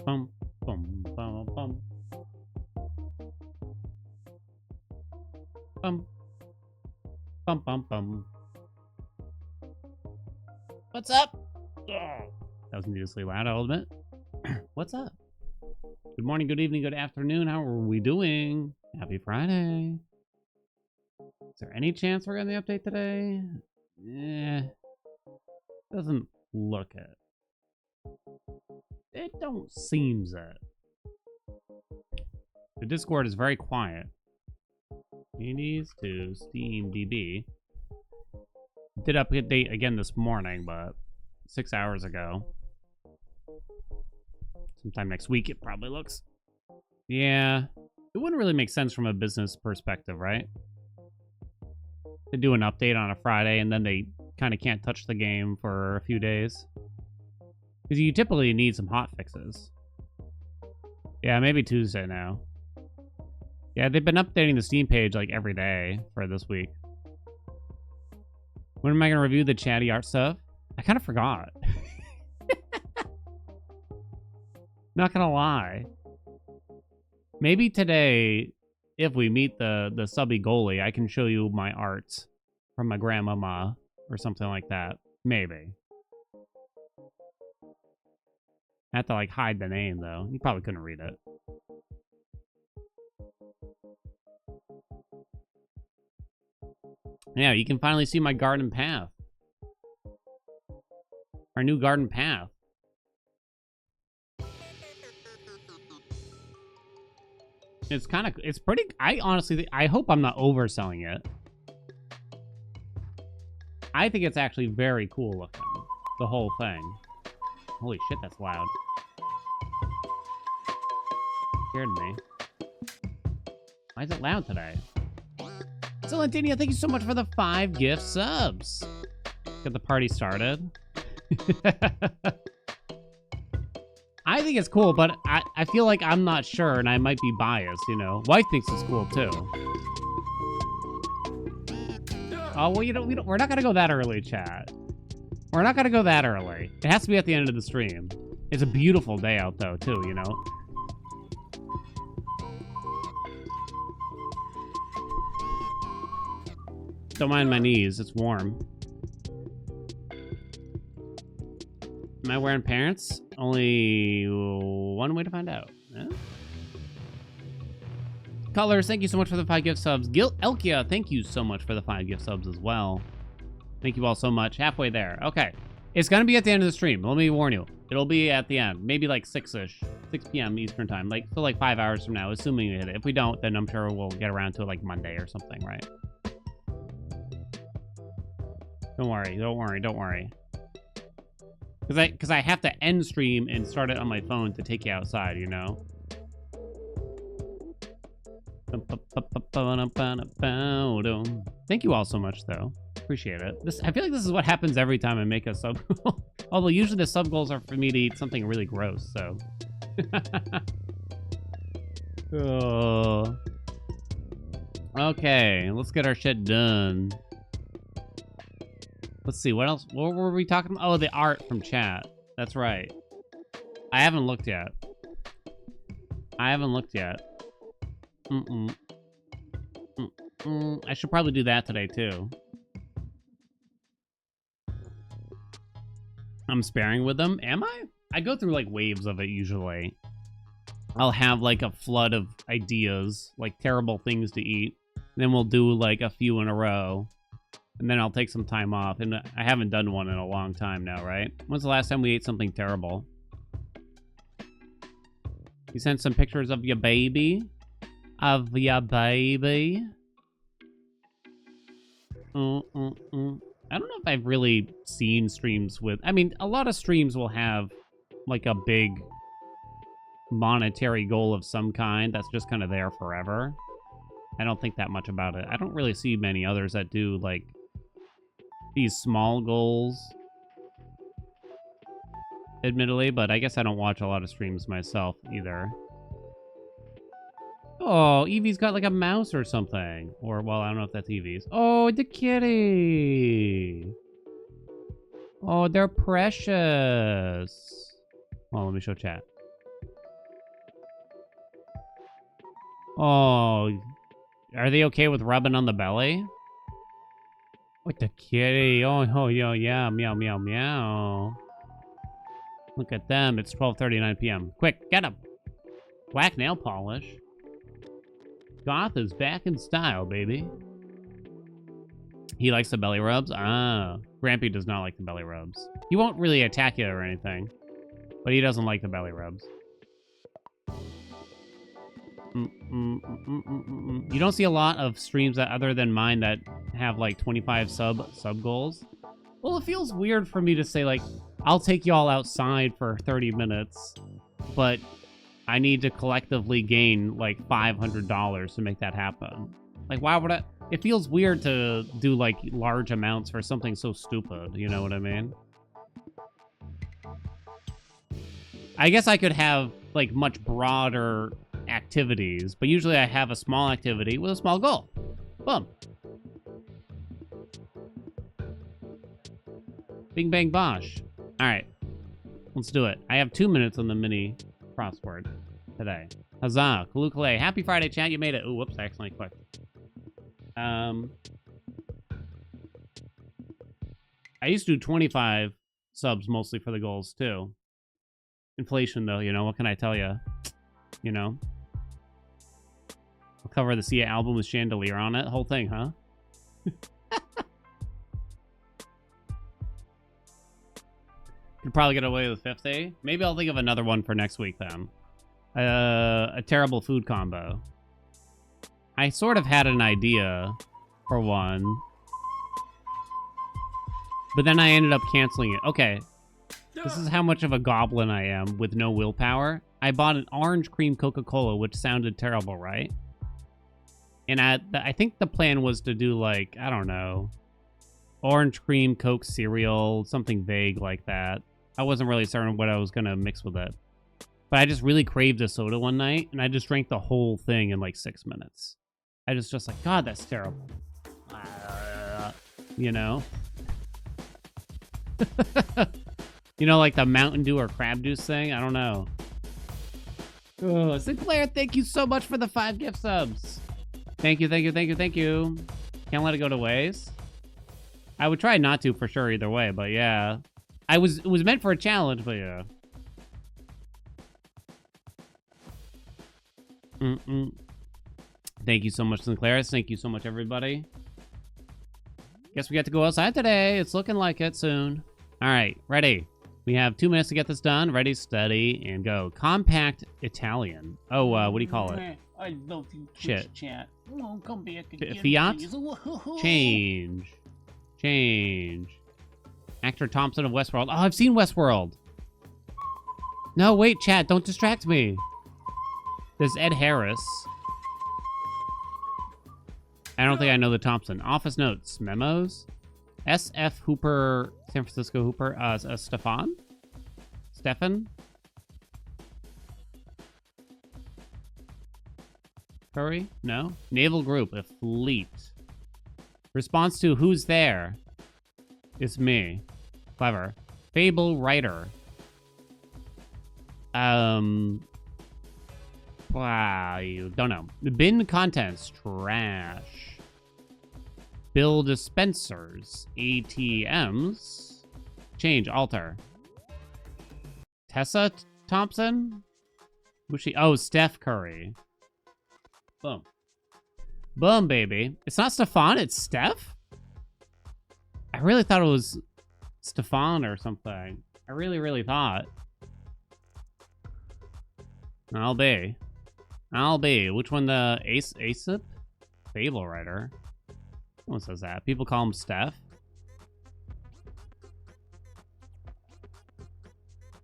Bum, bum, bum, bum. Bum. Bum, bum, bum. What's up? That was needlessly loud, I'll admit. What's up? Good morning, good evening, good afternoon. How are we doing? Happy Friday. Is there any chance we're getting the update today? Doesn't look it. It don't seem it. The Discord is very quiet. Changes to SteamDB. Did update again this morning, but 6 hours ago. Sometime next week it probably looks. Yeah. It wouldn't really make sense from a business perspective, right? They do an update on a Friday and then they kind of can't touch the game for a few days. Because you typically need some hot fixes. Yeah, maybe Tuesday now. Yeah, they've been updating the Steam page like every day for this week. When am I going to review the chatty art stuff? I kind of forgot. Not going to lie. Maybe today, if we meet the subby goalie, I can show you my art from my grandmama or something like that. Maybe. I have to like hide the name though. You probably couldn't read it. Yeah, you can finally see my garden path. Our new garden path. It's pretty, I honestly, I hope I'm not overselling it. I think it's actually very cool looking. The whole thing. Holy shit, that's loud. Scared me. Why is it loud today? Celentinia, thank you so much for the 5 gift subs. Get the party started. I think it's cool, but I feel like I'm not sure and I might be biased, you know. Wife thinks it's cool too. Oh, well, we're not gonna go that early, chat. We're not gonna go that early. It has to be at the end of the stream. It's a beautiful day out though, too, you know. Don't mind my knees, it's warm. Am I wearing pants? Only one way to find out. Huh? Colors, thank you so much for the 5 gift subs. Elkia, thank you so much for the 5 gift subs as well. Thank you all so much. Halfway there. Okay. It's going to be at the end of the stream. Let me warn you. It'll be at the end. Maybe like 6-ish. 6 p.m. Eastern time. So like 5 hours from now, assuming we hit it. If we don't, then I'm sure we'll get around to it like Monday or something, right? Don't worry. Don't worry. Don't worry. Because I have to end stream and start it on my phone to take you outside, you know? Thank you all so much, though. Appreciate it. I feel like this is what happens every time I make a sub goal. Although usually the sub goals are for me to eat something really gross, so. Oh. Okay, let's get our shit done. Let's see, what else? What were we talking about? Oh, the art from chat. That's right. I haven't looked yet. I should probably do that today, too. I'm sparing with them. Am I? I go through, like, waves of it, usually. I'll have, like, a flood of ideas, like, terrible things to eat. Then we'll do, like, a few in a row. And then I'll take some time off. And I haven't done one in a long time now, right? When's the last time we ate something terrible? You sent some pictures of your baby? Of your baby? I don't know if I've really seen streams with... I mean, a lot of streams will have like a big monetary goal of some kind that's just kind of there forever. I don't think that much about it. I don't really see many others that do, like, these small goals, admittedly, but I guess I don't watch a lot of streams myself either. Oh, Evie's got like a mouse or something. Or, well, I don't know if that's Evie's. Oh, the kitty. Oh, they're precious. Oh, let me show chat. Oh, are they okay with rubbing on the belly? With the kitty. Oh, yeah, meow, meow, meow. Look at them. It's 12:39 p.m. Quick, get them. Black nail polish. Goth is back in style, baby. He likes the belly rubs? Ah. Grampy does not like the belly rubs. He won't really attack you or anything, but he doesn't like the belly rubs. You don't see a lot of streams that, other than mine, that have like 25 sub goals. Well, it feels weird for me to say, like, I'll take y'all outside for 30 minutes, but I need to collectively gain like $500 to make that happen. Like, why would I? It feels weird to do like large amounts for something so stupid. You know what I mean? I guess I could have like much broader activities, but usually I have a small activity with a small goal. Boom. Bing, bang, bosh. All right, let's do it. I have 2 minutes on the mini crossword today. Huzzah. Kalukale. Happy Friday, chat. You made it. Ooh, whoops. I accidentally clicked. I used to do 25 subs mostly for the goals, too. Inflation, though, you know. What can I tell you? You know. I'll cover the Sia album with Chandelier on it. Whole thing, huh? Could probably get away with 50. Maybe I'll think of another one for next week, then. A terrible food combo. I sort of had an idea for one, but then I ended up canceling it. Okay, this is how much of a goblin I am with no willpower. I bought an orange cream Coca-Cola, which sounded terrible, right? And I think the plan was to do, like, I don't know, orange cream Coke cereal, something vague like that. I wasn't really certain what I was going to mix with it. But I just really craved a soda one night, and I just drank the whole thing in like 6 minutes. I just like, God, that's terrible. You know? You know, like the Mountain Dew or Crab Juice thing? I don't know. Oh, Sinclair, thank you so much for the 5 gift subs. Thank you, thank you, thank you, thank you. Can't let it go to waste. I would try not to for sure either way, but yeah. It was meant for a challenge, but yeah. Thank you so much, Sinclair. Thank you so much, everybody. Guess we got to go outside today. It's looking like it soon. All right, ready. We have 2 minutes to get this done. Ready, steady, and go. Compact Italian. Oh, what do you call it? I love you, Shit. chat. Oh, come back again, Fiat? please. Change. Change. Actor Thompson of Westworld. Oh, I've seen Westworld. No, wait, chat. Don't distract me. There's Ed Harris. I don't think I know the Thompson. Office notes. Memos. S.F. Hooper. San Francisco Hooper. Stefan? Curry? No? Naval Group. A fleet. Response to who's there? It's me. Clever. Fable writer. Wow, you don't know. Bin contents. Trash. Bill dispensers. ATMs. Change. Alter. Tessa Thompson? Who's she? Oh, Steph Curry. Boom. Boom, baby. It's not Stefan, it's Steph? I really thought it was Stefan or something. I really, really thought. I'll be. Which one, the Aesop? Fable writer. No one says that. People call him Steph.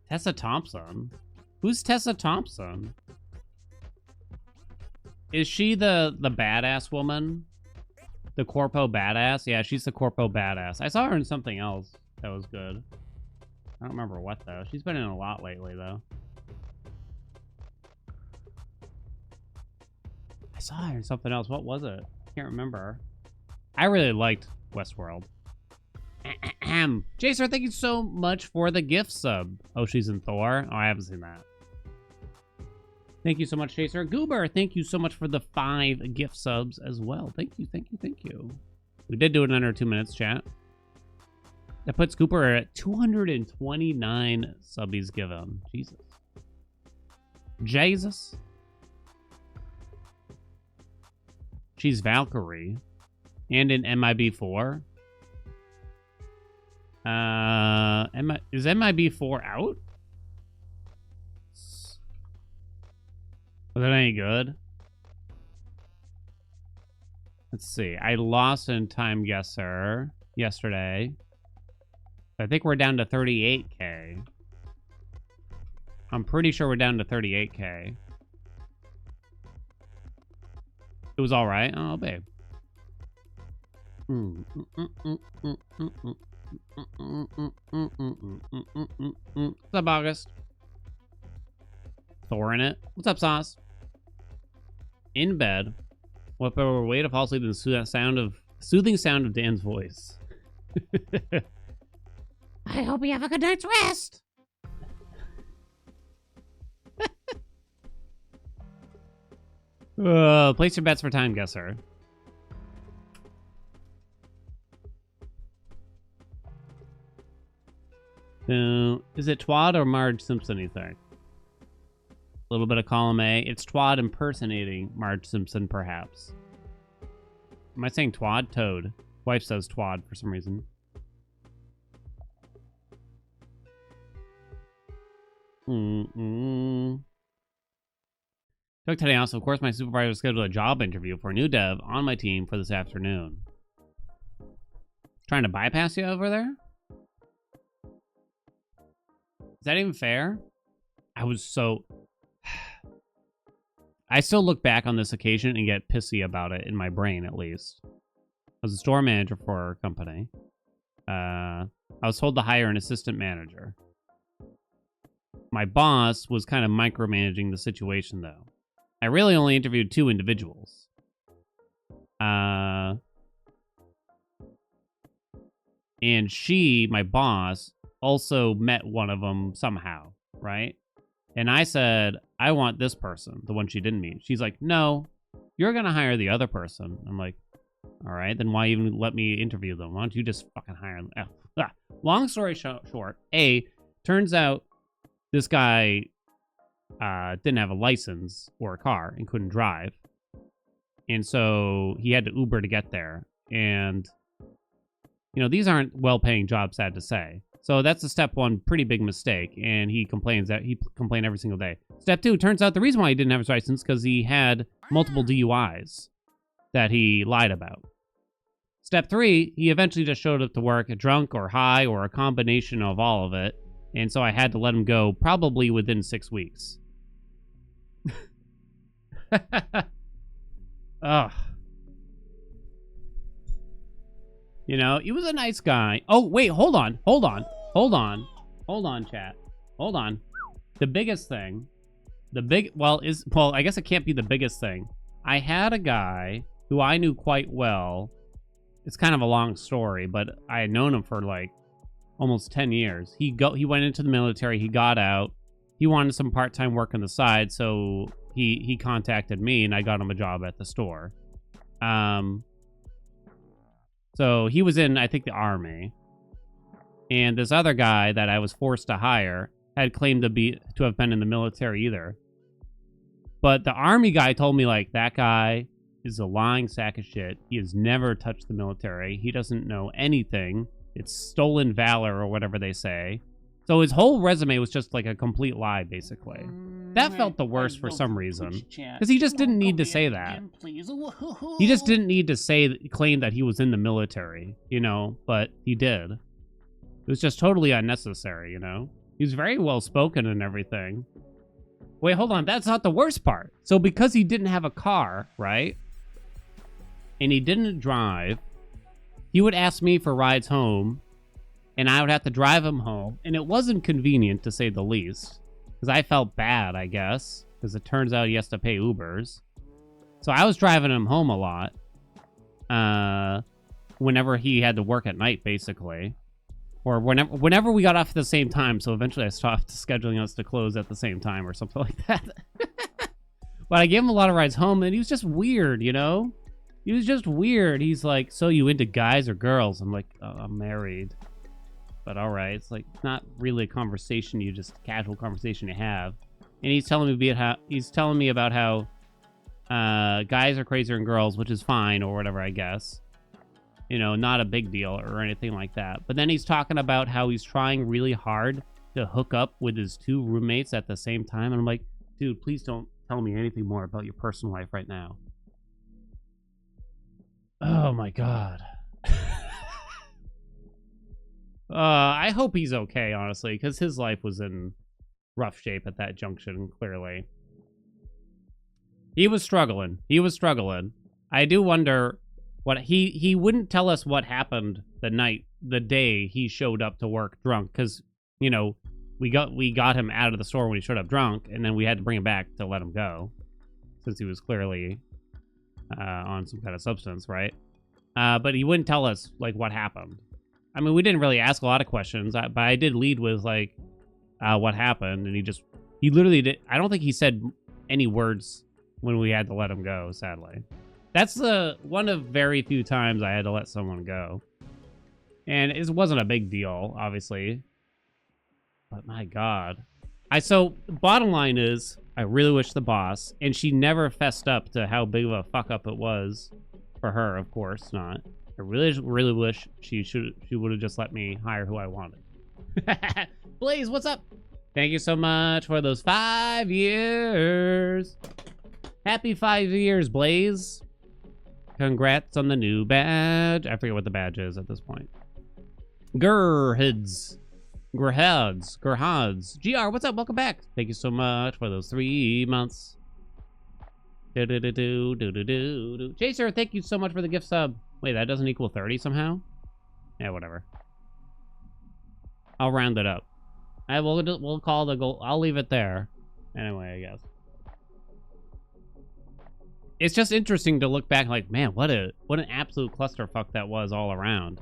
Tessa Thompson? Who's Tessa Thompson? Is she the badass woman? The corpo badass? Yeah, she's the corpo badass. I saw her in something else that was good. I don't remember what, though. She's been in a lot lately, though. I saw her in something else. What was it? Can't remember. I really liked Westworld. Jacer, thank you so much for the gift sub. Oh, she's in Thor? Oh, I haven't seen that. Thank you so much, Jacer. Goober, thank you so much for the 5 gift subs as well. Thank you, thank you, thank you. We did do it in under 2 minutes, chat. That puts Cooper at 229 subbies given. Jesus. Jesus. She's Valkyrie. And in MIB4. Is MIB4 out? Was that any good? Let's see. I lost in Time Guesser yesterday. I think we're down to 38K. I'm pretty sure we're down to 38K. It was all right. Oh, babe. What's up, August? Thor in it. What's up, Sauce? In bed. What better way to fall asleep than the soothing sound of Dan's voice? I hope you have a good night's rest. Place your bets for Time Guesser. Is it Twad or Marge Simpson, you think? A little bit of column A. It's Twad impersonating Marge Simpson, perhaps. Am I saying Twad? Toad. Wife says Twad for some reason. Took today also, of course, my supervisor scheduled a job interview for a new dev on my team for this afternoon. Trying to bypass you over there? Is that even fair? I was so... I still look back on this occasion and get pissy about it in my brain, at least. I was a store manager for our company. I was told to hire an assistant manager. My boss was kind of micromanaging the situation, though. I really only interviewed 2 individuals. And she, my boss, also met one of them somehow, right? And I said, I want this person, the one she didn't meet. She's like, no, you're going to hire the other person. I'm like, all right, then why even let me interview them? Why don't you just fucking hire them? Long story short, turns out this guy didn't have a license or a car and couldn't drive. And so he had to Uber to get there. And, you know, these aren't well-paying jobs, sad to say. So that's a step 1 pretty big mistake, and he complained every single day. Step 2, turns out the reason why he didn't have his license because he had multiple DUIs that he lied about. Step 3, he eventually just showed up to work drunk or high or a combination of all of it, and so I had to let him go probably within 6 weeks. Ugh. You know, he was a nice guy. Oh, wait, hold on, chat. Hold on. The biggest thing, well, I guess it can't be the biggest thing. I had a guy who I knew quite well. It's kind of a long story, but I had known him for like almost 10 years. He went into the military, he got out. He wanted some part-time work on the side, so he contacted me and I got him a job at the store. So he was in, I think, the Army. And this other guy that I was forced to hire had claimed to have been in the military either. But the Army guy told me, like, that guy is a lying sack of shit. He has never touched the military. He doesn't know anything. It's stolen valor or whatever they say. So his whole resume was just like a complete lie, basically. That felt the worst for some reason. Because he just didn't need to say that. He just didn't need to claim that he was in the military, you know, but he did. It was just totally unnecessary, you know? He was very well spoken and everything. Wait, hold on. That's not the worst part. So because he didn't have a car, right? And he didn't drive, he would ask me for rides home, and I would have to drive him home. And it wasn't convenient, to say the least, because I felt bad, I guess, because it turns out he has to pay Ubers. So I was driving him home a lot whenever he had to work at night, basically. Or whenever we got off at the same time, so eventually I stopped scheduling us to close at the same time or something like that. But I gave him a lot of rides home, and he was just weird, you know? He was just weird. He's like, so you into guys or girls? I'm like, oh, I'm married. But all right, it's like not really a conversation, just a casual conversation you have. And he's telling me about how guys are crazier than girls, which is fine or whatever, I guess. You know, not a big deal or anything like that. But then he's talking about how he's trying really hard to hook up with his 2 roommates at the same time. And I'm like, dude, please don't tell me anything more about your personal life right now. Oh my God. I hope he's okay, honestly, because his life was in rough shape at that junction, clearly. He was struggling. I do wonder what he wouldn't tell us what happened the day he showed up to work drunk, because, you know, we got him out of the store when he showed up drunk, and then we had to bring him back to let him go, since he was clearly on some kind of substance, right? But he wouldn't tell us, like, what happened. I mean, we didn't really ask a lot of questions, but I did lead with, like, what happened, and he literally did. I don't think he said any words when we had to let him go, sadly. That's one of very few times I had to let someone go. And it wasn't a big deal, obviously. But my God. So, bottom line is, I really wish the boss, and she never fessed up to how big of a fuck up it was for her, of course not. I really wish she would have just let me hire who I wanted. Blaze, what's up? Thank you so much for those 5 years. Happy 5 years, Blaze. Congrats on the new badge. I forget what the badge is at this point. Gerhads. GR, what's up? Welcome back. Thank you so much for those 3 months. Chaser, thank you so much for the gift sub. Wait, that doesn't equal 30 somehow? Yeah, whatever. I'll round it up. We'll call the goal. I'll leave it there. Anyway, I guess. It's just interesting to look back like, man, what an absolute clusterfuck that was all around.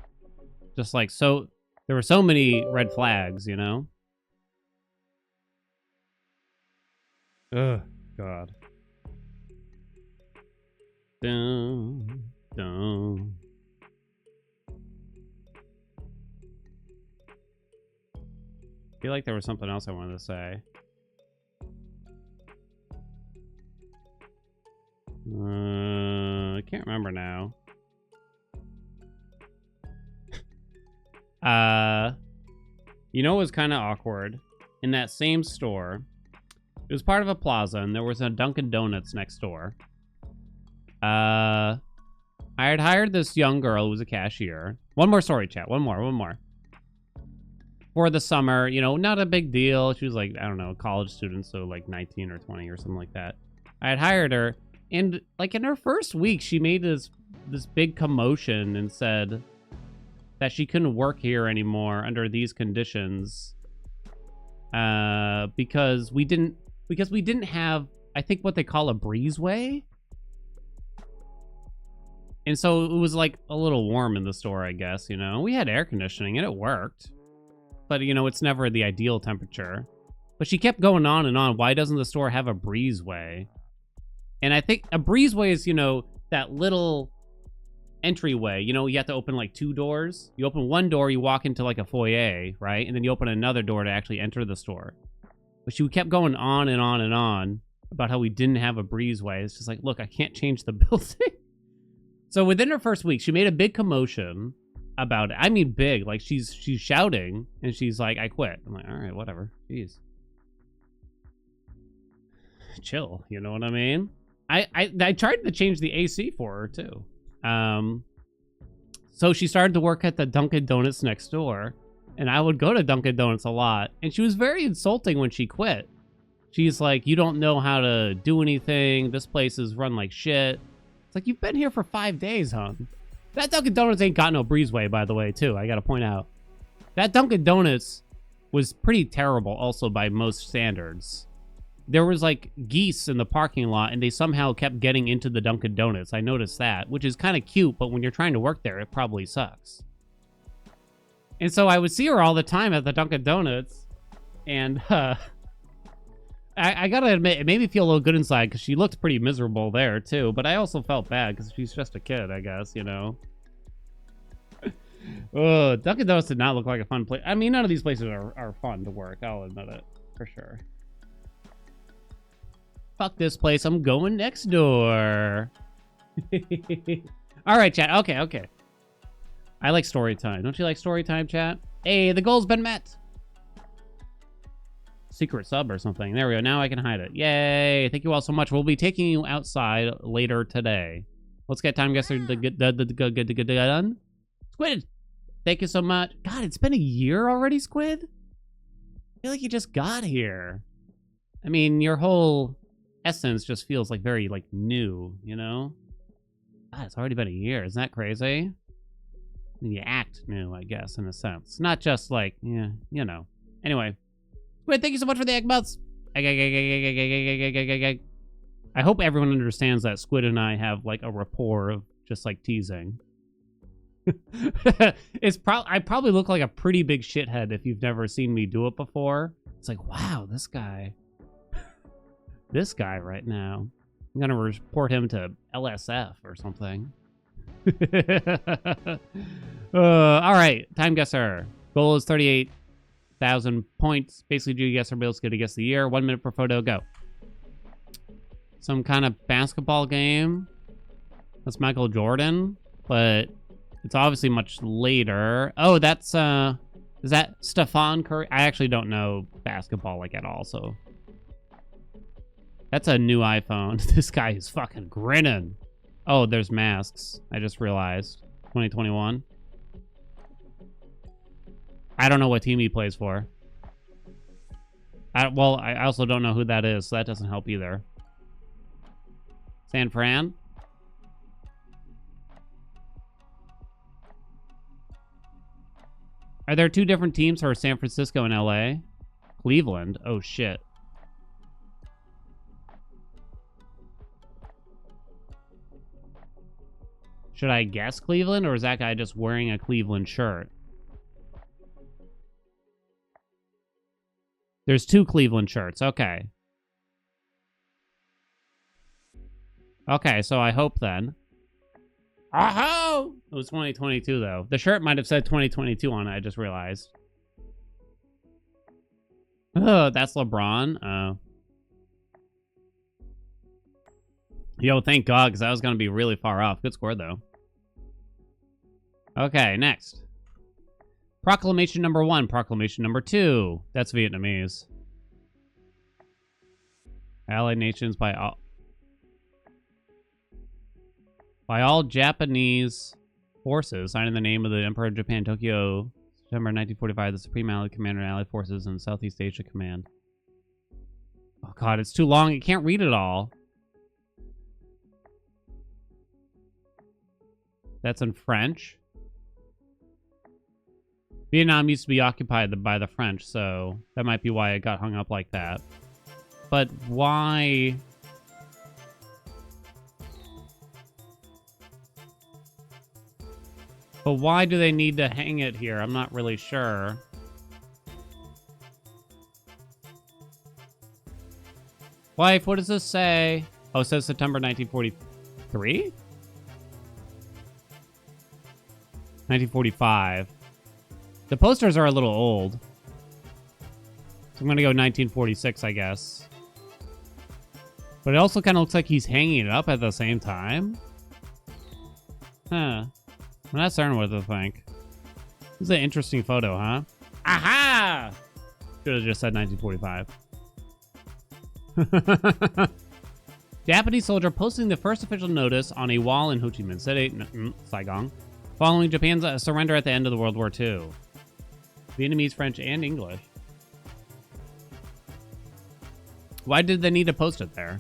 Just like, so there were so many red flags, you know? Ugh, God. Dun, dun. I feel like there was something else I wanted to say. I can't remember now. You know what was kind of awkward? In that same store, it was part of a plaza, and there was a Dunkin' Donuts next door. I had hired this young girl who was a cashier. One more story, chat. One more. For the summer, you know, not a big deal. She was like, I don't know, a college student, so like 19 or 20 or something like that. I had hired her, and like in her first week, she made this big commotion and said that she couldn't work here anymore under these conditions because we didn't have, I think, what they call a breezeway. And so it was like a little warm in the store, I guess, you know. We had air conditioning and it worked. But, you know, it's never the ideal temperature. But she kept going on and on. Why doesn't the store have a breezeway? And I think a breezeway is, you know, that little entryway. You know, you have to open like 2 doors. You open one door, you walk into like a foyer, right? And then you open another door to actually enter the store. But she kept going on and on and on about how we didn't have a breezeway. It's just like, look, I can't change the building. So within her first week, she made a big commotion about it. I mean, big. Like, she's shouting, and she's like, I quit. I'm like, all right, whatever. Jeez. Chill, you know what I mean? I tried to change the AC for her, too. So she started to work at the Dunkin' Donuts next door. And I would go to Dunkin' Donuts a lot. And she was very insulting when she quit. She's like, you don't know how to do anything. This place is run like shit. It's like, you've been here for 5 days, hon. That Dunkin' Donuts ain't got no breezeway, by the way, too. I gotta point out. That Dunkin' Donuts was pretty terrible also by most standards. There was like geese in the parking lot and they somehow kept getting into the Dunkin' Donuts. I noticed that, which is kind of cute, but when you're trying to work there, it probably sucks. And so I would see her all the time at the Dunkin' Donuts, and I gotta admit, it made me feel a little good inside because she looked pretty miserable there too, but I also felt bad because she's just a kid, I guess, you know? Oh, Dunkin' Donuts did not look like a fun place. I mean, none of these places are fun to work, I'll admit it, for sure. Fuck this place, I'm going next door. All right, chat, okay. I like story time. Don't you like story time, chat? Hey, the goal's been met. Secret sub or something. There we go. Now I can hide it. Yay. Thank you all so much. We'll be taking you outside later today. Let's get time guesser done. Squid, thank you so much. God, it's been a year already, Squid? I feel like you just got here. I mean, your whole essence just feels like very, like, new, you know? God, it's already been a year. Isn't that crazy? You act new, I guess, in a sense. Not just like, yeah, you know. Anyway. Wait, thank you so much for the egg belts. I hope everyone understands that Squid and I have like a rapport of just like teasing. I probably look like a pretty big shithead if you've never seen me do it before. It's like, wow, this guy right now. I'm gonna report him to LSF or something. All right, time guesser. Goal is 38,000 points. Basically, do you guess or Bill's good to guess the year. 1 minute per photo, go. Some kind of basketball game. That's Michael Jordan, but it's obviously much later. Oh, that's is that Stephen Curry? I actually don't know basketball like at all, so that's a new iPhone. This guy is fucking grinning. Oh, there's masks. I just realized. 2021. I don't know what team he plays for. I also don't know who that is, so that doesn't help either. San Fran? Are there two different teams for San Francisco and LA? Cleveland? Oh, shit. Should I guess Cleveland, or is that guy just wearing a Cleveland shirt? There's two Cleveland shirts. Okay. Okay, so I hope then. Oh! It was 2022, though. The shirt might have said 2022 on it, I just realized. Oh, that's LeBron? Oh. Yo, thank God, because I was going to be really far off. Good score, though. Okay, next. Proclamation number 1. Proclamation number 2. That's Vietnamese. Allied nations by all Japanese forces signed in the name of the Emperor of Japan, Tokyo, September 1945, the Supreme Allied Commander and Allied Forces in Southeast Asia Command. Oh, God, it's too long. You can't read it all. That's in French. Vietnam used to be occupied by the French, so that might be why it got hung up like that. But why? But why do they need to hang it here? I'm not really sure. Wife, what does this say? Oh, it says September 1943? 1945. The posters are a little old. So I'm going to go 1946, I guess. But it also kind of looks like he's hanging it up at the same time. Huh. I'm not certain what to think. This is an interesting photo, huh? Aha! Should have just said 1945. Japanese soldier posting the first official notice on a wall in Ho Chi Minh City, Saigon, following Japan's surrender at the end of the World War II. Vietnamese, French, and English. Why did they need to post it there?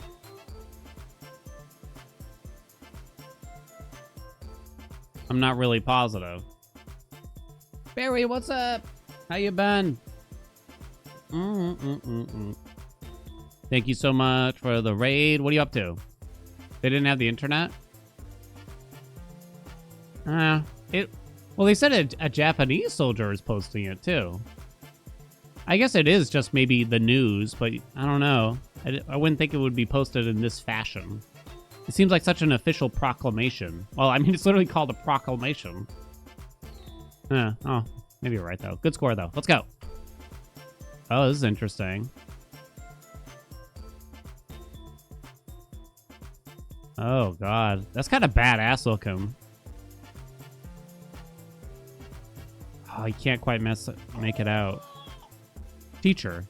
I'm not really positive. Barry, what's up? How you been? Thank you so much for the raid. What are you up to? They didn't have the internet? Well, they said a Japanese soldier is posting it too. I guess it is just maybe the news, but I don't know. I wouldn't think it would be posted in this fashion. It seems like such an official proclamation. Well, I mean, it's literally called a proclamation. Oh, maybe you're right, though. Good score, though. Let's go. Oh, this is interesting. Oh, God. That's kind of badass looking. Oh, you can't quite make it out. Teacher.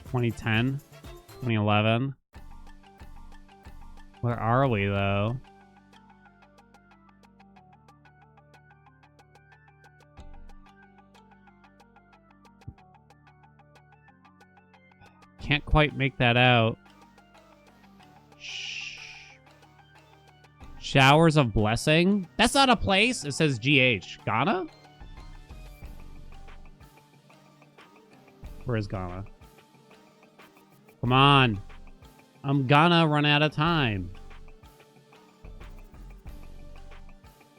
(2010), 2011. Where are we, though? Can't quite make that out. Showers of Blessing? That's not a place. It says GH. Ghana? Where is Ghana? Come on. I'm gonna run out of time.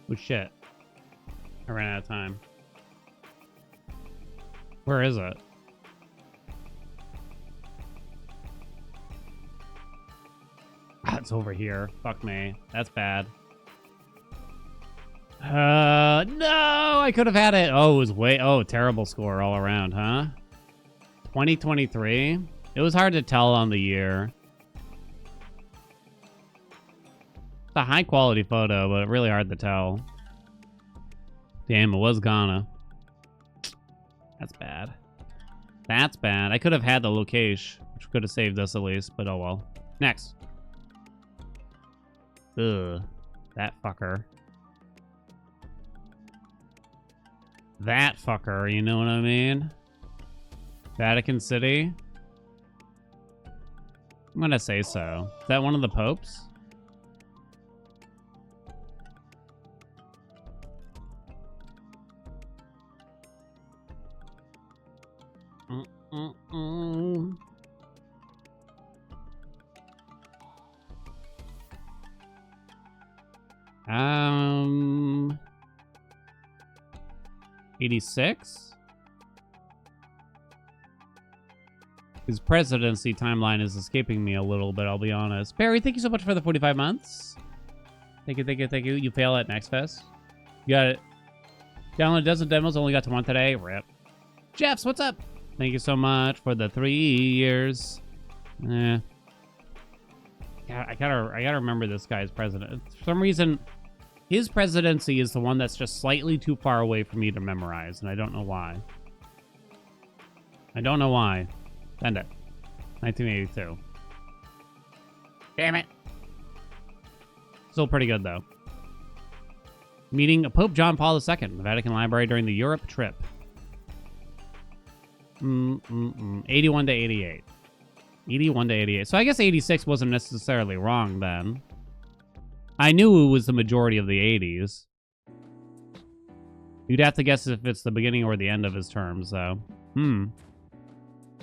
Oh, shit. I ran out of time. Where is it? It's over here. Fuck me. That's bad. No! I could have had it. Oh, it was way... Oh, terrible score all around, huh? 2023? It was hard to tell on the year. It's a high-quality photo, but really hard to tell. Damn, it was Ghana. That's bad. That's bad. I could have had the location, which could have saved us at least, but oh well. Next. Ugh. That fucker. That fucker, you know what I mean? Vatican City? I'm gonna say so. Is that one of the popes? Mm-mm-mm. 86? His presidency timeline is escaping me a little bit, I'll be honest. Barry, thank you so much for the 45 months. Thank you, thank you, thank you. You fail at Next Fest. You got it. Download a dozen demos, only got to one today. Rip. Jeffs, what's up? Thank you so much for the 3 years. Yeah, I gotta remember this guy's president. For some reason, his presidency is the one that's just slightly too far away for me to memorize, and I don't know why. I don't know why. Send it. 1982. Damn it. Still pretty good, though. Meeting Pope John Paul II in the Vatican Library during the Europe trip. 81 to 88. 81 to 88. So I guess 86 wasn't necessarily wrong then. I knew it was the majority of the 80s. You'd have to guess if it's the beginning or the end of his terms, though.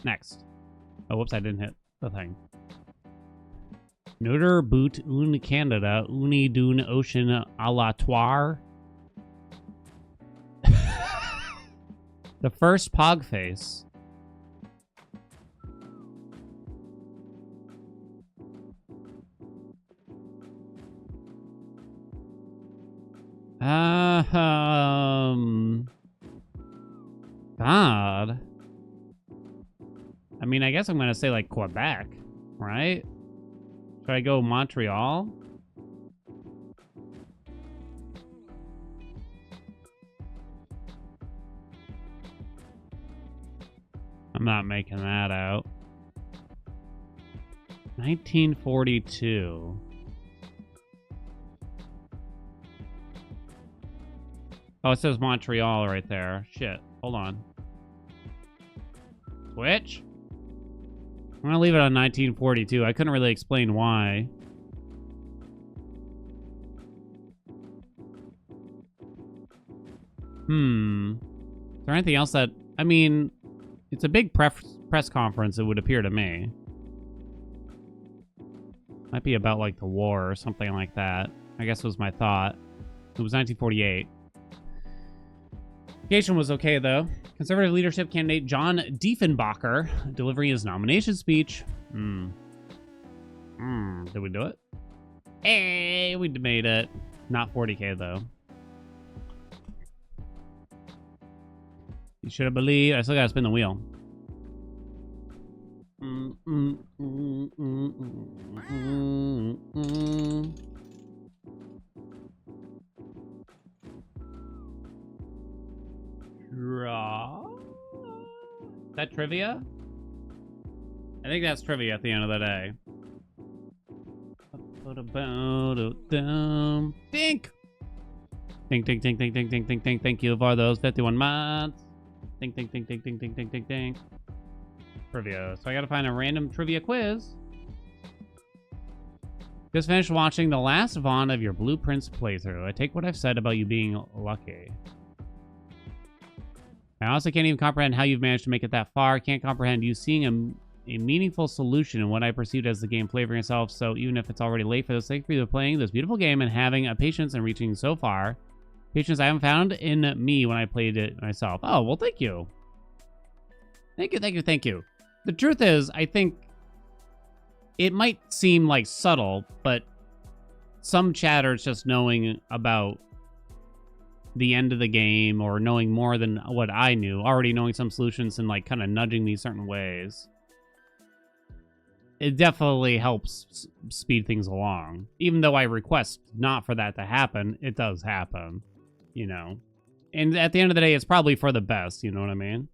Next. Oh, whoops, I didn't hit the thing. Notre boot un Canada, uni d'un ocean alatoire. The first pog face. God. I mean, I guess I'm gonna say like Quebec, right? Should I go Montreal? I'm not making that out. 1942. Oh, it says Montreal right there. Shit. Hold on. Switch? I'm gonna leave it on 1942. I couldn't really explain why. Is there anything else that... I mean, it's a big press conference, it would appear to me. Might be about, like, the war or something like that. I guess was my thought. It was 1948. Occasion was okay, though. Conservative leadership candidate John Diefenbacher delivering his nomination speech. Did we do it? Hey, we made it. Not 40K, though. You should have believed. I still gotta spin the wheel. Draw. Is that trivia? I think that's trivia at the end of the day. Dink! Dink, dink, dink, dink, dink, dink, dink, dink. Thank you for those 51 months. Dink, dink, dink, dink, dink, dink, dink, dink, dink. Trivia. So I gotta find a random trivia quiz. Just finished watching the last Vaughn of your Blueprints playthrough. I take what I've said about you being lucky. I also can't even comprehend how you've managed to make it that far. Can't comprehend you seeing a meaningful solution in what I perceived as the game flavoring itself. So even if it's already late for this, thank you for playing this beautiful game and having a patience and reaching so far. Patience I haven't found in me when I played it myself. Oh, well, thank you. Thank you, thank you, thank you. The truth is, I think it might seem like subtle, but some chatters just knowing about the end of the game or knowing more than what I knew, already knowing some solutions and like kind of nudging me certain ways, it definitely helps speed things along. Even though I request not for that to happen, it does happen, you know. And at the end of the day, it's probably for the best, you know what I mean?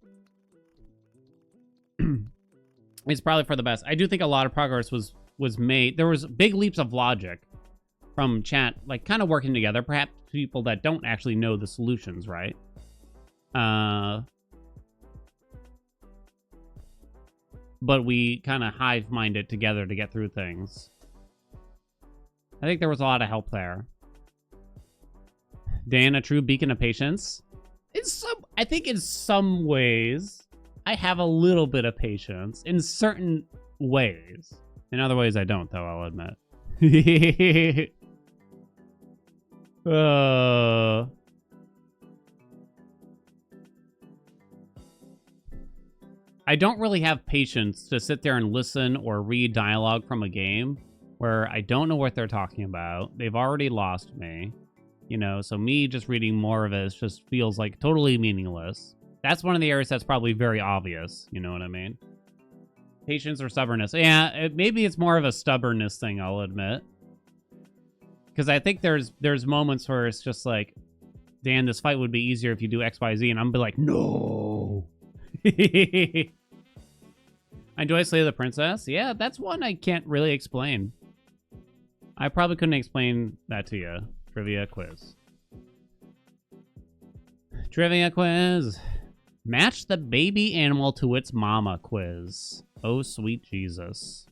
It's probably for the best. I do think a lot of progress was made. There was big leaps of logic from chat, like kind of working together. Perhaps people that don't actually know the solutions, right? But we kind of hive-mind it together to get through things. I think there was a lot of help there. Dan, a true beacon of patience. I think in some ways, I have a little bit of patience. In certain ways. In other ways, I don't, though, I'll admit. I don't really have patience to sit there and listen or read dialogue from a game where I don't know what they're talking about. They've already lost me, you know, so me just reading more of it just feels like totally meaningless. That's one of the areas that's probably very obvious, you know what I mean? Patience or stubbornness. Yeah, maybe it's more of a stubbornness thing, I'll admit. Because I think there's moments where it's just like, Dan, this fight would be easier if you do X, Y, Z, and I'm be like, no. Enjoy Slay the Princess? Yeah, that's one I can't really explain. I probably couldn't explain that to you. Trivia quiz. Trivia quiz. Match the baby animal to its mama quiz. Oh, sweet Jesus.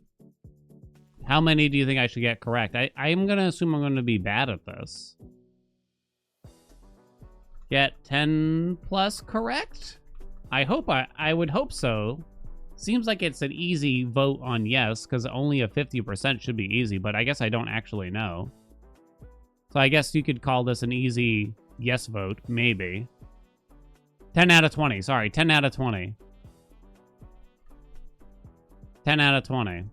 How many do you think I should get correct? I'm going to assume I'm going to be bad at this. Get 10 plus correct? I would hope so. Seems like it's an easy vote on yes, because only a 50% should be easy, but I guess I don't actually know. So I guess you could call this an easy yes vote, maybe. 10 out of 20, sorry, 10 out of 20. 10 out of 20.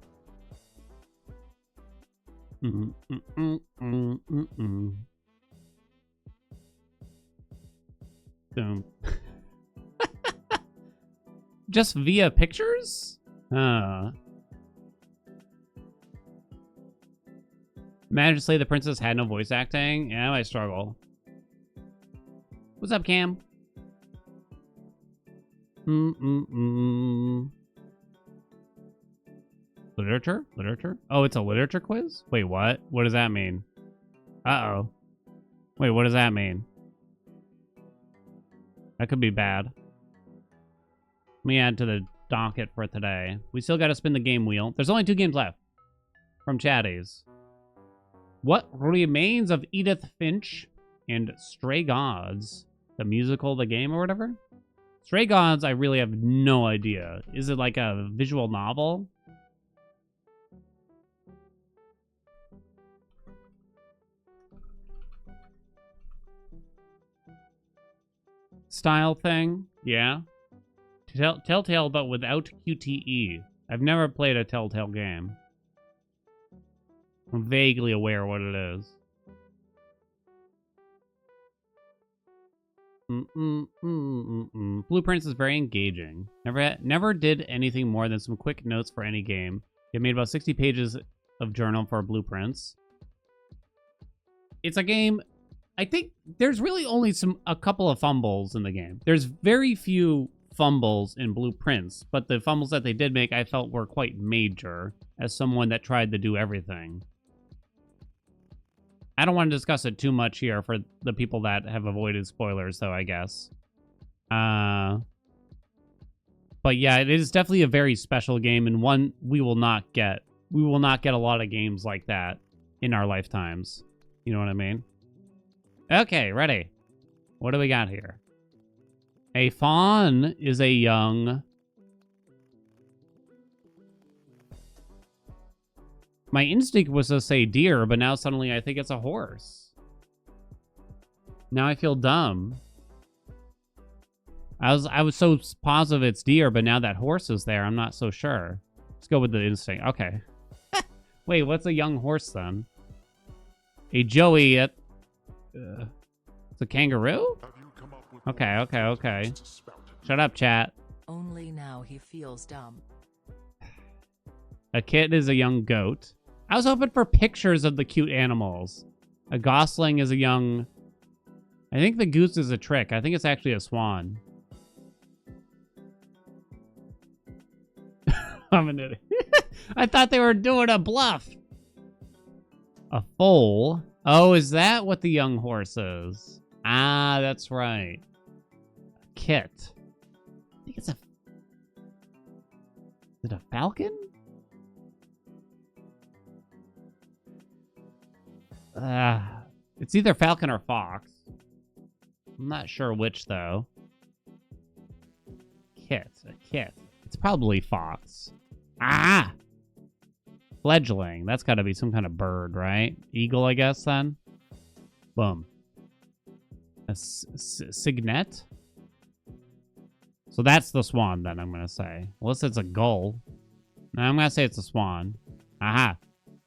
Boom. Just via pictures? Imagine Slay the Princess had no voice acting? Yeah, I struggle. What's up, Cam? Literature? Literature? Oh, it's a literature quiz? Wait, what? What does that mean? Uh-oh. Wait, what does that mean? That could be bad. Let me add to the docket for today. We still got to spin the game wheel. There's only 2 games left from Chatties. What Remains of Edith Finch and Stray Gods, the musical, the game, or whatever? Stray Gods, I really have no idea. Is it like a visual novel? Style thing? Yeah. Telltale, but without QTE. I've never played a Telltale game. I'm vaguely aware what it is. Blueprints is very engaging. Never did anything more than some quick notes for any game. It made about 60 pages of journal for Blueprints. It's a game. I think there's really only a couple of fumbles in the game. There's very few fumbles in Blueprints, but the fumbles that they did make I felt were quite major as someone that tried to do everything. I don't want to discuss it too much here for the people that have avoided spoilers, though, I guess. But yeah, it is definitely a very special game, and one we will not get. We will not get a lot of games like that in our lifetimes. You know what I mean? Okay, ready. What do we got here? A fawn is a young... My instinct was to say deer, but now suddenly I think it's a horse. Now I feel dumb. I was so positive it's deer, but now that horse is there, I'm not so sure. Let's go with the instinct. Okay. Wait, what's a young horse then? A joey at... it's a kangaroo? Okay. Shut up, chat. Only now he feels dumb. A kid is a young goat. I was hoping for pictures of the cute animals. A gosling is a young... I think the goose is a trick. I think it's actually a swan. I'm an idiot. I thought they were doing a bluff. A foal. Oh, is that what the young horse is? Ah, that's right. A kit. I think it's a... Is it a falcon? It's either falcon or fox. I'm not sure which, though. Kit. A kit. It's probably fox. Ah! Fledgling. That's got to be some kind of bird, right? Eagle, I guess, then? Boom. A cygnet? So that's the swan, then, I'm going to say. Unless it's a gull. No, I'm going to say it's a swan. Aha.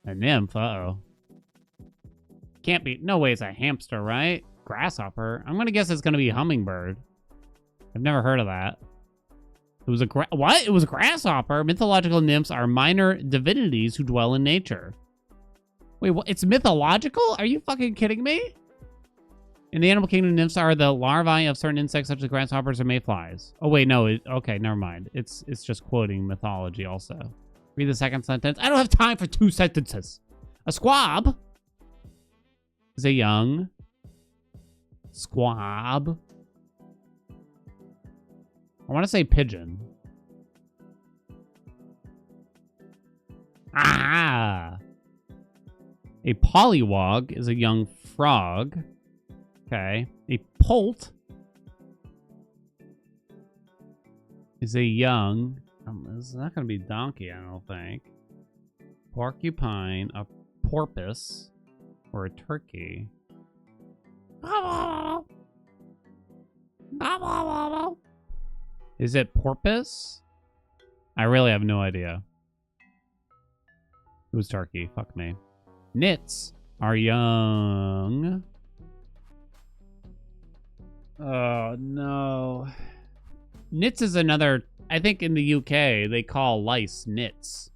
A nymph. Uh-oh. Can't be. No way it's a hamster, right? Grasshopper. I'm going to guess it's going to be a hummingbird. I've never heard of that. It was a what? It was a grasshopper. Mythological nymphs are minor divinities who dwell in nature. Wait, what? It's mythological? Are you fucking kidding me? In the animal kingdom, nymphs are the larvae of certain insects such as grasshoppers or mayflies. Oh, wait, no. Okay, never mind. It's just quoting mythology also. Read the second sentence. I don't have time for 2 sentences. A squab is a young squab. I want to say pigeon. Ah! A pollywog is a young frog. Okay. A poult is a young... it's not going to be donkey, I don't think. Porcupine, a porpoise, or a turkey. Is it porpoise? I really have no idea. It was turkey. Fuck me. Nits are young. Oh, no. Nits is another... I think in the UK, they call lice nits.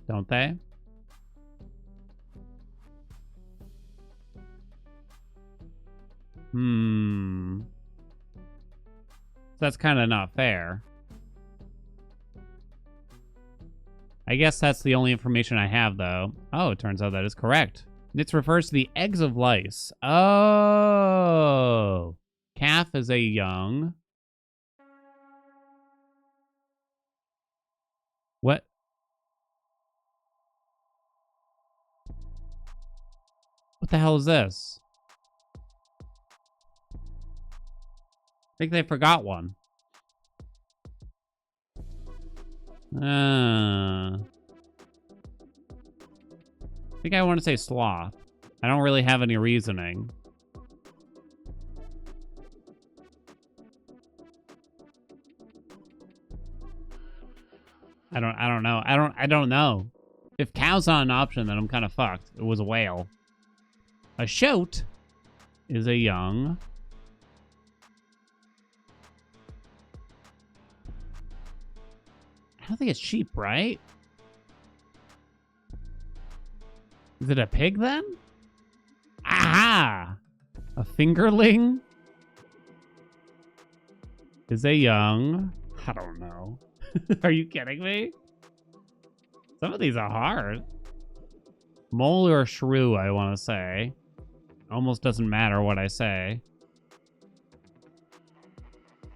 Don't they? That's kind of not fair. I guess that's the only information I have, though. Oh, it turns out that is correct. Nits refers to the eggs of lice. Oh. Calf is a young. What? What the hell is this? I think they forgot one. I think I want to say sloth. I don't really have any reasoning. I don't know. I don't know. If cow's not an option, then I'm kind of fucked. It was a whale. A shoat is a young. I don't think it's sheep, right? Is it a pig then? Aha! A fingerling is a young. I don't know. Are you kidding me? Some of these are hard. Mole or shrew, I want to say. Almost doesn't matter what I say.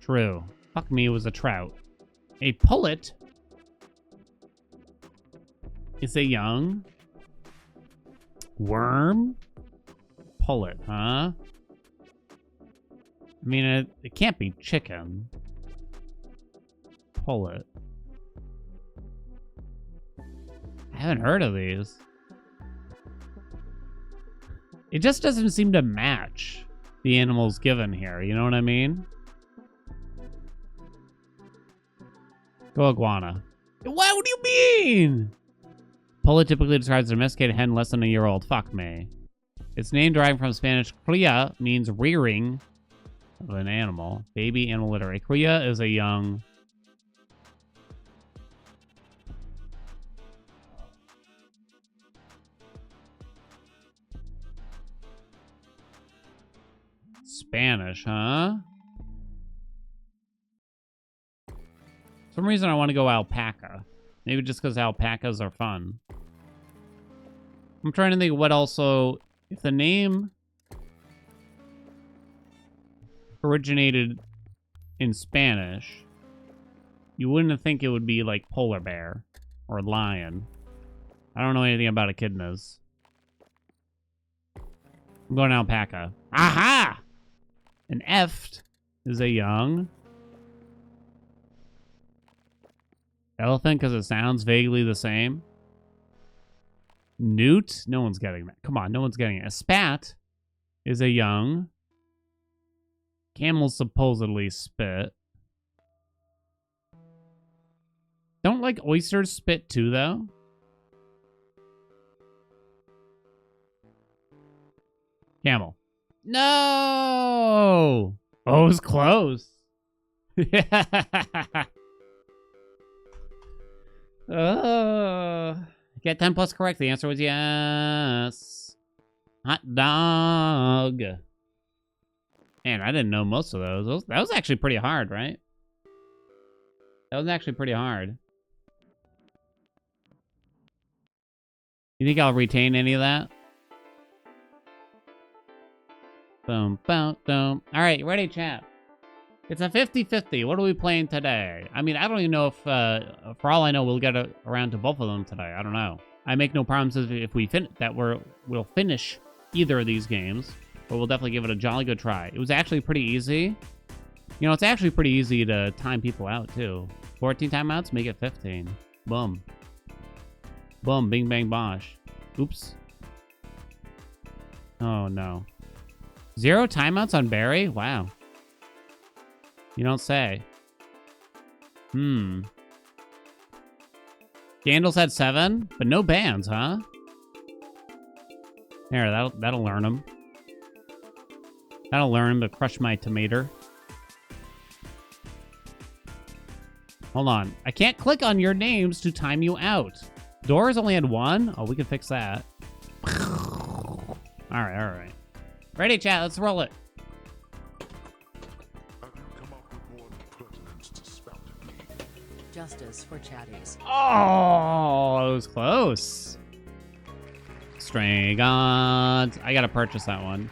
Shrew. Fuck me, it was a trout. A pullet is a young. Worm? Pullet, huh? I mean, it can't be chicken. Pullet. I haven't heard of these. It just doesn't seem to match the animals given here. You know what I mean? Go iguana. What do you mean? Pullet typically describes a domesticated hen less than a year old. Fuck me. Its name derived from Spanish cría, means rearing of an animal. Baby animal literary. Cría is a young. Spanish, huh? For some reason I want to go alpaca. Maybe just because alpacas are fun. I'm trying to think what also, if the name originated in Spanish, you wouldn't think it would be like polar bear or lion. I don't know anything about echidnas. I'm going alpaca. Aha! An eft is a young. Elephant because it sounds vaguely the same. Newt? No one's getting that. Come on, no one's getting it. A spat is a young. Camels supposedly spit. Don't like oysters spit too, though? Camel. No! Oh, it was close. Get 10 plus correct. The answer was yes. Hot dog. Man, I didn't know most of those. That was actually pretty hard, right? That was actually pretty hard. You think I'll retain any of that? Boom, boom, boom. All right, ready, chat? It's a 50-50. What are we playing today? I mean, I don't even know if, for all I know, we'll get around to both of them today. I don't know. I make no promises if we we'll finish either of these games, but we'll definitely give it a jolly good try. It was actually pretty easy. You know, it's actually pretty easy to time people out, too. 14 timeouts, make it 15. Boom. Boom, bing, bang, bosh. Oops. Oh, no. 0 timeouts on Barry? Wow. You don't say. Gandalf's had 7, but no bans, huh? There, that'll learn him. That'll learn him to crush my tomato. Hold on. I can't click on your names to time you out. Doors only had 1? Oh, we can fix that. All right. Ready, chat? Let's roll it. Justice for chatties. Oh, it was close. Stray gods. I gotta purchase that one.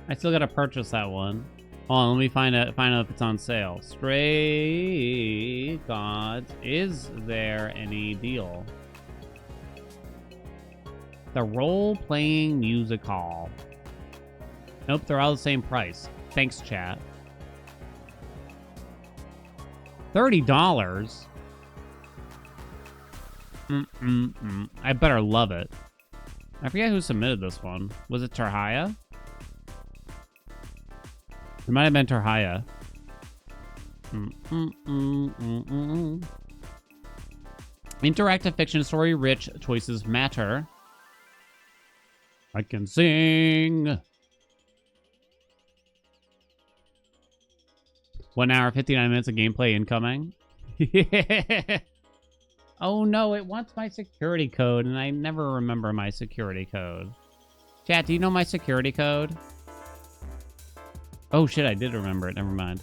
I still gotta purchase that one. Hold on, let me find out if it's on sale. Stray Gods. Is there any deal? The role-playing music hall. Nope, they're all the same price. Thanks, chat. $30? I better love it. I forget who submitted this one. Was it Terhaya? It might have been Terhaya. Interactive fiction story rich choices matter. I can sing. 1 hour, 59 minutes of gameplay incoming. Yeah. Oh no, it wants my security code, and I never remember my security code. Chat, do you know my security code? Oh shit, I did remember it. Never mind.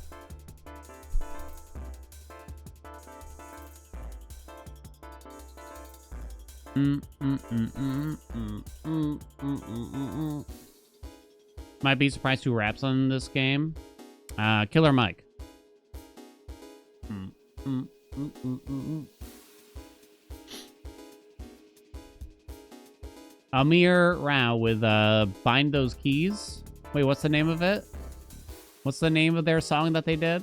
Might be surprised who raps on this game. Killer Mike. Amir Rao with Bind Those Keys. Wait, what's the name of it? What's the name of their song that they did?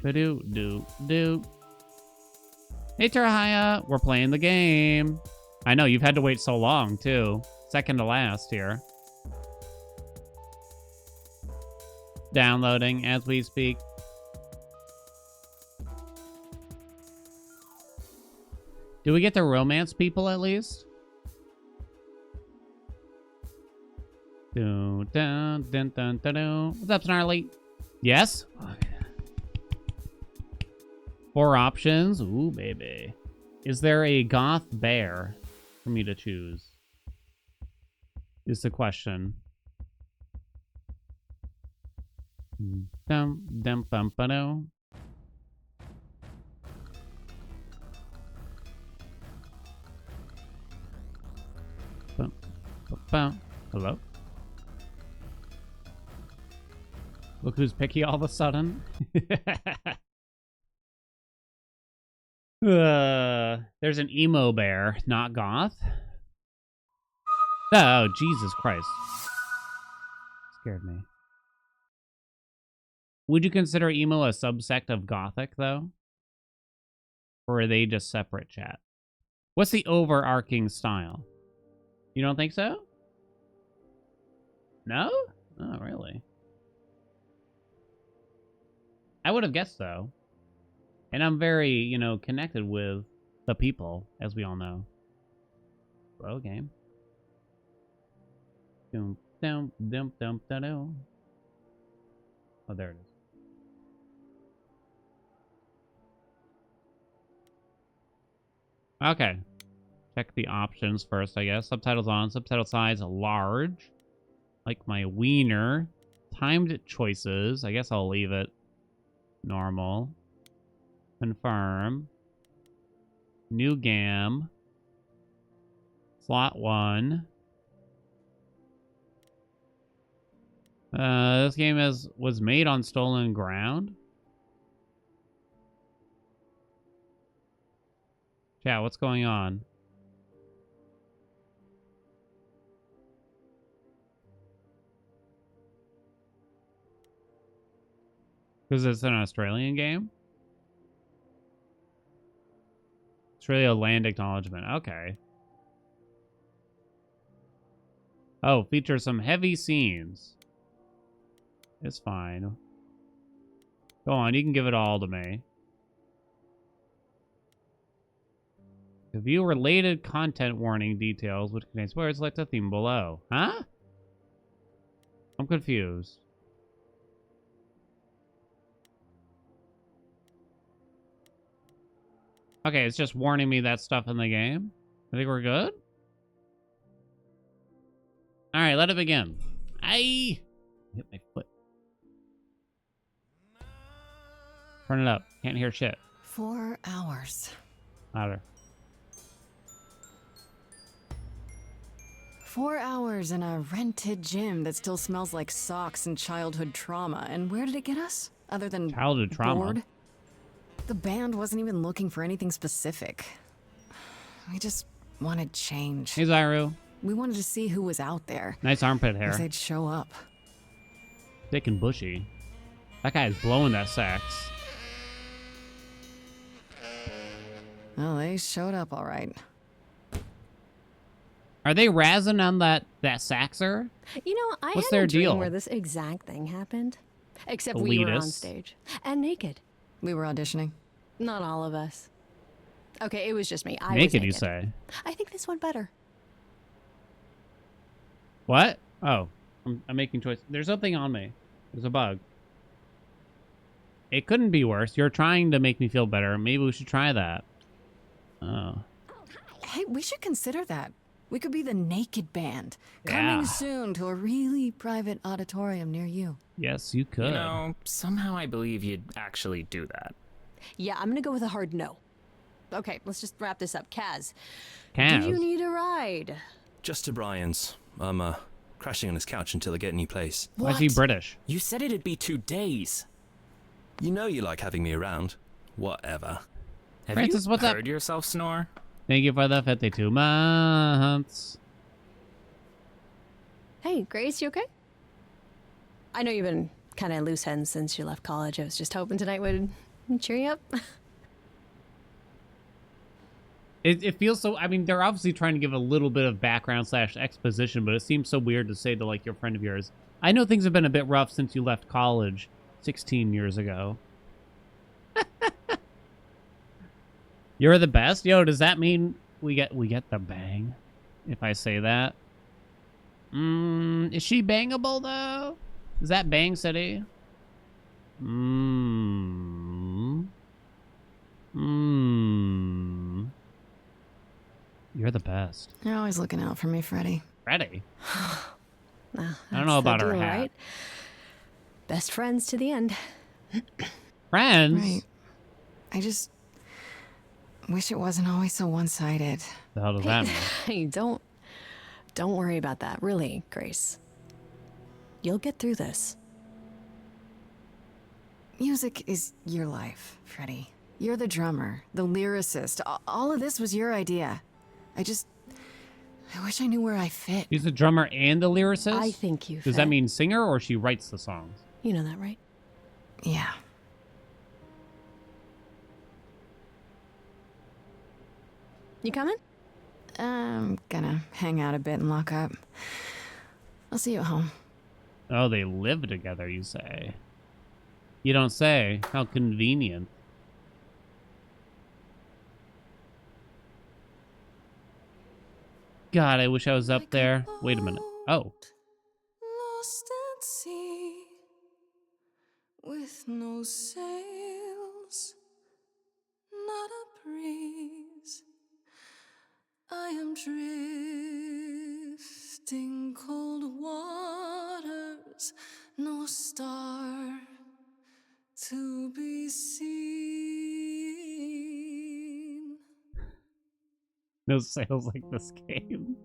Ba-do-do-do. Hey, Terhaya, we're playing the game. I know, you've had to wait so long, too. Second to last here. Downloading as we speak. Do we get the romance people at least? Dun, dun, dun, dun, dun, dun. What's up, Snarly? Yes? Okay. 4 options. Ooh, baby. Is there a goth bear for me to choose? Is the question. Dum dum bum ba-do. Bum, bum, bum. Hello? Look who's picky all of a sudden. There's an emo bear, not goth. Oh, Jesus Christ. Scared me. Would you consider emo a subsect of gothic, though? Or are they just separate, chat? What's the overarching style? You don't think so? No? Oh, really? I would have guessed so. And I'm very, you know, connected with the people, as we all know. Slow game. Dum, dum, dum, dum, dum, dum. Oh, there it is. Okay. Check the options first, I guess. Subtitles on. Subtitle size large. Like my wiener. Timed choices. I guess I'll leave it normal. Confirm. New GAM. Slot 1. This game was made on stolen ground. Chat, what's going on? Because it's an Australian game? Australia land acknowledgement. Okay. Oh, features some heavy scenes. It's fine. Go on, you can give it all to me. To view related content warning details, which contains spoilers, select the theme below. Huh? I'm confused. Okay, it's just warning me that stuff in the game. I think we're good. All right, let it begin. I hit my foot. Turn it up. Can't hear shit. 4 hours. Louder. 4 hours in a rented gym that still smells like socks and childhood trauma. And where did it get us? Other than Childhood trauma. bored? The band wasn't even looking for anything specific. We just wanted change. Hey, Zyru. We wanted to see who was out there. Nice armpit If hair. they'd show up. Thick and bushy. That guy is blowing that sax. Well, they showed up all right. Are they razzing on that saxer? You know, I What's had their a dream deal? where this exact thing happened. Except we were on Elitist. stage. And naked. We were auditioning. Not all of us. Okay, it was just me. I was Naked, naked, you say? I think this went better. What? Oh, I'm making choice. There's something on me. There's a bug. It couldn't be worse. You're trying to make me feel better. Maybe we should try that. Oh. Hey, we should consider that. We could be the Naked Band. Yeah. Coming soon to a really private auditorium near you. Yes, you could. You know, somehow I believe you'd actually do that. Yeah, I'm gonna go with a hard no. Okay, let's just wrap this up. Kaz, Kaz. do you need a ride? Just to Brian's. I'm crashing on his couch until I get a new place. Why is he British? You said it'd be 2 days. You know you like having me around. Whatever. Have Francis, you what's up? heard yourself snore? Thank you for the 52 months. Hey, Grace, you okay? I know you've been kind of loose ends since you left college. I was just hoping tonight would cheer you up. It feels so. I mean, they're obviously trying to give a little bit of background / exposition, but it seems so weird to say to like your friend of yours, I know things have been a bit rough since you left college 16 years ago. You're the best? Yo, does that mean we get the bang? If I say that? Is she bangable though? Is that Bang City? You're the best. You're always looking out for me, Freddie. Ready? Well, I don't know that's about the her deal, hat. right? Best friends to the end. Friends? Right. I just wish it wasn't always so one-sided. The hell does that mean? Hey, don't worry about that. Really, Grace. You'll get through this. Music is your life, Freddie. You're the drummer, the lyricist. All of this was your idea. I wish I knew where I fit. She's the drummer and the lyricist? I think you Does fit. that mean singer or she writes the songs? You know that, right? Yeah. You coming? I'm gonna hang out a bit and lock up. I'll see you at home. Oh, they live together, you say. You don't say. How convenient. God, I wish I was up there. Wait a minute. Oh. Lost at sea, with no sails, not a breeze. I am drifting cold waters, no star to be seen. No sales like this game.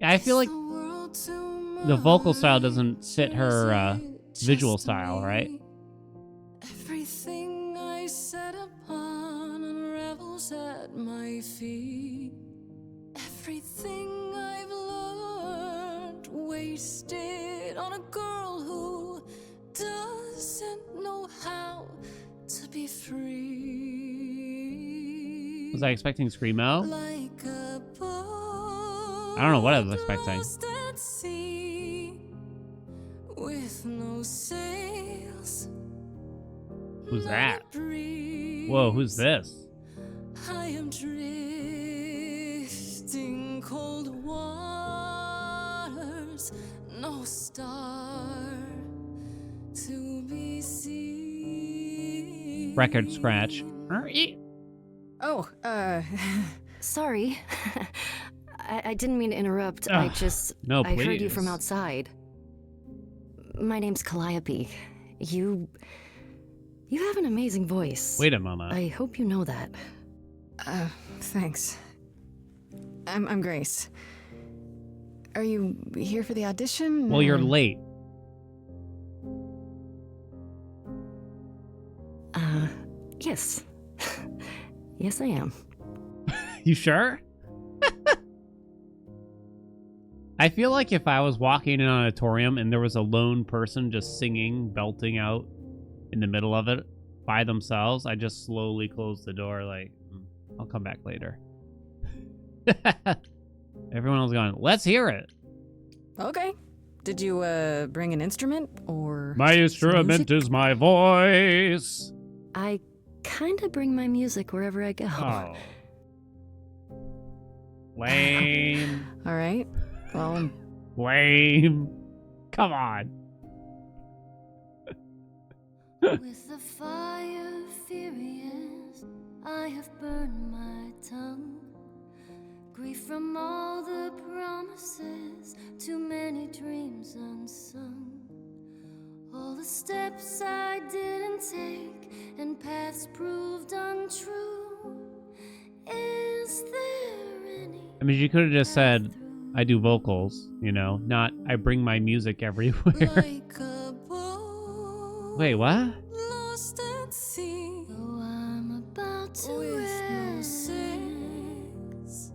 I feel like the vocal style doesn't fit her visual style, right? Everything I set upon unravels at my feet. Everything I've learned wasted on a girl who doesn't know how to be free. Was I expecting Screamo? Like a boat I don't know what I was expecting. lost at sea, with no sails, Who's not that? a breeze. Whoa, who's this? I am drifting cold waters, no star to be seen. Record scratch. Oh, Sorry. I didn't mean to interrupt. Ugh, no, I heard you from please. outside. My name's Calliope. You have an amazing voice. Wait a moment. I hope you know that. Thanks. I'm Grace. Are you here for the audition? Well, you're or- late. Yes. Yes, I am. You sure? I feel like if I was walking in an auditorium and there was a lone person just singing, belting out in the middle of it by themselves, I just slowly close the door like, I'll come back later. Everyone else going, let's hear it. Okay. Did you, bring an instrument, or... My some instrument music? is my voice. I kinda bring my music wherever I go. Oh. Lame. All right. Well, Lame. Come on. With the fire furious, I have burned my tongue. Grief from all the promises, too many dreams unsung. All the steps I didn't take, and paths proved untrue. Is there any? I mean, you could have just said, I do vocals, you know, not I bring my music everywhere. Like a boat Wait, what? lost at sea, though I'm about to with no sails,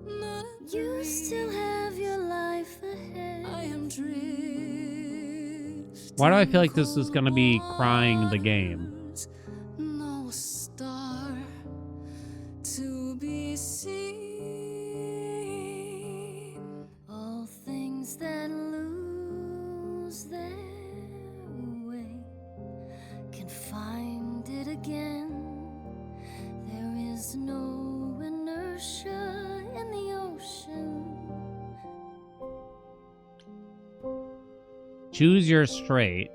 not a you still have your life ahead. I am drifting. Why do I feel like this is going to be crying the game? No star to be seen. All things that lose their way can find it again. There is no inertia in the ocean. Choose your straight.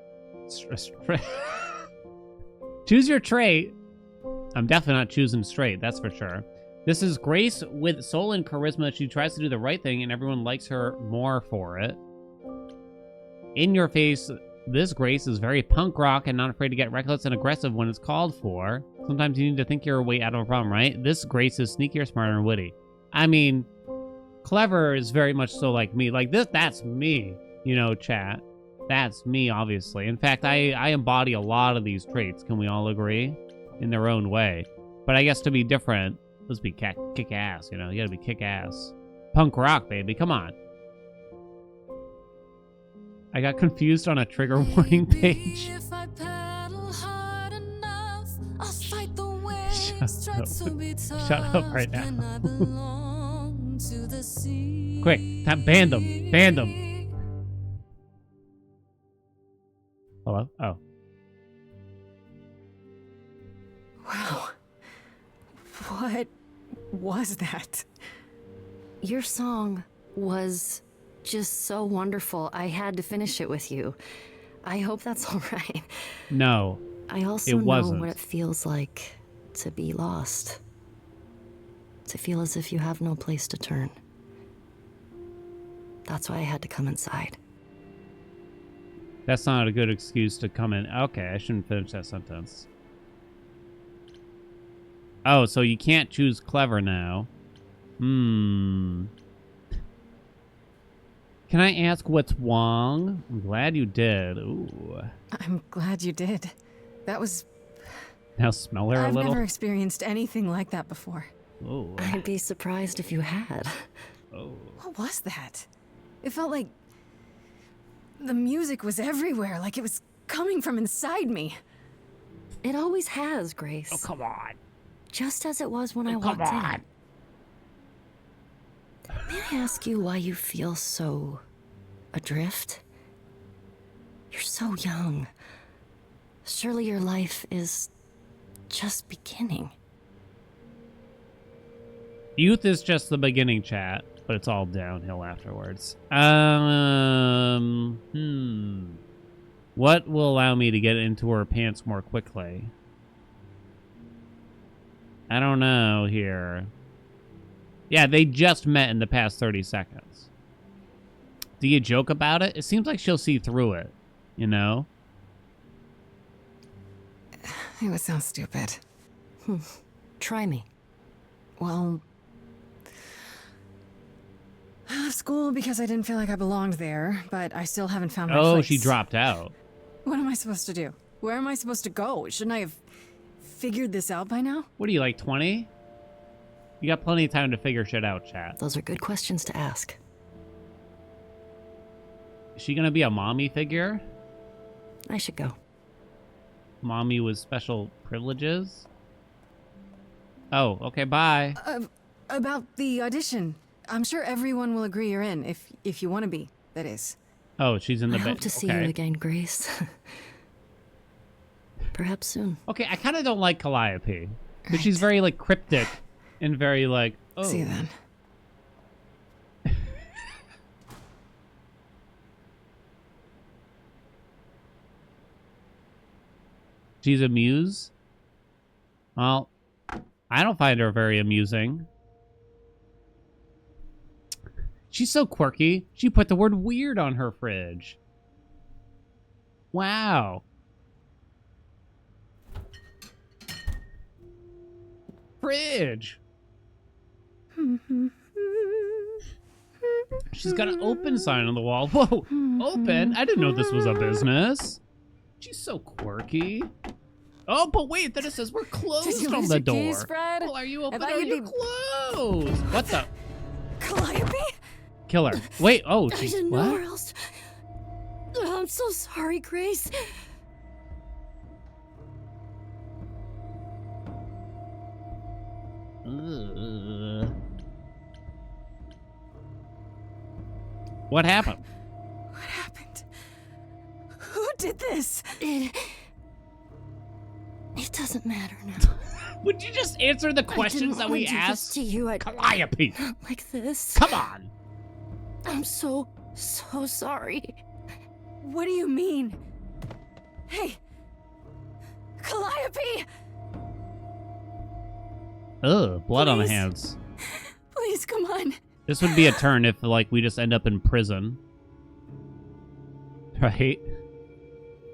Choose your trait. I'm definitely not choosing straight, that's for sure. This is Grace with soul and charisma. She tries to do the right thing and everyone likes her more for it. In your face, this Grace is very punk rock and not afraid to get reckless and aggressive when it's called for. Sometimes you need to think your way out of a problem, right? This Grace is sneakier, smarter, and witty. I mean, clever is very much so like me. Like this, that's me, you know, chat. That's me, obviously. In fact, I embody a lot of these traits. Can we all agree? In their own way. But I guess to be different, let's be kick ass, you know? You gotta be kick ass. Punk rock, baby. Come on. I got confused on a trigger warning page. If I paddle hard enough, I'll fight the Shut up. to be Shut up right now. and I belong to the sea. Quick, ban them. Ban them. Hello? Oh. wow. What was that? Your song was just so wonderful. I had to finish it with you. I hope that's all right. No. I also It know wasn't. what it feels like to be lost. To feel as if you have no place to turn. That's why I had to come inside. That's not a good excuse to come in. Okay, I shouldn't finish that sentence. Oh, so you can't choose clever now. Can I ask what's wrong? I'm glad you did. Ooh. I'm glad you did. That was... Now smell her a I've little. never experienced anything like that before. Oh. I'd be surprised if you had. Oh. What was that? It felt like... the music was everywhere, like it was coming from inside me. It always has, Grace. Oh, come on. Just as it was when I Come walked on. in. May I ask you why you feel so adrift? You're so young. Surely your life is just beginning. Youth is just the beginning, chat, but it's all downhill afterwards. What will allow me to get into her pants more quickly? I don't know here. Yeah, they just met in the past 30 seconds. Do you joke about it? It seems like she'll see through it, you know? It would sound stupid. Try me. Well, I left school because I didn't feel like I belonged there, but I still haven't found my place. Oh, she dropped out. What am I supposed to do? Where am I supposed to go? Shouldn't I have figured this out by now? What are you, like 20? You got plenty of time to figure shit out, chat. Those are good questions to ask. Is she gonna be a mommy figure? I should go. Mommy with special privileges? Oh, okay, bye. About the audition. I'm sure everyone will agree you're in, if you want to be, that is. Oh, she's in the I bed. hope to see you again, Grace. Perhaps soon. Okay, I kind of don't like Calliope. But she's very, like, cryptic and very, like, oh. See you then. She's a muse? Well, I don't find her very amusing. She's so quirky. She put the word weird on her fridge. Wow. Fridge. She's got an open sign on the wall. Whoa, open? I didn't know this was a business. She's so quirky. Oh, but wait, then it says we're closed on the door. Keys, Fred? Well, are you open or thought are you'd you be- closed? What the? Calliope? Kill her. Wait, oh, I she's, didn't know what? where else. I'm so sorry, Grace. Ugh. What happened? What happened? Who did this? It doesn't matter now. Would you just answer the questions that we asked? To you, Calliope, like this. come on. I'm so sorry. What do you mean? Hey! Calliope! Ugh, blood on the Please? hands. Please, come on. This would be a turn if, like, we just end up in prison. Right?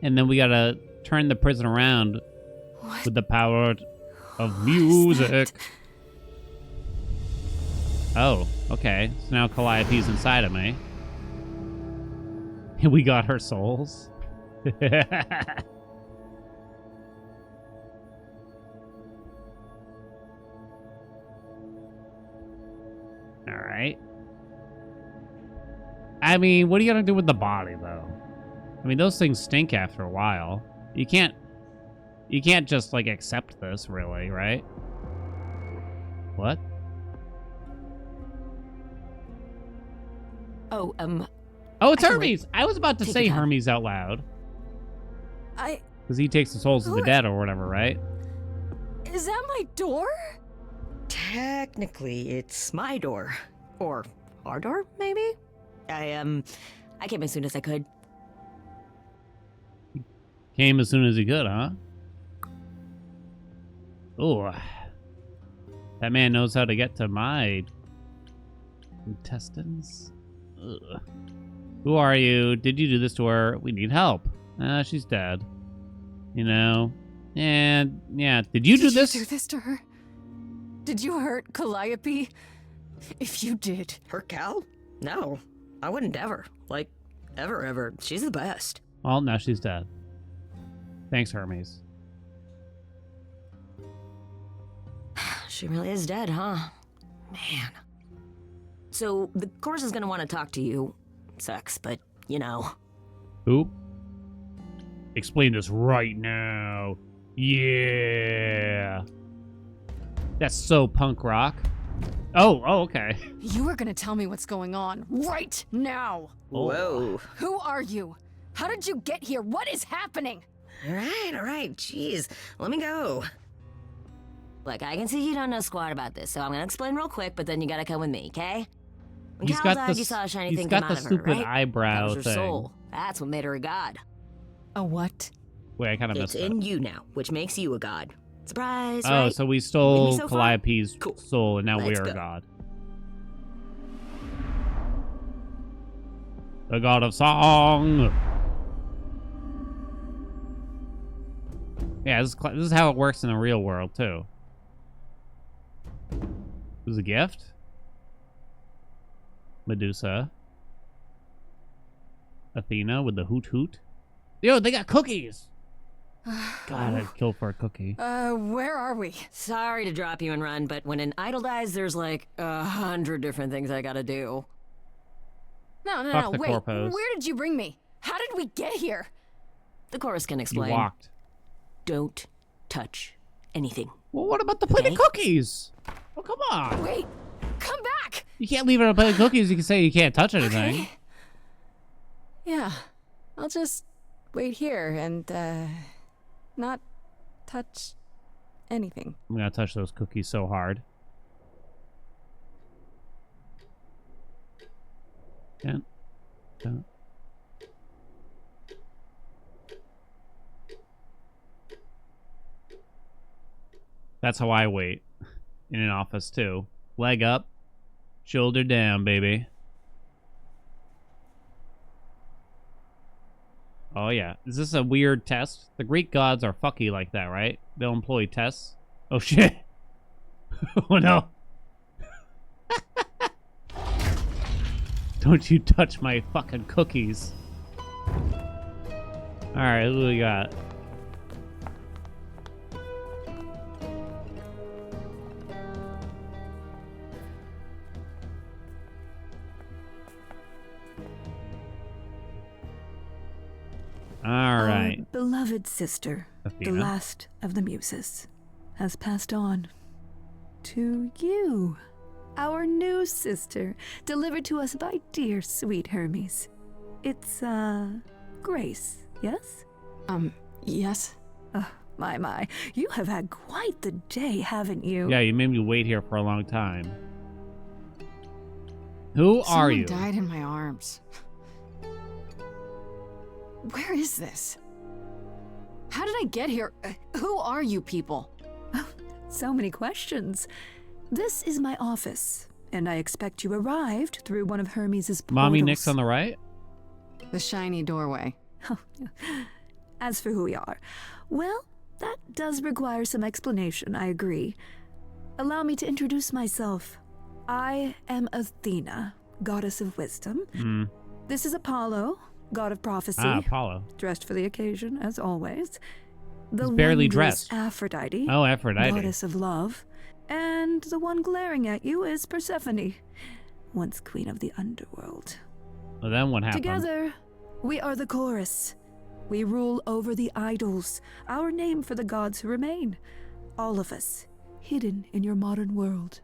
And then we gotta turn the prison around with the power of music. Oh, okay. So now Calliope's inside of me. And we got her souls. Alright. I mean, what are you gonna do with the body, though? I mean, those things stink after a while. You can't just, like, accept this, really, right? What? Oh, Oh, it's I can Hermes! I was about to Take say your time. Hermes out loud. I... Because he takes the souls of the dead or whatever, right? Is that my door? Technically, it's my door. Or our door, maybe? I came as soon as I could. Came as soon as he could, huh? Oh. That man knows how to get to my intestines. Ugh. Who are you? Did you do this to her? We need help. She's dead. You know? And, yeah. Did you do this? Did you do this to her? Did you hurt Calliope? If you did. Her Cal? No, I wouldn't ever. Like, ever. She's the best. Well, now she's dead. Thanks, Hermes. She really is dead, huh? Man. So, the course is gonna want to talk to you. Sucks, but, you know. Who? Explain this right now. Yeah. That's so punk rock. Oh, okay. You were gonna tell me what's going on right now. Whoa. Who are you? How did you get here? What is happening? All right. Jeez. Let me go. Look, I can see you don't know squat about this, so I'm gonna explain real quick, but then you gotta come with me, okay? When He's Cal got died, the you saw a shiny he's thing got come the out of her, stupid right? That eyebrow was her thing. soul. That's what made her a god. A what? Wait, I kind of It's missed in that. you now, which makes you a god. Surprise, Oh, right? so we With stole me so far? Calliope's Cool. soul, and now Let's we're a go. god. The god of song. Yeah, this is how it works in the real world, too. It was a gift? Medusa. Athena with the hoot hoot. Yo, they got cookies! God, I'd kill for a cookie. Where are we? Sorry to drop you and run, but when an idol dies, there's like 100 different things I gotta do. Fuck the Wait. corpos. Where did you bring me? How did we get here? The chorus can You explain. walked. Don't touch anything. Well, what about the plate of cookies? Oh, come on. Wait, come back! You can't leave it on a plate of cookies. You can say you can't touch anything. Okay. Yeah, I'll just wait here and, not touch anything. I'm gonna touch those cookies so hard. Can't. That's how I wait in an office too. Leg up, shoulder down, baby. Oh yeah. Is this a weird test? The Greek gods are fucky like that, right? They'll employ tests. Oh shit. Oh no. Don't you touch my fucking cookies. Alright, what do we got? All right. Our beloved sister, Athena. the last of the muses, has passed on to you, our new sister, delivered to us by dear sweet Hermes. It's, Grace, yes? Yes? Oh, my. You have had quite the day, haven't you? Yeah, you made me wait here for a long time. Who are you? Someone died in my arms. Where is this? How did I get here? Who are you people? Oh, so many questions. This is my office, and I expect you arrived through one of Hermes's portals. Mommy Nick's on the right? The shiny doorway. Oh, as for who we are, well, that does require some explanation, I agree. Allow me to introduce myself. I am Athena, goddess of wisdom. This is Apollo, god of prophecy. Ah, Apollo. Dressed for the occasion, as always. The He's barely wondrous dressed. Aphrodite. Oh, Aphrodite. Goddess of love. And the one glaring at you is Persephone, once queen of the underworld. Well, then what happened? Together, we are the chorus. We rule over the idols, our name for the gods who remain. All of us, hidden in your modern world.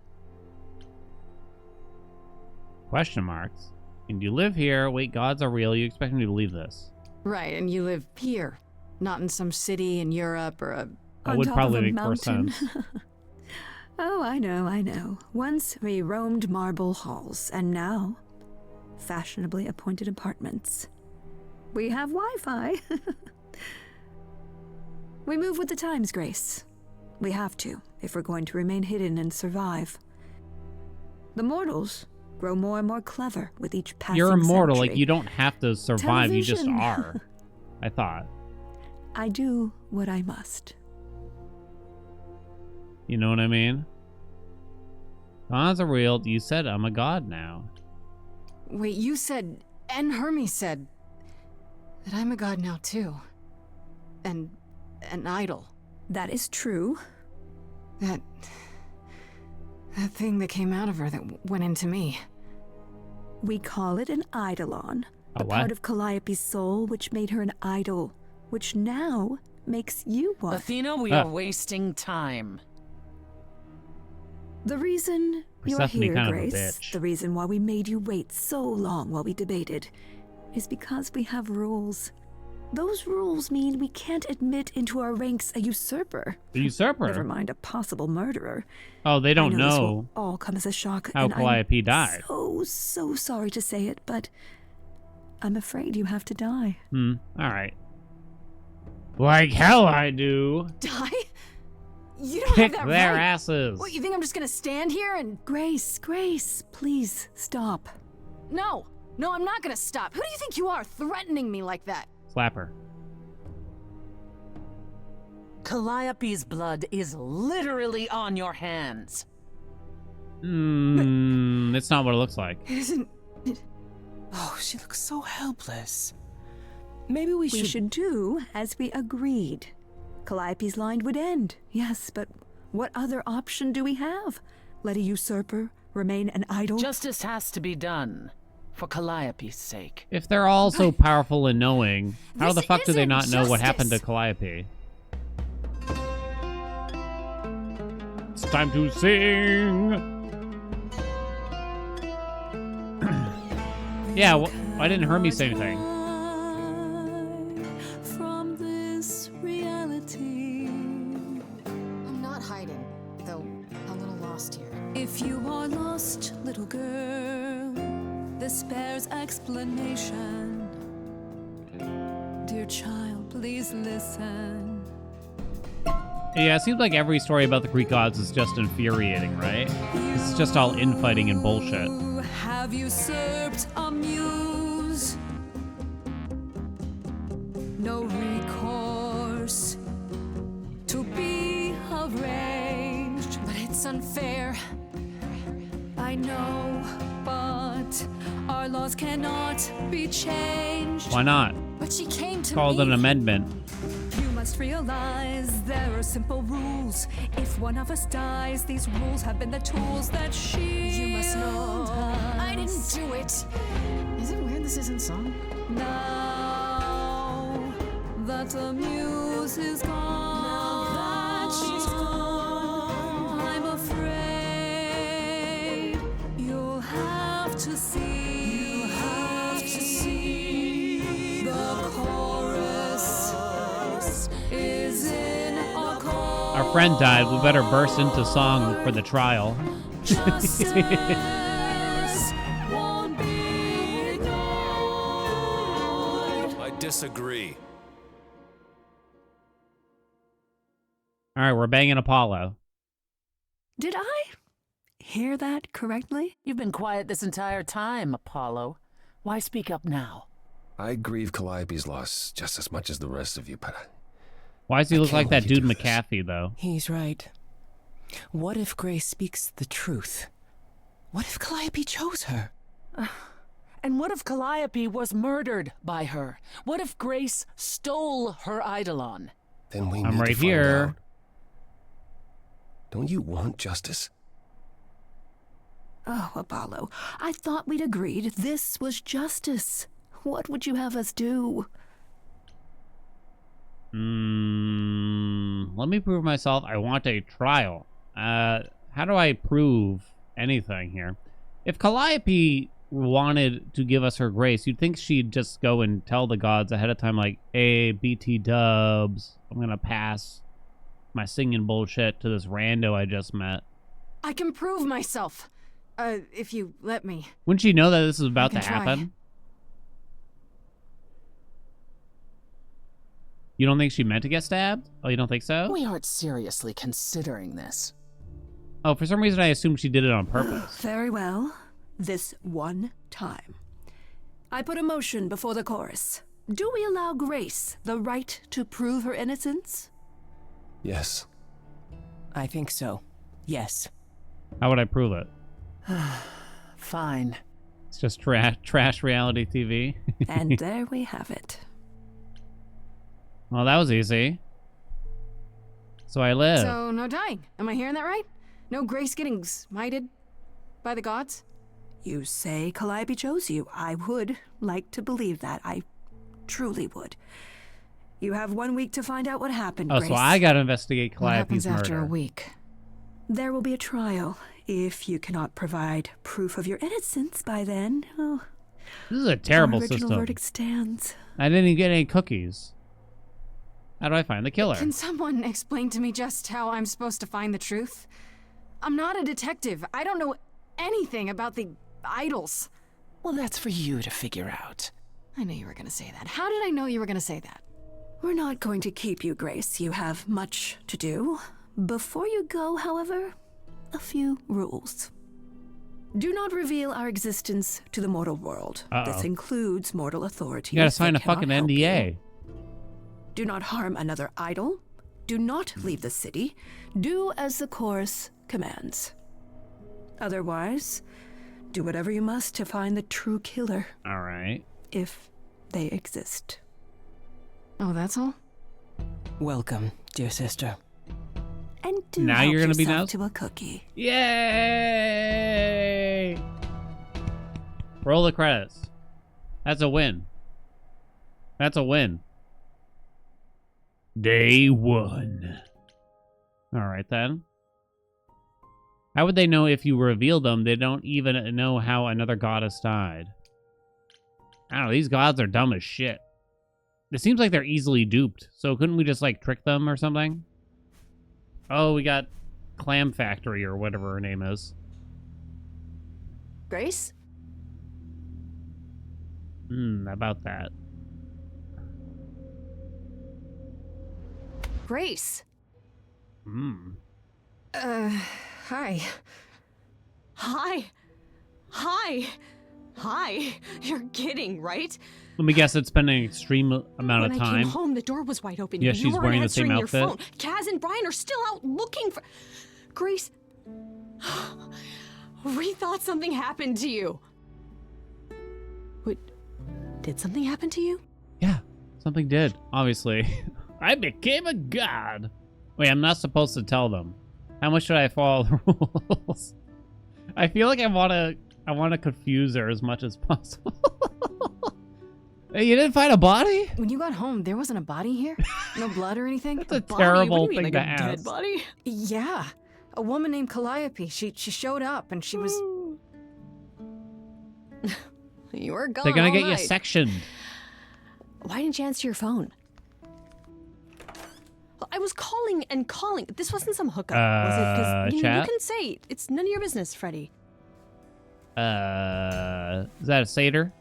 Question marks. And you live here. Wait, gods are real. You expect me to believe this? Right, and you live here, not in some city in Europe or a... That On would top probably of a make more mountain. sense. Oh, I know. Once we roamed marble halls, and now, fashionably appointed apartments. We have Wi-Fi. We move with the times, Grace. We have to, if we're going to remain hidden and survive. The mortals grow more and more clever with each passing You're immortal. century. Like, you don't have to survive. You just Television. are. I thought. I do what I must. You know what I mean? Gods are real. You said I'm a god now. Wait, you said, and Hermes said, that I'm a god now too. And an idol. That is true. That thing that came out of her that went into me. We call it an eidolon. A The what? part of Calliope's soul which made her an idol, which now makes you one. Athena, we Ah. are wasting time. The reason you are Persephone here, kind of a Grace, bitch. the reason why we made you wait so long while we debated, is because we have rules. Those rules mean we can't admit into our ranks a usurper. The usurper? Never mind a possible murderer. Oh, they don't I know. This know will all come as a shock. how and Calliope I'm died. so sorry to say it, but I'm afraid you have to die. Alright. Like hell I do. Die? You don't Kick have that their right. asses. What, you think I'm just gonna stand here and... Grace, please stop. No, I'm not gonna stop. Who do you think you are, threatening me like that? Slap her. Calliope's blood is literally on your hands. It's not what it looks like. Isn't it? Oh, she looks so helpless. Maybe we We should do as we agreed. Calliope's line would end, yes, but what other option do we have? Let a usurper remain an idol? Justice has to be done, for Calliope's sake. If they're all so powerful and knowing, how the This fuck do they isn't not know what happened to justice. Calliope? It's time to sing! Yeah, why didn't Hermie say anything? From this reality. I'm not hiding, though a little lost here. If you are lost, little girl, this bears explanation. Dear child, please listen. Yeah, it seems like every story about the Greek gods is just infuriating, right? It's just all infighting and bullshit. Have usurped a muse. No recourse to be arranged. But it's unfair, I know, but our laws cannot be changed. Why not? But she came to Called me. an amendment. You must realize there are simple rules. If one of us dies, these rules have been the tools that shield. You must know I didn't do it. Is it weird this isn't song? Now that the muse is gone, now that she's gone, I'm afraid you'll have to see. You'll have to see the chorus is in a chorus. Our friend died. We better burst into song for the trial. Justice won't be ignored. I disagree. All right, we're banging Apollo. Did I hear that correctly? You've been quiet this entire time, Apollo. Why speak up now? I grieve Calliope's loss just as much as the rest of you, but Why does he look like that let you dude do this. McAfee, though? He's right. What if Grace speaks the truth? What if Calliope chose her? And what if Calliope was murdered by her? What if Grace stole her Eidolon? then we I'm need right to find here. out. Don't you want justice? Oh, Apollo, I thought we'd agreed this was justice. What would you have us do? Let me prove myself. I want a trial. How do I prove anything here? If Calliope wanted to give us her grace, you'd think she'd just go and tell the gods ahead of time, like, hey, BT dubs, I'm gonna pass my singing bullshit to this rando I just met. I can prove myself. If you let me. Wouldn't she know that this is about to can try. happen? You don't think she meant to get stabbed? Oh, you don't think so? We aren't seriously considering this. Oh, for some reason I assumed she did it on purpose. Very well. This one time. I put a motion before the chorus. Do we allow Grace the right to prove her innocence? Yes. I think so. Yes. How would I prove it? Fine. It's just trash reality TV. And there we have it. Well, that was easy. So I live. So, no dying. Am I hearing that right? No Grace getting smited by the gods? You say Calliope chose you. I would like to believe that. I truly would. You have 1 week to find out what happened, Oh, Grace. so I gotta investigate What Calliope's happens after murder. a week? There will be a trial. If you cannot provide proof of your innocence by then, oh, This is a terrible our original system. verdict stands. I didn't even get any cookies. How do I find the killer? Can someone explain to me just how I'm supposed to find the truth? I'm not a detective. I don't know anything about the idols. Well, that's for you to figure out. I knew you were gonna say that. How did I know you were gonna say that? We're not going to keep you, Grace. You have much to do. Before you go, however, a few rules. Do not reveal our existence to the mortal world. Uh-oh. This includes mortal authorities. You gotta sign that a fucking cannot help NDA. you. Do not harm another idol, Do not leave the city. Do as the chorus commands. Otherwise, do whatever you must to find the true killer. All right. If they exist. Oh, that's all? Welcome, dear sister. And do Now help you're gonna be yourself nice? to a cookie. Yay! Roll the credits. That's a win. That's a win. Day 1. All right, then. How would they know if you reveal them? They don't even know how another goddess died. I don't know. These gods are dumb as shit. It seems like they're easily duped. So couldn't we just, like, trick them or something? Oh, we got Clam Factory or whatever her name is. Grace? About that. Grace. Hi. Hi. Hi. Hi. You're kidding, right? Let me guess, it's been an extreme amount When of I time. came home, the door was wide open. Yeah, You she's weren't wearing the same answering your outfit. phone. Kaz and Brian are still out looking for... Grace... We thought something happened to you. What? Did something happen to you? Yeah, something did, obviously. I became a god. Wait, I'm not supposed to tell them. How much should I follow the rules? I feel like I want to confuse her as much as possible. Hey, you didn't find a body? When you got home, there wasn't a body here? No blood or anything? That's a terrible thing like to a ask. dead body? Yeah. A woman named Calliope. She showed up and she was... You were gone They're gonna all get you night. sectioned. Why didn't you answer your phone? I was calling and calling. This wasn't some hookup, was it? Because you chat? can say it's none of your business, Freddy. Is that a satyr?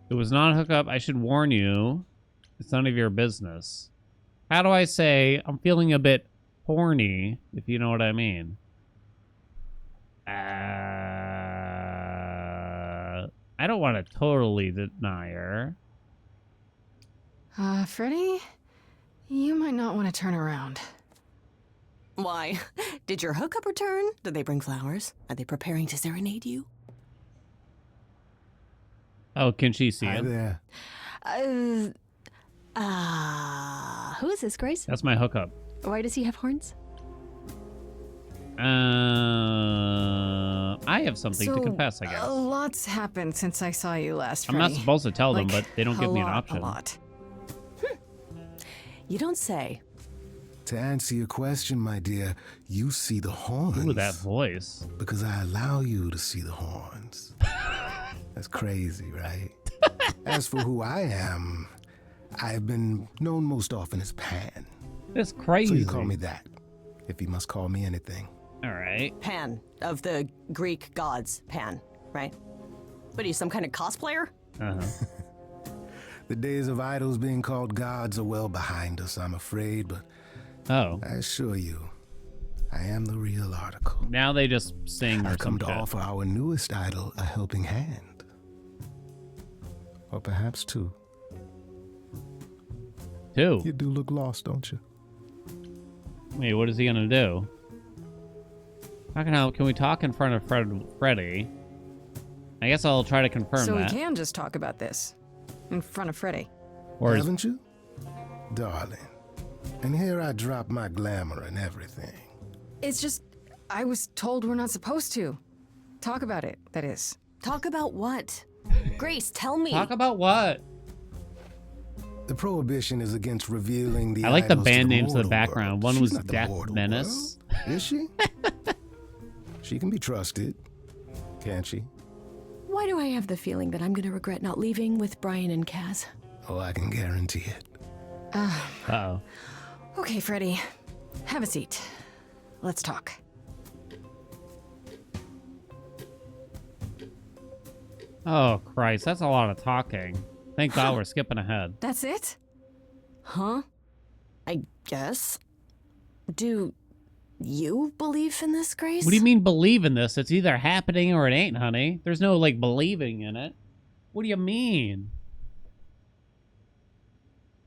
It was not a hookup. I should warn you. It's none of your business. How do I say I'm feeling a bit horny, if you know what I mean? I don't want to totally deny her. Freddy? You might not want to turn around. Why? Did your hookup return? Did they bring flowers? Are they preparing to serenade you? Oh, can she see Hi him? there. Who is this, Grace? That's my hookup. Why does he have horns? I have something to confess, I guess. A lot's happened since I saw you last, I'm Freddy. not supposed to tell them, Like, but they don't give me an option. A lot. You don't say. To answer your question, my dear, you see the horns. Ooh, that voice. Because I allow you to see the horns. That's crazy, right? As for who I am, I've been known most often as Pan. That's crazy. So you call me that, if you must call me anything. All right. Pan, of the Greek gods, Pan, right? What are you, some kind of cosplayer? Uh-huh. The days of idols being called gods are well behind us, I'm afraid, but Oh. I assure you, I am the real article. Now they just sing or I've come some to shit. offer our newest idol a helping hand. Or perhaps two. Two? You do look lost, don't you? Wait, what is he gonna do? Can we talk in front of Freddy? I guess I'll try to confirm So that. we can just talk about this in front of Freddy. Or is- Haven't you? Darling. And here I drop my glamour and everything. It's just, I was told we're not supposed to. Talk about it, that is. Talk about what? Grace, tell me. Talk about what? The prohibition is against revealing the I like the idols to band names in the mortal background. world. One She's was not the Death mortal Menace. world, is she? She can be trusted, can't she? Why do I have the feeling that I'm gonna regret not leaving with Brian and Kaz? Oh, I can guarantee it. Uh-oh. Okay, Freddy. Have a seat. Let's talk. Oh, Christ. That's a lot of talking. Thank God we're skipping ahead. That's it? Huh? I guess. Do you believe in this, Grace? What do you mean believe in this? It's either happening or it ain't, honey. There's no, like, believing in it. What do you mean?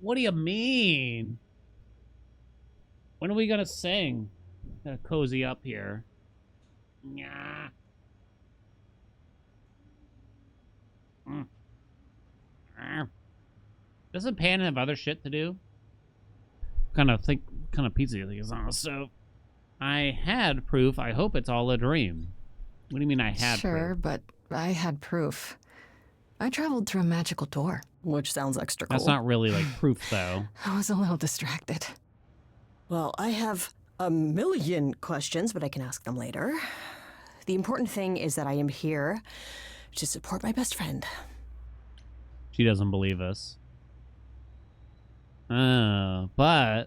What do you mean? When are we gonna sing? Gotta cozy up here. Yeah. Doesn't Pan have other shit to do? Kind of pizza you think is on the stove? I had proof. I hope it's all a dream. What do you mean I had proof? Sure, but I had proof. I traveled through a magical door. Which sounds extra cool. That's not really like proof, though. I was a little distracted. Well, I have a million questions, but I can ask them later. The important thing is that I am here to support my best friend. She doesn't believe us. But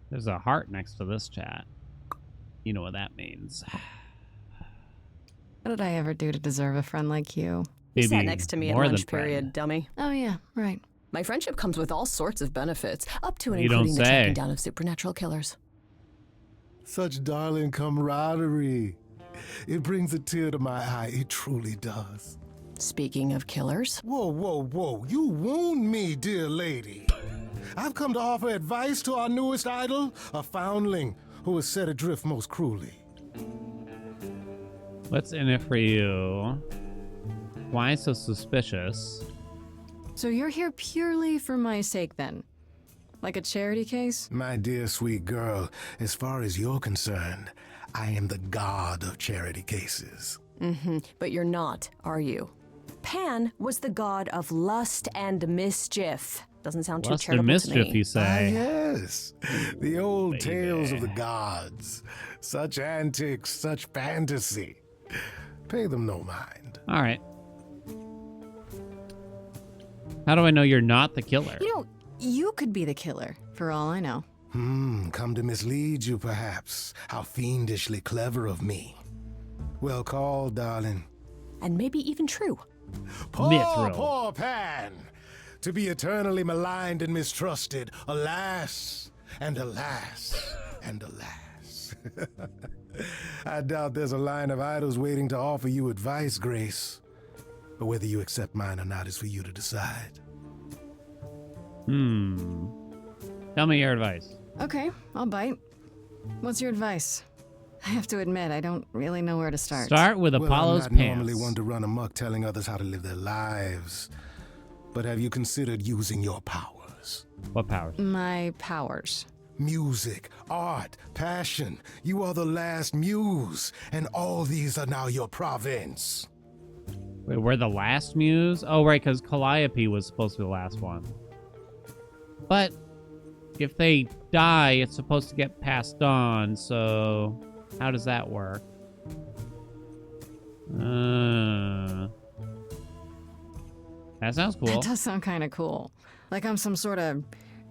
there's a heart next to this chat. You know what that means. What did I ever do to deserve a friend like you? You sat next to me at lunch period, dummy. Oh, yeah, right. My friendship comes with all sorts of benefits, up to and You including don't the say. tracking down of supernatural killers. Such darling camaraderie. It brings a tear to my eye. It truly does. Speaking of killers. Whoa, whoa, whoa. You wound me, dear lady. I've come to offer advice to our newest idol, a foundling who was set adrift most cruelly. What's in it for you? Why so suspicious? So you're here purely for my sake, then? Like a charity case? My dear sweet girl, as far as you're concerned, I am the god of charity cases. Mm-hmm. But you're not, are you? Pan was the god of lust and mischief. Doesn't sound too Lust and charitable mischief, to me. you say? Yes, the old tales of the gods. Such antics, such fantasy. Pay them no mind. All right. How do I know you're not the killer? You know, you could be the killer, for all I know. Come to mislead you, perhaps. How fiendishly clever of me. Well called, darling. And maybe even true. Poor, Mithril. poor Pan. To be eternally maligned and mistrusted. Alas, and alas, and alas. I doubt there's a line of idols waiting to offer you advice, Grace. But whether you accept mine or not is for you to decide. Tell me your advice. Okay, I'll bite. What's your advice? I have to admit, I don't really know where to start. Start with Apollo's I'm not pants. normally one to run amok telling others how to live their lives. But have you considered using your powers? What powers? My powers. Music, art, passion. You are the last muse, and all these are now your province. Wait, we're the last muse? Oh, right, because Calliope was supposed to be the last one. But if they die, it's supposed to get passed on, so how does that work? That sounds cool. That does sound kind of cool. Like I'm some sort of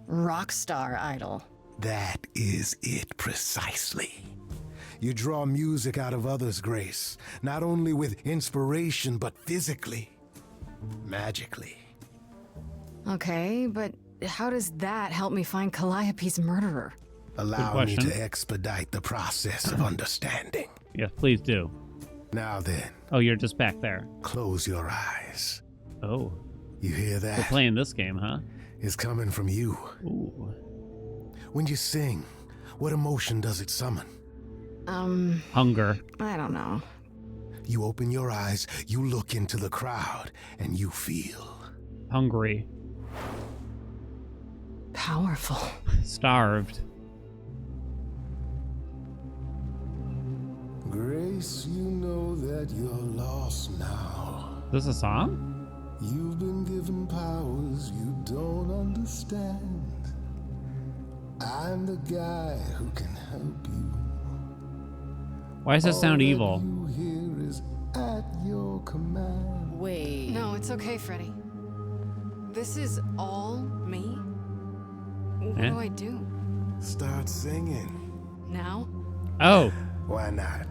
rock star idol. That is it precisely. You draw music out of others, Grace, not only with inspiration, but physically, magically. Okay, but how does that help me find Calliope's murderer? Allow me to expedite the process of understanding. Yes, please do. Now then. Oh, you're just back there. Close your eyes. Oh. You hear that? We're playing this game, huh? It's coming from you. Ooh. When you sing, what emotion does it summon? Hunger. I don't know. You open your eyes, you look into the crowd, and you feel... Hungry. Powerful. Starved. Grace, you know that you're lost now. Is this a song? You've been given powers you don't understand. I'm the guy who can help you. Why does it sound evil? You hear is at your command. Wait. No, it's okay, Freddy. This is all me? What do I do? Start singing. Now? Oh. Why not?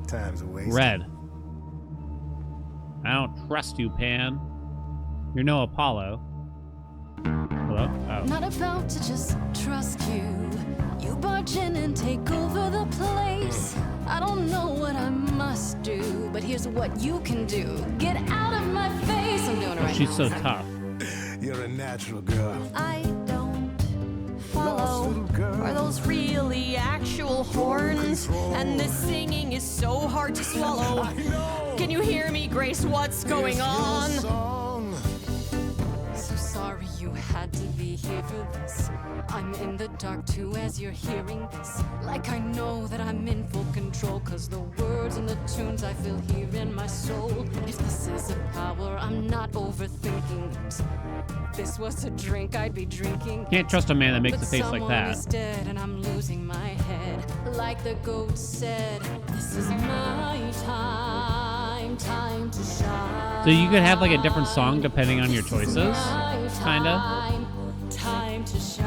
Time's a waste. Red. I don't trust you, Pan. You're no Apollo. Hello? Oh. Not about to just trust you. You barge in and take over the place. I don't know what I must do, but here's what you can do. Get out of my face. I'm doing it right She's now. so tough. You're a natural girl. I don't hollow? Are those really actual horns? And this singing is so hard to swallow. Can you hear me, Grace? What's going on? So sorry you had to be here for this. I'm in the dark too as you're hearing this. Like I know that I'm in full control, cause the words and the tunes I feel here in my soul. If this is a power, I'm not overthinking it. If this was a drink, I'd be drinking. Can't trust a man that makes But a face like someone that. is dead and I'm losing my head. Like the goat said, this is my time, time to shine. So you could have like a different song depending on your choices, kinda. Time to shine.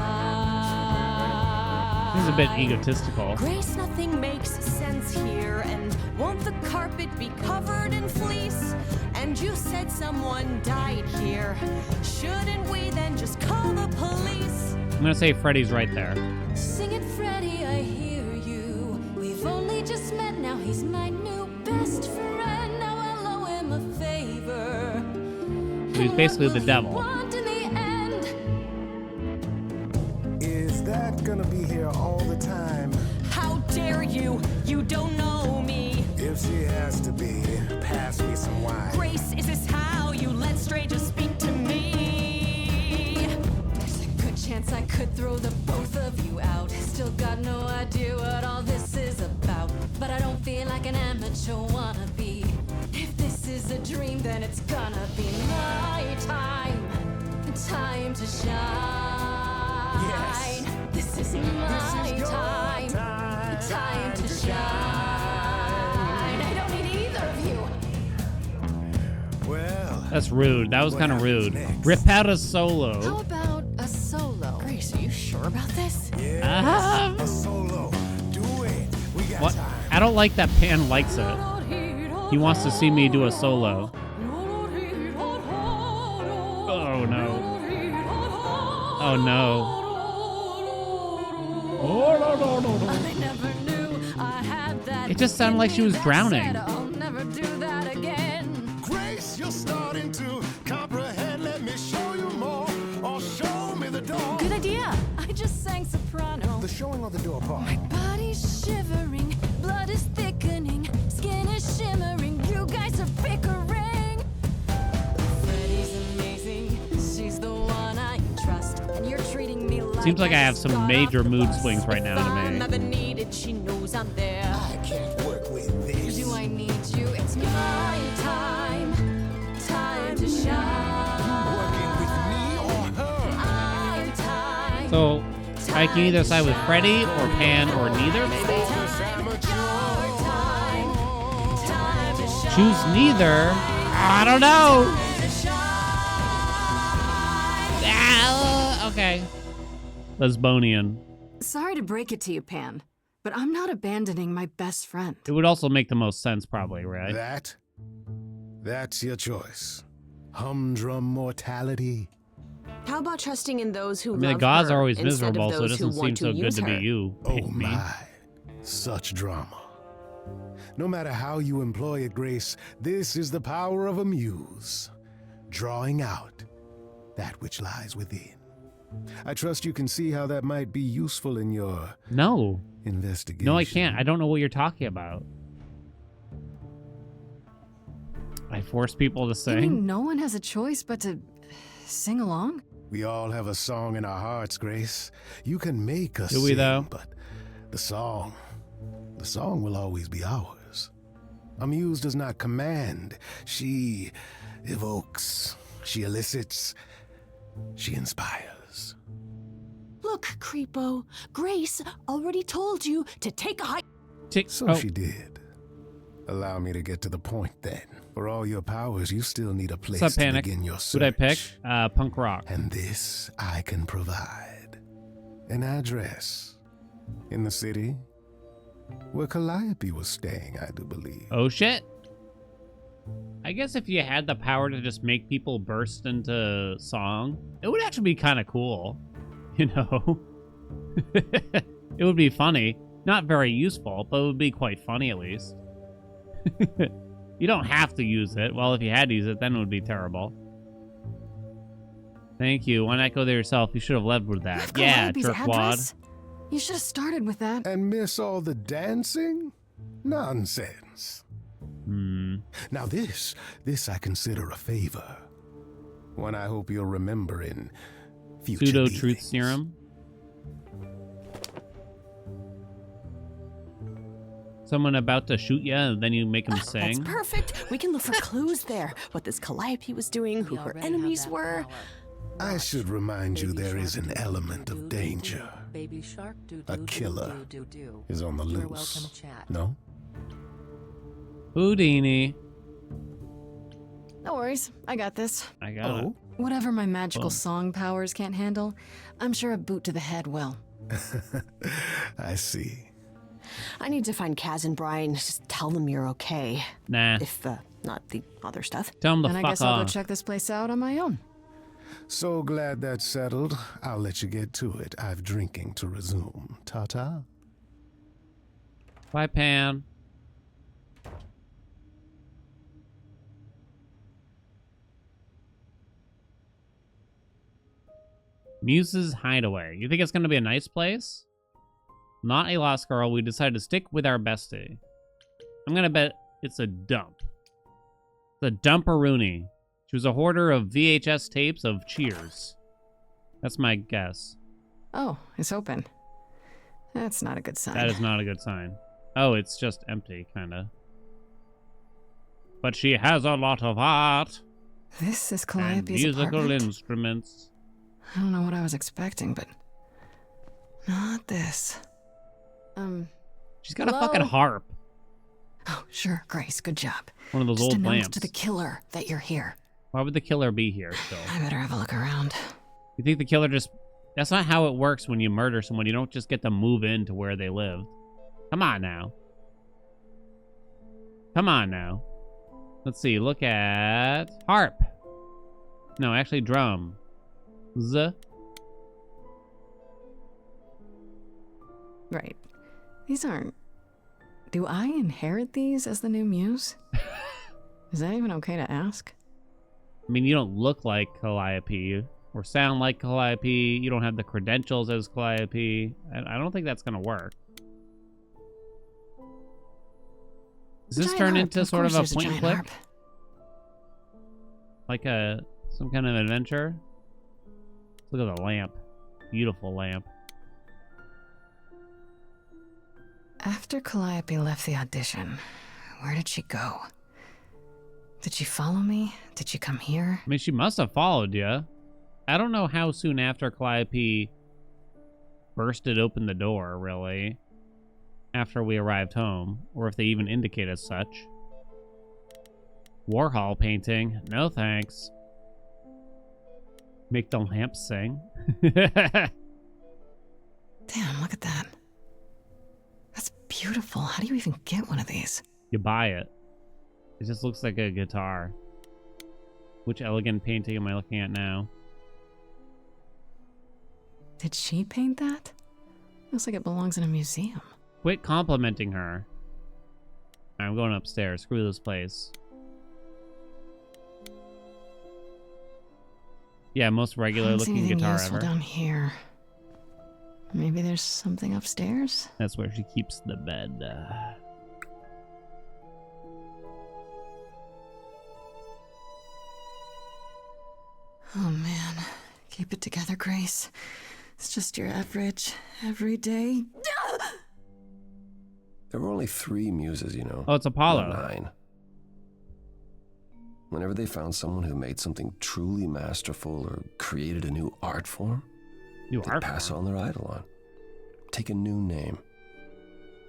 This is a bit egotistical. Grace, nothing makes sense here. And won't the carpet be covered in fleece? And you said someone died here. Shouldn't we then just call the police? I'm gonna say Freddy's right there. Sing it, Freddy, I hear you. We've only just met, now he's my new best friend. Now I'll owe him a favor. So he's basically the devil. Want in the end. Is that gonna be here all the time? How dare you? You don't know me. If she has to be, pass me some wine. Grace, is this how you let strangers speak to me? There's a good chance I could throw the both of you out. Still got no idea what all this is about. But I don't feel like an amateur wannabe. If this is a dream, then it's gonna be my time. Time to shine. Yes. This is my time. Time to shine. I don't need either of you. Well, That's rude. That was kind of rude. next? Rip out a How solo. about a solo? Grace, are you sure about this? Ah. a solo. Do it. We got What? time. I don't like that Pan likes it. He wants to see me do a solo. Oh no. Oh no. Oh no no no no. I never knew I had that. It just sounded like she was in me that drowning. said I'll never do that again. Grace, you're starting to comprehend. Let me show you more, or show me the door. Good idea. I just sang soprano. The showing or the door part? Body's shivering, blood is thickening, skin is shimmering. You guys are bickering. Freddy's amazing. She's the one I trust, and you're treating me like. Seems like I have some got major off the mood bus. swings right now If to I'm me. ever needed, she knows I'm there. I can't work with this. Do I need you? It's my time. Time to shine. Working with me or her? I'm time. So I can either side with Freddy or Pan or neither, maybe? Choose neither. I don't know. Ah, okay. Lesbonian. Sorry to break it to you, Pan, but I'm not abandoning my best friend. It would also make the most sense, probably, right? That's your choice. Humdrum mortality. How about trusting in those who I mean, the love gods her are always instead of miserable, so it those who doesn't seem want so good use to be her? you. Oh pick me. my, such drama. No matter how you employ it, Grace, this is the power of a muse, drawing out that which lies within. I trust you can see how that might be useful in your No. investigation. No, I can't. I don't know what you're talking about. I force people to You sing. mean no one has a choice but to sing along? We all have a song in our hearts, Grace. You can make us Do we, sing, though? but the song will always be ours. A muse does not command. She evokes. She elicits. She inspires. Look, Creepo, Grace already told you to take a hike. So she did. Allow me to get to the point then. For all your powers, you still need a place What's up, to Panic? begin your Who'd I pick? search. Punk rock. And this I can provide. An address. In the city. Where Calliope was staying, I do believe. Oh shit. I guess if you had the power to just make people burst into song, it would actually be kind of cool. You know? It would be funny. Not very useful, but it would be quite funny at least. You don't have to use it. Well, if you had to use it, then it would be terrible. Thank you. Why not go there yourself? You should have led with that. I've Yeah, Calliope's jerkwad. address? You should have started with that. And miss all the dancing? Nonsense. Now this I consider a favor. One I hope you'll remember in future Pseudo-truth dealings. serum. Someone about to shoot you, and then you make him That's sing. perfect. We can look for clues there. What this Calliope was doing, who her enemies were. I should remind you there is an element of danger. Baby shark do A killer is on the You're loose. welcome, chat. No? Houdini. No worries, I got this. I got it. Whatever my magical Boom. song powers can't handle, I'm sure a boot to the head will. I see. I need to find Kaz and Brian. Just tell them you're okay. Nah. If, not the other stuff. Tell him to And I fuck guess I'll go off. check this place out on my own. So glad that's settled. I'll let you get to it. I've drinking to resume. Ta-ta. Bye, Pan. Muse's Hideaway. You think it's going to be a nice place? Not a lost girl. We decided to stick with our bestie. I'm going to bet it's a dump. It's a dumperoonie. She was a hoarder of VHS tapes of Cheers. That's my guess. Oh, it's open. That's not a good sign. That is not a good sign. Oh, it's just empty, kind of. But she has a lot of art. This is And Calliope's musical apartment. instruments. I don't know what I was expecting, but not this. She's got a hello? fucking harp. Oh, sure, Grace, good job. One of those Just old announce lamps. to the killer that you're here. Why would the killer be here still? I better have a look around. You think the killer just... That's not how it works when you murder someone. You don't just get to move into where they live. Come on now. Come on now. Let's see. Look at... Harp. No, actually drum. Z. Right. These aren't... Do I inherit these as the new muse? Is that even okay to ask? I mean, you don't look like Calliope or sound like Calliope. You don't have the credentials as Calliope. I don't think that's going to work. Does this Giant turn harp. into sort of a course there's point and giant click? harp. Like some kind of adventure? Look at the lamp. Beautiful lamp. After Calliope left the audition, where did she go? Did she follow me? Did she come here? I mean, she must have followed you. I don't know how soon after Calliope bursted open the door, really, after we arrived home, or if they even indicate as such. Warhol painting. No thanks. Make the lamp sing. Damn, look at that. That's beautiful. How do you even get one of these? You buy it. It just looks like a guitar. Which elegant painting am I looking at now? Did she paint that? Looks like it belongs in a museum. Quit complimenting her. I'm going upstairs. Screw this place. Yeah, most regular I don't see looking anything guitar useful ever. down here. Maybe there's something upstairs? That's where she keeps the bed. Oh man. Keep it together, Grace. It's just your average, everyday. There were only 3 muses, you know. Oh, it's Apollo. Not 9. Whenever they found someone who made something truly masterful or created a new art form, they'd pass on their eidolon. Take a new name.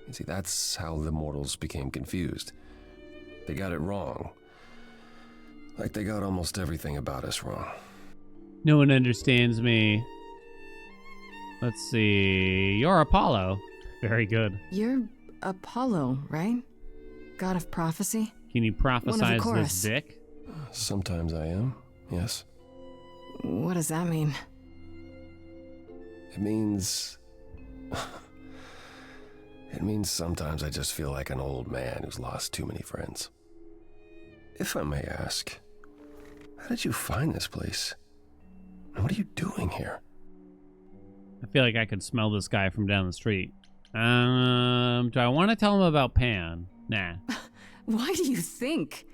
You see, that's how the mortals became confused. They got it wrong. Like they got almost everything about us wrong. No one understands me. Let's see. You're Apollo. Very good. You're Apollo, right? God of prophecy? Can you One of the prophesize chorus. this dick? Sometimes I am, yes. What does that mean? It means... It means sometimes I just feel like an old man who's lost too many friends. If I may ask, how did you find this place? What are you doing here? I feel like I could smell this guy from down the street. Do I want to tell him about Pan? Nah. Why do you think?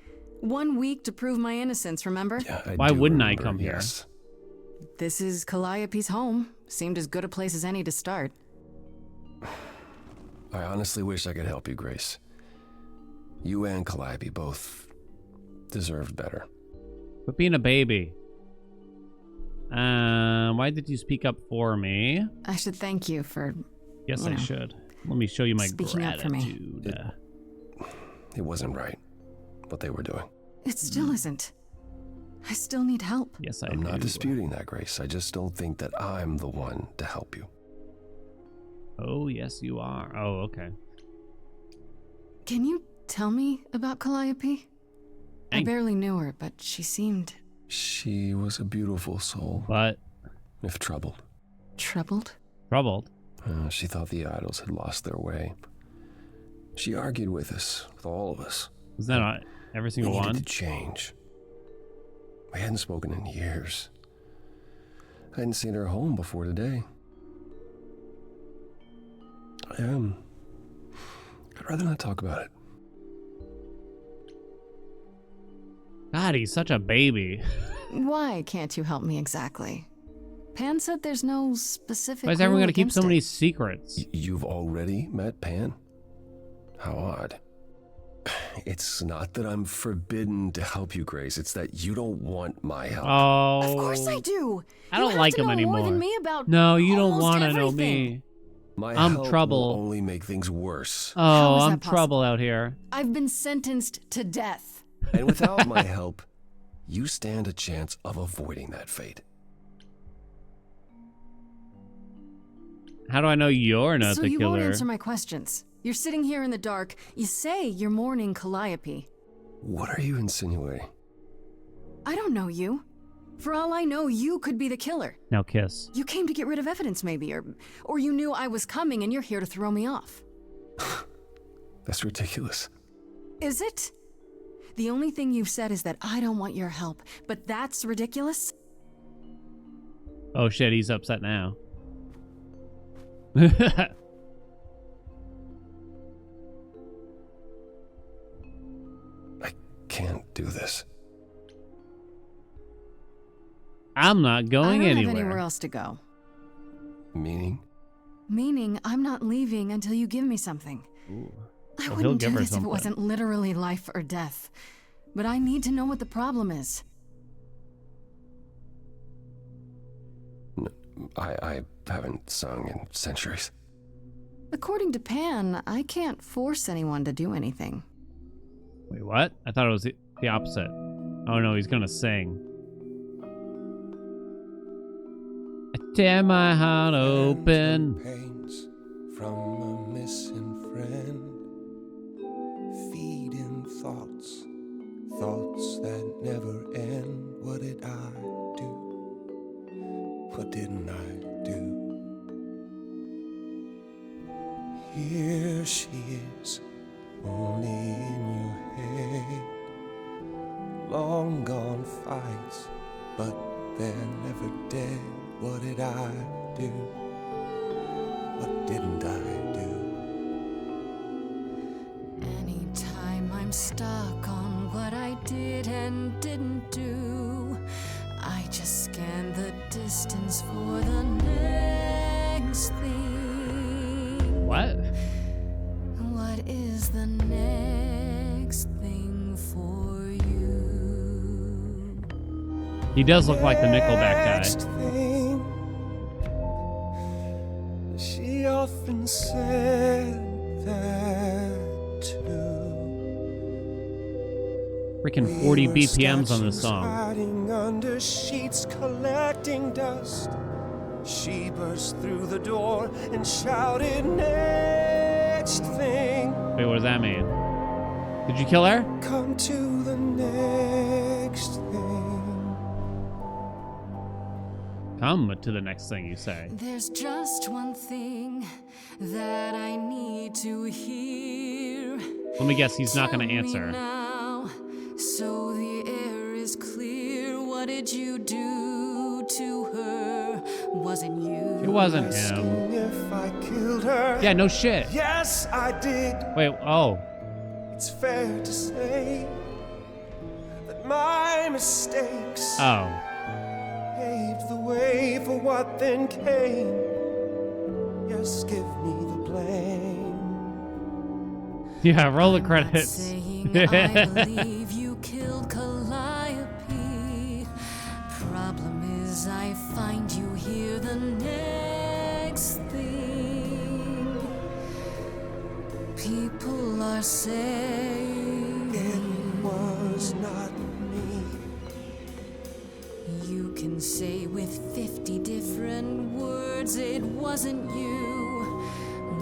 1 week to prove my innocence, remember? Yeah, Why wouldn't I come here? Yes. This is Calliope's home. Seemed as good a place as any to start. I honestly wish I could help you, Grace. You and Calliope both deserved better. Quit being a baby. Why did you speak up for me? I should thank you for... Yes, I should. Let me show you my speaking up for me. gratitude. It wasn't right, what they were doing. It still isn't. I still need help. Yes, I'm not disputing that, Grace. I just don't think that I'm the one to help you. Oh, yes, you are. Oh, okay. Can you tell me about Calliope? I barely knew her, but she seemed... She was a beautiful soul. But? If troubled. Troubled? Troubled? She thought the idols had lost their way. She argued with us, with all of us. Is that not every single one? We needed to change. We hadn't spoken in years. I hadn't seen her home before today. I'd rather not talk about it. God, he's such a baby. Why can't you help me exactly? Pan said there's no specific... Why is everyone rule going to keep against so it. many secrets? You've already met Pan? How odd. It's not that I'm forbidden to help you, Grace. It's that you don't want my help. Oh. Of course I do. I don't like him anymore. More than me about no, you don't almost want to everything. know me. My I'm help trouble. will only make things worse. Oh, is I'm that trouble out here. I've been sentenced to death. And without my help, you stand a chance of avoiding that fate. How do I know you're not So the you killer? won't answer my questions. You're sitting here in the dark. You say you're mourning Calliope. What are you insinuating? I don't know you. For all I know, you could be the killer. Now kiss. You came to get rid of evidence, maybe, or you knew I was coming and you're here to throw me off. That's ridiculous. Is it? The only thing you've said is that I don't want your help, but that's ridiculous? Oh shit, he's upset now. I can't do this. I'm not going I don't anywhere. have anywhere else to go. Meaning? Meaning I'm not leaving until you give me something. Ooh. I Well, wouldn't he'll give do her this if it something. wasn't literally life or death. But I need to know what the problem is. I haven't sung in centuries. According to Pan, I can't force anyone to do anything. Wait, what? I thought it was the opposite. Oh no, he's gonna sing. I tear my heart open. Pains from a missing friend. Feeding thoughts, thoughts that never end. What did I do? What didn't I do? Here she is, only in your head. Long gone fights, but they're never dead. What did I do? What didn't I do? Anytime I'm stuck on what I did and didn't do, I just scan the distance for the next thing. What? What is the next thing for you? He does look like the Nickelback Next thing, she often said that too. Freaking 40 BPMs on this song. Hiding under sheets, collecting dust. She burst through the door and shouted, "Next thing." Wait, what does that mean? Did you kill her? Come to the next thing. Come to the next thing you say. There's just one thing that I need to hear. Let me guess, he's not gonna Tell me answer. now, so the air is clear. What did you do to her? wasn't you. It wasn't him. Asking if I killed her. Yeah, no shit. Yes, I did. Wait, oh. It's fair to say that my mistakes paved the way for what then came. Yes, give me the blame. Yeah, roll the credits. Saying I believe you killed Calliope. Problem is, I find you here the next thing. People are saying it was not me. You can say with 50 different words it wasn't you.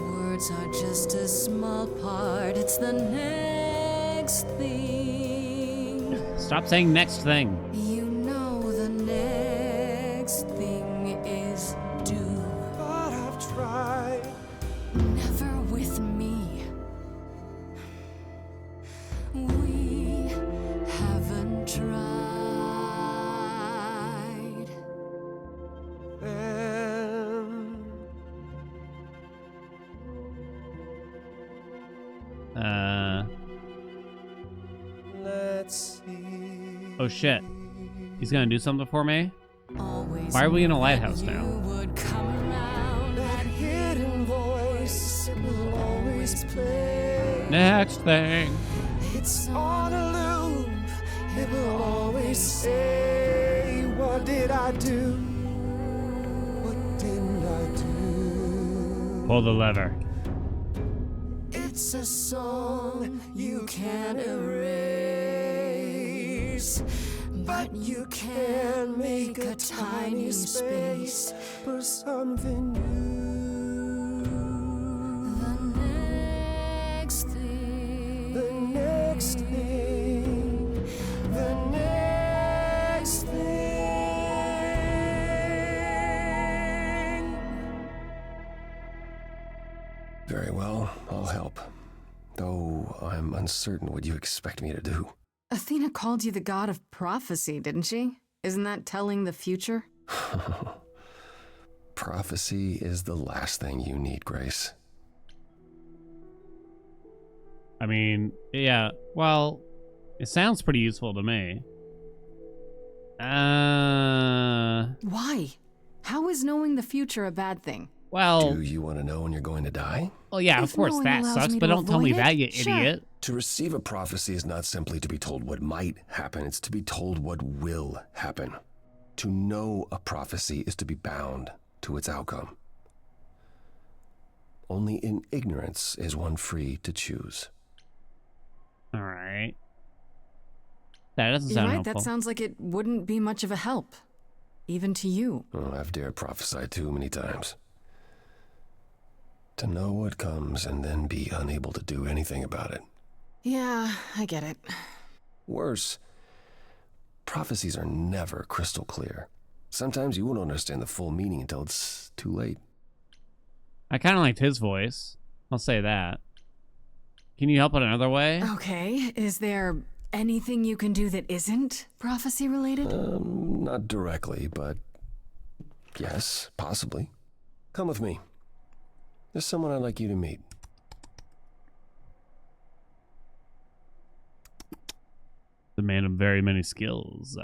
Words are just a small part, it's the next thing. Stop saying next thing. You know the next thing is due. But I've tried. Never with me. We haven't tried. Let's see. Oh shit. He's gonna do something for me? Always Why are we in a lighthouse now? would come around. That hidden voice will always play. Next thing. It's on a loop. It will always say, what did I do? What didn't I do? Pull the lever. It's a song you can't erase, but you can make a tiny space for something new. The next thing. The next thing. The next thing. Very well, I'll help. Though I'm uncertain what you expect me to do. Athena called you the god of prophecy, didn't she? Isn't that telling the future? Prophecy is the last thing you need, Grace. I mean, yeah, well, it sounds pretty useful to me. Why? How is knowing the future a bad thing? Well... Do you want to know when you're going to die? Well, yeah, of course that sucks, but don't tell me that, you idiot. To receive a prophecy is not simply to be told what might happen, it's to be told what will happen. To know a prophecy is to be bound to its outcome. Only in ignorance is one free to choose. All right. That doesn't You're sound right, helpful. that sounds like it wouldn't be much of a help. Even to you. Oh, I've dared prophesy too many times. To know what comes and then be unable to do anything about it. Yeah, I get it. Worse, prophecies are never crystal clear. Sometimes you won't understand the full meaning until it's too late. I kind of liked his voice. I'll say that. Can you help it another way? Okay, is there anything you can do that isn't prophecy related? Not directly, but yes, possibly. Come with me. There's someone I'd like you to meet. The man of very many skills.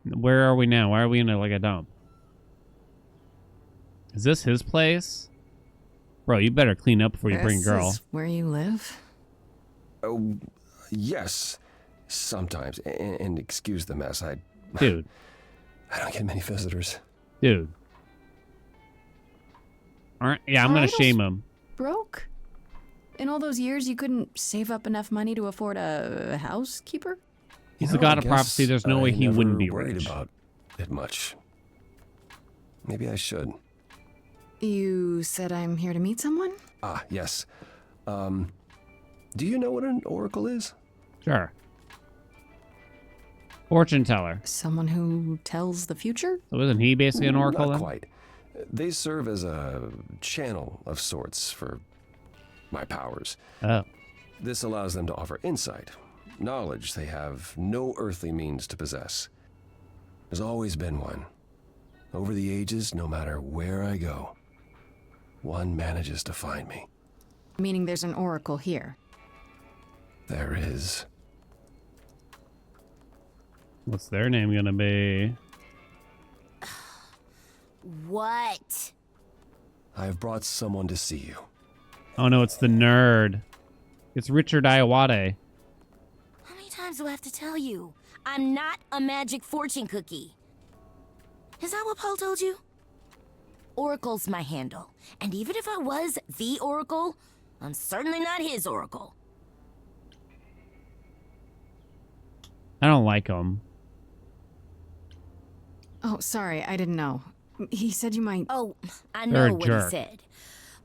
Where are we now? Why are we in like a dump? Is this his place? Bro, you better clean up before you bring a girl. This is where you live? Oh, yes. Sometimes. And excuse the mess. Dude. I don't get many visitors. Dude. Alright, yeah, I'm gonna shame him. Broke? In all those years, you couldn't save up enough money to afford a housekeeper? He's the god of prophecy. There's no way he wouldn't be worried rich. About it much. Maybe I should. You said I'm here to meet someone? Ah, yes. Do you know what an oracle is? Sure. Fortune teller. Someone who tells the future? So isn't he basically an oracle Not then? quite. They serve as a channel of sorts for my powers. Oh. This allows them to offer insight, knowledge they have no earthly means to possess. There's always been one, Over the ages, no matter where I go, one manages to find me. Meaning there's an oracle here. There is. What's their name gonna be? What? I have brought someone to see you. Oh no, it's the nerd. It's Richard Iowade. How many times do I have to tell you? I'm not a magic fortune cookie. Is that what Paul told you? Oracle's my handle. And even if I was the Oracle, I'm certainly not his Oracle. I don't like him. Oh, sorry, I didn't know. He said you might... Oh, I You're know a what jerk. he said.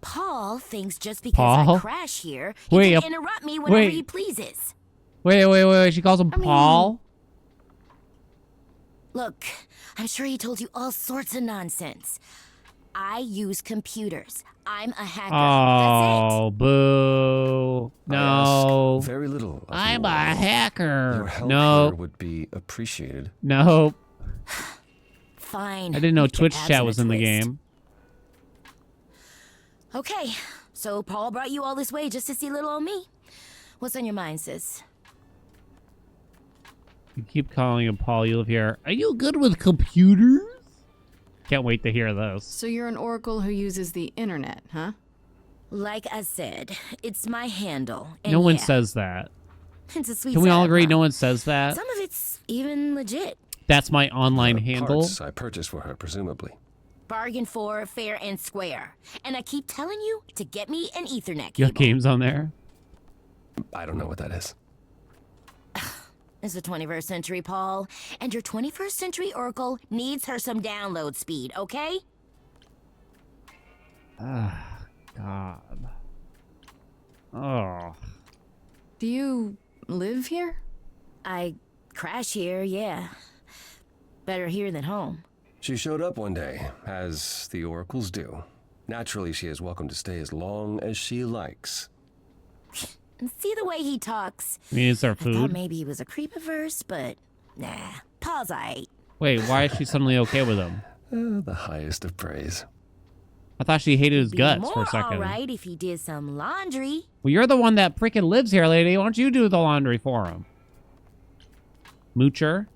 Paul thinks just because Paul? I crash here, he Wait, can interrupt me whenever wait. he pleases. Wait. She calls him Paul? Look, I'm sure he told you all sorts of nonsense. I use computers. I'm a hacker. Oh, boo. No. Very little. Of I'm you a all. hacker. Your help No. here would be appreciated. Nope. Fine. I didn't know we can Twitch add chat some was in the twist. game. Okay, so Paul brought you all this way just to see little old me. What's on your mind, sis? You keep calling him Paul. You live here. Are you good with computers? Can't wait to hear this. So you're an oracle who uses the internet, huh? Like I said, it's my handle. And No one yeah, says that. It's a sweet Can we all setup, agree huh? no one says that? Some of it's even legit. That's my online handle. Parts I purchased for her, presumably. Bargain for, fair and square. And I keep telling you to get me an Ethernet You cable. got games on there? I don't know what that is. It's the 21st century, Paul. And your 21st century Oracle needs her some download speed, okay? Ah, God. Oh. Do you live here? I crash here, yeah. Better here than home. She showed up one day, as the oracles do. Naturally, she is welcome to stay as long as she likes. And see the way he talks. I mean, is there I thought food? maybe he was a creep at first, but nah. Paul's aight. Wait, why is she suddenly okay with him? The highest of praise. I thought she hated his Be guts more for a second. alright if he did some laundry. Well, you're the one that freaking lives here, lady. Why don't you do the laundry for him? Moocher?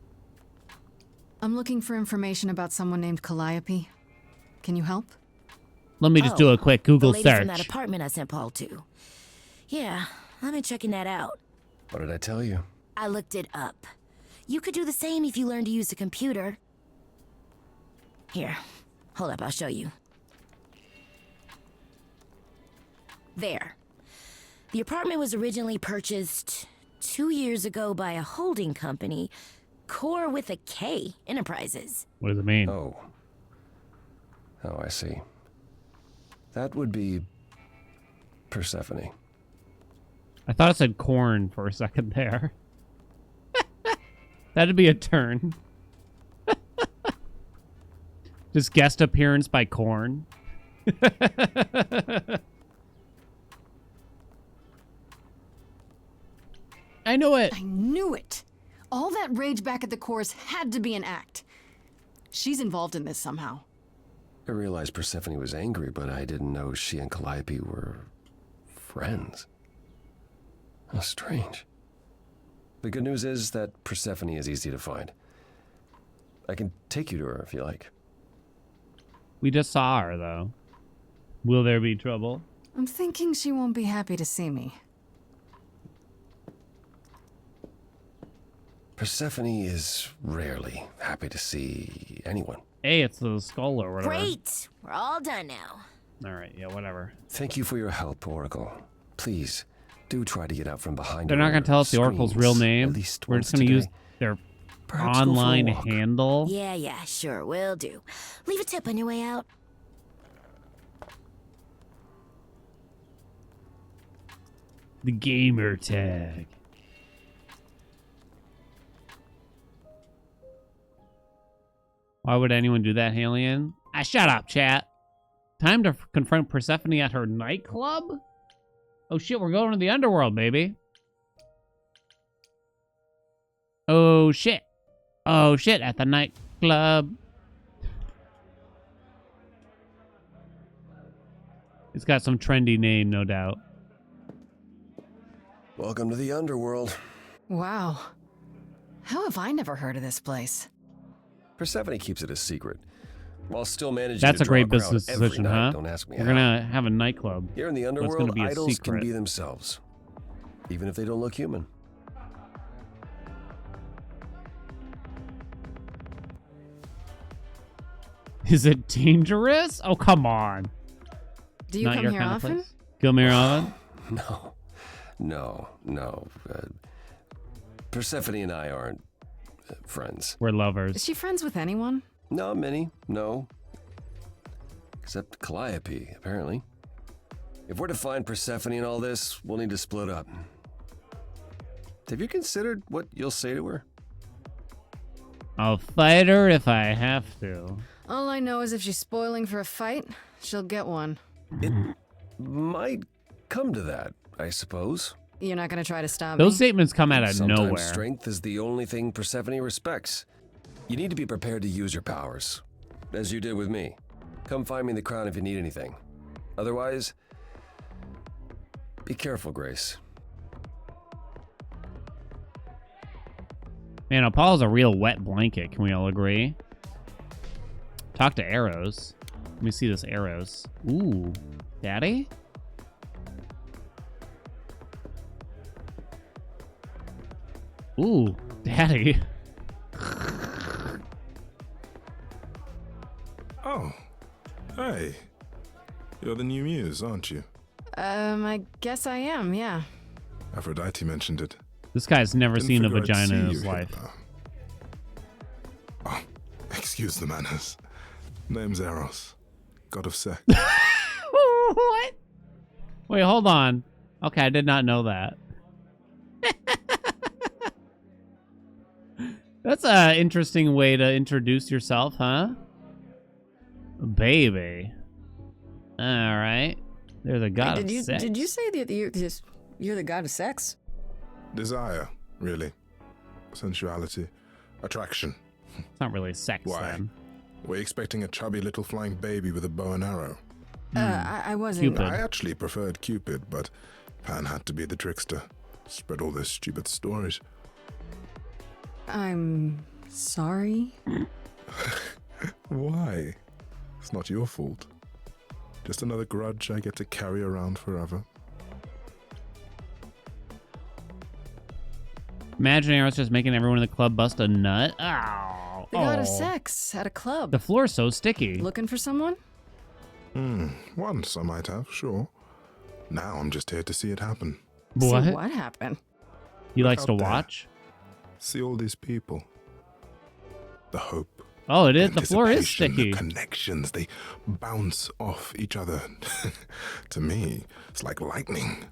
I'm looking for information about someone named Calliope. Can you help? Let me just do a quick Google the lady search. from that apartment I sent Paul to. Yeah, I've been checking that out. What did I tell you? I looked it up. You could do the same if you learned to use a computer. Here, hold up, I'll show you. There. The apartment was originally purchased 2 years ago by a holding company, Core with a K Enterprises. What does it mean? Oh, I see. That would be Persephone. I thought it said corn for a second there. That'd be a turn. Just guest appearance by Corn. I know it. I knew it. All that rage back at the course had to be an act. She's involved in this somehow. I realized Persephone was angry, but I didn't know she and Calliope were friends. How strange. The good news is that Persephone is easy to find. I can take you to her if you like. We just saw her, though. Will there be trouble? I'm thinking she won't be happy to see me. Persephone is rarely happy to see anyone. Hey, it's the skull or whatever. Great! We're all done now. All right, yeah, whatever. Thank you for your help, Oracle. Please, do try to get out from behind They're her not going to tell us the Oracle's real screens, name. at least We're once just going to use today. their Perhaps go for a online walk. handle. Yeah, sure, will do. Leave a tip on your way out. The gamer tag. Why would anyone do that, Haelian? Ah, shut up, chat. Time to confront Persephone at her nightclub? Oh shit, we're going to the underworld, baby. Oh shit. Oh shit, at the nightclub. It's got some trendy name, no doubt. Welcome to the underworld. Wow. How have I never heard of this place? Persephone keeps it a secret, while still managing That's to a draw great crowd business every decision, night. huh? Don't ask me We're how. gonna have a nightclub. Here in the But it's underworld, gonna be a idols secret. can be themselves, even if they don't look human. Is it dangerous? Oh, come on. Do you Not come your here kind often? of place? Come here often? No. Persephone and I aren't friends. We're Is lovers. she friends with anyone? Not many, no. Except Calliope, apparently. If we're to find Persephone in all this, we'll need to split up. Have you considered what you'll say to her? I'll fight her if I have to. All I know is if she's spoiling for a fight, she'll get one. It might come to that, I suppose. You're not gonna try to stop Those me? statements come out of Sometimes nowhere. strength is the only thing Persephone respects. You need to be prepared to use your powers, as you did with me. Come find me in the crown if you need anything. Otherwise, be careful, Grace. Man, Apollo's a real wet blanket. Can we all agree? Talk to arrows. Let me see this arrows. Ooh, daddy? Ooh, daddy. Oh, hey. You're the new muse, aren't you? I guess I am, yeah. Aphrodite mentioned it. This guy's never Didn't seen a figure I'd vagina see in you his here, life. though. Oh, excuse the manners. Name's Eros, god of sex. What? Wait, hold on. Okay, I did not know that. That's an interesting way to introduce yourself, huh? Baby. All right. There's a god of sex. Did you say that you're the god of sex? Desire, really. Sensuality. Attraction. It's not really sex, Why? then. We're expecting a chubby little flying baby with a bow and arrow. I wasn't. I actually preferred Cupid, but Pan had to be the trickster. Spread all those stupid stories. I'm sorry. Why? It's not your fault. Just another grudge I get to carry around forever. Imagine Eros just making everyone in the club bust a nut. Ow. The god of Oh. sex at a club. The floor's so sticky. Looking for someone? Once I might have, sure. Now I'm just here to see it happen. What? See what happened? He likes to out there. watch? See all these people. The hope. Oh, it is. The floor is anticipation, sticky. The connections, they bounce off each other. To me, it's like lightning.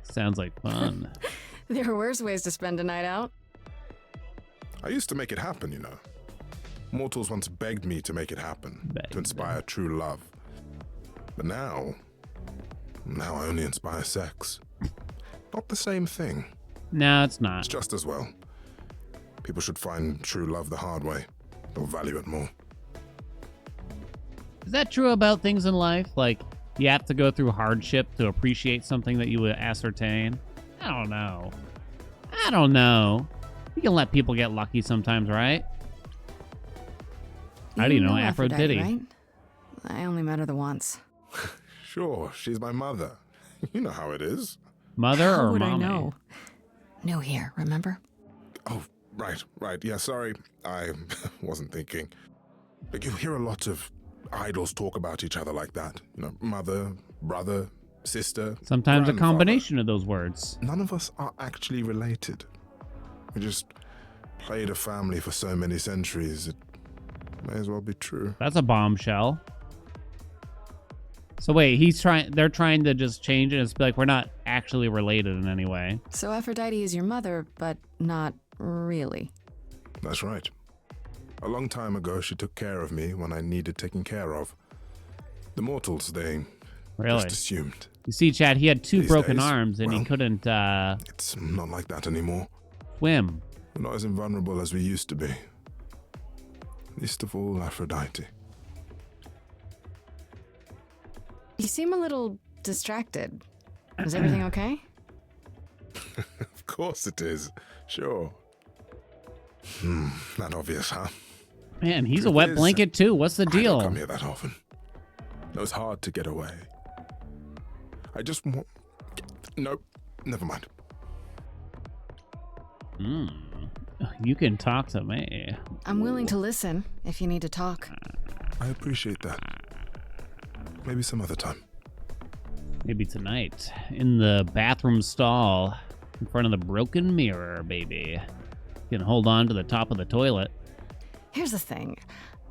Sounds like fun. There are worse ways to spend a night out. I used to make it happen, you know. Mortals once begged me to make it happen, to inspire true love. But now I only inspire sex. Not the same thing. No, it's not. It's just as well. People should find true love the hard way. They'll value it more. Is that true about things in life? Like, you have to go through hardship to appreciate something that you would ascertain? I don't know. You can let people get lucky sometimes, right? How do you know Aphrodite? Right? I only met her the once. Sure, she's my mother. You know how it is. Mother How or would mommy? I know? No here, remember? Oh, right. Yeah, sorry. I wasn't thinking. But you hear a lot of idols talk about each other like that. You know, mother, brother, sister. Sometimes a grandfather. combination of those words. None of us are actually related. We just played a family for so many centuries. It may as well be true. That's a bombshell. So wait, they're trying to just change it and be like, we're not actually related in any way. So Aphrodite is your mother, but not really. That's right. A long time ago, she took care of me when I needed taking care of. The mortals, they Really? just assumed. You see, Chad, he had two These broken days, arms and he well, couldn't It's not like that anymore. swim. We're not as invulnerable as we used to be. Least of all, Aphrodite. You seem a little distracted. Is everything okay? Of course it is. Sure. Not obvious, huh? Man, he's a wet blanket too. What's the I don't deal? come here that often. No, it's hard to get away. I just want... Nope. Never mind. You can talk to me. I'm willing to listen if you need to talk. I appreciate that. Maybe some other time. Maybe tonight. In the bathroom stall. In front of the broken mirror, baby. You can hold on to the top of the toilet. Here's the thing.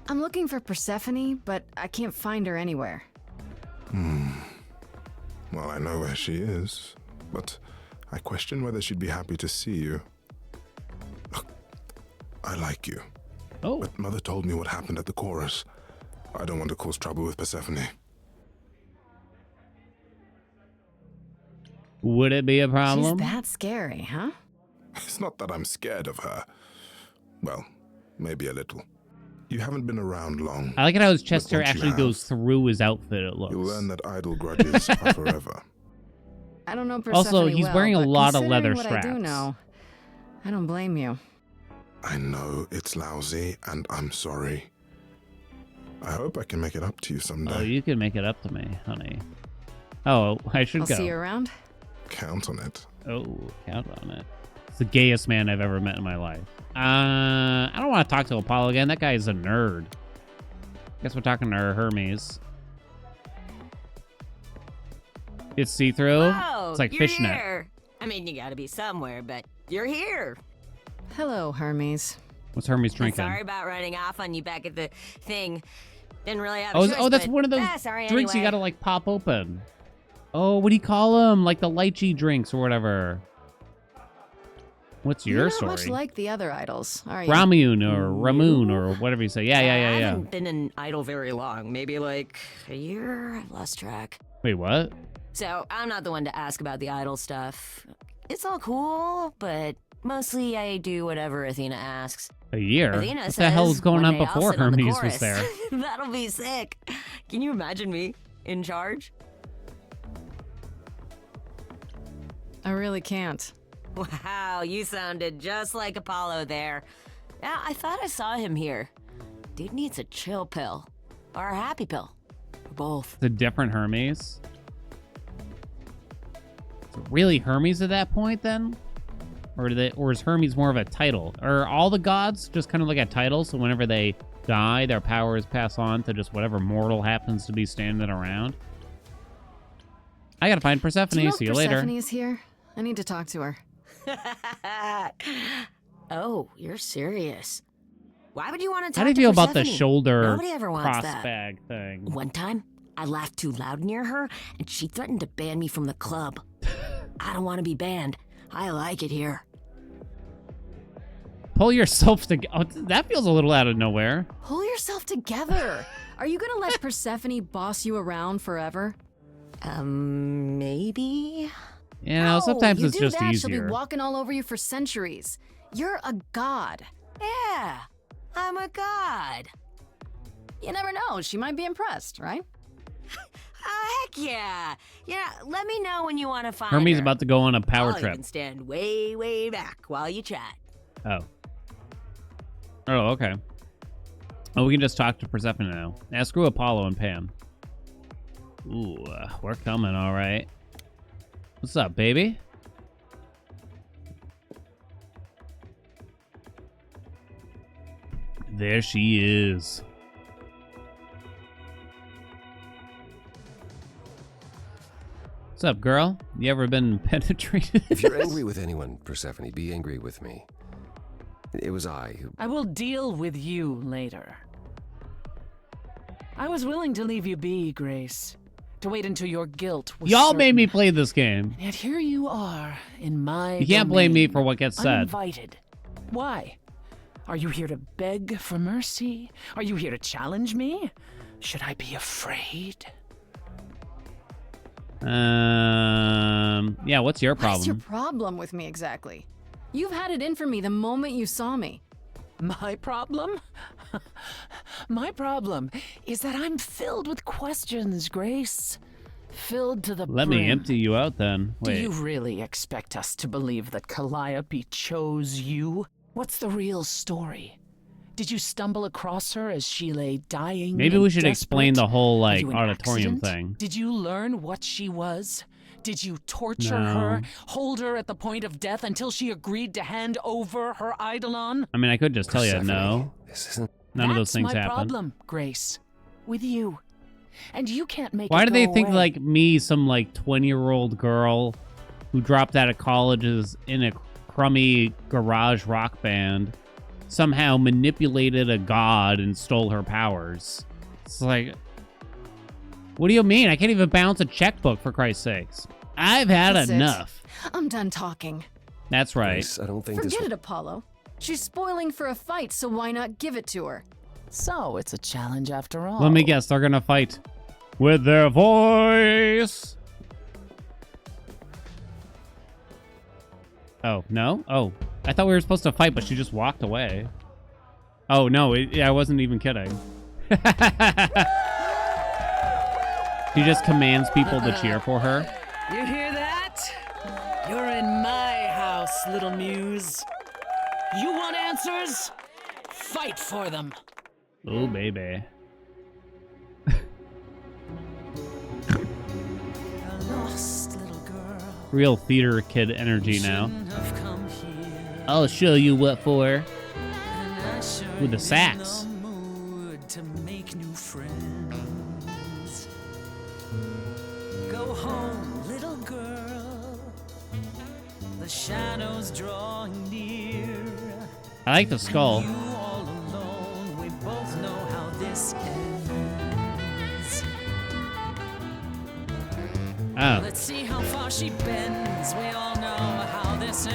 I'm looking for Persephone, but I can't find her anywhere. Well, I know where she is, but I question whether she'd be happy to see you. Look, I like you. Oh. But Mother told me what happened at the chorus. I don't want to cause trouble with Persephone. Would it be a problem? She's that scary, huh? It's not that I'm scared of her. Well, maybe a little. You haven't been around long. I like it how his chest hair once you actually have, goes through his outfit, it looks. You'll learn that idle grudges are forever. I don't know Persephone Also, he's well, wearing a but lot of considering leather what straps. I do know, I don't blame you. I know it's lousy, and I'm sorry. I hope I can make it up to you someday. Oh, you can make it up to me, honey. Oh, I should I'll go. see you around. Count on it. Oh, count on it. It's the gayest man I've ever met in my life. I don't want to talk to Apollo again. That guy is a nerd. Guess we're talking to Hermes. It's see-through. Whoa, It's like you're fishnet. here. I mean, you gotta be somewhere, but you're here. Hello, Hermes. What's Hermes drinking? Sorry about running off on you back at the thing. Didn't really have a Oh, choice, oh, that's but, one of those sorry drinks you anyway. gotta like pop open. Oh, what do you call them? Like the lychee drinks or whatever. What's your You're not story? much like the other idols, are you? Ramune or Ramoon or whatever you say. Yeah. I haven't been an idol very long. Maybe like a year. I've lost track. Wait, what? So I'm not the one to ask about the idol stuff. It's all cool, but mostly I do whatever Athena asks. A year? Athena What says the hell was going one on day I'll before sit on the Hermes was chorus. there? That'll be sick. Can you imagine me in charge? I really can't. Wow, you sounded just like Apollo there. Yeah, I thought I saw him here. Dude needs a chill pill. Or a happy pill. Or both. It's a different Hermes. Is it really Hermes at that point then? Or is Hermes more of a title? Are all the gods just kind of like a title, so whenever they die, their powers pass on to just whatever mortal happens to be standing around? I gotta find Persephone. Do you know See you if later. Persephone is here? I need to talk to her. Oh, you're serious. Why would you want to talk How do you to feel about the Persephone? shoulder Nobody ever wants cross that. bag thing? One time, I laughed too loud near her, and she threatened to ban me from the club. I don't want to be banned. I like it here. Pull yourself together. Oh, that feels a little out of nowhere. Pull yourself together. Are you gonna let Persephone boss you around forever? Maybe? You know, sometimes you it's do just that, easier. She'll be walking all over you for centuries. You're a god. Yeah, I'm a god. You never know. She might be impressed, right? Heck yeah. Yeah, let me know when you want to find Hermes her. about to go on a power I'll trip. even stand way, way back while you chat. Oh. Oh, okay. Oh, we can just talk to Persephone now. Yeah, screw Apollo and Pam. Ooh, we're coming, all right. What's up, baby? There she is. What's up, girl? You ever been penetrated? If you're angry with anyone, Persephone, be angry with me. It was I who... I will deal with you later. I was willing to leave you be, Grace. To wait until your guilt was Y'all certain. made me play this game. Yet here you are, in my You can't blame me domain, for what gets said. Uninvited. Why? Are you here to beg for mercy? Are you here to challenge me? Should I be afraid? Yeah, what's your problem? What's your problem with me exactly? You've had it in for me the moment you saw me. My problem? My problem is that I'm filled with questions, Grace. Filled to the Let brim. me empty you out then. Do Wait. you really expect us to believe that Calliope chose you? What's the real story? Did you stumble across her as she lay dying? Maybe we and should desperate? explain the whole Were like you an auditorium accident? thing. Did you learn what she was? Did you torture No. her, hold her at the point of death until she agreed to hand over her Eidolon? I mean, I could just tell you Persephone, no. This isn't. None of those things That's my happen. problem, Grace. With you. And you can't make Why it do they go think away. like me, some like 20-year-old girl who dropped out of college is in a crummy garage rock band, somehow manipulated a god and stole her powers? It's like, what do you mean? I can't even balance a checkbook, for Christ's sakes. I've had That's it. enough. I'm done talking. That's right. Grace, I don't think Forget this. it, Apollo. She's spoiling for a fight, so why not give it to her? So, it's a challenge after all. Let me guess, they're gonna fight with their voice. Oh, no? Oh, I thought we were supposed to fight, but she just walked away. Oh, no, I wasn't even kidding. She just commands people to cheer for her. You hear that? You're in my house, little muse. You want answers? Fight for them. Oh, baby. Lost little girl. Real theater kid energy now. Have come here. I'll show you what for. And I sure With the ain't sax. in the mood to make new friends. Go home, little girl. The shadows drawing near. I like the skull. You all alone. We both know how this ends. Oh. Let's see how far she bends. We all know how this ends.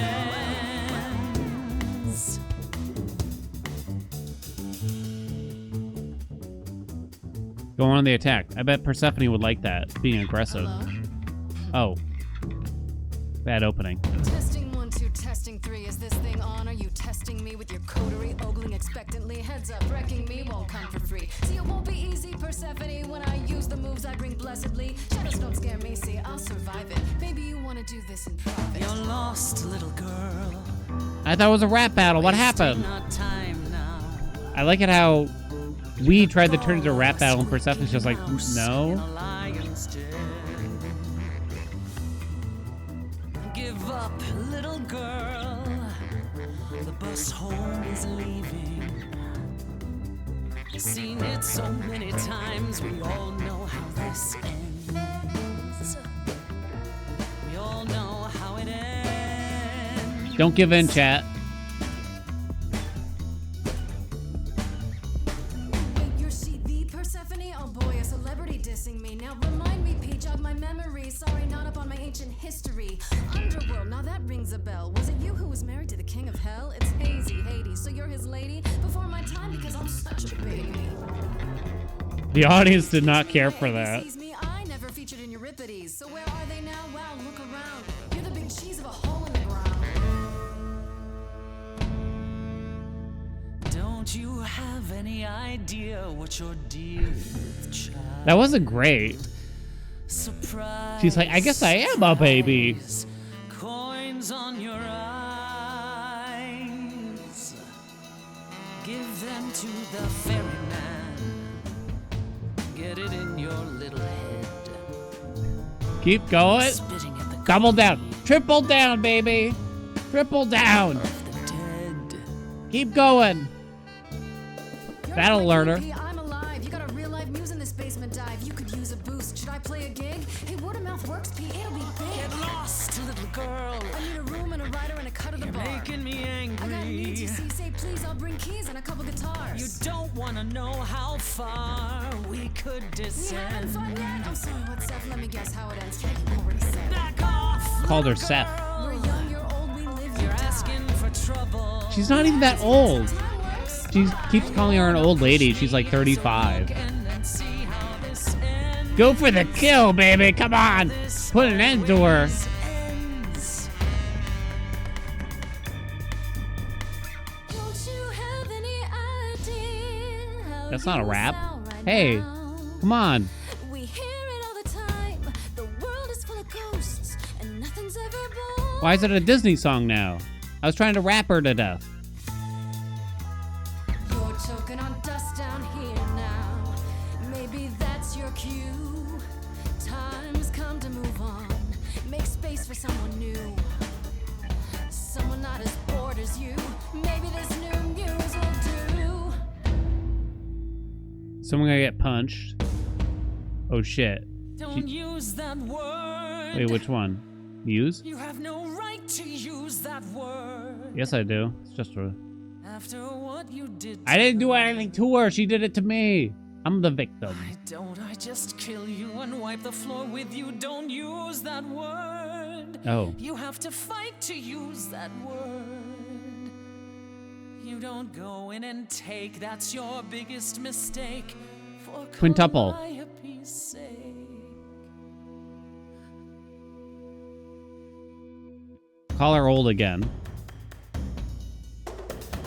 Go on the attack. I bet Persephone would like that, being aggressive. Oh. Bad opening. Testing 1, 2, testing 3. Is this thing on? Are you testing me with your coterie, ogling expectantly? Heads up, wrecking me won't come for free. See, it won't be easy, Persephone, when I use the moves I bring blessedly. Shadows don't scare me, see, I'll survive it. Maybe you want to do this in private. You're lost, little girl. I thought it was a rap battle. What happened? Not time now. I like it how we tried to turn it into a rap battle and Persephone's just like, no. Lion's den. Give up, little girl. The bus home is leaving. Seen it so many times. We all know how this ends. We all know how it ends. Don't give in, chat. You're CV, Persephone? Oh boy, a celebrity dissing me. Now remind me, P, jog my memory. Sorry, not up on my ancient history. Underworld, now that rings a bell. Was it you who was married to the king of hell? It's hazy, Hades. So you're his lady? Before my time because I'm such a baby. The audience did not care for that. Sees me, I never featured in Euripides. So where are they now? Wow, look around. You're the big cheese of a hole in the ground. Don't you have any idea what you're dealing with, child? That wasn't great. Surprise. She's like, I guess I am a baby. Coins on your eyes. Give them to the ferryman. Get it in your little head. Keep going. Spitting at the Double down. Triple down, baby. Triple down. Keep going. That'll learn her. I'm alive. You got a real life muse in this basement dive. You could use a boost. Should I play a gig? Hey, word of mouth works, P. It'll be big. Get lost, little girl. I need a room and a rider and a cut of the bar. Making me I got needs, you angry. see. Say please, I'll bring keys and a couple guitars. You don't want to know how far we could We haven't descend. fun yet? I'm sorry, what's up? Let me guess how it ends. You already said. Back off. Called her Seth. We're young, you're old, we live, you You're die. asking for trouble. She's not even that old. She keeps calling her an old lady. She's like 35. And then see how this ends. Go for the kill, baby. Come on. Put an end to her. Ends. Don't you have any idea how That's not a you rap. sound right Hey, now? come on. We hear it all the time. The Why is it a Disney song now? I was trying to rap her to death. You're choking on dust down here now. Maybe that's your cue. Time's come to move on. Make space for someone new. Someone not as bored as you. Maybe this new muse will do. Someone gonna get punched. Oh shit. Don't use that word. Wait, which one? Use? You have no right to use that word. Yes, I do. It's just a... After what you did I didn't do anything to her. She did it to me. I'm the victim. I just kill you and wipe the floor with you. Don't use that word. Oh. You have to fight to use that word. You don't go in and take. That's your biggest mistake. For Quintuple. Calliope's sake. Call her old again.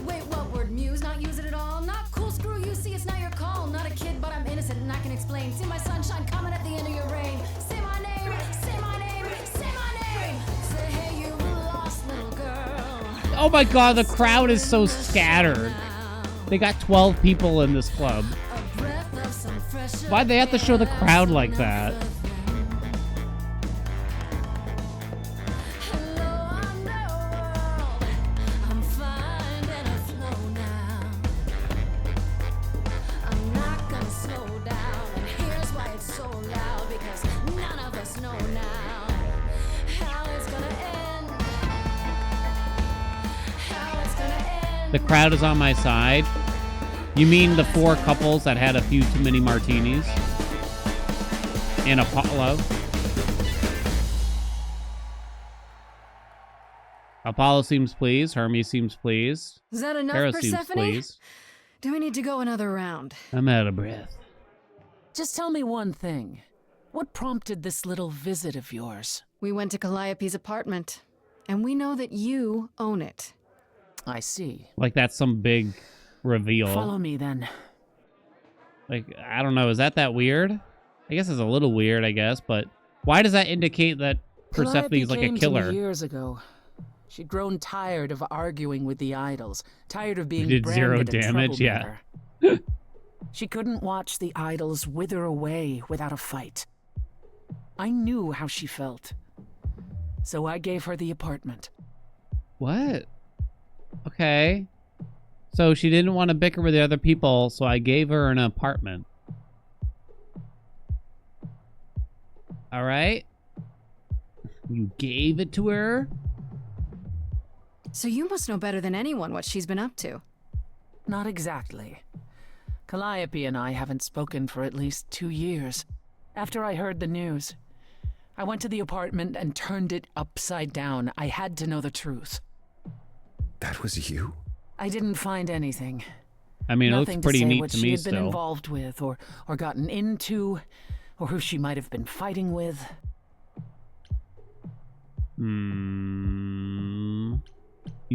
Wait, what word? Muse? Not use it at all? Not cool, screw you. See, it's not your call. Not a kid, but I'm innocent and I can explain. See my sunshine coming at the end of your rain. Say my name, say my name, say my name. Say, hey, you lost little girl. Oh my god, the crowd is so scattered. They got 12 people in this club. Why'd they have to show the crowd like that? The crowd is on my side. You mean the 4 couples that had a few too many martinis? And Apollo? Apollo seems pleased. Hermes seems pleased. Is that enough, Hera seems Persephone? pleased. Do we need to go another round? I'm out of breath. Just tell me one thing. What prompted this little visit of yours? We went to Calliope's apartment, and we know that you own it. I see. Like that's some big reveal. Follow me then. Like, I don't know. Is that weird? I guess it's a little weird, I guess, but why does that indicate that Persephone is like a killer? To me years ago. She'd grown tired of arguing with the idols, tired of being did branded 0 a damage, yeah. troublemaker. She couldn't watch the idols wither away without a fight. I knew how she felt. So I gave her the apartment. What? Okay. So she didn't want to bicker with the other people, so I gave her an apartment. All right. You gave it to her? So you must know better than anyone what she's been up to. Not exactly. Calliope and I haven't spoken for at least 2 years. After I heard the news, I went to the apartment and turned it upside down. I had to know the truth. That was you? I didn't find anything. I mean, it Nothing looks pretty to say neat what to she me had been still. involved with, or gotten into, or who she might have been fighting with. You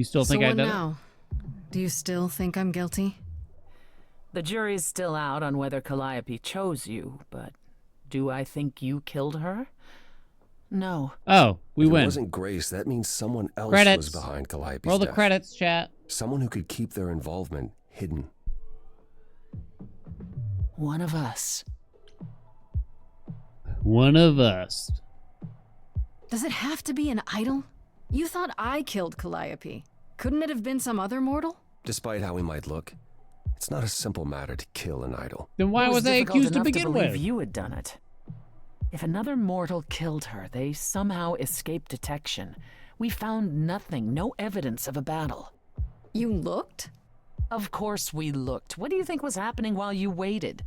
still think I what did it? now? Do you still think I'm guilty? The jury's still out on whether Calliope chose you, but do I think you killed her? No. Oh, we If win. it wasn't Grace, that means someone else Credits. was behind Calliope's Roll the death. credits, chat. Someone who could keep their involvement hidden. One of us. One of us. Does it have to be an idol? You thought I killed Calliope. Couldn't it have been some other mortal? Despite how he might look, it's not a simple matter to kill an idol. Then why It was I difficult accused to enough begin believe with? You had done it. If another mortal killed her, they somehow escaped detection. We found nothing, no evidence of a battle. You looked? Of course we looked. What do you think was happening while you waited?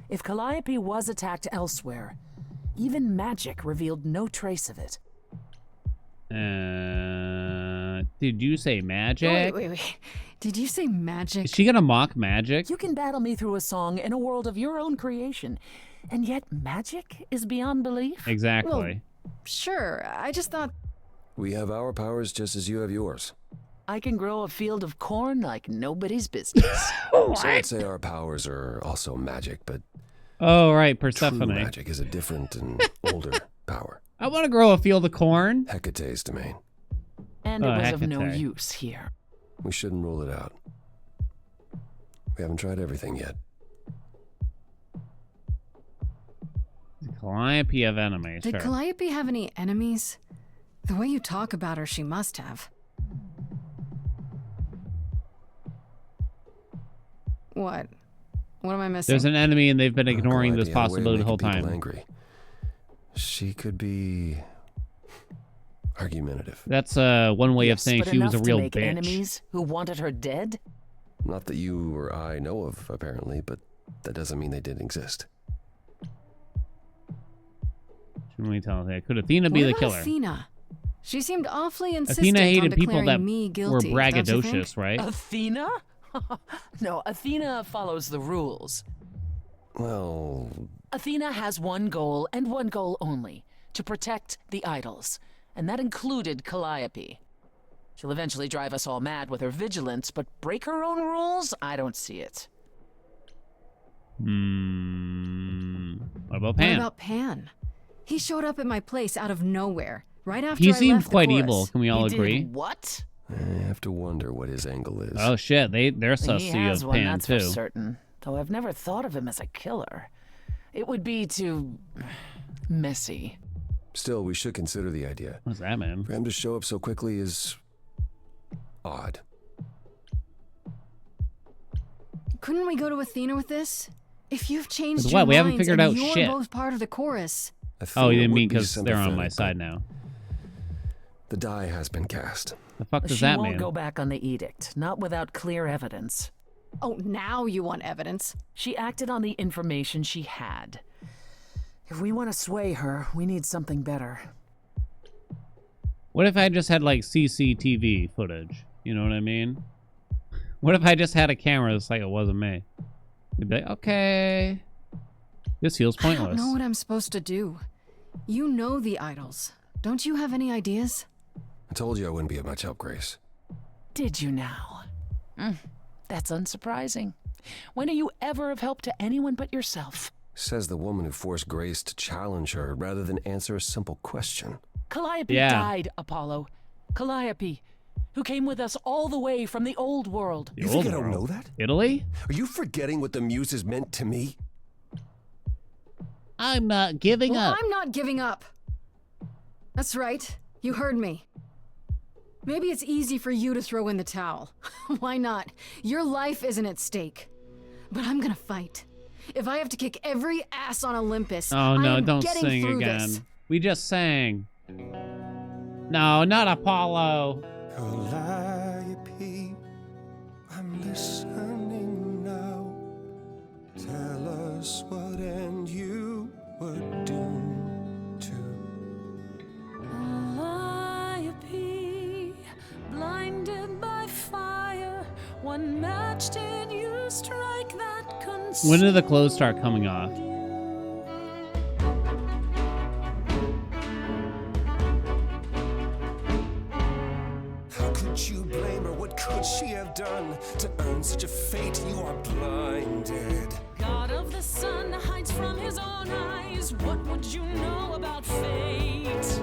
If Calliope was attacked elsewhere, even magic revealed no trace of it. Did you say magic? Wait. Did you say magic? Is she gonna mock magic? You can battle me through a song in a world of your own creation, and yet magic is beyond belief? Exactly. Well, sure, I just thought... We have our powers just as you have yours. I can grow a field of corn like nobody's business. So I'd say our powers are also magic, but Oh, right, true Persephone. magic is a different and older power. I want to grow a field of corn. Hecate's domain. And it was of no Hecate. use here. We shouldn't rule it out. We haven't tried everything yet. Does Calliope have enemies? Did Sure. Calliope have any enemies? The way you talk about her, she must have. What? What am I missing? There's an enemy and they've been ignoring this Calliope had a way possibility of the whole making people time. Angry. She could be argumentative. That's one way of Yes, saying but she was a enough real to make bitch. enemies who wanted her dead? Not that you or I know of, apparently, but that doesn't mean they didn't exist. Shouldn't we tell her? Could Athena be What the about killer? Athena? She seemed awfully insistent Athena hated on people that declaring me were guilty, don't you think? braggadocious, right? Athena? No, Athena follows the rules. Well, Athena has one goal and one goal only, to protect the idols. And that included Calliope. She'll eventually drive us all mad with her vigilance, but break her own rules? I don't see it. What about Pan? What about Pan? He showed up at my place out of nowhere, right after He I seemed left the quite chorus. evil. Can we all He agree? did what? I have to wonder what his angle is. Oh shit, they're He sussy has of one, Pan that's too. for certain. Though I've never thought of him as a killer. It would be too messy. Still, we should consider the idea. What's that, man? For him to show up so quickly is odd. Couldn't we go to Athena with this? If you've changed With your what? We haven't minds figured and out you're shit. both part of the chorus. Oh, you didn't would mean be because they're on my sympathetic, side but now. The die has been cast. The fuck does She that won't mean? go back on the edict, not without clear evidence. Oh, now you want evidence? She acted on the information she had. If we want to sway her, we need something better. What if I just had like CCTV footage? You know what I mean? What if I just had a camera that's like it wasn't me? You'd be like, okay, this feels I pointless. don't know what I'm supposed to do. You know the idols. Don't you have any ideas? I told you I wouldn't be of much help, Grace. Did you now? That's unsurprising. When are you ever of help to anyone but yourself? Says the woman who forced Grace to challenge her rather than answer a simple question. Calliope died, Apollo. Calliope, who came with us all the way from the old world. You think I don't know that? Italy? Are you forgetting what the muses meant to me? I'm not giving up. I'm not giving up. That's right. You heard me. Maybe it's easy for you to throw in the towel. Why not? Your life isn't at stake. But I'm gonna fight. If I have to kick every ass on Olympus, Oh no, I am don't getting sing through again. this. We just sang. No, not Apollo. Calliope, I'm listening now. Tell us what end you were doomed to. Calliope, blinded by fire, one match did you strike that consumed. When did the clothes start coming off? How could you blame her? What could she have done to earn such a fate? You are blinded. God of the sun hides from his own eyes. What would you know about fate?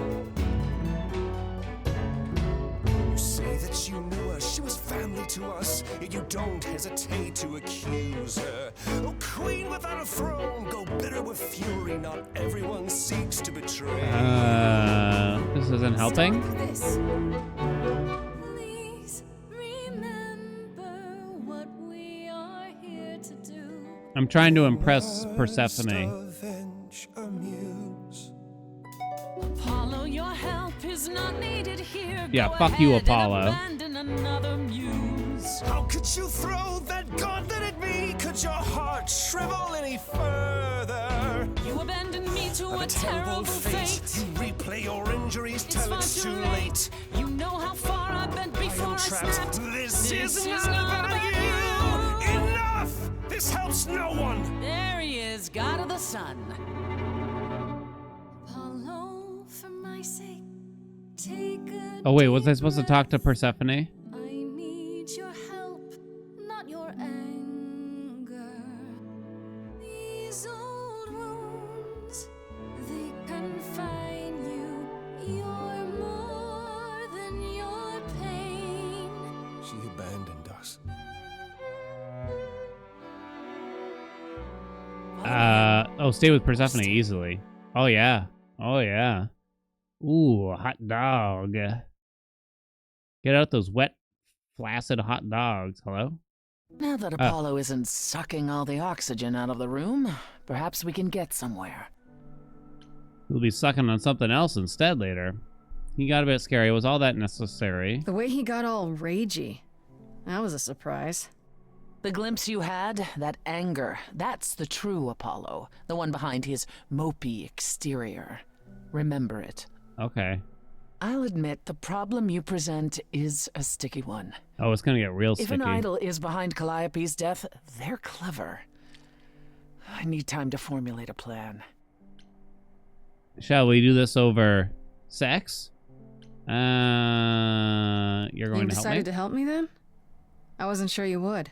You say that you knew her, she was family to us, yet you don't hesitate to accuse her. Oh, queen without a throne, go bitter with fury. Not everyone seeks to betray. This isn't helping. This. Please remember what we are here to do. I'm trying to impress Persephone. Avenge a muse. Apollo, your help is not needed here. Yeah, Go fuck you, ahead and Apollo. abandon another muse. How could you throw that gauntlet at me? Could your heart shrivel any further? You abandoned me to A a terrible fate. You replay your injuries It's till far it's too too late. late. You know how far I've been before I trapped. snapped. This is not about you. Enough! This helps no one. There he is, God of the sun. Apollo, for my sake, take a Oh wait, was I supposed to talk to Persephone? I need your help, not your anger. These old wounds, they confide She abandoned us. Oh, stay with Persephone easily. Oh, yeah. Oh, yeah. Ooh, a hot dog. Get out those wet, flaccid hot dogs. Hello? Now that Apollo isn't sucking all the oxygen out of the room, perhaps we can get somewhere. We'll be sucking on something else instead later. He got a bit scary. Was all that necessary? The way he got all ragey. That was a surprise. The glimpse you had, that anger, that's the true Apollo. The one behind his mopey exterior. Remember it. Okay. I'll admit the problem you present is a sticky one. Oh, it's gonna get real sticky. If an idol is behind Calliope's death, they're clever. I need time to formulate a plan. Shall we do this over sex? You're going You to help me? decided to help me then? I wasn't sure you would.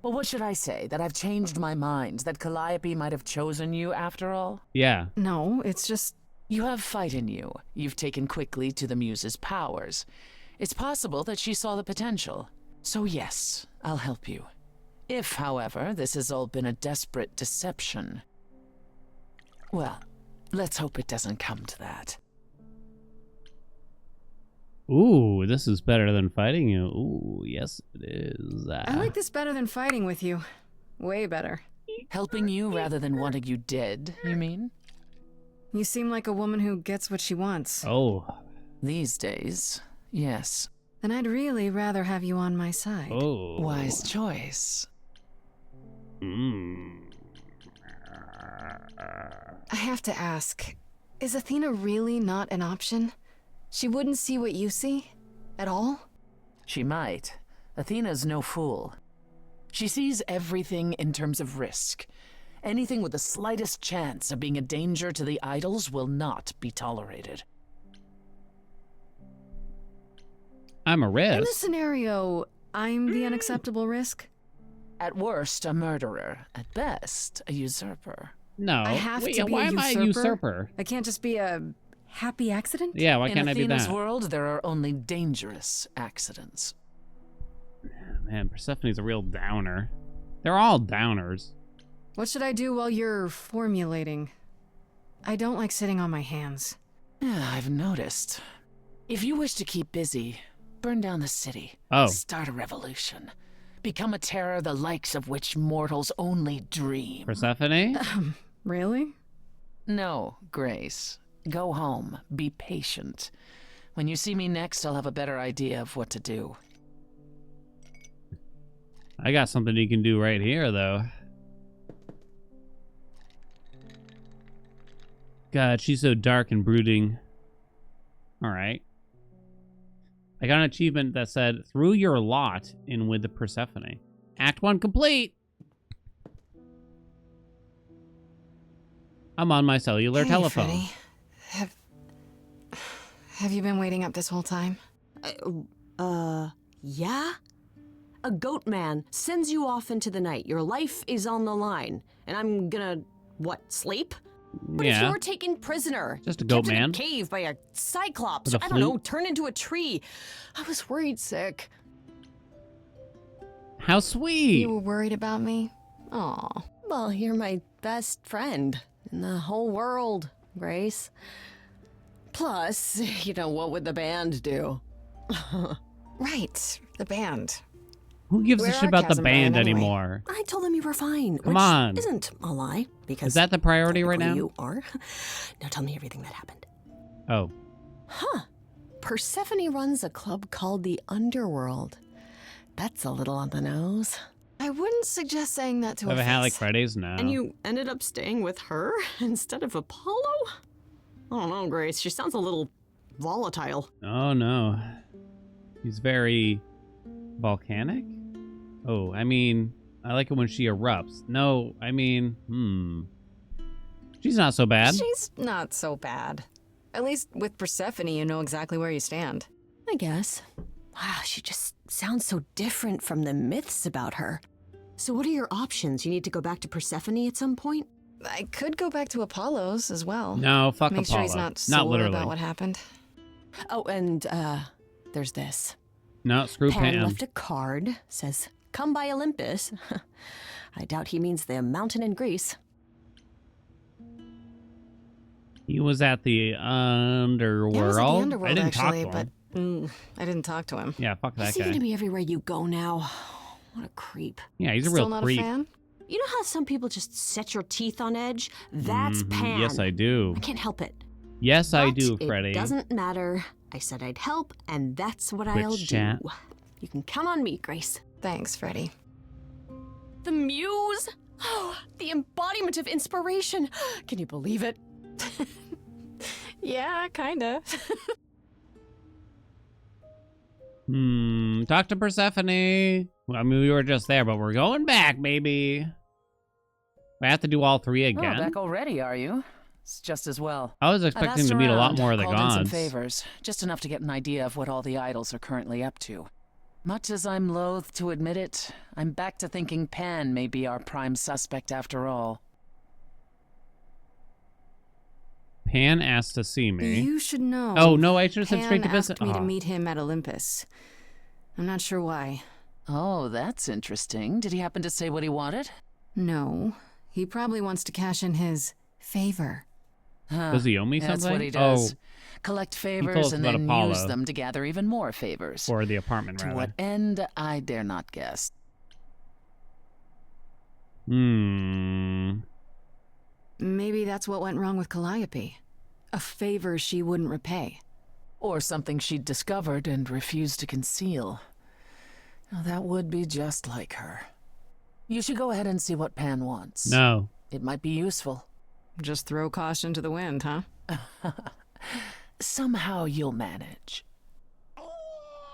Well, what should I say? That I've changed my mind? That Calliope might have chosen you after all? Yeah. No, it's just... You have fight in you. You've taken quickly to the Muse's powers. It's possible that she saw the potential. So yes, I'll help you. If, however, this has all been a desperate deception, well, let's hope it doesn't come to that. Ooh, this is better than fighting you. Ooh, yes, it is. I like this better than fighting with you. Way better. Helping you rather than wanting you dead, you mean? You seem like a woman who gets what she wants. Oh. These days, yes. Then I'd really rather have you on my side. Oh. Wise choice. I have to ask, is Athena really not an option? She wouldn't see what you see? At all? She might. Athena's no fool. She sees everything in terms of risk. Anything with the slightest chance of being a danger to the idols will not be tolerated. I'm a risk. In this scenario, I'm the unacceptable risk? At worst, a murderer. At best, a usurper. No. I have Wait, to be why a am I a usurper? I can't just be a happy accident? Yeah, why can't I be that? In Athena's world, there are only dangerous accidents. Man, Persephone's a real downer. They're all downers. What should I do while you're formulating? I don't like sitting on my hands. Yeah, I've noticed. If you wish to keep busy, burn down the city. Oh. Start a revolution. Become a terror the likes of which mortals only dream. Persephone? Really? No, Grace. Go home. Be patient. When you see me next, I'll have a better idea of what to do. I got something you can do right here, though. God, she's so dark and brooding. Alright. I got an achievement that said, through your lot in with the Persephone. Act 1 complete! I'm on my cellular telephone. Freddy. Have you been waiting up this whole time? Yeah? A goat man sends you off into the night. Your life is on the line. And I'm gonna, what, sleep? But if you're taken prisoner, just a goat kept in man. a cave by a cyclops, With a I don't know, flute? turn into a tree. I was worried sick. How sweet! You were worried about me? Aw. Well, you're my best friend in the whole world, Grace. Plus, you know, what would the band do? Right, the band. Who gives a Where shit are about the Kaz and band Brian anyway? anymore? I told them you were fine. Come which on. isn't a lie, because Is that the priority right now? you are. Now tell me everything that happened. Oh. Huh. Persephone runs a club called the Underworld. That's a little on the nose. I wouldn't suggest saying that to Have a a hat like face. Fridays? No. And you ended up staying with her instead of Apollo? I don't know, Grace. She sounds a little volatile. Oh, no. He's very volcanic? Oh, I mean, I like it when she erupts. No, I mean, She's not so bad. She's not so bad. At least with Persephone, you know exactly where you stand. I guess. Wow, she just sounds so different from the myths about her. So what are your options? You need to go back to Persephone at some point? I could go back to Apollo's as well. No, fuck Make sure he's Apollo. not Not sore literally. about what happened. Oh, and, there's this. No, screw Pam. left a card, says, "Come by Olympus." I doubt he means the mountain in Greece. He was at the underworld. Yeah, I was at the underworld, I didn't actually, talk to him. but I didn't talk to him. Yeah, fuck that He's guy. going to be everywhere you go now. What a creep. Yeah, he's a Still real not creep. a fan? You know how some people just set your teeth on edge? That's Pan. Yes, I do. I can't help it. Yes, I do, But Freddy. It doesn't matter. I said I'd help, and that's what Twitch I'll chat. do. You can count on me, Grace. Thanks, Freddy. The muse? Oh, the embodiment of inspiration. Can you believe it? Yeah, kinda. Talk to Persephone. Well, I mean, we were just there, but we're going back, baby. I have to do all three again. Oh, back already, are you? It's just as well. I was expecting to meet a lot more of the called in some gods. favors, just enough to get an idea of what all the idols are currently up to. Much as I'm loath to admit it, I'm back to thinking Pan may be our prime suspect after all. Pan asked to see me. You should know. Oh, no, I should have said Pan straight to business. asked me to Oh. meet him at Olympus. I'm not sure why. Oh, that's interesting. Did he happen to say what he wanted? No. He probably wants to cash in his favor. Does he owe me something? That's what he does. Oh, Collect told favors us and about then Apollo. use them to gather even more favors. for the apartment, To rather. what end, I dare not guess. Maybe that's what went wrong with Calliope. A favor she wouldn't repay. Or something she'd discovered and refused to conceal. Now, that would be just like her. You should go ahead and see what Pan wants. No. It might be useful. Just throw caution to the wind, huh? Somehow you'll manage.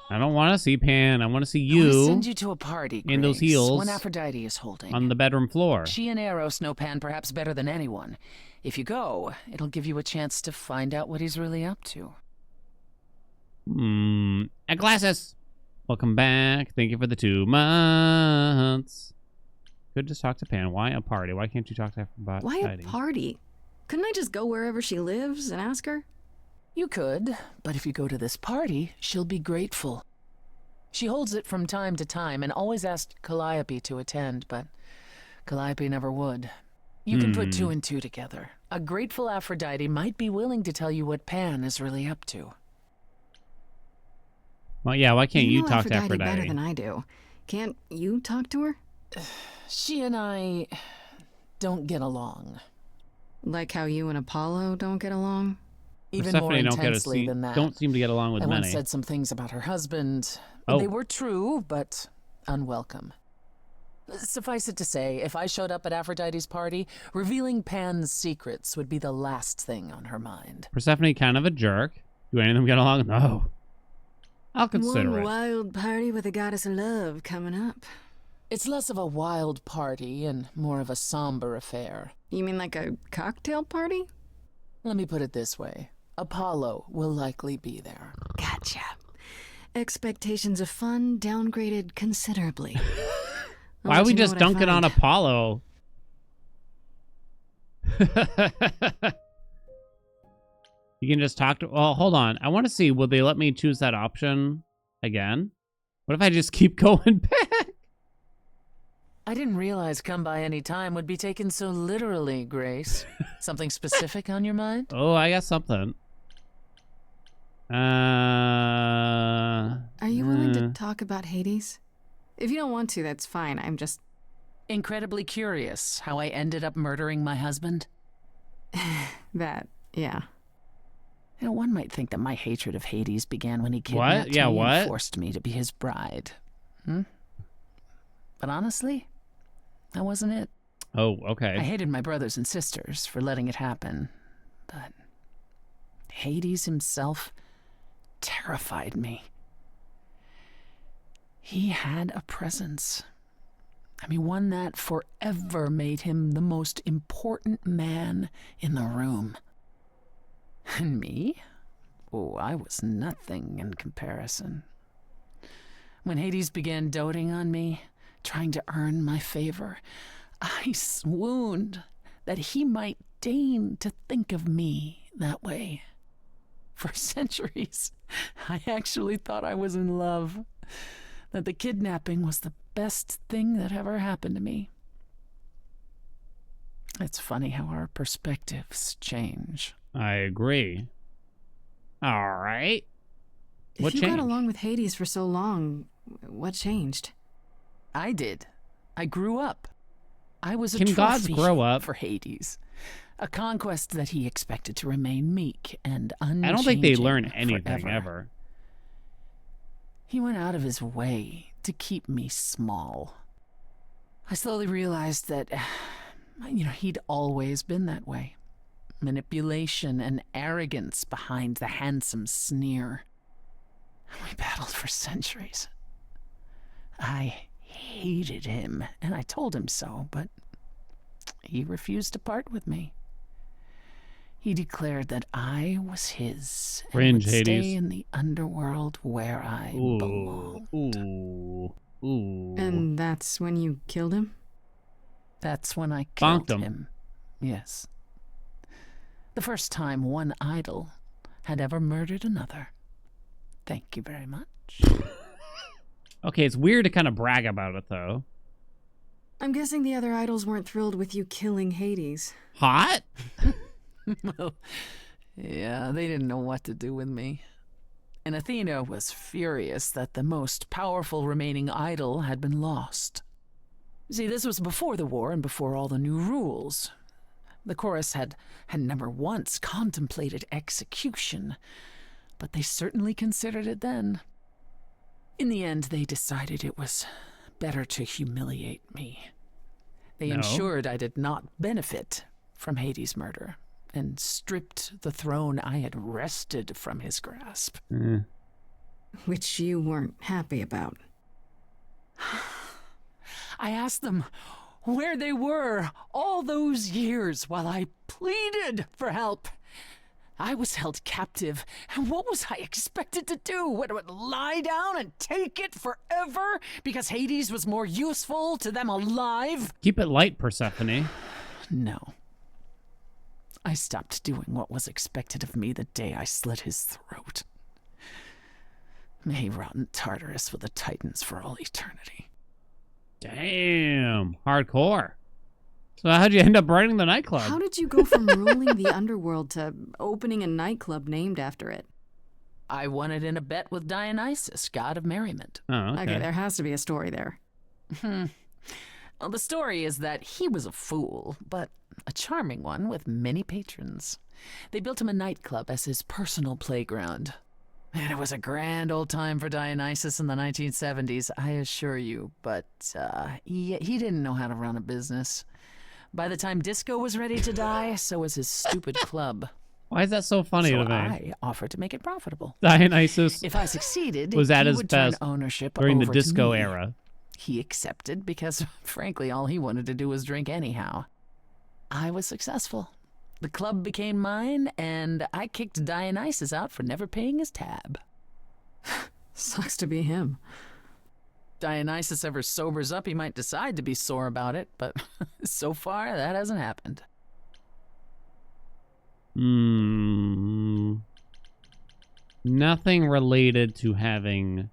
I don't want to see Pan. I want to see I wanna you send you to a party, in those Grace, heels when Aphrodite is holding. on the bedroom floor. She and Eros know Pan perhaps better than anyone. If you go, it'll give you a chance to find out what he's really up to. And glasses. Welcome back. Thank you for the 2 months. Could just talk to Pan. Why a party? Why can't you talk to Aphrodite? Why a party? Couldn't I just go wherever she lives and ask her? You could, but if you go to this party, she'll be grateful. She holds it from time to time and always asked Calliope to attend, but Calliope never would. You can put 2 and 2 together. A grateful Aphrodite might be willing to tell you what Pan is really up to. Well, yeah, why can't you know talk to Aphrodite Aphrodite? better than I do. Can't you talk to her? She and I don't get along. Like how you and Apollo don't get along? Even Persephone more don't get a intensely se- than that. don't seem to get along with I once many. said some things about her husband. Oh. They were true, but unwelcome. Suffice it to say, if I showed up at Aphrodite's party, revealing Pan's secrets would be the last thing on her mind. Persephone kind of a jerk. Do any of them get along? No. I'll consider One it. wild party with a goddess of love coming up. It's less of a wild party and more of a somber affair. You mean like a cocktail party? Let me put it this way. Apollo will likely be there. Gotcha. Expectations of fun downgraded considerably. Why are we just dunking on Apollo? You can just talk to... Well, hold on. I want to see, will they let me choose that option again? What if I just keep going back? I didn't realize come by any time would be taken so literally, Grace. Something specific on your mind? Oh, I got something. Are you willing to talk about Hades? If you don't want to, that's fine. I'm just... Incredibly curious how I ended up murdering my husband? That, yeah. You know, one might think that my hatred of Hades began when he kidnapped Yeah, me what? and forced me to be his bride. But honestly, that wasn't it. Oh, okay. I hated my brothers and sisters for letting it happen, but Hades himself terrified me. He had a presence. I mean, one that forever made him the most important man in the room. And me? Oh, I was nothing in comparison. When Hades began doting on me, trying to earn my favor, I swooned that he might deign to think of me that way. For centuries, I actually thought I was in love. that the kidnapping was the best thing that ever happened to me. It's funny how our perspectives change. I agree. All right. What If you changed? got along with Hades for so long, what changed? I did. I grew up. I was a Can gods trophy grow up? for Hades. A conquest that he expected to remain meek and unchanging. I don't think they learn anything forever. ever. He went out of his way to keep me small. I slowly realized that, he'd always been that way. Manipulation and arrogance behind the handsome sneer. We battled for centuries. I hated him, and I told him so, but he refused to part with me. He declared that I was his Cringe, and would Hades. stay in the underworld where I belonged. Ooh. And that's when you killed him? That's when I Bonked killed him. him. Yes. The first time one idol had ever murdered another. Thank you very much. Okay, it's weird to kind of brag about it, though. I'm guessing the other idols weren't thrilled with you killing Hades. Hot? Well, yeah, they didn't know what to do with me. And Athena was furious that the most powerful remaining idol had been lost. See, this was before the war and before all the new rules. The chorus had never once contemplated execution, but they certainly considered it then. In the end, they decided it was better to humiliate me. They No. ensured I did not benefit from Hades' murder and stripped the throne I had wrested from his grasp. Which you weren't happy about. I asked them where they were all those years while I pleaded for help. I was held captive, and what was I expected to do? What, lie down and take it forever because Hades was more useful to them alive? Keep it light, Persephone. No. I stopped doing what was expected of me the day I slit his throat. May he rot in Tartarus with the Titans for all eternity. Damn. Hardcore. So how'd you end up running the nightclub? How did you go from ruling the underworld to opening a nightclub named after it? I won it in a bet with Dionysus, god of merriment. Oh, Okay, there has to be a story there. Well, the story is that he was a fool, but a charming one with many patrons. They built him a nightclub as his personal playground. And it was a grand old time for Dionysus in the 1970s, I assure you, but he didn't know how to run a business. By the time disco was ready to die, so was his stupid club. Why is that so funny so to me? I offered to make it profitable. Dionysus If I succeeded, was at he his would turn best ownership during the over to disco me. era. He accepted because, frankly, all he wanted to do was drink anyhow. I was successful. The club became mine, and I kicked Dionysus out for never paying his tab. Sucks to be him. Dionysus ever sobers up, he might decide to be sore about it, but so far, that hasn't happened. Nothing related to having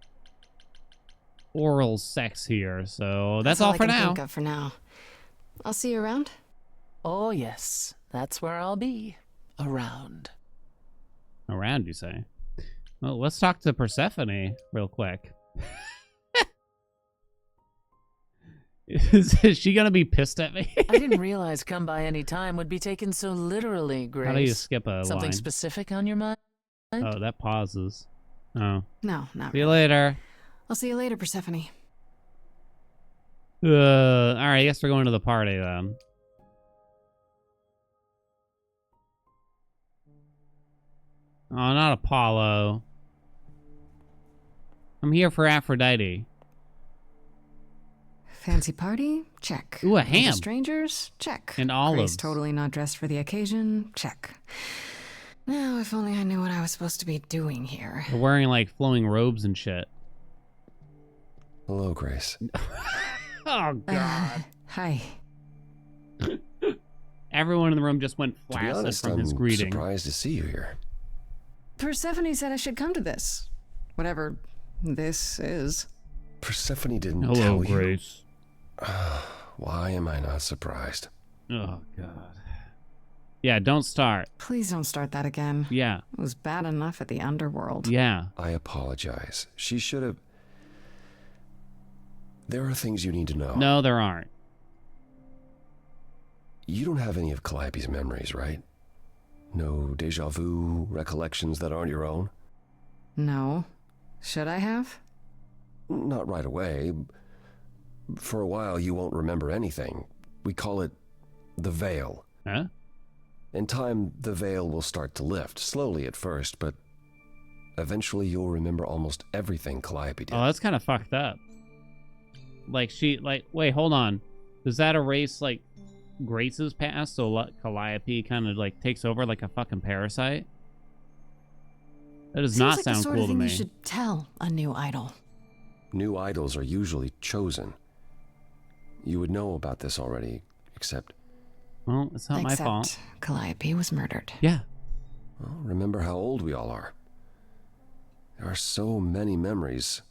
oral sex here, so that's all I for can now. think of for now. I'll see you around. Oh, yes. That's where I'll be. Around. Around, you say? Well, let's talk to Persephone real quick. Is she gonna be pissed at me? I didn't realize come by any time would be taken so literally, Grace. How do you skip a Something line? specific on your mind? Oh, that pauses. Oh. No, not See you really. later. I'll see you later, Persephone. All right, I guess we're going to the party then. Oh, not Apollo. I'm here for Aphrodite. Fancy party? Check. Ooh, a Bunch of ham. Strangers? Check. And Grace olives. totally not dressed for the occasion? Check. Now, if only I knew what I was supposed to be doing here. They're wearing like flowing robes and shit. Hello, Grace. Oh, God. Hi. Everyone in the room just went To be flaccid honest, from his I'm greeting. surprised to see you here. Persephone said I should come to this. Whatever this is. Persephone didn't Hello, tell Grace. you. Why am I not surprised? Oh, God. Yeah, don't start. Please don't start that again. Yeah. It was bad enough at the underworld. Yeah. I apologize. She should have... There are things you need to know. No, there aren't. You don't have any of Calliope's memories, right? No deja vu recollections that aren't your own? No. Should I have? Not right away. For a while, you won't remember anything. We call it the veil. Huh? In time, the veil will start to lift, slowly at first, but eventually you'll remember almost everything Calliope did. Oh, that's kind of fucked up. Like, wait, hold on. Does that erase, like, Grace's past, so Calliope kind of, like, takes over like a fucking parasite? That does not sound cool to me. You should tell a new idol. New idols are usually chosen. You would know about this already, except... Well, it's not my fault. Except Calliope was murdered. Yeah. Well, remember how old we all are. There are so many memories.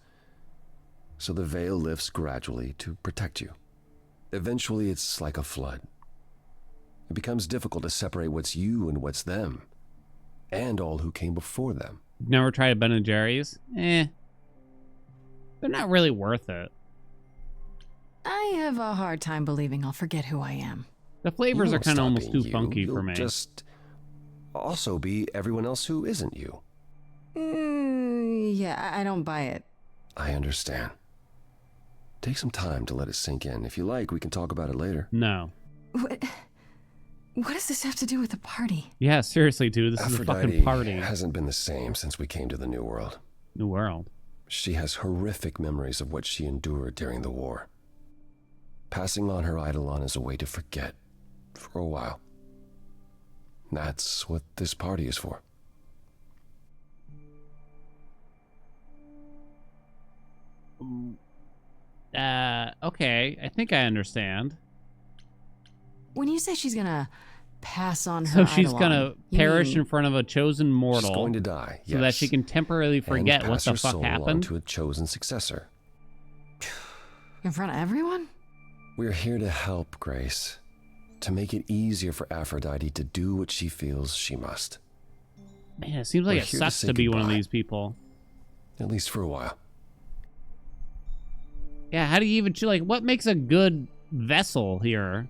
So the veil lifts gradually to protect you. Eventually, it's like a flood. It becomes difficult to separate what's you and what's them, and all who came before them. Never tried Ben & Jerry's? They're not really worth it. I have a hard time believing I'll forget who I am. The flavors are kind of almost too funky for me. Just also be everyone else who isn't you. Yeah, I don't buy it. I understand. Take some time to let it sink in. If you like, we can talk about it later. No. What does this have to do with the party? Yeah, seriously, dude. This is a fucking party. Hasn't been the same since we came to the New World. New World? She has horrific memories of what she endured during the war. Passing on her Eidolon is a way to forget. For a while. That's what this party is for. Okay. I think I understand. When you say she's gonna pass on her So she's Eidolon, gonna you perish mean- in front of a chosen mortal. She's going to die, So that yes. she can temporarily forget and what pass the her fuck soul happened. on to a chosen successor. In front of everyone? We're here to help, Grace. To make it easier for Aphrodite to do what she feels she must. Man, it seems like We're it here sucks say to be one of goodbye. these people. At least for a while. Yeah, how do you even... Like, what makes a good vessel here?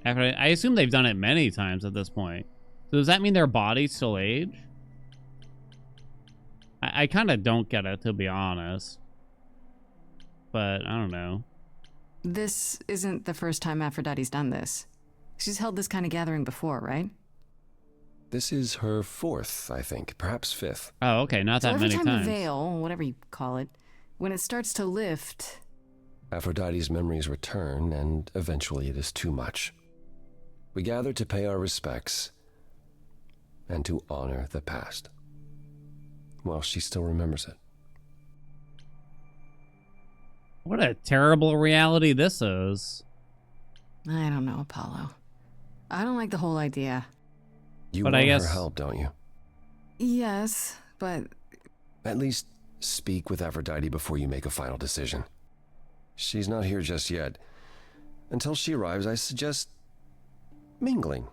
I assume they've done it many times at this point. So does that mean their bodies still age? I kind of don't get it, to be honest. But, I don't know. This isn't the first time Aphrodite's done this. She's held this kind of gathering before, right? This is her fourth, I think. Perhaps fifth. Oh, okay. Not that every many time times. the veil, whatever you call it, when it starts to lift... Aphrodite's memories return, and eventually it is too much. We gather to pay our respects and to honor the past. Well, she still remembers it. What a terrible reality this is. I don't know, Apollo. I don't like the whole idea. You But want I guess... her help, don't you? Yes, but... At least speak with Aphrodite before you make a final decision. She's not here just yet. Until she arrives, I suggest mingling.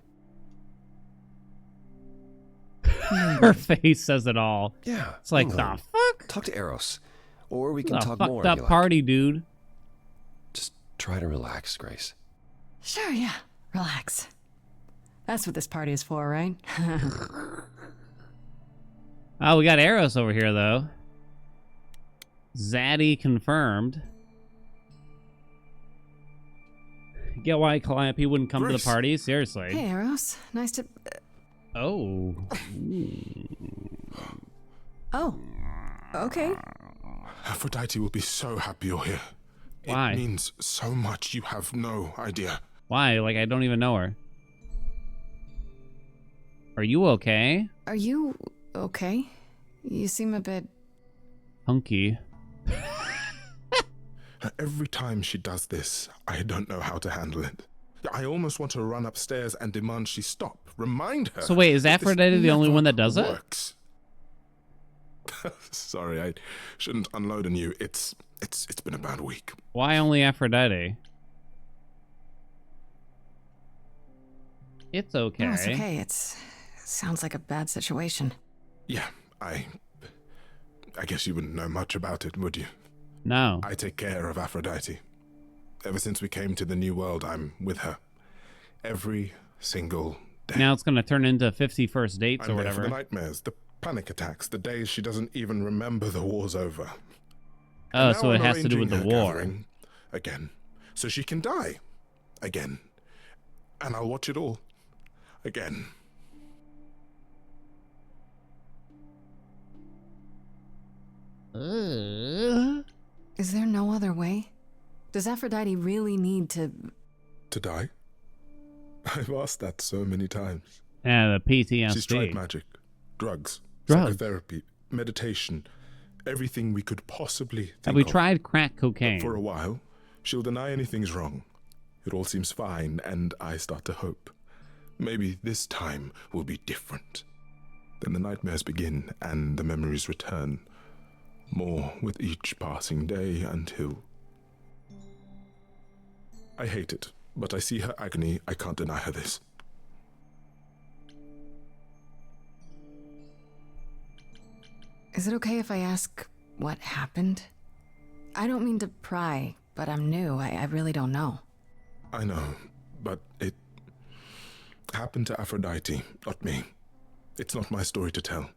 Her face says it all. Yeah. It's like, mingling. the fuck? Talk to Eros. Or we can What a talk fucked more up if you like. party, dude. Just try to relax, Grace. Sure, yeah. Relax. That's what this party is for, right? Oh, we got Eros over here, though. Zaddy confirmed. Get why Calliope wouldn't come to the Grace. party? Seriously. Hey, Eros. Nice to... Oh. Oh. Okay. Aphrodite will be so happy you're here. Why? It means so much you have no idea. Why? Like, I don't even know her. Are you okay? Are you okay? You seem a bit... Hunky. Every time she does this, I don't know how to handle it. I almost want to run upstairs and demand she stop. Remind her. So wait, is that this Aphrodite the only never one that does it? works. Sorry, I shouldn't unload on you. It's been a bad week. Why only Aphrodite? It's okay. No, it's okay. It sounds like a bad situation. Yeah, I guess you wouldn't know much about it, would you? No. I take care of Aphrodite. Ever since we came to the New World, I'm with her. Every single day. Now it's going to turn into 50 first dates or I'm there whatever. for the nightmares, the panic attacks, the days she doesn't even remember the war's over. Oh, so it has to do with the war. Again. So she can die. Again. And I'll watch it all. Again. Is there no other way? Does Aphrodite really need to... To die? I've asked that so many times. Yeah, the PTSD. She's tried magic, drugs, Drugs. psychotherapy, meditation, everything we could possibly think Have we of. tried crack cocaine? But for a while, she'll deny anything's wrong. It all seems fine, and I start to hope. Maybe this time will be different. Then the nightmares begin, and the memories return. More with each passing day until... I hate it, but I see her agony. I can't deny her this. Is it okay if I ask what happened? I don't mean to pry, but I'm new. I really don't know. I know, but it happened to Aphrodite, not me. It's not my story to tell.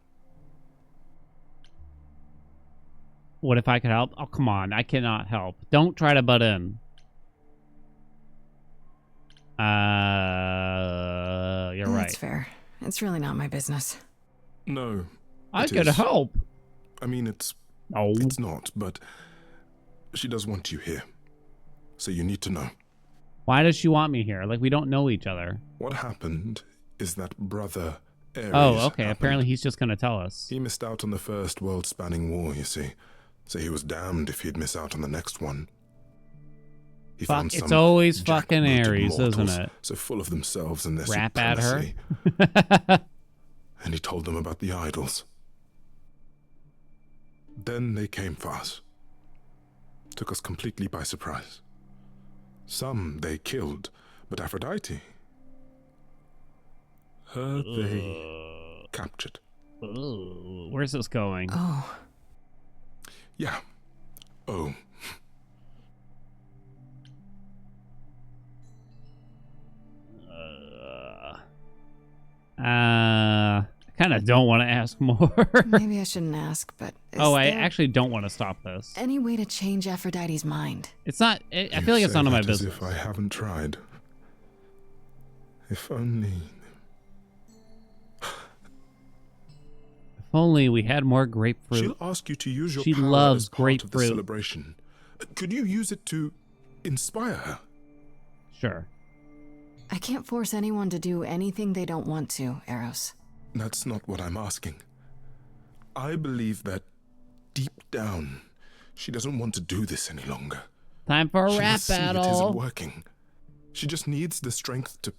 What if I could help? Oh, come on. I cannot help. Don't try to butt in. You're right. That's fair. It's really not my business. No. I it could is. help. I mean, it's not, but she does want you here. So you need to know. Why does she want me here? Like, we don't know each other. What happened is that brother Ares Oh, okay. happened. Apparently he's just going to tell us. He missed out on the first world-spanning war, you see. So he was damned if he'd miss out on the next one. He found It's some always fucking jackbooted Ares, mortals, isn't it? So full of themselves and their Rap at her. supremacy. And he told them about the idols. Then they came for us. Took us completely by surprise. Some they killed, but Aphrodite, her they captured. Ooh, where's this going? Oh. Yeah. Oh. I kind of don't want to ask more. Maybe I shouldn't ask, but I actually don't want to stop this. any way to change Aphrodite's mind? It's not. I feel like it's none of my business. If I haven't tried. If only. If only we had more grapefruit. She'll ask you to use your She power loves as part of the grapefruit. celebration. Could you use it to inspire her? Sure. I can't force anyone to do anything they don't want to, Eros. That's not what I'm asking. I believe that deep down, she doesn't want to do this any longer. Time for a She rap must see it isn't battle. working. She just needs the strength to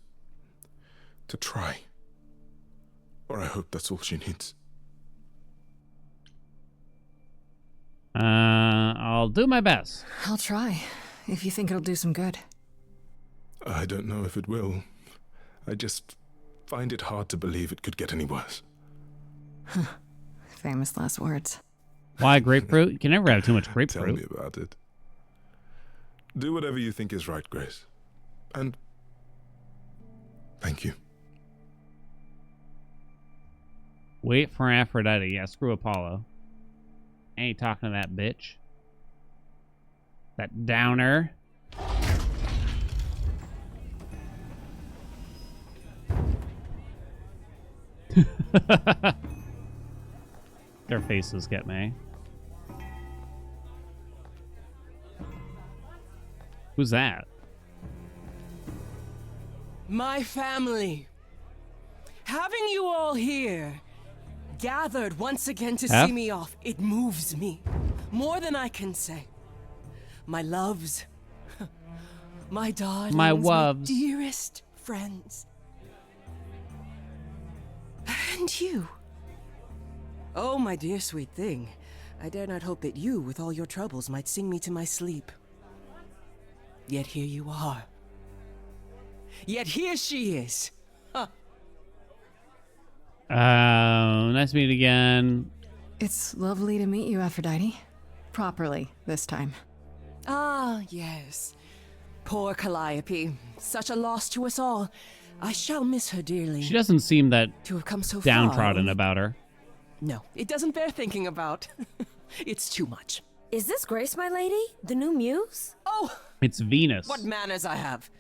try. Or I hope that's all she needs. I'll do my best. I'll try, if you think it'll do some good. I don't know if it will. I just find it hard to believe it could get any worse. Famous last words. Why grapefruit? You can never have too much Tell grapefruit. me about it. Do whatever you think is right, Grace. And thank you. Wait for Aphrodite. Yeah, screw Apollo. Ain't talking to that bitch. That downer. Their faces get me. Who's that? My family. Having you all here, gathered once again to Huh? see me off, it moves me. More than I can say. My loves. My darlings. My woves. Dearest friends. And you. Oh, my dear sweet thing. I dare not hope that you, with all your troubles, might sing me to my sleep. Yet here you are. Yet here she is. Huh. Nice to meet you again. It's lovely to meet you, Aphrodite. Properly, this time. Ah, yes. Poor Calliope. Such a loss to us all. I shall miss her dearly. She doesn't seem that to have come so downtrodden far. about her. No, it doesn't bear thinking about. It's too much. Is this Grace, my lady? The new muse? Oh! It's Venus. What manners I have.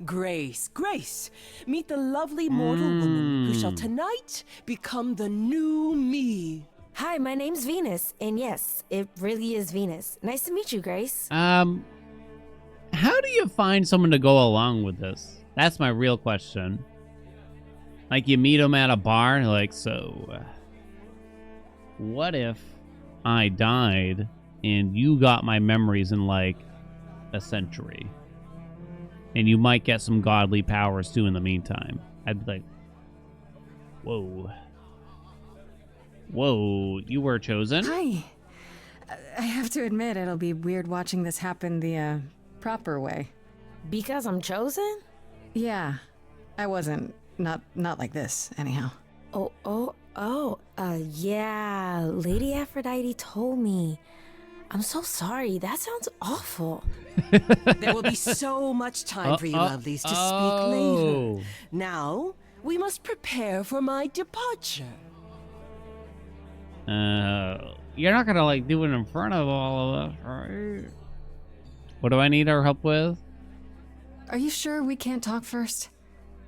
Grace, Grace. Meet the lovely mortal woman who shall tonight become the new me. Hi, my name's Venus, and yes, it really is Venus. Nice to meet you, Grace. How do you find someone to go along with this? That's my real question. Like, you meet them at a bar, and you're like, so, what if I died and you got my memories in, like, a century? And you might get some godly powers, too, in the meantime. I'd be like, whoa. Whoa, you were chosen? Hi. I have to admit, it'll be weird watching this happen the, proper way. Because I'm chosen? Yeah. I wasn't. Not like this, anyhow. Yeah. Lady Aphrodite told me. I'm so sorry. That sounds awful. There will be so much time for you lovelies to speak later. Now, we must prepare for my departure. You're not gonna, like, do it in front of all of us, right? What do I need our help with? Are you sure we can't talk first?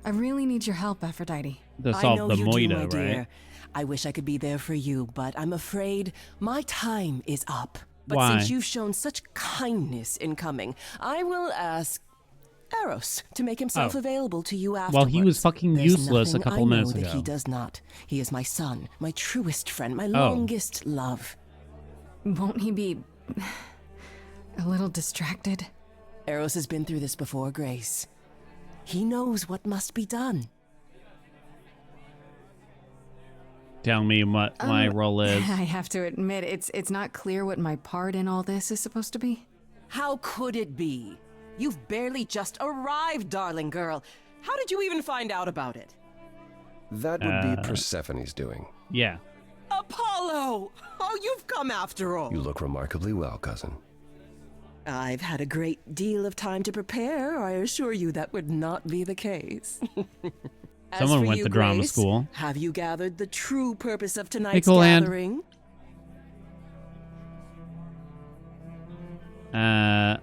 I really need your help, Aphrodite. To solve the moida, dear. right? I wish I could be there for you, but I'm afraid my time is up. But Why? since you've shown such kindness in coming, I will ask Eros to make himself available to you afterwards. Well, he was fucking There's useless a nothing couple I know minutes that ago. he does not. He is my son, my truest friend, my longest love. Won't he be a little distracted? Eros has been through this before, Grace. He knows what must be done. Tell me what my role is. I have to admit, it's not clear what my part in all this is supposed to be. How could it be? You've barely just arrived, darling girl. How did you even find out about it? That would be Persephone's doing. Yeah. Apollo! Oh, you've come after all. You look remarkably well, cousin. I've had a great deal of time to prepare. I assure you that would not be the case. Someone went to drama school. Have you gathered the true purpose of tonight's Hand. gathering?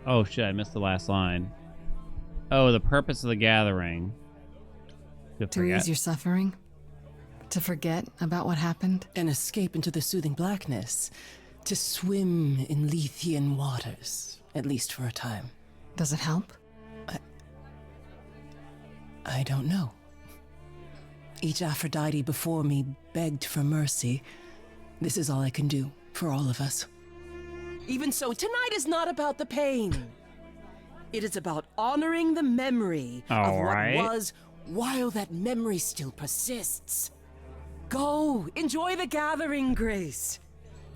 Oh shit, I missed the last line. Oh, the purpose of the gathering. To ease your suffering? To forget about what happened? And escape into the soothing blackness. To swim in Lethean waters, at least for a time. Does it help? I don't know. Each Aphrodite before me begged for mercy. This is all I can do for all of us. Even so, tonight is not about the pain. It is about honoring the memory of what was while that memory still persists. Go, enjoy the gathering, Grace.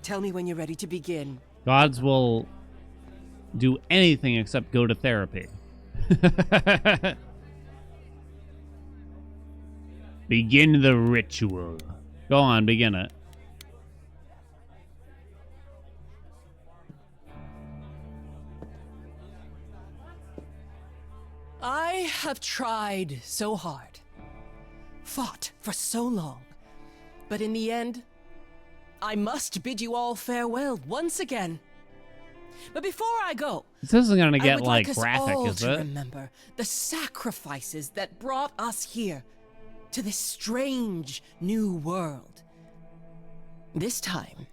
Tell me when you're ready to begin. Gods will do anything except go to therapy. Begin the ritual. Go on, begin it. I have tried so hard, fought for so long, but in the end, I must bid you all farewell once again. But before I go, This isn't gonna I get would like us graphic, all is to it? remember the sacrifices that brought us here to this strange new world. This time,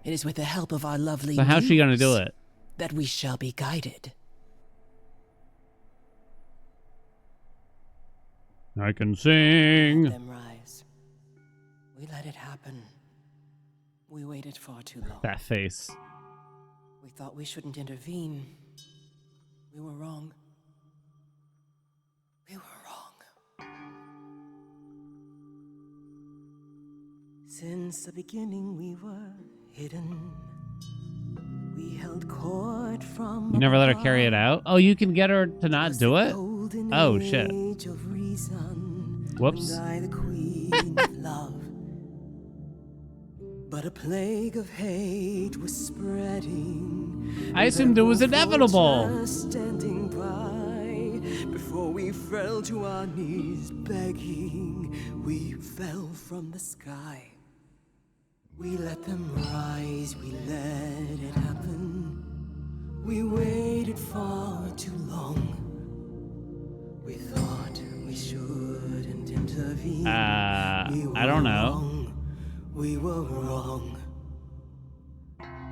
it is with the help of our lovely So how's she gonna muse do it? that we shall be guided. I can sing. Let them rise. We let it happen. We waited far too long. That face. We thought we shouldn't intervene. We were wrong. We were wrong. Since the beginning we were hidden. We held court from You never let her carry it out? Oh, you can get her to not do it? Oh, shit. Whoops. The queen of love. But a plague of hate was spreading. I assumed it was inevitable. Standing by before we fell to our knees begging. We fell from the sky. We let them rise, we let it happen. We waited far too long. We thought we shouldn't intervene. I don't know. Wrong. We were wrong.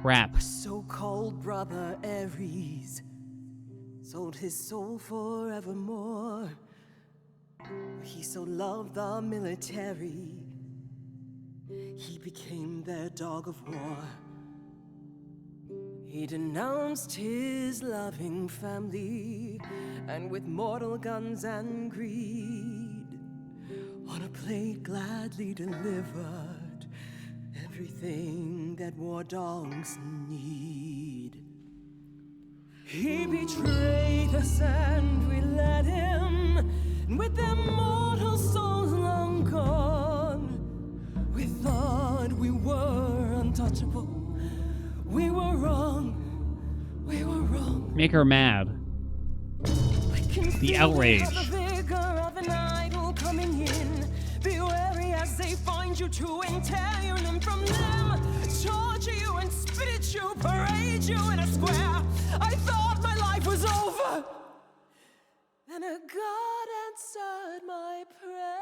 Rap. Our so-called brother Ares sold his soul forevermore. He so loved the military. He became their dog of war. He denounced his loving family, and with mortal guns and greed, on a plate gladly delivered everything that war dogs need. He betrayed us and we let him, and with their mortal souls long gone, we thought we were untouchable. We were wrong. We were wrong. Make her mad. The outrage. The vigor of an idol coming in. Be wary as they find you too and tear your limb from them. Torture you and spit at you, parade you in a square. I thought my life was over. Then a God answered my prayer.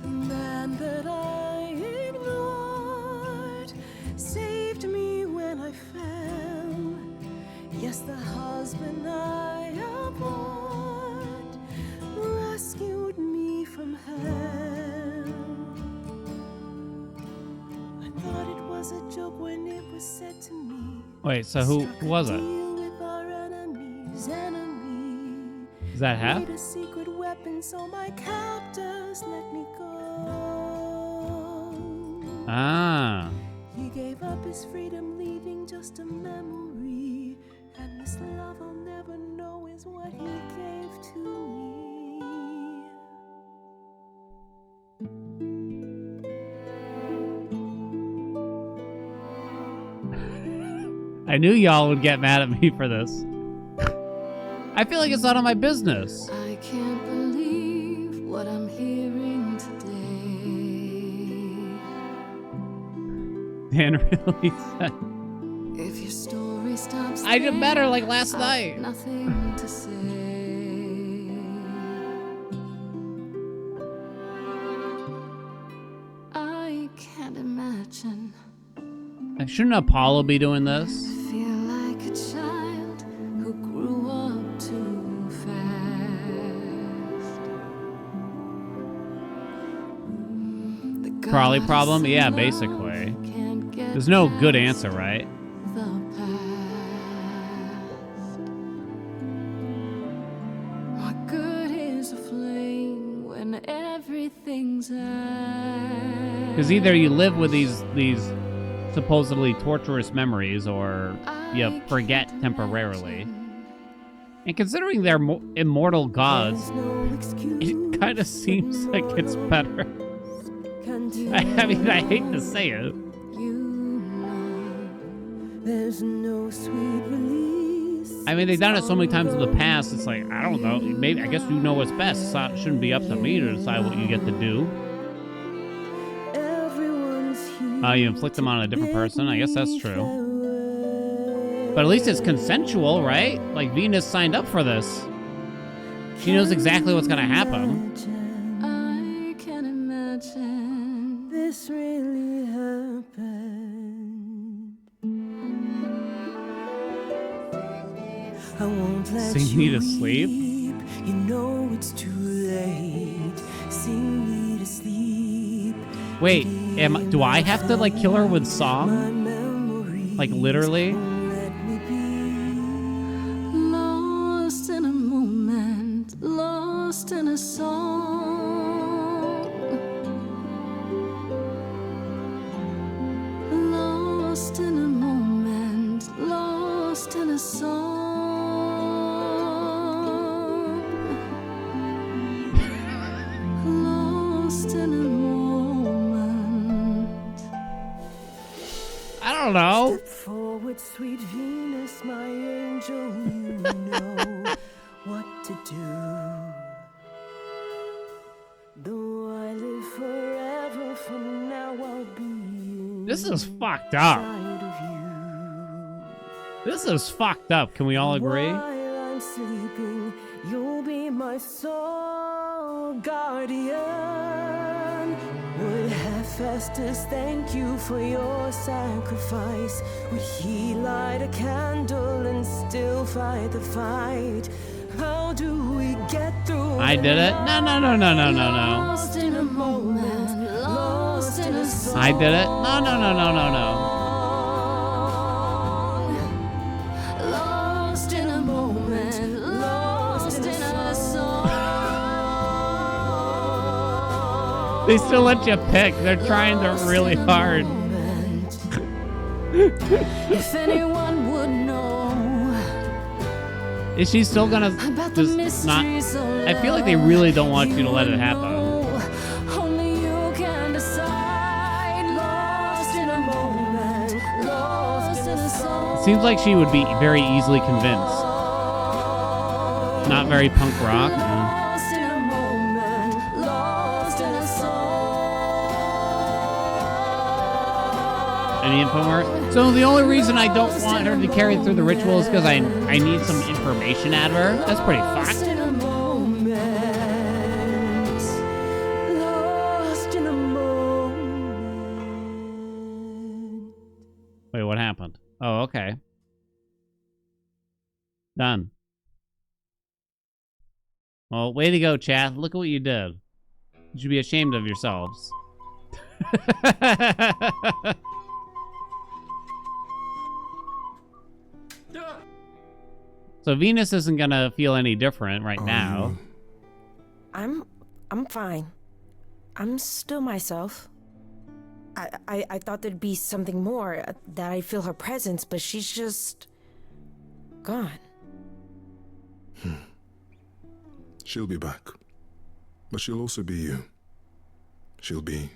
The man that I ignored saved me when I fell. Yes, the husband I abhorred rescued me from hell. I thought it was a joke when it was said to me. Wait, so who was it? With our enemy's enemy. Is that half? Made a secret weapon so my captors let me go. Ah. He gave up his freedom, leaving just a memory. And this love I'll never know is what he gave to me. I knew y'all would get mad at me for this. I feel like it's none of my business. I can't believe what I'm hearing today. Dan really said. If your story stops, I did better like last night. Nothing to say. I can't imagine. Shouldn't Apollo be doing this? I feel like a child who grew up too fast. Trolley problem? Yeah, basically. There's no good answer, right? What good is a flame when everything's Because either you live with these supposedly torturous memories, or you forget temporarily. And considering they're immortal gods, it kind of seems like it's better. I mean, I hate to say it. There's no sweet release. I mean, they've done it so many times in the past, it's like, I don't know, maybe, I guess you know what's best. It shouldn't be up to me to decide what you get to do. You inflict them on a different person, I guess that's true. But at least it's consensual, right? Like, Venus signed up for this. She knows exactly what's gonna happen. I can imagine this really happened. I won't let Sing me to sleep? You know it's too late. Sing me to sleep. Wait, do I have to, like, kill her with song? Like, literally? lost in a moment, lost in a song. I don't know. Step forward, sweet Venus, my angel, you know what to do. Though I live forever, from now I'll be This is fucked up. inside of you. This is fucked up. Can we all agree? While I'm sleeping, you'll be my soul guardian. Would Hephaestus thank you for your sacrifice? Would he light a candle and still fight the fight? How do we get through? I did it. No. Lost in a moment, lost in a song. I did it. No. Lost in a moment, lost in a song. They still let you pick. They're trying really hard. If anyone would know Is she still gonna about the just not? mysteries of I feel like they really don't want you to let it happen. only you can decide. Lost in a moment, lost in a song. Seems like she would be very easily convinced. Not very punk rock. No. Lost in a moment, lost in a song. Any info more? So the only reason I don't want her to carry through the ritual is because I need some information out of her. That's pretty Lost fucked. in a moment, lost in a moment. Wait, what happened? Oh, okay. Done. Well, way to go, chat. Look at what you did. You should be ashamed of yourselves. So Venus isn't gonna feel any different right now. I'm fine. I'm still myself. I thought there'd be something more, that I feel her presence, but she's just gone. She'll be back. But she'll also be you. She'll be...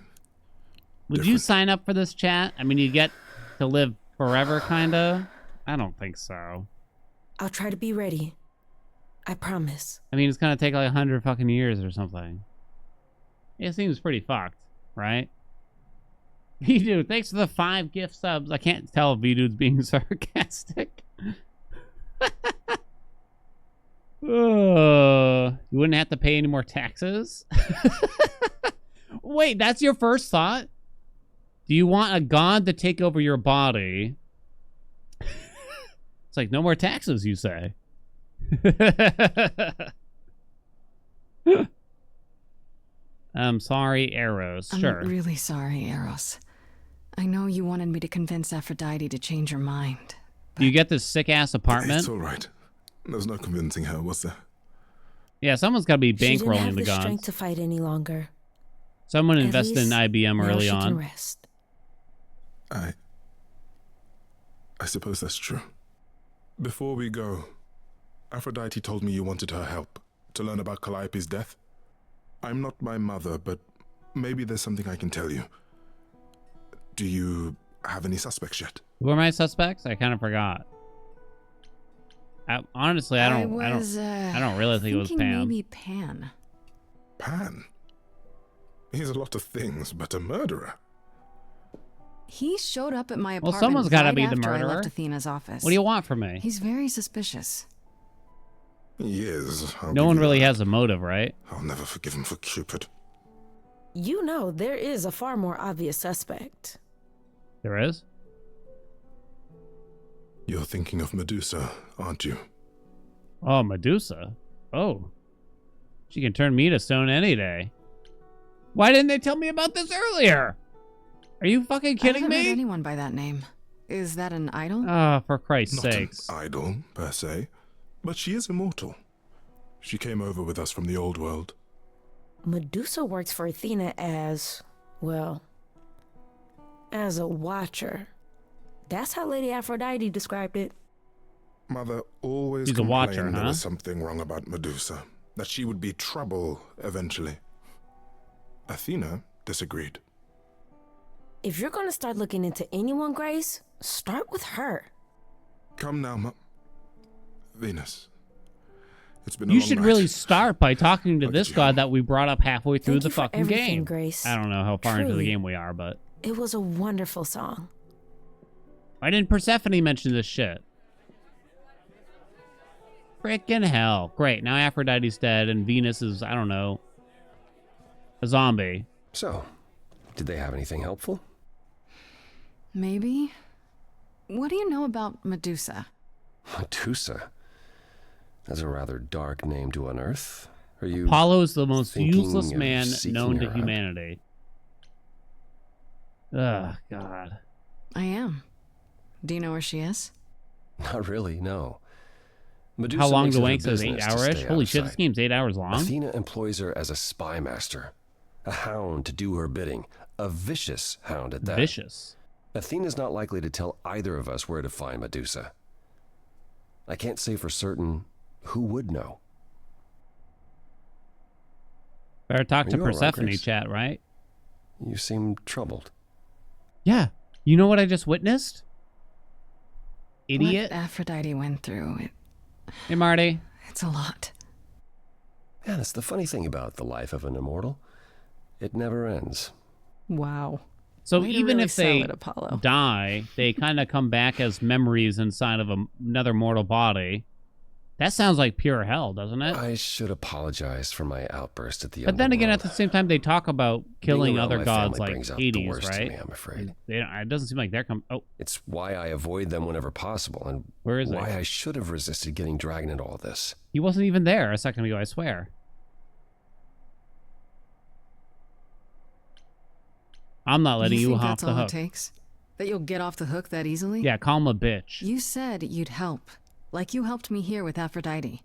Would you sign up for this chat? I mean, you get to live forever, kinda? I don't think so. I'll try to be ready. I promise. I mean, it's gonna take like 100 fucking years or something. It seems pretty fucked, right? V-Dude, thanks for the 5 gift subs. I can't tell if V-Dude's being sarcastic. You wouldn't have to pay any more taxes? Wait, that's your first thought? Do you want a god to take over your body? It's like, no more taxes, you say. I'm sorry, Eros. Sure. I'm really sorry, Eros. I know you wanted me to convince Aphrodite to change her mind. You get this sick-ass apartment? It's all right. There's no convincing her, was there? Yeah, someone's got to be She didn't bankrolling have the the gods. strength to fight any longer. Someone At invested in least IBM now early she on. can rest. I suppose that's true. Before we go, Aphrodite told me you wanted her help to learn about Calliope's death. I'm not my mother, but maybe there's something I can tell you. Do you have any suspects yet? Who are my suspects? I kind of forgot. Honestly, I don't really think it was thinking Pam. Maybe Pan. Pan? He's a lot of things, but a murderer. He showed up at my Well, apartment someone's gotta right be the after I murderer. left Athena's office. What do you want from me? He's very suspicious. He is. No one really has a motive, right? I'll never forgive him for Cupid. You know, there is a far more obvious suspect. There is? You're thinking of Medusa, aren't you? Oh, Medusa. Oh. She can turn me to stone any day. Why didn't they tell me about this earlier? Are you fucking kidding I haven't me? heard anyone by that name. Is that an idol? Oh, for Christ's Not sakes. an idol, per se, but she is immortal. She came over with us from the old world. Medusa works for Athena as, well, as a watcher. That's how Lady Aphrodite described it. Mother always She's a complained watcher, there huh? was something wrong about Medusa, that she would be trouble eventually. Athena disagreed. If you're gonna start looking into anyone, Grace, start with her. Come now, Venus. It's been a You long should night. really start by talking to this god that we brought up halfway through Thank the you for fucking everything, game. Grace. I don't know how far into the Truly. game we are, but It was a wonderful song. why didn't Persephone mention this shit? Frickin' hell. Great, now Aphrodite's dead and Venus is, I don't know, a zombie. So, did they have anything helpful? Maybe. What do you know about Medusa? Medusa? That's a rather dark name to unearth. Are you Apollo is the most thinking useless of man seeking known to her out? humanity. Ugh, God. I am. Do you know where she is? Not really, no. Medusa How long makes do it her Wank says? 8 business to hours? stay out Holy of shit, this sight. game's 8 hours long? Athena employs her as a spy master, a hound to do her bidding, a vicious hound at that. Vicious. Athena's not likely to tell either of us where to find Medusa. I can't say for certain who would know. Better talk Are to you all right, Persephone, Grace? chat, right? You seem troubled. Yeah. You know what I just witnessed? Idiot. What Aphrodite went through, Hey, Marty. it's a lot. Yeah, that's the funny thing about the life of an immortal. It never ends. Wow. So Way to even really if they sell it, Apollo. die, they kind of come back as memories inside of another mortal body. That sounds like pure hell, doesn't it? I should apologize for my outburst at the But then again, at underworld. the same time, they talk about killing Being around other my gods family like brings out the Hades, worst in right? me, I'm afraid. It doesn't seem like they're Oh, It's why I avoid them whenever possible, and where is why he? I should have resisted getting dragged into all this. He wasn't even there a second ago, I swear. I'm not letting you think off that's the all hook. it takes? That you'll get off the hook that easily? Yeah, call him a bitch. You said you'd help, like you helped me here with Aphrodite.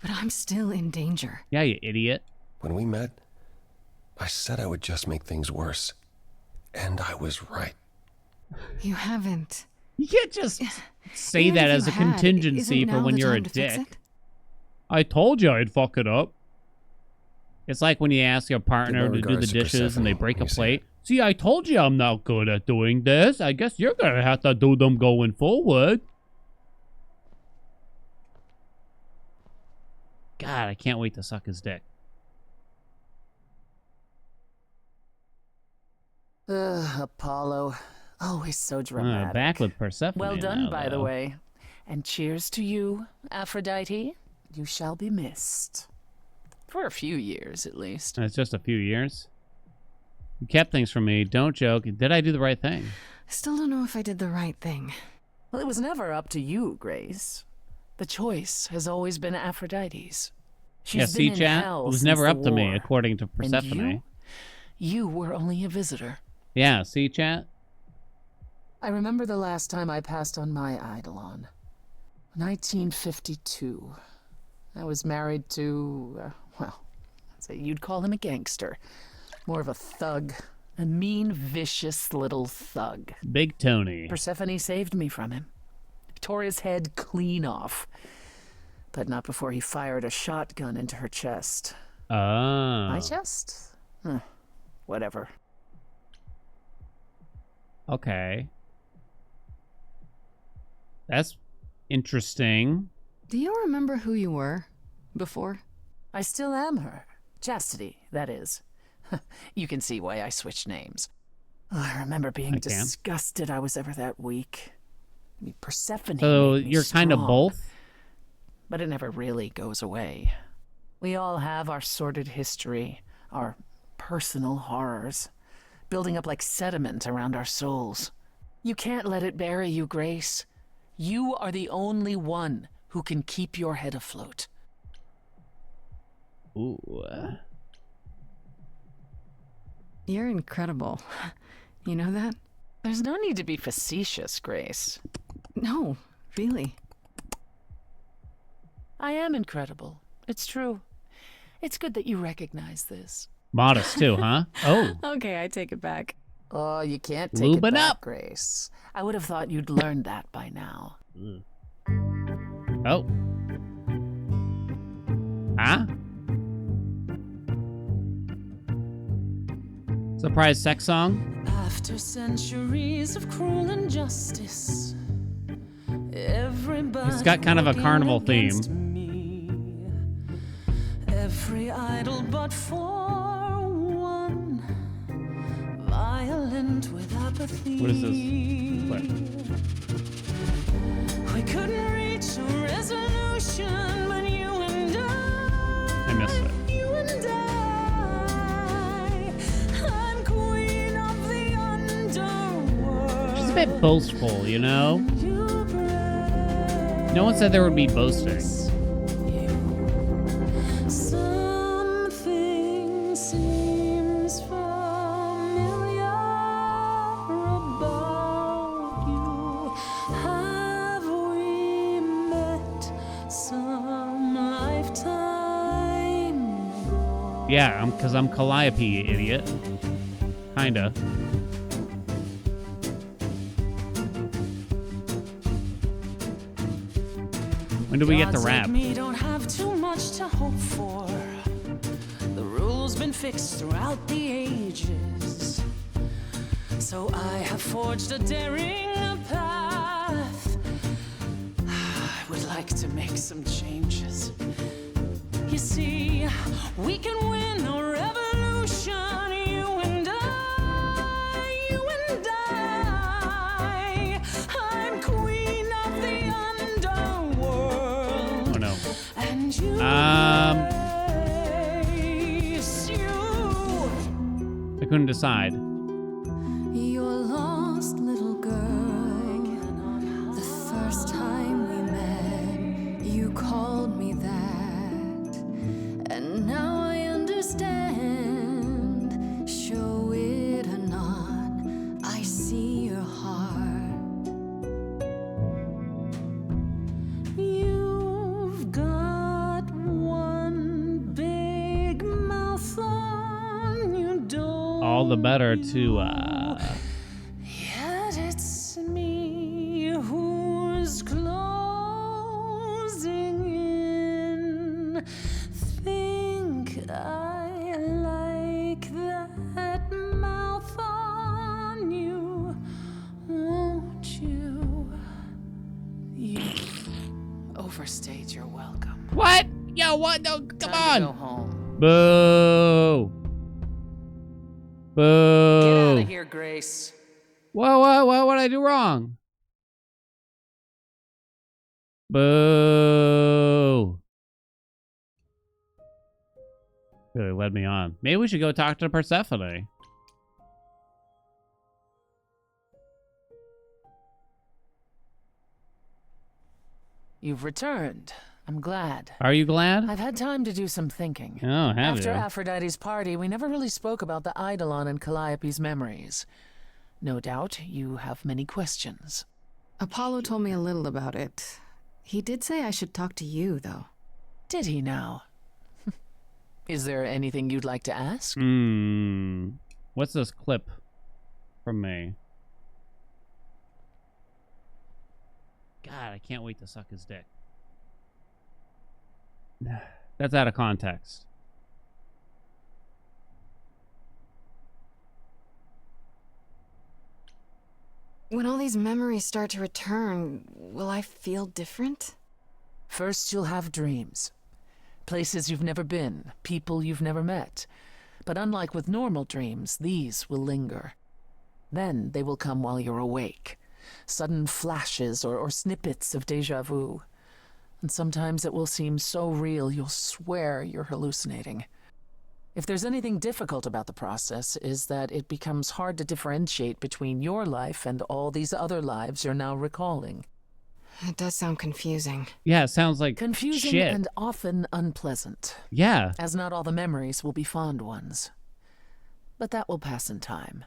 But I'm still in danger. Yeah, you idiot. When we met, I said I would just make things worse. And I was right. You haven't. You can't just say Even that if as you a had, contingency isn't for now when the you're a time to fix dick. it? I told you I'd fuck it up. It's like when you ask your partner Give my to do the regards to dishes and they Persephone, break a you say. plate. See, I told you I'm not good at doing this. I guess you're gonna have to do them going forward. God, I can't wait to suck his dick. Ugh, Apollo. Always so dramatic. Back with Persephone. Well done, now, by the though. way. And cheers to you, Aphrodite. You shall be missed. For a few years, at least. It's just a few years. You kept things from me. Don't joke. Did I do the right thing? I still don't know if I did the right thing. Well, it was never up to you, Grace. The choice has always been Aphrodite's. She's Yeah, been see, in chat? hell It was since never the up to me, war. according to And Persephone. you were only a visitor. Yeah, see, chat? I remember the last time I passed on my Eidolon. 1952. I was married to, well, I'd say you'd call him a gangster. More of a thug. A mean, vicious little thug. Big Tony. Persephone saved me from him. Tore his head clean off. But not before he fired a shotgun into her chest. Oh. My chest? Huh. Whatever. Okay. That's interesting. Do you remember who you were before? I still am her. Chastity, that is. You can see why I switched names. Oh, I remember being disgusted I was ever that weak. I mean, Persephone So made me you're kind of strong, both? But it never really goes away. We all have our sordid history, our personal horrors, building up like sediment around our souls. You can't let it bury you, Grace. You are the only one who can keep your head afloat. Ooh. You're incredible. You know that? There's no need to be facetious, Grace. No, really. I am incredible. It's true. It's good that you recognize this. Modest, too, huh? Oh. Okay, I take it back. Oh, you can't take Lubing it back, up. Grace. I would have thought you'd learned that by now. Oh. Huh? Surprise sex song? After centuries of cruel injustice, everybody It's got kind of a carnival theme. me. Every idol but for one, violent with apathy. What is this clip? We couldn't reach a resolution, but you and I missed it. you and I'm queen of the underworld. She's a bit boastful, you know? No one said there would be boasting. Something seems familiar about you. Have we met some lifetime ago? Yeah, because I'm Calliope, you idiot. Kinda. When do we get the Gods rap? like me don't have too much to hope for. The rules been fixed throughout the ages. So I have forged a daring path. I would like to make some changes. You see, we can win a revolution. You and I. I'm queen of the underworld. Oh no. And you I couldn't decide. You're lost, little girl. The first time we met, you called me that. And now I understand. Show it or not, I see your heart. You've got one big mouth on you, don't All the better to, Yet it's me who's closing in. Think I like that mouth on you, won't you? You overstayed your welcome. What? Yo, what? No, come Time on. to go home. Boo. Get out Boo. of here, Grace. What did I do wrong? Boo. Really led me on. Maybe we should go talk to Persephone. You've returned. I'm glad. Are you glad? I've had time to do some thinking. Oh, have After you? Aphrodite's party, we never really spoke about the Eidolon and Calliope's memories. No doubt you have many questions. Apollo told me a little about it. He did say I should talk to you, though. Did he now? Is there anything you'd like to ask? What's this clip from me? God, I can't wait to suck his dick. That's out of context. When all these memories start to return, will I feel different? First, you'll have dreams. Places you've never been, people you've never met. But unlike with normal dreams, these will linger. Then they will come while you're awake. Sudden flashes or snippets of déjà vu. And sometimes it will seem so real you'll swear you're hallucinating. If there's anything difficult about the process, is that it becomes hard to differentiate between your life and all these other lives you're now recalling. It does sound confusing. Yeah, it sounds like confusing shit. And often unpleasant. Yeah. As not all the memories will be fond ones. But that will pass in time.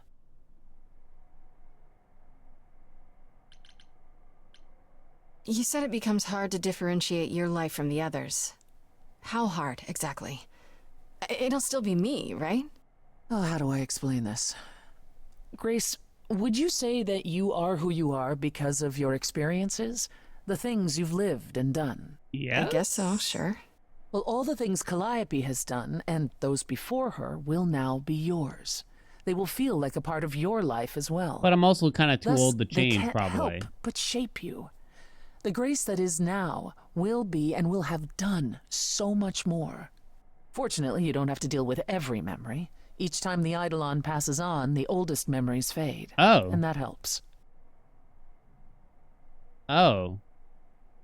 You said it becomes hard to differentiate your life from the others. How hard, exactly? It'll still be me, right? Oh, how do I explain this? Grace, would you say that you are who you are because of your experiences? The things you've lived and done? Yeah. I guess so, sure. Well, all the things Calliope has done, and those before her, will now be yours. They will feel like a part of your life as well. But I'm also kind of too Thus, old to they change, can't probably. help but shape you. The Grace that is now will be and will have done so much more. Fortunately, you don't have to deal with every memory. Each time the Eidolon passes on, the oldest memories fade. Oh. And that helps. Oh.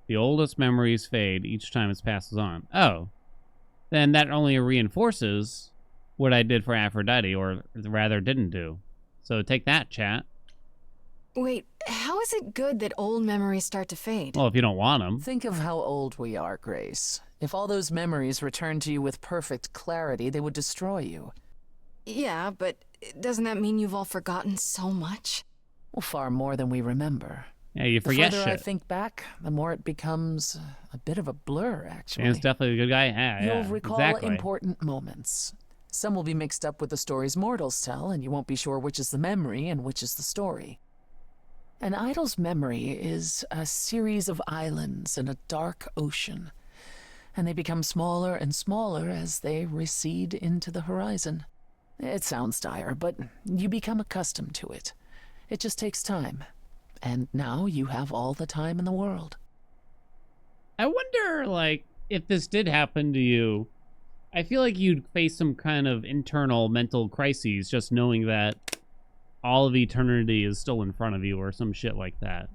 The oldest memories fade each time it passes on. Oh. Then that only reinforces what I did for Aphrodite, or rather didn't do. So take that, chat. Wait, how is it good that old memories start to fade? Well, if you don't want them. Think of how old we are, Grace. If all those memories returned to you with perfect clarity, they would destroy you. Yeah, but doesn't that mean you've all forgotten so much? Well, far more than we remember. Yeah, you forget the further I shit. think back, the more it becomes a bit of a blur, actually. Dan's definitely a good guy. Yeah, You'll yeah, recall exactly. important moments. Some will be mixed up with the stories mortals tell, and you won't be sure which is the memory and which is the story. An idol's memory is a series of islands in a dark ocean, and they become smaller and smaller as they recede into the horizon. It sounds dire, but you become accustomed to it. It just takes time. And now you have all the time in the world. I wonder, like, if this did happen to you, I feel like you'd face some kind of internal mental crises just knowing that all of eternity is still in front of you or some shit like that.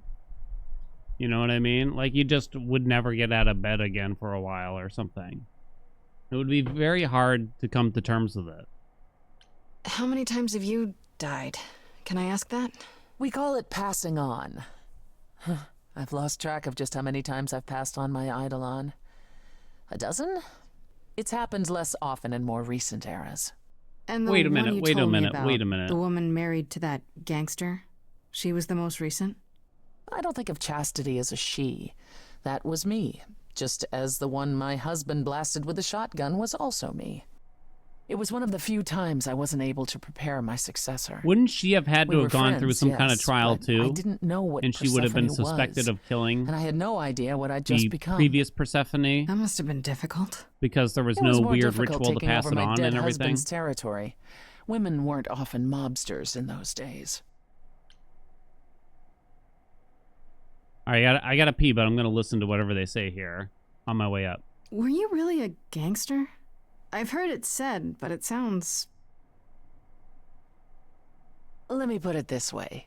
You know what I mean? Like, you just would never get out of bed again for a while or something. It would be very hard to come to terms with it. How many times have you died? Can I ask that? We call it passing on. I've lost track of just how many times I've passed on my Eidolon. A dozen? It's happened less often in more recent eras. And the Wait a one minute, you wait a told me minute, about, wait a minute. The woman married to that gangster? She was the most recent? I don't think of Chastity as a she. That was me, just as the one my husband blasted with a shotgun was also me. It was one of the few times I wasn't able to prepare my successor. Wouldn't she have had We to were have gone through friends, some kind of yes, trial but too? I didn't know what and she would have been Persephone suspected was, of killing and I had no idea what I'd the just become. previous Persephone That must have been difficult. because there was It was no more weird difficult ritual to taking pass over it my on dead and everything. husband's territory. Women weren't often mobsters in those days. All right, I gotta pee, but I'm gonna listen to whatever they say here on my way up. Were you really a gangster? I've heard it said, but it sounds... Let me put it this way.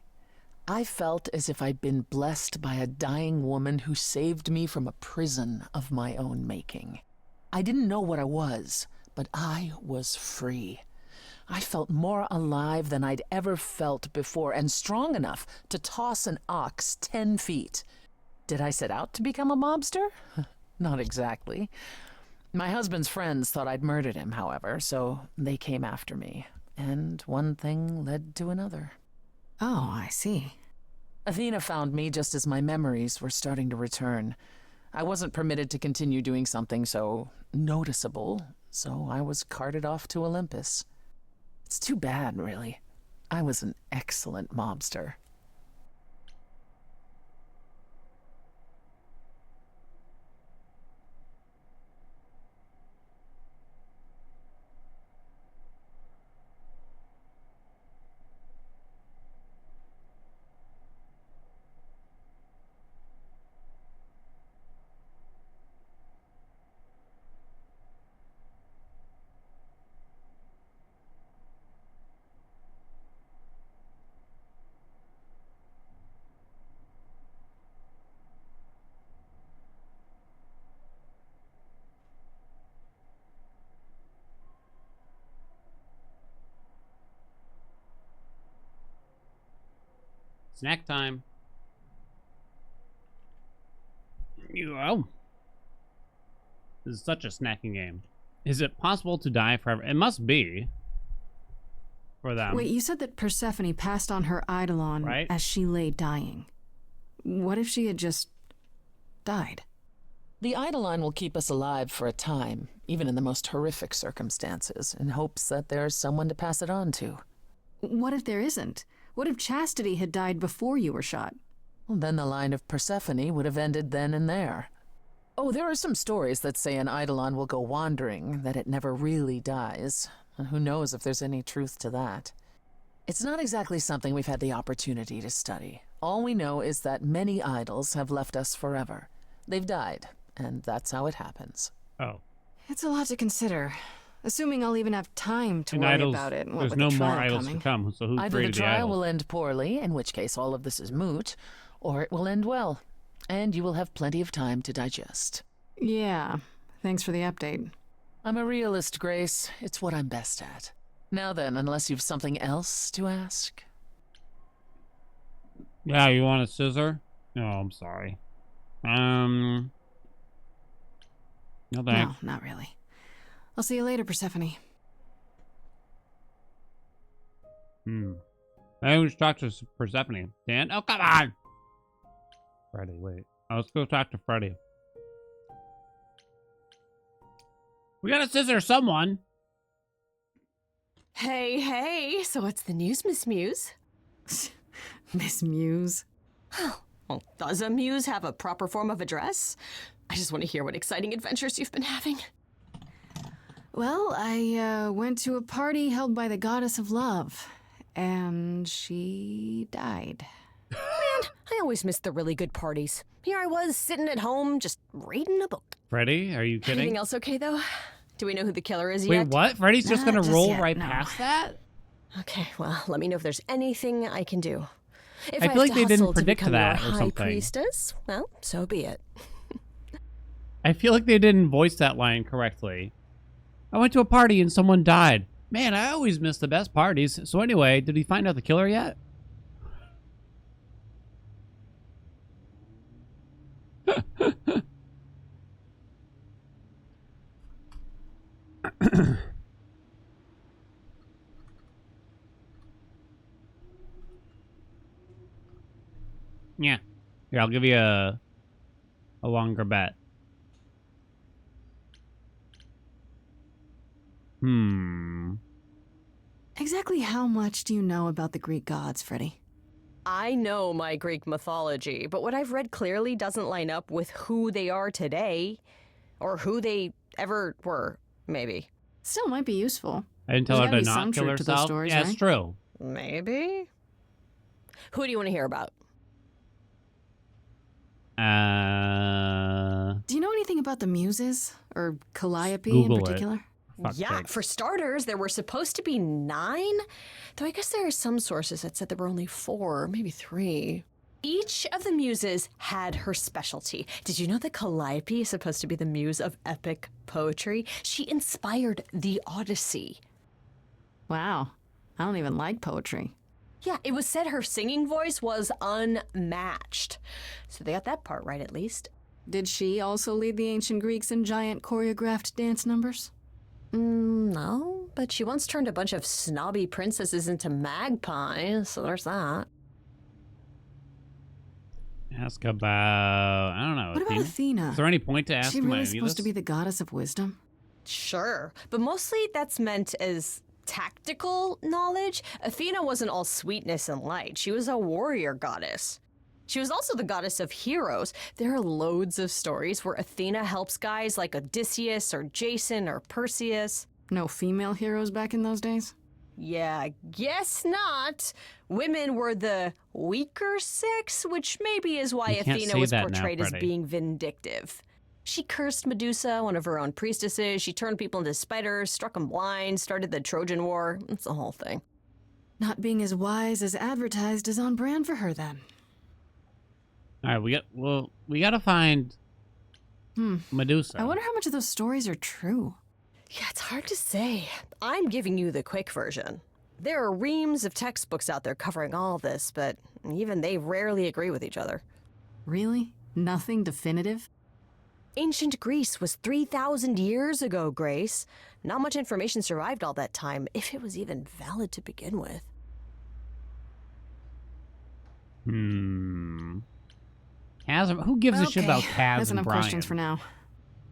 I felt as if I'd been blessed by a dying woman who saved me from a prison of my own making. I didn't know what I was, but I was free. I felt more alive than I'd ever felt before, and strong enough to toss an ox 10 feet. Did I set out to become a mobster? Not exactly. My husband's friends thought I'd murdered him, however, so they came after me. And one thing led to another. Oh, I see. Athena found me just as my memories were starting to return. I wasn't permitted to continue doing something so noticeable, so I was carted off to Olympus. It's too bad, really. I was an excellent mobster. Snack time. Oh. This is such a snacking game. Is it possible to die forever? It must be. For them. Wait, you said that Persephone passed on her Eidolon Right. as she lay dying. What if she had just died? The Eidolon will keep us alive for a time, even in the most horrific circumstances, in hopes that there's someone to pass it on to. What if there isn't? What if Chastity had died before you were shot? Well, then the line of Persephone would have ended then and there. Oh, there are some stories that say an Eidolon will go wandering, that it never really dies. And who knows if there's any truth to that. It's not exactly something we've had the opportunity to study. All we know is that many idols have left us forever. They've died, and that's how it happens. Oh. It's a lot to consider. Assuming I'll even have time to And worry idols, about it. What there's with no the more trial idols coming. to come, so who Either the created the trial idols? will end poorly, in which case all of this is moot, or it will end well, and you will have plenty of time to digest. Yeah, thanks for the update. I'm a realist, Grace. It's what I'm best at. Now then, unless you've something else to ask. Yeah, you want a scissor? No, I'm sorry. No thanks. No, not really. I'll see you later, Persephone. I always talk to Persephone. Dan? Oh, come on! Freddy, wait. Oh, let's go talk to Freddy. We gotta scissor someone. Hey, so what's the news, Miss Muse? Miss Muse? Well, does a muse have a proper form of address? I just want to hear what exciting adventures you've been having. Well, I went to a party held by the goddess of love, and she died. Man, I always miss the really good parties. Here I was, sitting at home, just reading a book. Freddy, are you kidding? Anything else okay, though? Do we know who the killer is Wait, yet? what? Freddy's just gonna Not roll yet, right no. past that? Okay, well, let me know if there's anything I can do. If I feel have like to they didn't hustle to predict become that your or high something. priestess, well, so be it. I feel like they didn't voice that line correctly. I went to a party and someone died. Man, I always miss the best parties. So anyway, did he find out the killer yet? Yeah. Here, I'll give you a longer bet. Exactly how much do you know about the Greek gods, Freddy? I know my Greek mythology, but what I've read clearly doesn't line up with who they are today, or who they ever were, maybe. Still might be useful. I didn't tell There's her gotta to be some not kill truth to those herself. stories, Yeah, right? it's true. Maybe? Who do you want to hear about? Do you know anything about the Muses? Or Calliope Google in it. particular? Yeah, for starters, there were supposed to be 9, though I guess there are some sources that said there were only 4, maybe 3. Each of the muses had her specialty. Did you know that Calliope is supposed to be the muse of epic poetry? She inspired the Odyssey. Wow. I don't even like poetry. Yeah, it was said her singing voice was unmatched. So they got that part right, at least. Did she also lead the ancient Greeks in giant choreographed dance numbers? No, but she once turned a bunch of snobby princesses into magpies, so there's that. Ask about, I don't know. What about Athena? Is there any point to Is ask she about really any of supposed to this? be the goddess of wisdom? Sure, but mostly that's meant as tactical knowledge. Athena wasn't all sweetness and light. She was a warrior goddess. She was also the goddess of heroes. There are loads of stories where Athena helps guys like Odysseus or Jason or Perseus. No female heroes back in those days? Yeah, guess not. Women were the weaker sex, which maybe is why You can't Athena say was that now, portrayed as Freddie. being vindictive. She cursed Medusa, one of her own priestesses. She turned people into spiders, struck them blind, started the Trojan War. It's the whole thing. Not being as wise as advertised is on brand for her then. All right, we gotta find Medusa. I wonder how much of those stories are true. Yeah, it's hard to say. I'm giving you the quick version. There are reams of textbooks out there covering all this, but even they rarely agree with each other. Really? Nothing definitive? Ancient Greece was 3,000 years ago, Grace. Not much information survived all that time, if it was even valid to begin with. Kaz, who gives a shit about Kaz That's and enough Brian? questions for now.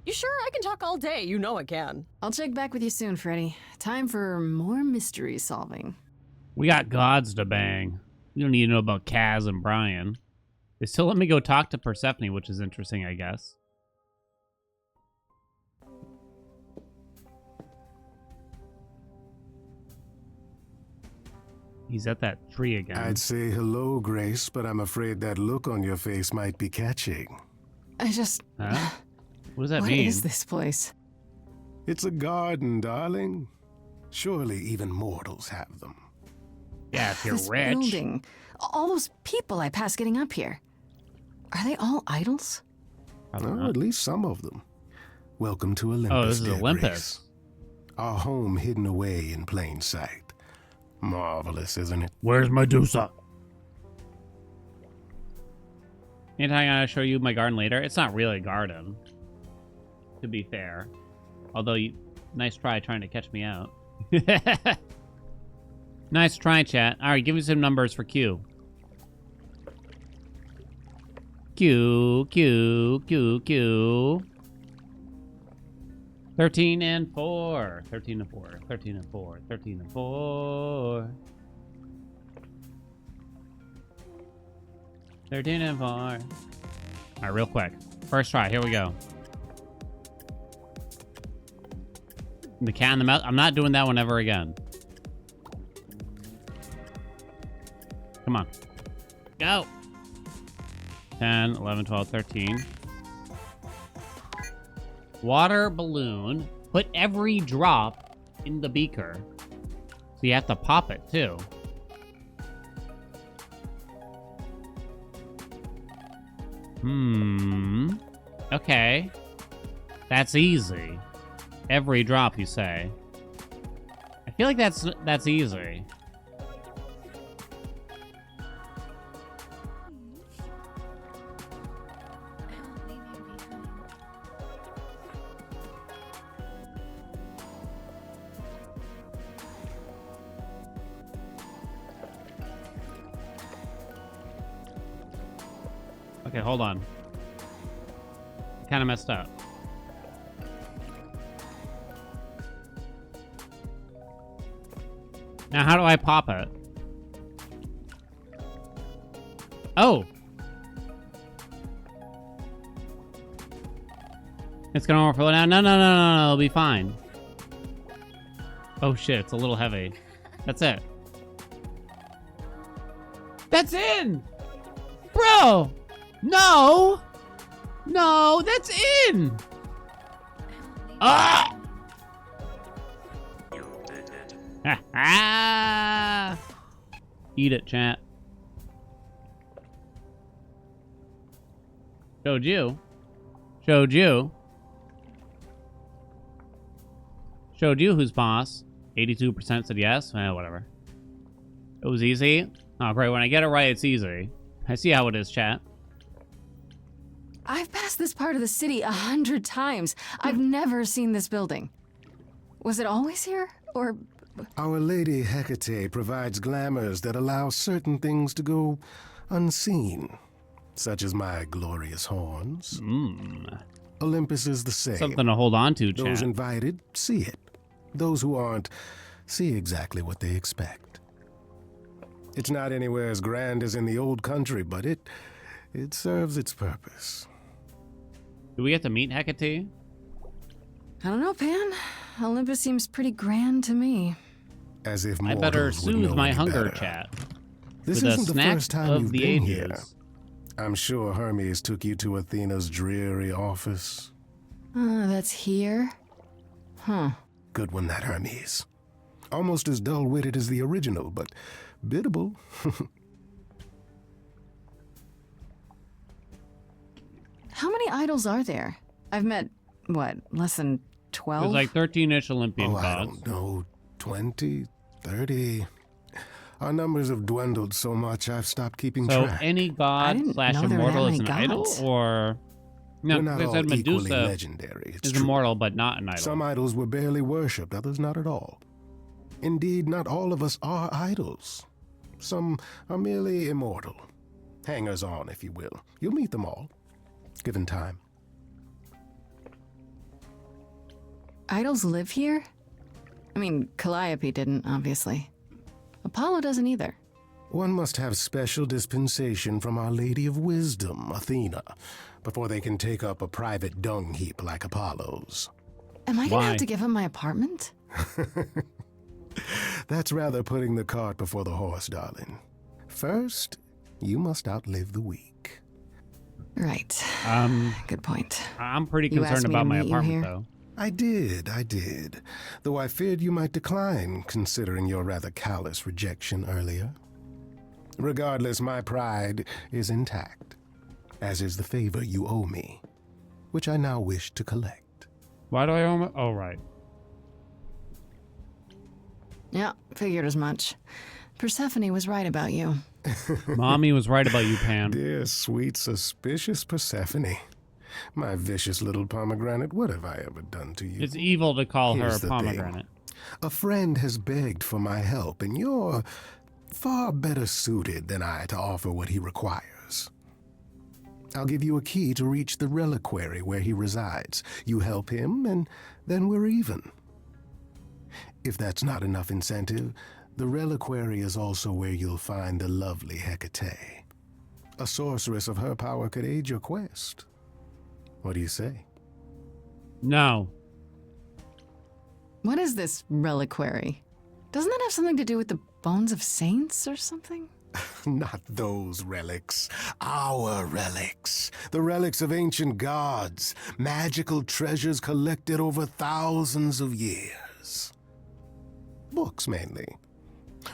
You sure? I can talk all day. You know I can. I'll check back with you soon, Freddy. Time for more mystery solving. We got gods to bang. We don't need to know about Kaz and Brian. They still let me go talk to Persephone, which is interesting, I guess. He's at that tree again. I'd say hello, Grace, but I'm afraid that look on your face might be catching. I just... Huh? What does that What mean? is this place? It's a garden, darling. Surely even mortals have them. Yeah, if you're This rich. building. All those people I passed getting up here. Are they all idols? Oh, at least some of them. Welcome to Olympus. Oh, this is dear Olympus. Grace. Our home hidden away in plain sight. Marvelous, isn't it? Where's Medusa? Ain't I gonna show you my garden later? It's not really a garden, to be fair. Although, nice try trying to catch me out. Nice try, chat. All right, give me some numbers for Q. Q. 13 and 4. 13 and 4. 13 and 4. 13 and 4. 13 and 4. All right, real quick. First try. Here we go. The cat in the mouse. I'm not doing that one ever again. Come on. Go. 10, 11, 12, 13. Water balloon. Put every drop in the beaker. So you have to pop it, too. Okay. That's easy. Every drop, you say. I feel like that's easy. Okay, hold on. Kind of messed up. Now, how do I pop it? Oh! It's gonna overflow now. No, it'll be fine. Oh shit, it's a little heavy. That's it. That's in! Bro! No! No, that's in! Ah! Ha Eat it, chat. Showed you. Showed you. Showed you who's boss. 82% said yes. Whatever. It was easy. Oh, great. When I get it right, it's easy. I see how it is, chat. I've passed this part of the city 100 times. I've never seen this building. Was it always here? Or... Our Lady Hecate provides glamours that allow certain things to go unseen, such as my glorious horns. Olympus is the same. Something to hold on to, chat. Those invited see it. Those who aren't see exactly what they expect. It's not anywhere as grand as in the old country, but it serves its purpose. Do we get to meet Hecate? I don't know, Pan. Olympus seems pretty grand to me. As if I mortals better would soothe know my any hunger, better. chat. This With a isn't the snack first time of you've the been ages. here. I'm sure Hermes took you to Athena's dreary office. That's here? Huh. Good one, that Hermes. Almost as dull-witted as the original, but biddable. How many idols are there? I've met, what, less than 12? There's like 13-ish Olympian gods. I don't know, 20, 30. Our numbers have dwindled so much I've stopped keeping So track. any god / know there were immortal that is an many idol? gods. Or... No, We're not they all said equally Medusa legendary. It's is true. immortal, but not an idol. Some idols were barely worshipped, others not at all. Indeed, not all of us are idols. Some are merely immortal. Hangers-on, if you will. You'll meet them all, given time. Idols live here? I mean, Calliope didn't, obviously. Apollo doesn't either. One must have special dispensation from Our Lady of Wisdom, Athena, before they can take up a private dung heap like Apollo's. Am I gonna Why? have to give him my apartment? That's rather putting the cart before the horse, darling. First, you must outlive the week. Right. Good point. I'm pretty You concerned asked me about to my meet you apartment, here? though. I did. Though I feared you might decline, considering your rather callous rejection earlier. Regardless, my pride is intact, as is the favor you owe me, which I now wish to collect. Why do I owe him? Oh, right. Yeah, figured as much. Persephone was right about you. Mommy was right about you, Pam. Dear, sweet, suspicious Persephone. My vicious little pomegranate, what have I ever done to you? It's evil to call Here's her a the pomegranate. thing. A friend has begged for my help, and you're far better suited than I to offer what he requires. I'll give you a key to reach the reliquary where he resides. You help him, and then we're even. If that's not enough incentive, the reliquary is also where you'll find the lovely Hecate. A sorceress of her power could aid your quest. What do you say? No. What is this reliquary? Doesn't that have something to do with the bones of saints or something? Not those relics. Our relics. The relics of ancient gods. Magical treasures collected over thousands of years. Books, mainly.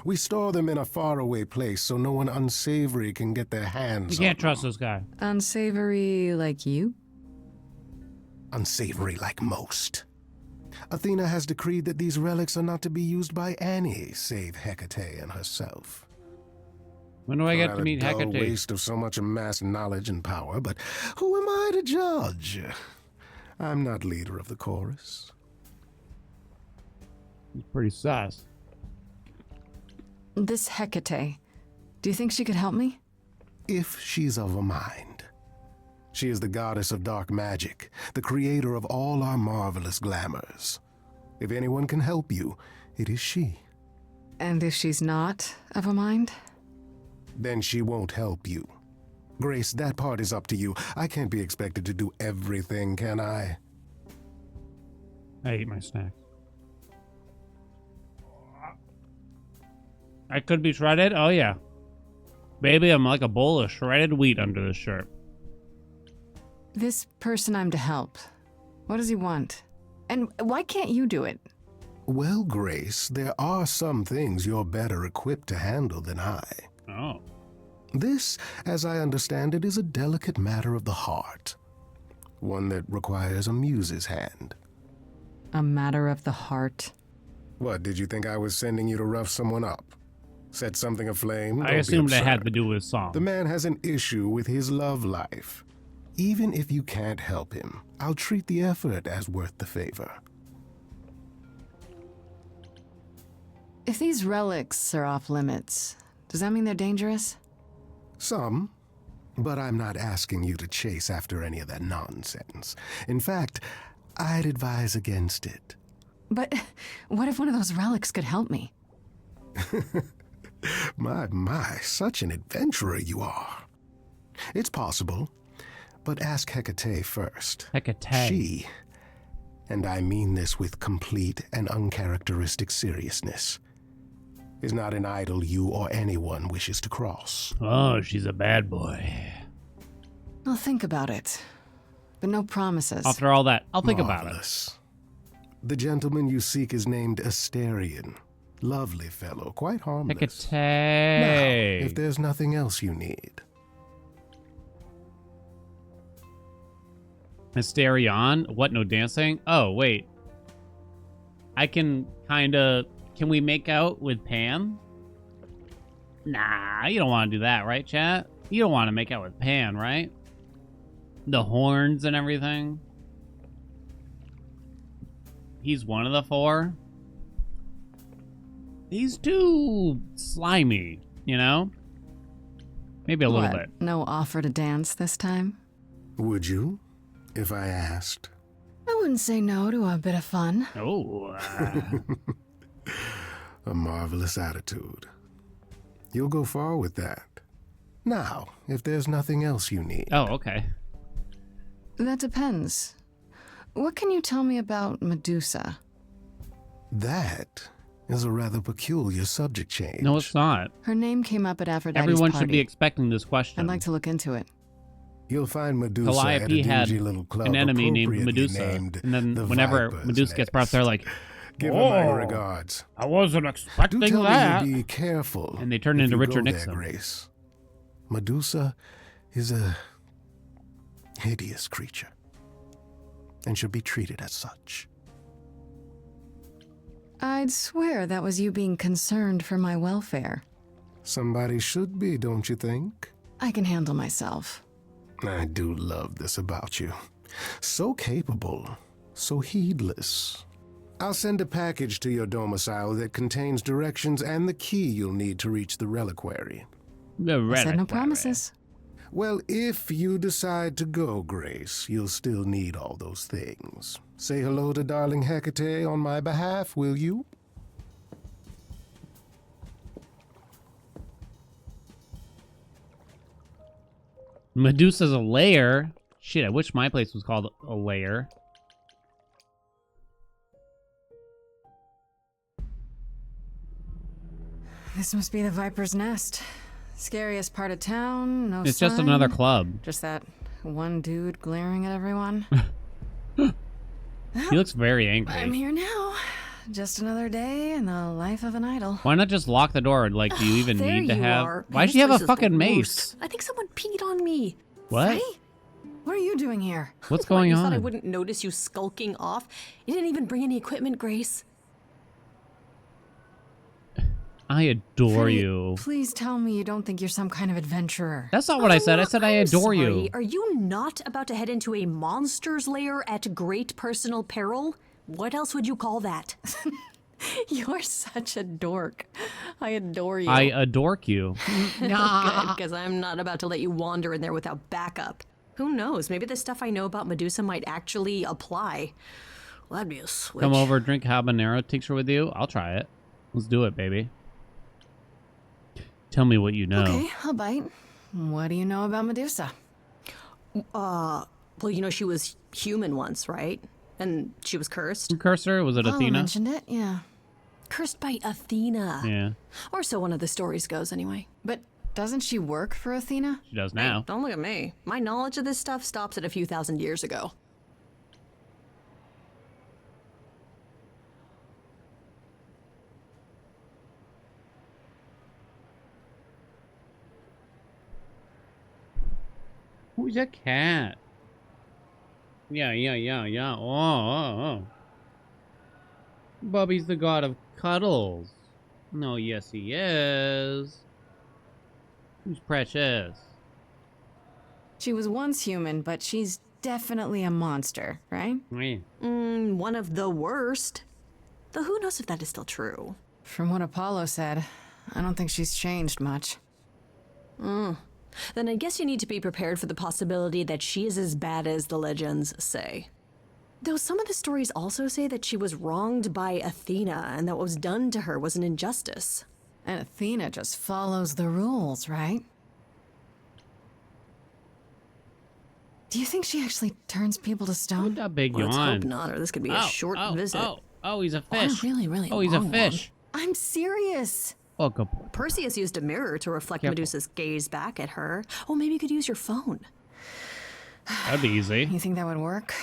We store them in a faraway place so no one unsavory can get their hands You on can't trust this guy. Unsavory like you? Unsavory like most. Athena has decreed that these relics are not to be used by any save Hecate and herself. When do I get to meet Dull Hecate? waste of so much amassed knowledge and power, but who am I to judge? I'm not leader of the chorus. He's pretty sus. This Hecate, do you think she could help me? If she's of a mind. She is the goddess of dark magic, the creator of all our marvelous glamours. If anyone can help you, it is she. And if she's not of a mind? Then she won't help you. Grace, that part is up to you. I can't be expected to do everything, can I? I ate my snack. I could be shredded? Oh, yeah. Baby, I'm like a bowl of shredded wheat under this shirt. This person I'm to help, what does he want? And why can't you do it? Well, Grace, there are some things you're better equipped to handle than I. Oh. This, as I understand it, is a delicate matter of the heart. One that requires a muse's hand. A matter of the heart? What, did you think I was sending you to rough someone up? Set something aflame? I assumed it had to do with song. The man has an issue with his love life. Even if you can't help him, I'll treat the effort as worth the favor. If these relics are off limits, does that mean they're dangerous? Some, but I'm not asking you to chase after any of that nonsense. In fact, I'd advise against it. But what if one of those relics could help me? My, such an adventurer you are. It's possible, but ask Hecate first. Hecate. She, and I mean this with complete and uncharacteristic seriousness, is not an idol you or anyone wishes to cross. Oh, she's a bad boy. I'll think about it, but no promises. After all that, I'll think about it. The gentleman you seek is named Asterion. Lovely fellow, quite harmless. Hecate. Now, if there's nothing else you need. Asterion? What, no dancing? Oh, wait. I can kinda... Can we make out with Pan? Nah, you don't want to do that, right, chat? You don't want to make out with Pan, right? The horns and everything. He's one of the four. He's too slimy, you know? Maybe a little bit. No offer to dance this time? Would you, if I asked? I wouldn't say no to a bit of fun. Oh. A marvelous attitude. You'll go far with that. Now, if there's nothing else you need. Oh, okay. That depends. What can you tell me about Medusa? That is a rather peculiar subject change. No, it's not. Her name came up at Aphrodite's Everyone party. should be expecting this question. I'd like to look into it. You'll find Medusa at a Calliope had dingy little club an enemy named appropriately Medusa, named and then the whenever Viper's Medusa gets brought up, they're like, Give her my "Oh, regards. I wasn't expecting Do tell that." me to be careful. And they turn if into you Richard go Nixon. There, Grace. Medusa is a hideous creature and should be treated as such. I'd swear that was you being concerned for my welfare. Somebody should be, don't you think? I can handle myself. I do love this about you. So capable, so heedless. I'll send a package to your domicile that contains directions and the key you'll need to reach the reliquary. I said no promises. Well, if you decide to go, Grace, you'll still need all those things. Say hello to darling Hecate on my behalf, will you? Medusa's a lair. Shit, I wish my place was called a lair. This must be the Viper's Nest. Scariest part of town, no It's just sign. another club. Just that one dude glaring at everyone. He looks very angry. I'm here now. Just another day in the life of an idol. Why not just lock the door? Like, do you even There need to you have... are. Why Man, does she have a this place is fucking the mace? worst. I think someone peed on me. What? Right? What are you doing here? What's going You on? thought I wouldn't notice you skulking off? You didn't even bring any equipment, Grace. I adore Freddie, you. Please tell me you don't think you're some kind of adventurer. That's not what I said. I said I adore you. Are you not about to head into a monster's lair at great personal peril? What else would you call that? You're such a dork. I adore you. I adore you. Good, because I'm not about to let you wander in there without backup. Who knows? Maybe the stuff I know about Medusa might actually apply. Well, that'd be a switch. Come over, drink habanero tincture with you. I'll try it. Let's do it, baby. Tell me what you know. Okay, I'll bite. What do you know about Medusa? Well, you know, she was human once, right? And she was cursed. Who cursed her? Was it Paula Athena? mentioned it, yeah. Cursed by Athena. Yeah. Or so one of the stories goes, anyway. But doesn't she work for Athena? She does now. Hey, don't look at me. My knowledge of this stuff stops at a few thousand years ago. Who's a cat? Yeah. Oh. Bubby's the god of cuddles. No, yes he is. Who's precious? She was once human, but she's definitely a monster, right? Yeah. One of the worst. Though who knows if that is still true. From what Apollo said, I don't think she's changed much. Then I guess you need to be prepared for the possibility that she is as bad as the legends say. Though some of the stories also say that she was wronged by Athena and that what was done to her was an injustice. And Athena just follows the rules, right? Do you think she actually turns people to stone? That big Let's yawn. hope not, or this could be a short visit. Oh, he's a Or a fish. really, really Oh, he's a long fish. I'm serious. Oh, good. Perseus used a mirror to reflect Careful. Medusa's gaze back at her. Oh, maybe you could use your phone. That'd be easy. You think that would work?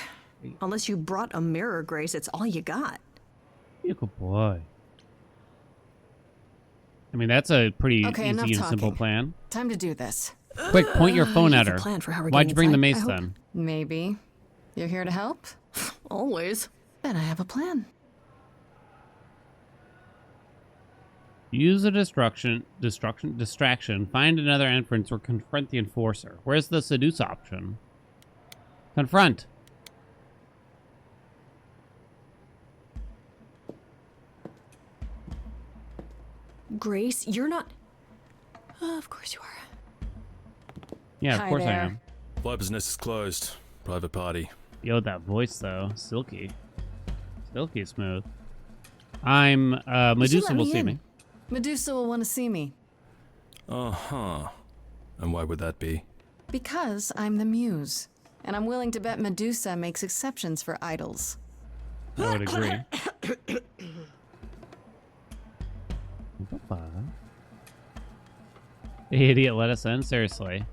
Unless you brought a mirror, Grace, it's all you got. You good boy. I mean, that's a pretty Okay, enough easy and simple talking. plan. Time to do this. Quick, point your phone You at have her. a plan for how we're Why'd getting you bring the mace inside, I hope. then? Maybe. You're here to help? Always. Then I have a plan. Use a distraction. Find another entrance or confront the enforcer. Where's the seduce option? Confront. Grace, you're not... of course you are. Yeah, of Hi course I there. am. Viper's Nest is closed. Private party. Yo, that voice though, silky, silky smooth. I'm Medusa let will me see in. me. Medusa will want to see me. Uh-huh. And why would that be? Because I'm the muse. And I'm willing to bet Medusa makes exceptions for idols. I would agree. The fuck? The idiot let us in? Seriously.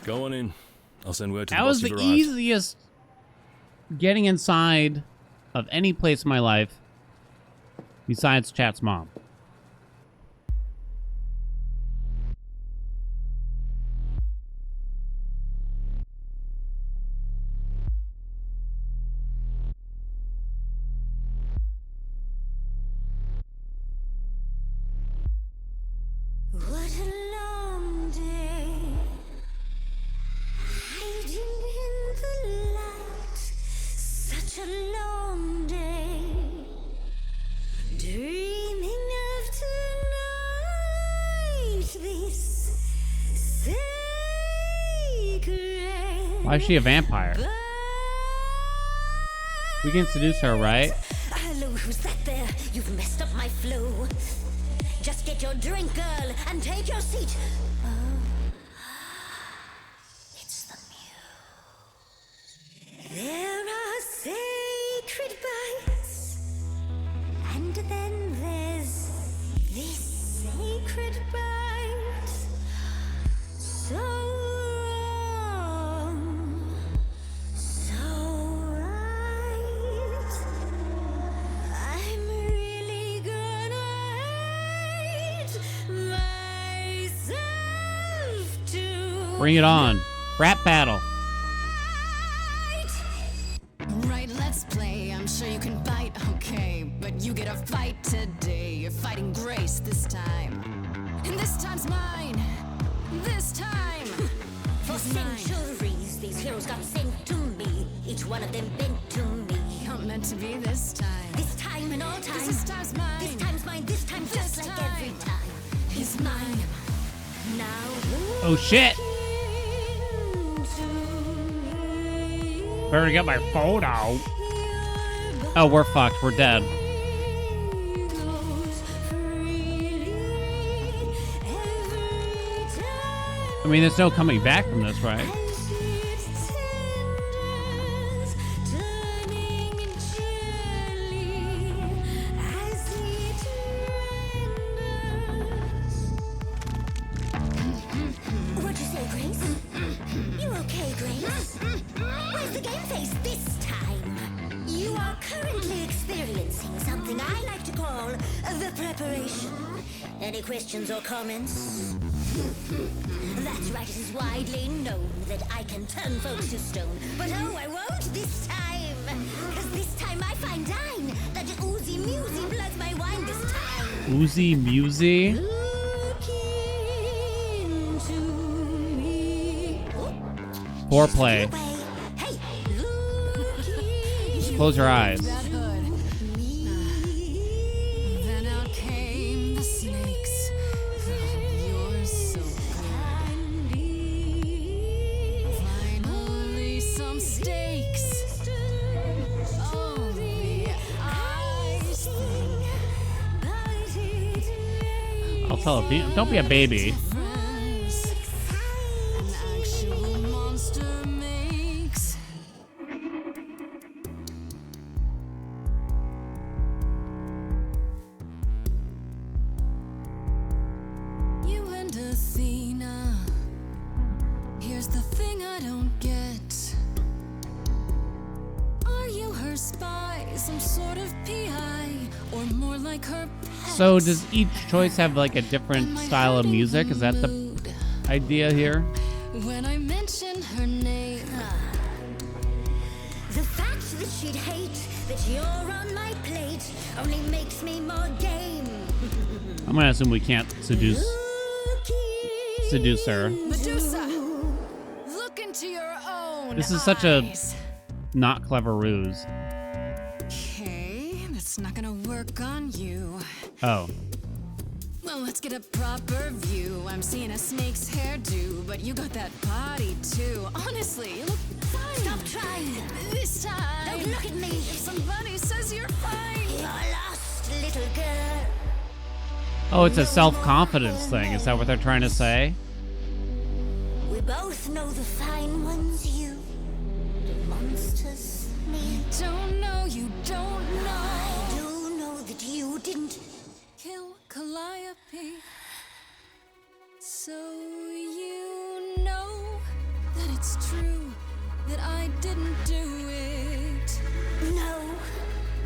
Go on in. I'll send word to the That boss was the you've arrived. easiest getting inside of any place in my life besides Chat's mom. What a long day, hiding in the light. Such a long day, dreaming of tonight. This sacred. Why is she a vampire? We can seduce her, right? Hello, who's that there? You've messed up my flow. Just get your drink, girl, and take your seat. Oh, it's the muse. There are sacred bites, and then there's this sacred bite. So wrong, so right. I'm really gonna myself to Bring it on. Rap battle. Right, let's play. I'm sure you can bite, okay. But you get a fight today. You're fighting Grace this time. And this time's mine. This time. For centuries, these heroes got sent to me. Each one of them bent to me. You're meant to be this time. This time and all time. This time's mine. This time's mine. This time just This like time every time. He's mine. Now. Oh shit! Better get my photo. Oh, we're fucked. We're dead. I mean, there's no coming back from this, right? What'd you say, Grace? You okay, Grace? Where's the game face this time? You are currently experiencing something I like to call the preparation. Any questions or comments? That's right, it is widely known that I can turn folks to stone. But oh, I won't this time. Cause this time I find dine that oozy musy bloods my wine this time. Oozy Musy? Foreplay. Just close your eyes. That hood. Then out came the snakes. Oh, you're so good. Finally, some steaks. Oh, the ice thing. I'll tell her, don't be a baby. An actual monster makes. You and Athena. Here's the thing I don't get. Are you her spy, some sort of PI, or more like her pet? So does each choice have like a different style of music? Is that the idea here? When I mention her name, The fact that she'd hate that you're on my plate only makes me more game. I'm gonna assume we can't seduce her. Medusa, look into your own This is such a eyes. not clever ruse. Okay, that's not gonna work on you. Oh. Well, let's get a proper view. I'm seeing a snake's hairdo, but you got that body too. Honestly, you look fine. Stop trying. This time. Don't look at me. If somebody says you're fine. You're lost, little girl. Oh, it's a self-confidence thing. Is that what they're trying to say? We both know the fine ones you, the monsters, me. Don't know, you don't know. I do know that you didn't Calliope. So you know that it's true that I didn't do it. No.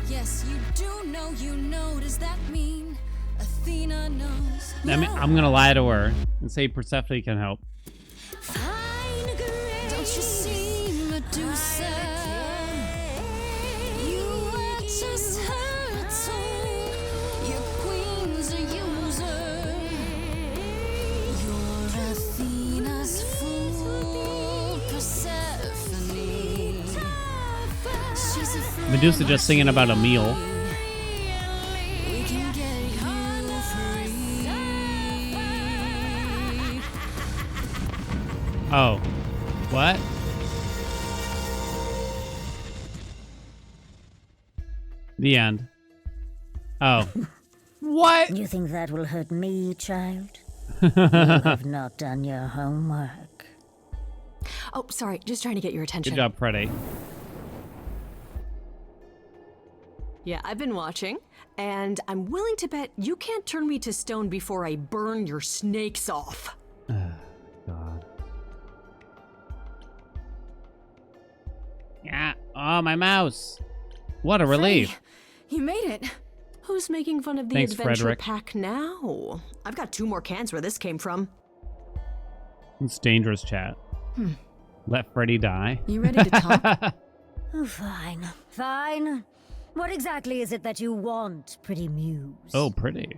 Yes, you do know, you know. Does that mean Athena knows? I mean, I'm gonna lie to her and say Persephone can help. Don't you see, Medusa? You are just her tool. Your queen's a user. You're Athena's fool, Persephone. She's a Medusa just singing about a meal. we can get you free. Oh. What? The end. Oh. What? You think that will hurt me, child? You have not done your homework. Oh, sorry, just trying to get your attention. Good job, Freddy. Yeah, I've been watching, and I'm willing to bet you can't turn me to stone before I burn your snakes off. God. Yeah. Oh, my mouse. What a relief. Freddy, you made it. Who's making fun of the Thanks, adventure Frederick. pack now? I've got 2 more cans where this came from. It's dangerous, chat. Let Freddy die. You ready to talk? Oh, fine. Fine. What exactly is it that you want, pretty muse? Oh, pretty.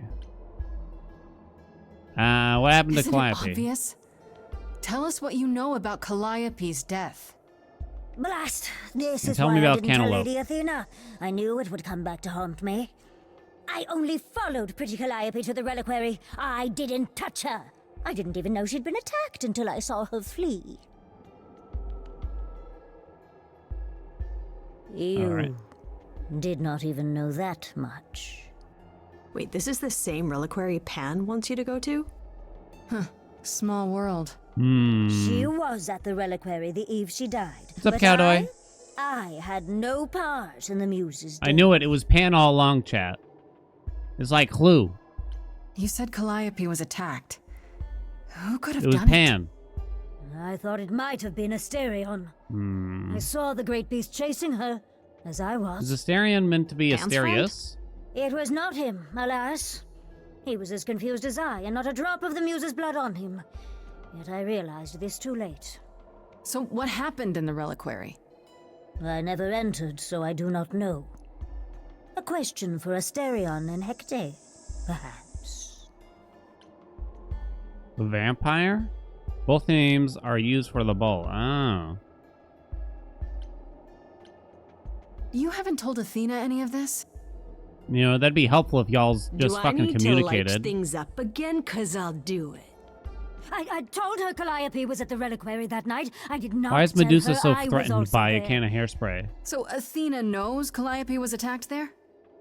What happened to Isn't it Calliope? obvious? Tell us what you know about Calliope's death. Blast! This And is tell why me I about didn't tell Cantaloupe. Lady Athena. I knew it would come back to haunt me. I only followed pretty Calliope to the reliquary. I didn't touch her. I didn't even know she'd been attacked until I saw her flee. You right. did not even know that much. Wait, this is the same reliquary Pan wants you to go to? Huh. Small world. She was at the reliquary the eve she died. What's up, but Cowboy? I had no part in the muse's I knew it. It was Pan all along, chat. It's like Clue. You said Calliope was attacked. Who could have It was done Pan. I thought it might have been Asterion. I saw the great beast chasing her, as I was. Is Asterion meant to be Pan's Asterius? It was not him, alas. He was as confused as I, and not a drop of the muse's blood on him. Yet I realized this too late. So what happened in the reliquary? I never entered, so I do not know. A question for Asterion and Hecate, perhaps. The vampire? Both names are used for the bull. Oh. You haven't told Athena any of this? You know, that'd be helpful if y'all's just Do fucking I need to communicated. light things up again? 'Cause I'll do it. I told her Calliope was at the reliquary that night. I did not Why is tell Medusa her so I was threatened also by a there. can of hairspray? So Athena knows Calliope was attacked there?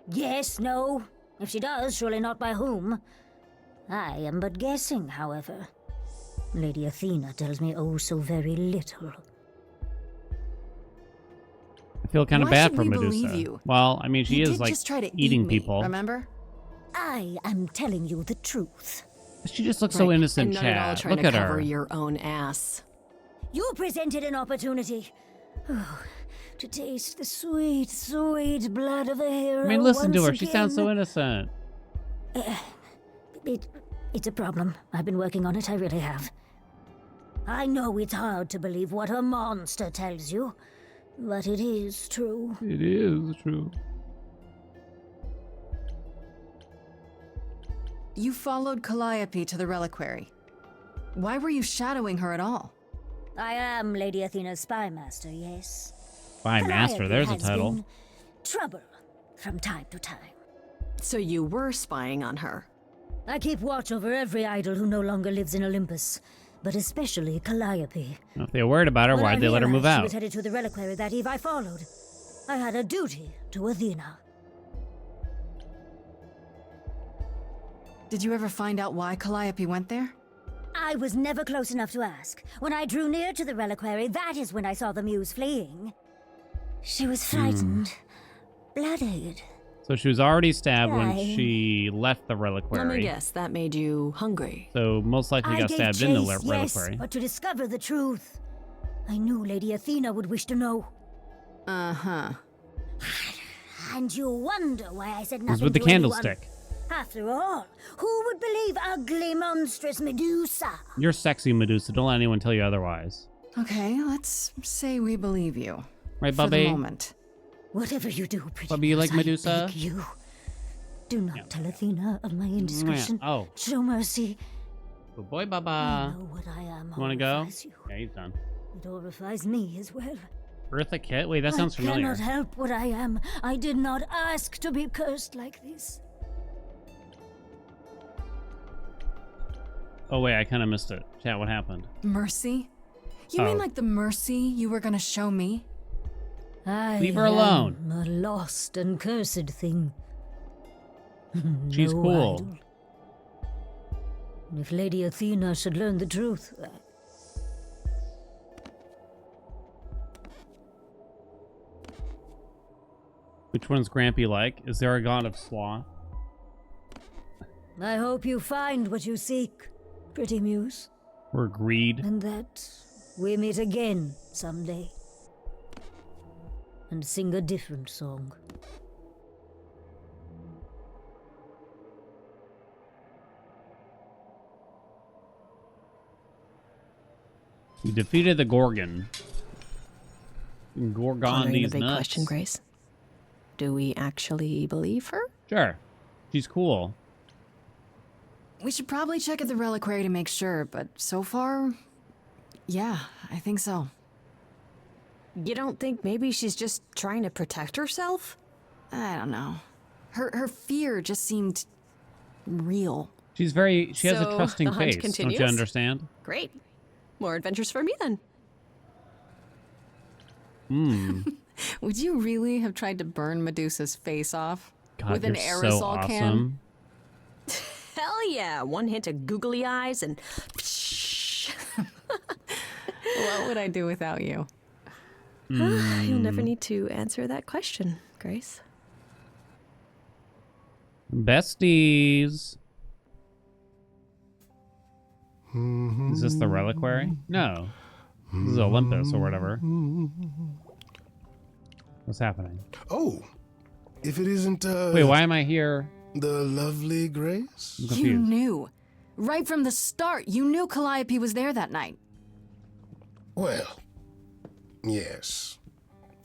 Yes, no. If she does, surely not by whom. I am but guessing, however. Lady Athena tells me oh so very little. I feel kind of Why bad should for we Medusa. believe you? Well, I mean, she You is did like just try to eating eat me, people. Remember? I am telling you the truth. She just looks so innocent, and not at all Chad. trying Look to at cover her. your own ass. You presented an opportunity. Oh, to taste the sweet, sweet blood of a hero. I mean, listen to once her. She sounds so again. innocent. It's a problem. I've been working on it, I really have. I know it's hard to believe what a monster tells you, but it is true. It is true. You followed Calliope to the reliquary. Why were you shadowing her at all? I am Lady Athena's spy master, yes. Spy master, there's a has title. been trouble from time to time. So you were spying on her. I keep watch over every idol who no longer lives in Olympus, but especially Calliope. If they were worried about her, When why'd I they let her move realized She out? was headed to the reliquary that eve. I followed. I had a duty to Athena. Did you ever find out why Calliope went there? I was never close enough to ask. When I drew near to the reliquary, that is when I saw the muse fleeing. She was frightened, blooded, So she was already stabbed when Right. she left the reliquary. Let me guess, that made you hungry. So most likely I got gave stabbed in the chase, yes, reliquary. but to discover the truth. I knew Lady Athena would wish to know. Uh-huh. And you wonder why I said It nothing was with the to anyone. candlestick. After all, who would believe ugly, monstrous Medusa? You're sexy, Medusa. Don't let anyone tell you otherwise. Okay, let's say we believe you. Right, For Bubby? the moment. Whatever you do, pretty Bubby, you like Muse, I Medusa? beg you. Do not tell Athena of my indiscretion. Oh. Show mercy. Good boy, I Baba. know what I am You want to go? horrifies you. Yeah, he's done. It horrifies me as well. Eartha Kitt? Wait, that sounds familiar. I cannot help what I am. I did not ask to be cursed like this. Oh, wait, I kind of missed it. Chat, what happened? Mercy? You mean like the mercy you were gonna show me? Leave her alone. am a lost and cursed thing. She's No cool. idol. And if Lady Athena should learn the truth, Which one's Grampy like? Is there a god of sloth? I hope you find what you seek, pretty Muse, Or greed? and that we meet again someday and sing a different song. You defeated the Gorgon. Gorgon Pondering these the big nuts. question, Grace. Do we actually believe her? Sure. She's cool. We should probably check at the reliquary to make sure, but so far, yeah, I think so. You don't think maybe she's just trying to protect herself? I don't know. Her fear just seemed real. She has a So, trusting the hunt face. continues? Don't you understand? Great. More adventures for me then. Hmm. Would you really have tried to burn Medusa's face off? God, with an you're aerosol so awesome. can? Hell yeah. One hint of googly eyes and... What would I do without you? You'll never need to answer that question, Grace. Besties. Is this the reliquary? No. This is Olympus or whatever. What's happening? Oh, if it isn't, Wait, why am I here? The lovely Grace? I'm You confused. knew. Right from the start, you knew Calliope was there that night. Well, yes.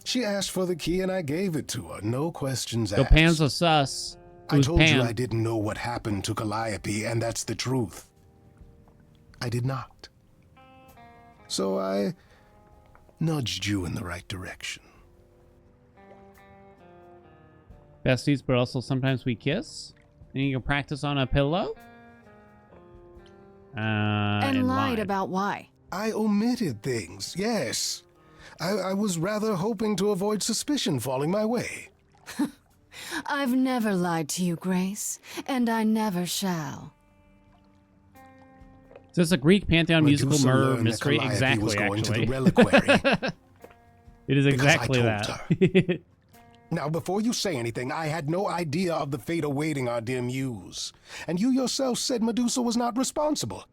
She asked for the key and I gave it to her. No questions So asked. Pan's a sus. I Who's told Pan? you I didn't know what happened to Calliope, and that's the truth. I did not. So I nudged you in the right direction. Besties, but also sometimes we kiss? And you can practice on a pillow? And lied about why. I omitted things, yes. I was rather hoping to avoid suspicion falling my way. I've never lied to you, Grace, and I never shall. Is this a Greek pantheon musical Medusa murder learned that mystery? Calliope Exactly, was going to actually. the reliquary. It is Because I exactly told that. Now, before you say anything, I had no idea of the fate awaiting our dear Muse. And you yourself said Medusa was not responsible.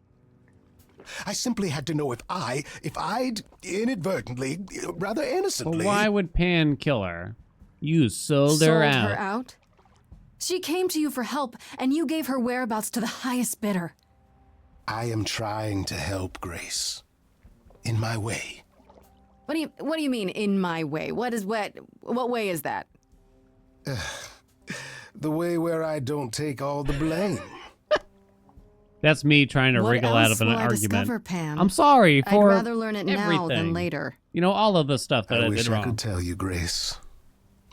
I simply had to know if I'd inadvertently, rather innocently... But why would Pan kill her? You sold her out. She came to you for help, and you gave her whereabouts to the highest bidder. I am trying to help, Grace. In my way. What do you mean, in my way? What way is that? The way where I don't take all the blame. That's me trying to What wriggle out else of an will I argument. discover, Pam? I'm sorry for I'd rather learn it now than everything. later. You know, all of the stuff that I wish did I wrong. could tell you, Grace.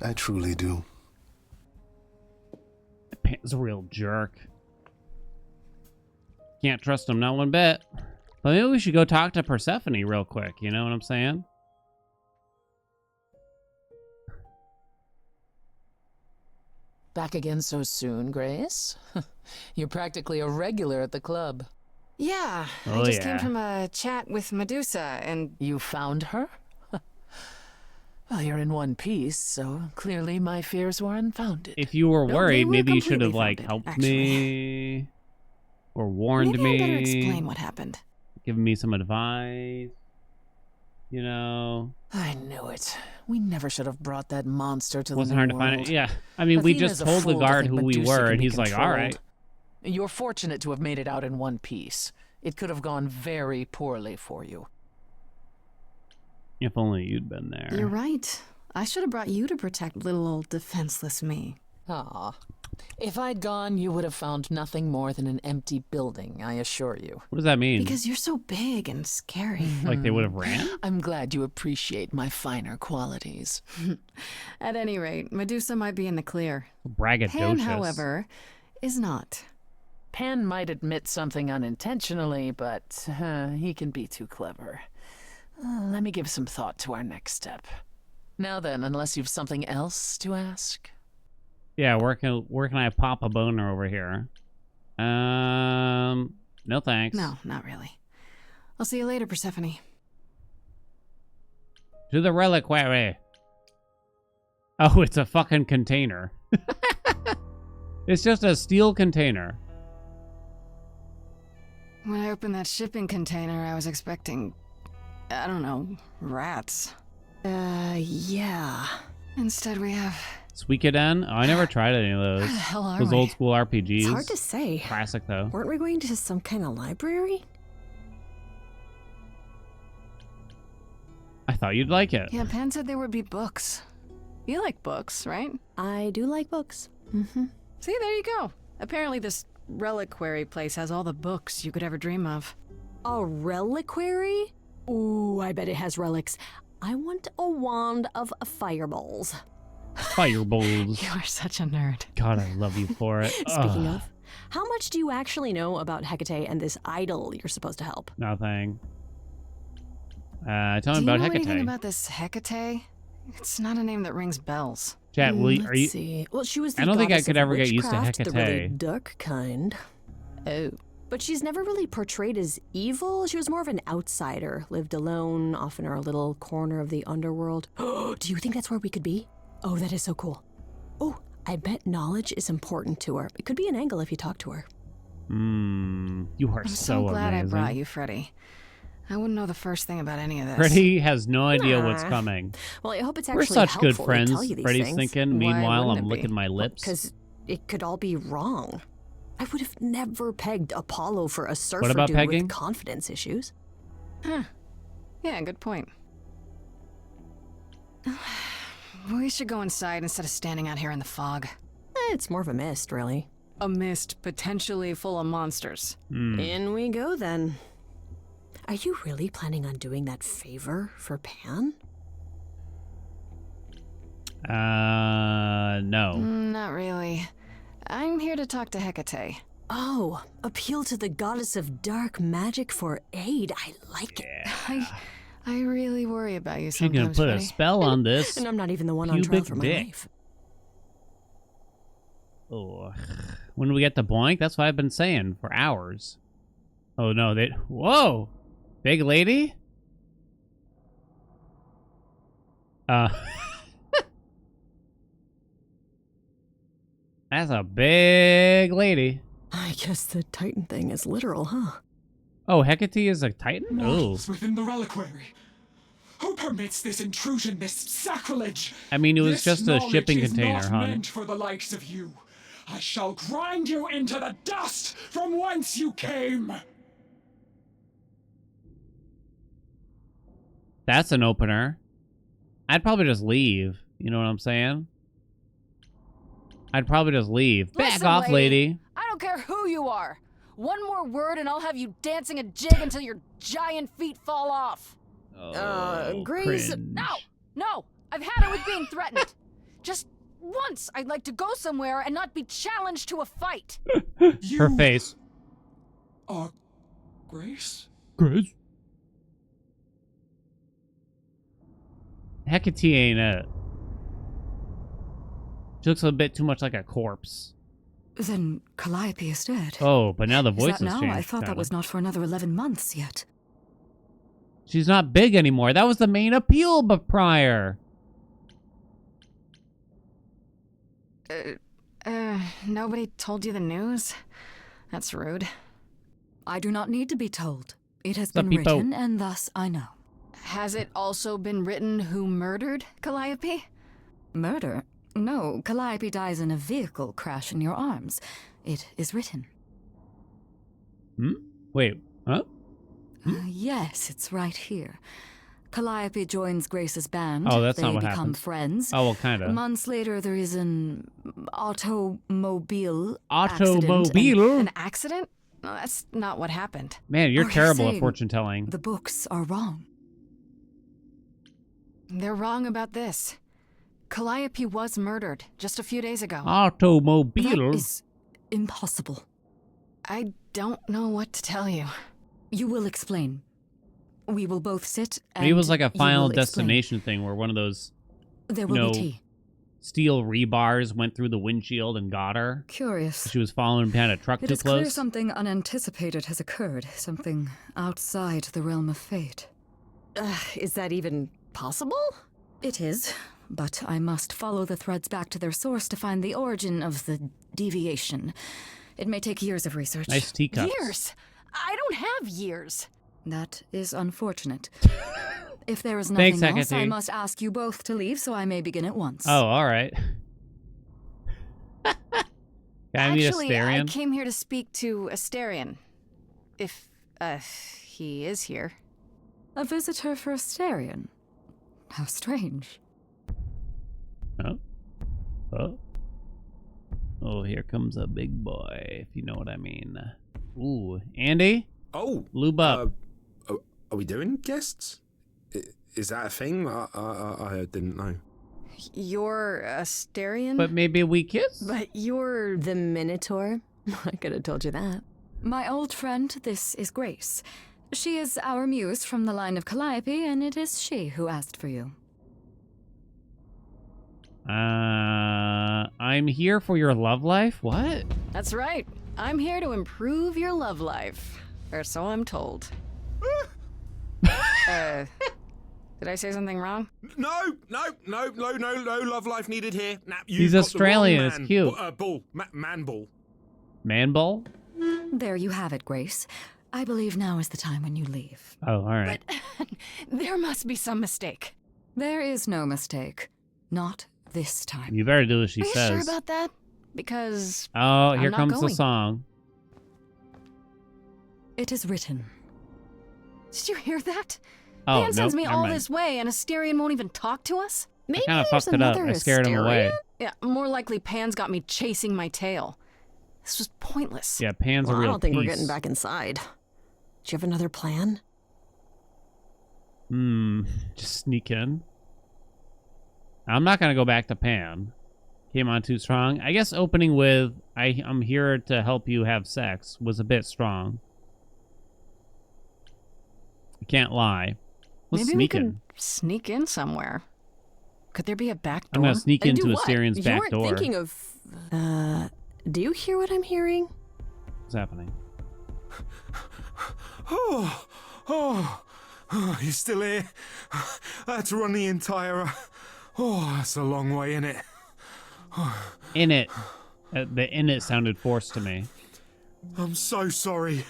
I truly do. Pan's a real jerk. Can't trust him, not one bit. But maybe we should go talk to Persephone real quick, you know what I'm saying? Back again so soon, Grace? You're practically a regular at the club. Yeah, Oh, I just yeah. came from a chat with Medusa, and... You found her? Well, you're in one piece, so clearly my fears were unfounded. If you were No, worried, they were maybe you should have, completely like, founded, helped me. Or warned Maybe me. I better explain what happened. Given me some advice. You know. I knew it. We never should have brought that monster to Wasn't the hard new to find world. it. Yeah. I mean, we Athena's just a told the fool to guard think who we Medusa were, can and be he's like, all right. controlled. You're fortunate to have made it out in one piece. It could have gone very poorly for you. If only you'd been there. You're right. I should have brought you to protect little old defenseless me. Ah. If I'd gone, you would have found nothing more than an empty building, I assure you. What does that mean? Because you're so big and scary. Like they would have ran? I'm glad you appreciate my finer qualities. At any rate, Medusa might be in the clear. Braggadocious. Pan, however, is not. Pan might admit something unintentionally, but he can be too clever. Let me give some thought to our next step. Now then, unless you've something else to ask. Yeah, where can I pop a boner over here? No thanks. No, not really. I'll see you later, Persephone. To the reliquary. Oh, it's a fucking container. It's just a steel container. When I opened that shipping container, I was expecting, I don't know, rats. Yeah. Instead we have... Suikoden? Oh, I never tried any of those. Where the hell are Those we? old school RPGs. It's hard to say. Classic, though. Weren't we going to some kind of library? I thought you'd like it. Yeah, Pan said there would be books. You like books, right? I do like books. Mm-hmm. See, there you go. Apparently this reliquary place has all the books you could ever dream of. A reliquary? Ooh, I bet it has relics. I want a wand of fireballs. Fireballs. You are such a nerd. God, I love you for it. Speaking of, how much do you actually know about Hecate and this idol you're supposed to help? Nothing. Tell me Do about you know Hecate. anything about this Hecate? It's not a name that rings bells. Chat, are you... Let's see. Well, she was the I don't think I goddess could of ever get used to witchcraft, Hecate. the really dark kind. Oh. But she's never really portrayed as evil. She was more of an outsider, lived alone, off in her little corner of the underworld. Do you think that's where we could be? Oh, that is so cool. Oh, I bet knowledge is important to her. It could be an angle if you talk to her. You are I'm so glad amazing. I brought you, Freddy. I wouldn't know the first thing about any of this. Freddie has no idea what's Nah. coming. Well, I hope it's We're actually such good helpful to friends. tell you these Freddie's things. thinking. Meanwhile, I'm licking my lips. Because it could all be wrong. I would have never pegged Apollo for a surfer about dude pegging? with confidence issues. Huh. Yeah, good point. We should go inside instead of standing out here in the fog. It's more of a mist, really. A mist potentially full of monsters. In we go, then. Are you really planning on doing that favor for Pan? No. Not really. I'm here to talk to Hecate. Oh, appeal to the goddess of dark magic for aid. I like it. I really worry about you She's sometimes, gonna put a Freddy. spell on this. And I'm not even the one on trial pubic for my dick. life. Oh, when do we get the boink? That's what I've been saying for hours. Oh no, they... Whoa! Big lady? That's a big lady. I guess the Titan thing is literal, huh? Oh, Hecate is a Titan? Oh. Mortals within the reliquary. Who permits this intrusion, this sacrilege? I mean, it was This just a knowledge shipping is container, not hon. meant for the likes of you. I shall grind you into the dust from whence you came. That's an opener. I'd probably just leave. You know what I'm saying? I'd probably just leave. Back Listen, off, lady. I don't care who you are. One more word and I'll have you dancing a jig until your giant feet fall off. Grace. cringe. No, I've had it with being threatened. Just once, I'd like to go somewhere and not be challenged to a fight. Her face. Grace? Grace? Hecate ain't it. She looks a bit too much like a corpse. Then Calliope is dead. Oh, but now the Is voice that has now? changed. I thought that kinda. was not for another 11 months yet. She's not big anymore. That was the main appeal, but prior. Nobody told you the news? That's rude. I do not need to be told. It has What's been up, people? written, and thus I know. Has it also been written who murdered Calliope? Murder? No, Calliope dies in a vehicle crash in your arms. It is written. Wait, huh? Yes, it's right here. Calliope joins Grace's band. Oh, that's they not what become happened. friends. Oh, well, kind of. Months later, there is an automobile Automobile? An accident? No, that's not what happened. Man, you're Are you terrible at saying fortune telling. The books are wrong. They're wrong about this. Calliope was murdered just a few days ago. Automobile? That is impossible. I don't know what to tell you. You will explain. We will both sit and Maybe it was like a you Final will explain. Destination thing where one of those, There you will know, be tea. steel rebars went through the windshield and got her. Curious. She was following behind a truck It too is clear close. something unanticipated has occurred, something outside the realm of fate. Is that even possible? It is, but I must follow the threads back to their source to find the origin of the deviation. It may take years of research. Nice teacups. Years? I don't have years. That is unfortunate. If there is Thanks, nothing else, I Secretary. must ask you both to leave so I may begin at once. Oh, all right. Can I meet Actually, I Asterion? came here to speak to Asterion. If, he is here. A visitor for Asterion? How strange. Oh. Oh. Oh, here comes a big boy, if you know what I mean. Ooh, Andy? Oh. Lube up. Are we doing guests? Is that a thing? I didn't know. You're Asterion? But maybe we kiss? But you're the Minotaur? I could have told you that. My old friend, this is Grace. She is our muse from the line of Calliope, and it is she who asked for you. I'm here for your love life? What? That's right. I'm here to improve your love life. Or so I'm told. Did I say something wrong? No love life needed here. Nah, He's Australian, it's cute. Bull. Man bull. Man bull? There you have it, Grace. I believe now is the time when you leave. Oh, all right. There must be some mistake. There is no mistake. Not this time. You better do as she Are you says. sure about that? Because Oh, here I'm not comes the going. song. It is written. Did you hear that? Oh, Pan sends nope, me never all mind. this way, and Asterion won't even talk to us? I kind of fucked it up. I scared him away. Yeah, more likely Pan's got me chasing my tail. This was pointless. Yeah, Pan's a Well, real I don't think we're piece. getting back inside. Do you have another plan? Just sneak in. I'm not gonna go back to Pan. Came on too strong. I guess opening with I'm here to help you have sex was a bit strong. I can't lie. Let's Maybe we sneak could in. sneak in somewhere. Could there be a back door? I'm gonna sneak And into do what? Asterian's You back weren't door. thinking of... do you hear what I'm hearing? What's happening? Oh, you still here? I had to run the entire... that's a long way, innit? In it. The in it sounded forced to me. I'm so sorry.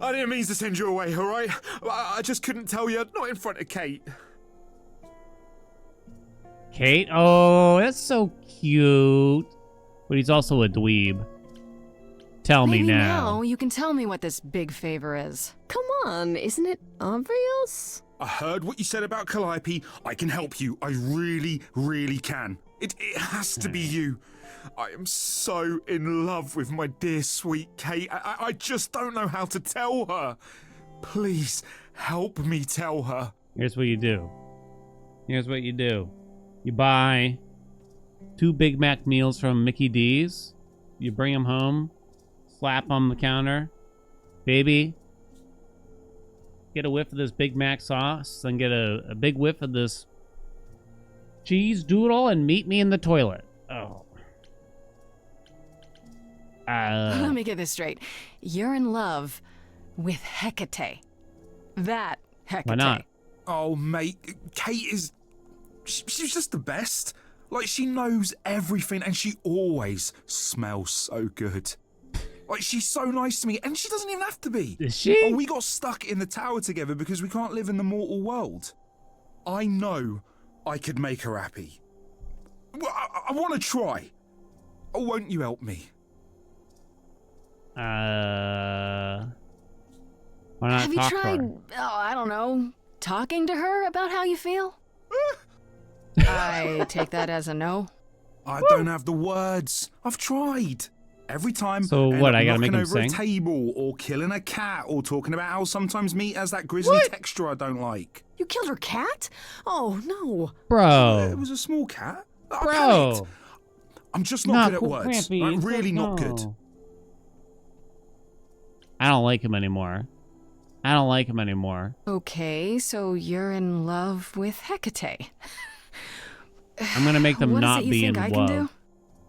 I didn't mean to send you away, alright? I just couldn't tell you, not in front of Kate. Kate? Oh, that's so cute. But he's also a dweeb. Tell Maybe me now. you can tell me what this big favor is. Come on, isn't it obvious? I heard what you said about Calliope. I can help you. I really, really can. It has to be you. I am so in love with my dear sweet Kate. I just don't know how to tell her. Please help me tell her. Here's what you do. Here's what you do. You buy 2 Big Mac meals from Mickey D's. You bring them home. Slap on the counter. Baby, get a whiff of this Big Mac sauce. Then get a big whiff of this cheese doodle and meet me in the toilet. Oh. Let me get this straight. You're in love with Hecate. That Hecate. Why not? Oh, mate, Kate is... She's just the best. Like, she knows everything and she always smells so good. Like, she's so nice to me and she doesn't even have to be. Is she? Oh, we got stuck in the tower together because we can't live in the mortal world. I know I could make her happy. Well, I want to try. Oh, won't you help me? Why not Have you talk to tried, her? I don't know, talking to her about how you feel? I take that as a no. I don't have the words. I've tried. Every time. So end what, up I gotta make knocking him over sing? a table or killing a cat or talking about how sometimes meat has that grisly texture I don't like. You killed her cat? Oh, no. Bro. It was a small cat. I Bro. panicked. I'm just not good at cool, words. Crampy. Like, It's really like, not good. no. I don't like him anymore. I don't like him anymore. Okay, so you're in love with Hecate. I'm gonna make them What is not it you be in think I can love. do?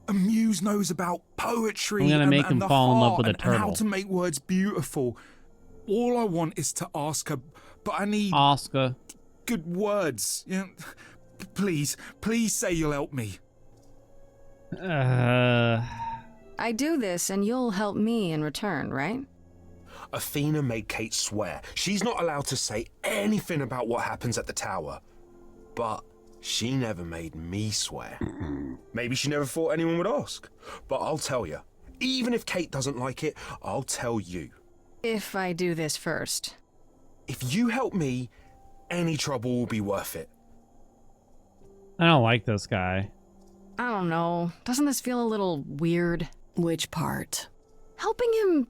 A muse knows about poetry I'm gonna and, make and him the fall in love heart with a and how turtle. to make words beautiful. All I want is to ask her, but I need Oscar. good words. You know, please say you'll help me. I do this and you'll help me in return, right? Athena made Kate swear she's not allowed to say anything about what happens at the tower. But she never made me swear. Maybe she never thought anyone would ask. But I'll tell you, even if Kate doesn't like it, I'll tell you. If I do this first. If you help me, any trouble will be worth it. I don't like this guy. I don't know. Doesn't this feel a little weird? Which part? Helping him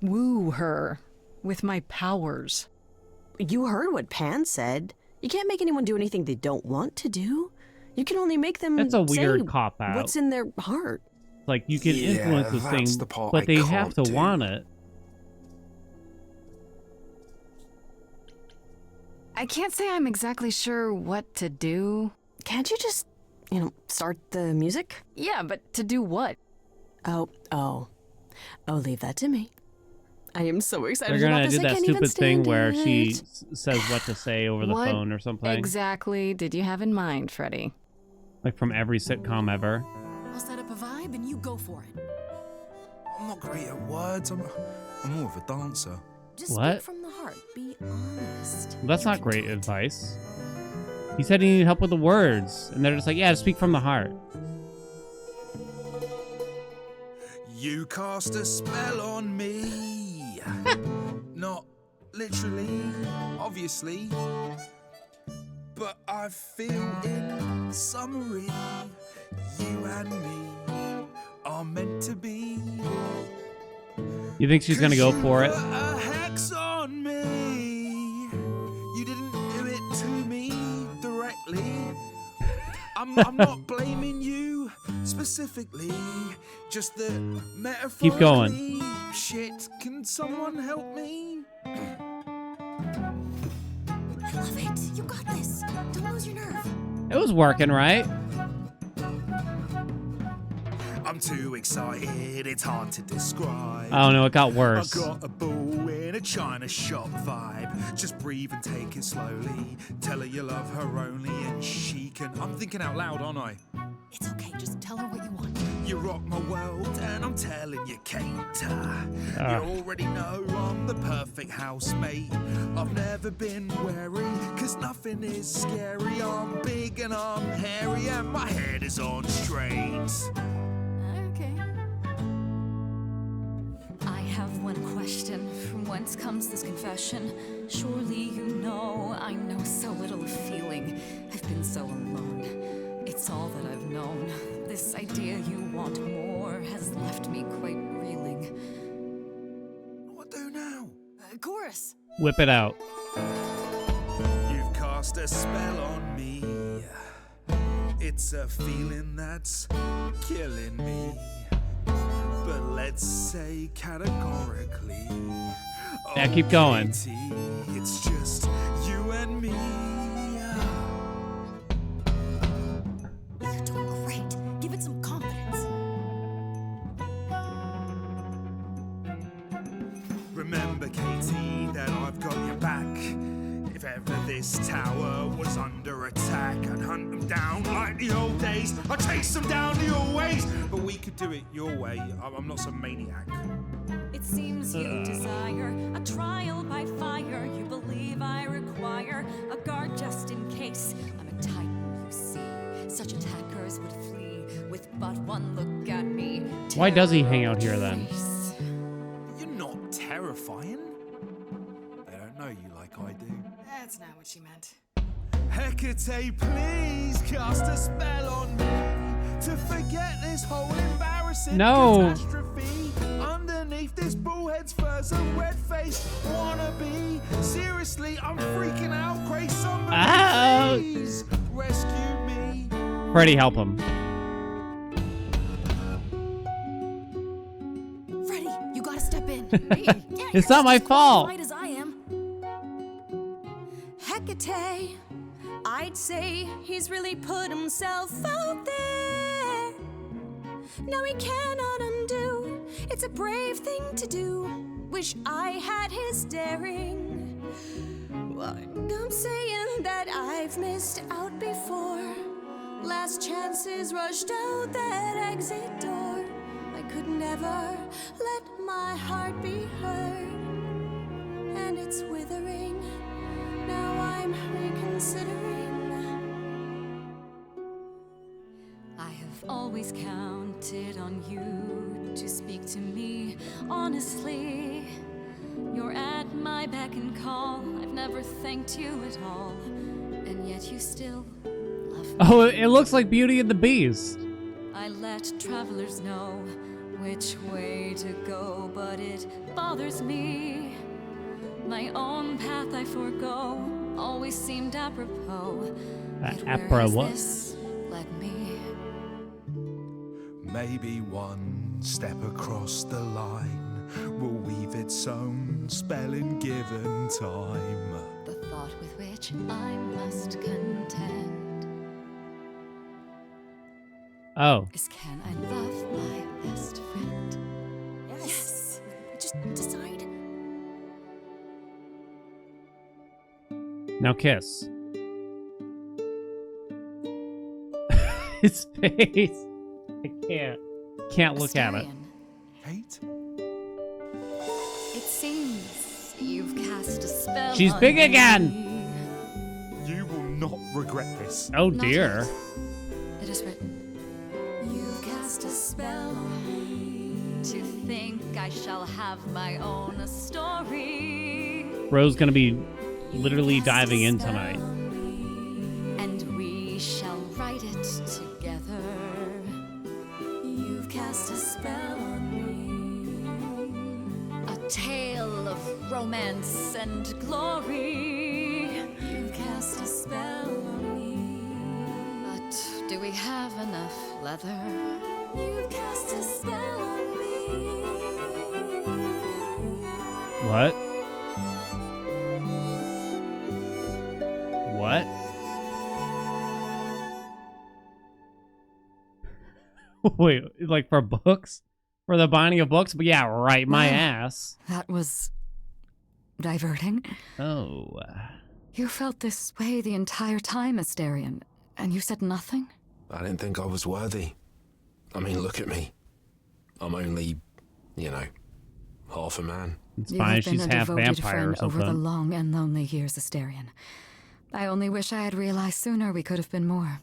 woo her with my powers. You heard what Pan said. You can't make anyone do anything they don't want to do. You can only make them That's a weird say cop-out. what's in their heart. Like, you can Yeah, influence this that's thing, the part but I they have to can't do. want it. I can't say I'm exactly sure what to do. Can't you just, start the music? Yeah, but to do what? Oh, leave that to me. I am so excited They're about gonna this. do I that can't even stupid thing stand where she it. says what to say over the What phone or something. exactly did you have in mind, Freddy? Like from every sitcom ever. I'll set up a vibe and you go for it. I'm not great at words. I'm more of a dancer. Just What? speak from the heart. Be honest. Well, that's not great advice. He said he needed help with the words, and they're just like, yeah, just speak from the heart. You cast a spell on me. Not literally, obviously. But I feel in summary, you and me are meant to be. You think she's gonna go for it? A hex on me. You didn't do it to me directly. I'm not blaming you specifically. Just the metaphor. Keep going. Shit, can someone help me? I love it. You got this. Don't lose your nerve. It was working, right? I'm too excited, it's hard to describe. Oh no, it got worse. I got a bull in a china shop vibe. Just breathe and take it slowly. Tell her you love her only and she can. I'm thinking out loud, aren't I? It's okay. Just tell her what you want. You rock my world and I'm telling you, Kate. You already know I'm the perfect housemate. I've never been wary, cause nothing is scary. I'm big and I'm hairy and my head is on straight. Okay. I have one question. From whence comes this confession? Surely you know I know so little of feeling. I've been so alone. It's all that I've known. This idea you want more has left me quite reeling. What do now? Chorus. Whip it out. You've cast a spell on me. It's a feeling that's killing me. But let's say categorically. Yeah, keep going. Katie, it's just you and me. You're doing great. Give it some confidence. Remember, Katie, that I've got your back. If ever this tower was under attack, I'd hunt them down like the old days. I'd chase them down your ways. But we could do it your way. I'm not some maniac. It seems you desire a trial by fire. You believe I require a guard just in case. I'm a titan, you see. Such attackers would flee with but one look at me. Why does he hang out here then? You're not terrifying. They don't know you like I do. That's not what she meant. Hecate, please cast a spell on me to forget this whole embarrassing catastrophe. Underneath this bullhead's fur's a red-faced wannabe. Seriously, I'm freaking out. Grace, somebody please rescue me. Freddy, help him. Freddy, you gotta step in. It's not my fault. As I am. Hecate, I'd say he's really put himself out there. No, he cannot undo. It's a brave thing to do. Wish I had his daring. Well, I'm saying that I've missed out before. Last chances rushed out that exit door. I could never let my heart be heard. And it's withering. Now I'm reconsidering. I have always counted on you to speak to me honestly. You're at my beck and call. I've never thanked you at all, and yet you still love me. Oh, it looks like Beauty and the Beast. I let travelers know which way to go, but it bothers me. My own path I forego always seemed apropos. Yet where has this led me? Maybe one step across the line will weave its own spell in given time. The thought with which I must contend is, can I love my best friend? Yes. Just decide. Now kiss. His face. I can't look at it. Kate? It seems you've cast a spell. She's on big me. again. You will not regret this. Oh dear. It is written. You've cast a spell on me to think I shall have my own story. Bro's gonna be literally diving in tonight. And we shall write it together. You've cast a spell on me. A tale of romance and glory. You've cast a spell on me. But do we have enough leather? You've cast a spell on me. What? What? Wait, like for books? For the binding of books? But yeah, right, my ass. That was diverting. Oh. You felt this way the entire time, Asterion, and you said nothing? I didn't think I was worthy. I mean, look at me. I'm only, you know, half a man. It's You fine, have been she's a half devoted vampire friend or something. over the long and lonely years, Asterion. I only wish I had realized sooner we could have been more.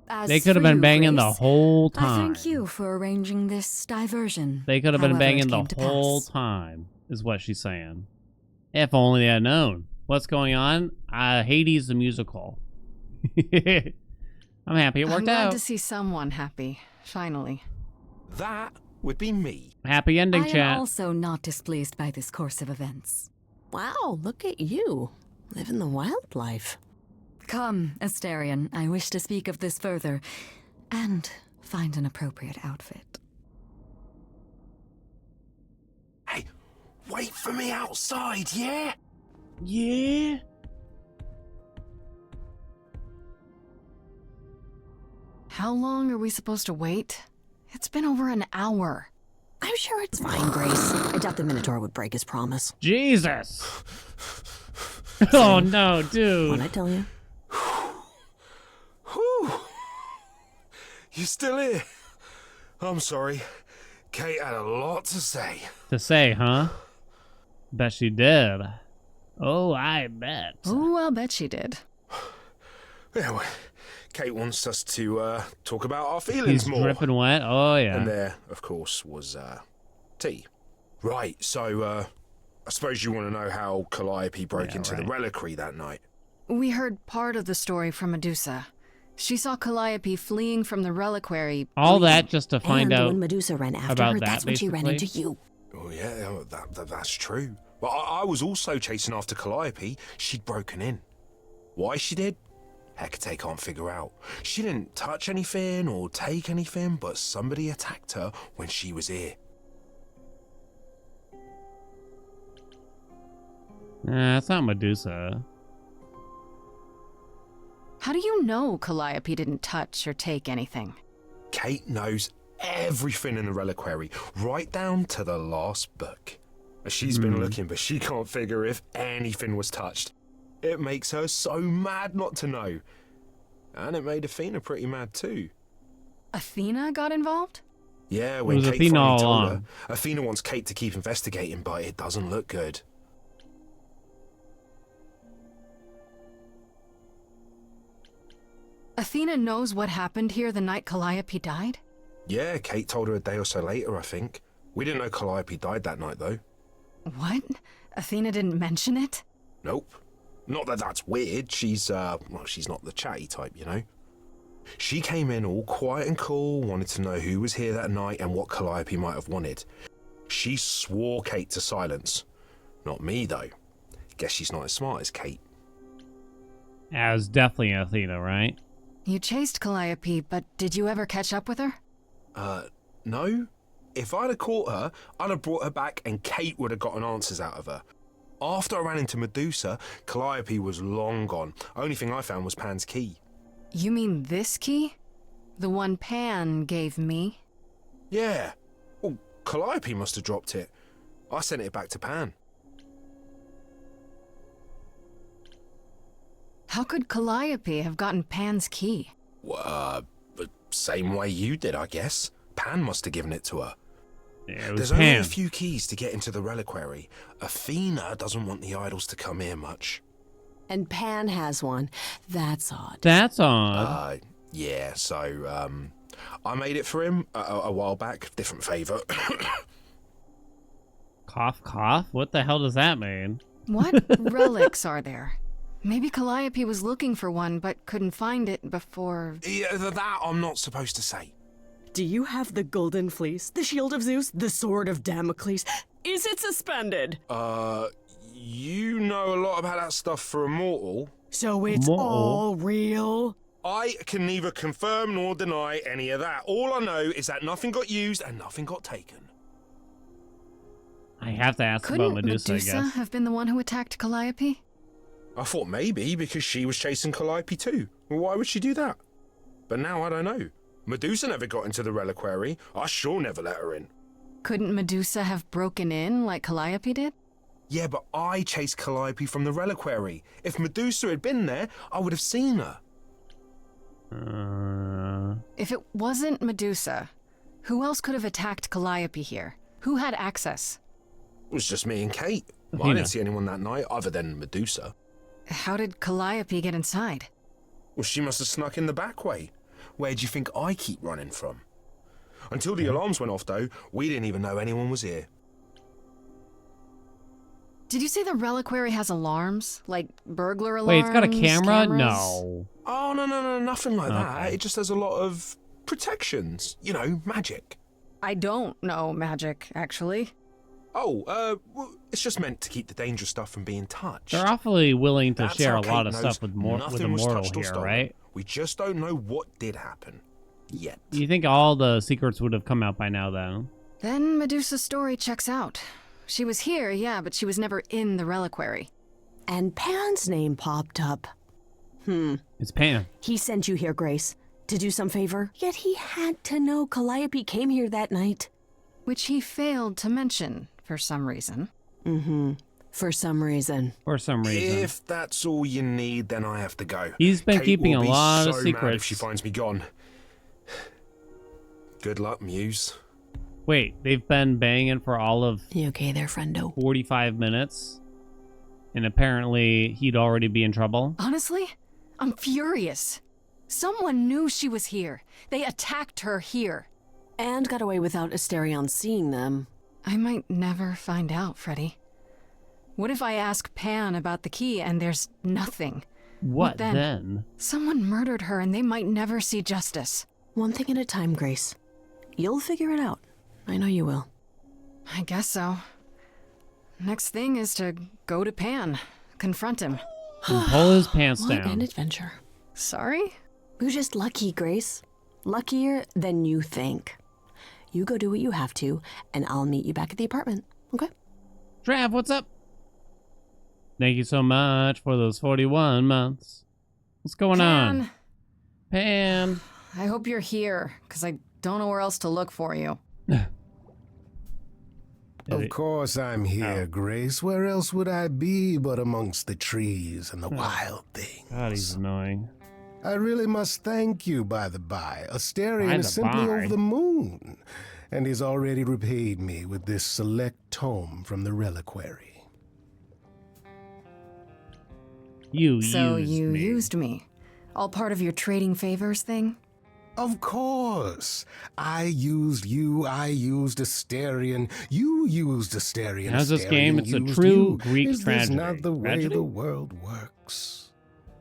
As They could have for been you, banging the Grace, whole I time. thank you for arranging this diversion. They could have been however banging it the came to whole pass. time, is what she's saying. If only they had known. What's going on? Hades the musical. I'm happy it I'm worked glad out. to see someone happy, finally. That would be me. Happy ending, I chat. am also not displeased by this course of events. Wow, look at you. Living the wildlife. Come, Asterion, I wish to speak of this further, and find an appropriate outfit. Hey, wait for me outside, yeah? Yeah? How long are we supposed to wait? It's been over an hour. I'm sure it's fine, Grace. I doubt the Minotaur would break his promise. Jesus! Oh no, dude. What'd I tell you? Whew. You still here? I'm sorry. Kate had a lot to say. To say, huh? Bet she did. Oh, I bet. Oh, I'll bet she did. Yeah, well, Kate wants us to talk about our feelings more. Dripping wet? Oh, yeah. And there, of course, was tea. Right, so I suppose you want to know how Calliope broke into the reliquary that night. We heard part of the story from Medusa. She saw Calliope fleeing from the reliquary. All that just to find out when Medusa ran after about her, that, that's when she ran into basically. you. Oh, yeah, that's true. But I was also chasing after Calliope. She'd broken in. Why she did? Hecate can't figure out. She didn't touch anything or take anything, but somebody attacked her when she was here. Nah, it's not Medusa. How do you know Calliope didn't touch or take anything? Kate knows everything in the reliquary, right down to the last book. She's been looking, but she can't figure if anything was touched. It makes her so mad not to know. And it made Athena pretty mad too. Athena got involved? Yeah, when was Kate Athena finally all told her, along. Athena wants Kate to keep investigating, but it doesn't look good. Athena knows what happened here the night Calliope died? Yeah, Kate told her a day or so later, I think. We didn't know Calliope died that night, though. What? Athena didn't mention it? Nope. Not that that's weird. She's not the chatty type, you know? She came in all quiet and cool, wanted to know who was here that night and what Calliope might have wanted. She swore Kate to silence. Not me, though. Guess she's not as smart as Kate. Yeah, it was definitely Athena, right? You chased Calliope, but did you ever catch up with her? No. If I'd have caught her, I'd have brought her back and Kate would have gotten answers out of her. After I ran into Medusa, Calliope was long gone. Only thing I found was Pan's key. You mean this key? The one Pan gave me? Yeah. Well, Calliope must have dropped it. I sent it back to Pan. How could Calliope have gotten Pan's key? The same way you did, I guess. Pan must have given it to her. Yeah, it was There's Pan. only a few keys to get into the reliquary. Athena doesn't want the idols to come here much. And Pan has one. That's odd. That's odd. Yeah, so, I made it for him a while back. Different favour. Cough, cough? What the hell does that mean? What relics are there? Maybe Calliope was looking for one, but couldn't find it before... Yeah, that I'm not supposed to say. Do you have the golden fleece, the shield of Zeus, the sword of Damocles? Is it suspended? You know a lot about that stuff for a mortal. So it's all real? I can neither confirm nor deny any of that. All I know is that nothing got used and nothing got taken. I have to ask Couldn't about Medusa, I guess. have been the one who attacked Calliope? I thought maybe because she was chasing Calliope too. Why would she do that? But now I don't know. Medusa never got into the reliquary. I sure never let her in. Couldn't Medusa have broken in like Calliope did? Yeah, but I chased Calliope from the reliquary. If Medusa had been there, I would have seen her. If it wasn't Medusa, who else could have attacked Calliope here? Who had access? It was just me and Kate. Well, I didn't see anyone that night other than Medusa. How did Calliope get inside? Well, she must have snuck in the back way. Where do you think I keep running from? Until the alarms went off, though, we didn't even know anyone was here. Did you say the reliquary has alarms? Like burglar alarms? Wait, it's got a camera? Cameras? No. Oh, no, nothing like that. It just has a lot of protections. You know, magic. I don't know magic, actually. Oh, well, it's just meant to keep the dangerous stuff from being touched. They're awfully willing to That's share how a lot Kate of knows stuff with a nothing was mortal touched or here, stolen. right? We just don't know what did happen. Yet. You think all the secrets would have come out by now, then? Then Medusa's story checks out. She was here, yeah, but she was never in the reliquary. And Pan's name popped up. It's Pan. He sent you here, Grace, to do some favor. Yet he had to know Calliope came here that night. Which he failed to mention, for some reason. For some reason. For some reason. If that's all you need, then I have to go. He's been Kate keeping will a be lot of so mad secrets. if she finds me gone. Good luck, Muse. Wait, they've been banging for all of... You okay there, friendo? 45 minutes? And apparently he'd already be in trouble? Honestly, I'm furious. Someone knew she was here. They attacked her here. And got away without Asterion seeing them. I might never find out, Freddy. What if I ask Pan about the key and there's nothing? What then? Someone murdered her and they might never see justice. One thing at a time, Grace. You'll figure it out. I know you will. I guess so. Next thing is to go to Pan, confront him. And pull his pants What down. an adventure. Sorry? You're just lucky, Grace. Luckier than you think. You go do what you have to, and I'll meet you back at the apartment, okay? Trav, what's up? Thank you so much for those 41 months. What's going on? Pan. I hope you're here, because I don't know where else to look for you. Of course I'm here, Grace. Where else would I be but amongst the trees and the wild things? God, he's annoying. I really must thank you, by the by. Asterion By is the simply by. over the moon, and he's already repaid me with this select tome from the reliquary. So you used me. All part of your trading favors thing? Of course. I used you, I used Asterion, you used Asterion. How's this Asterion game? It's a used true you. Greek Is tragedy. this not the way Tragedy? the world works?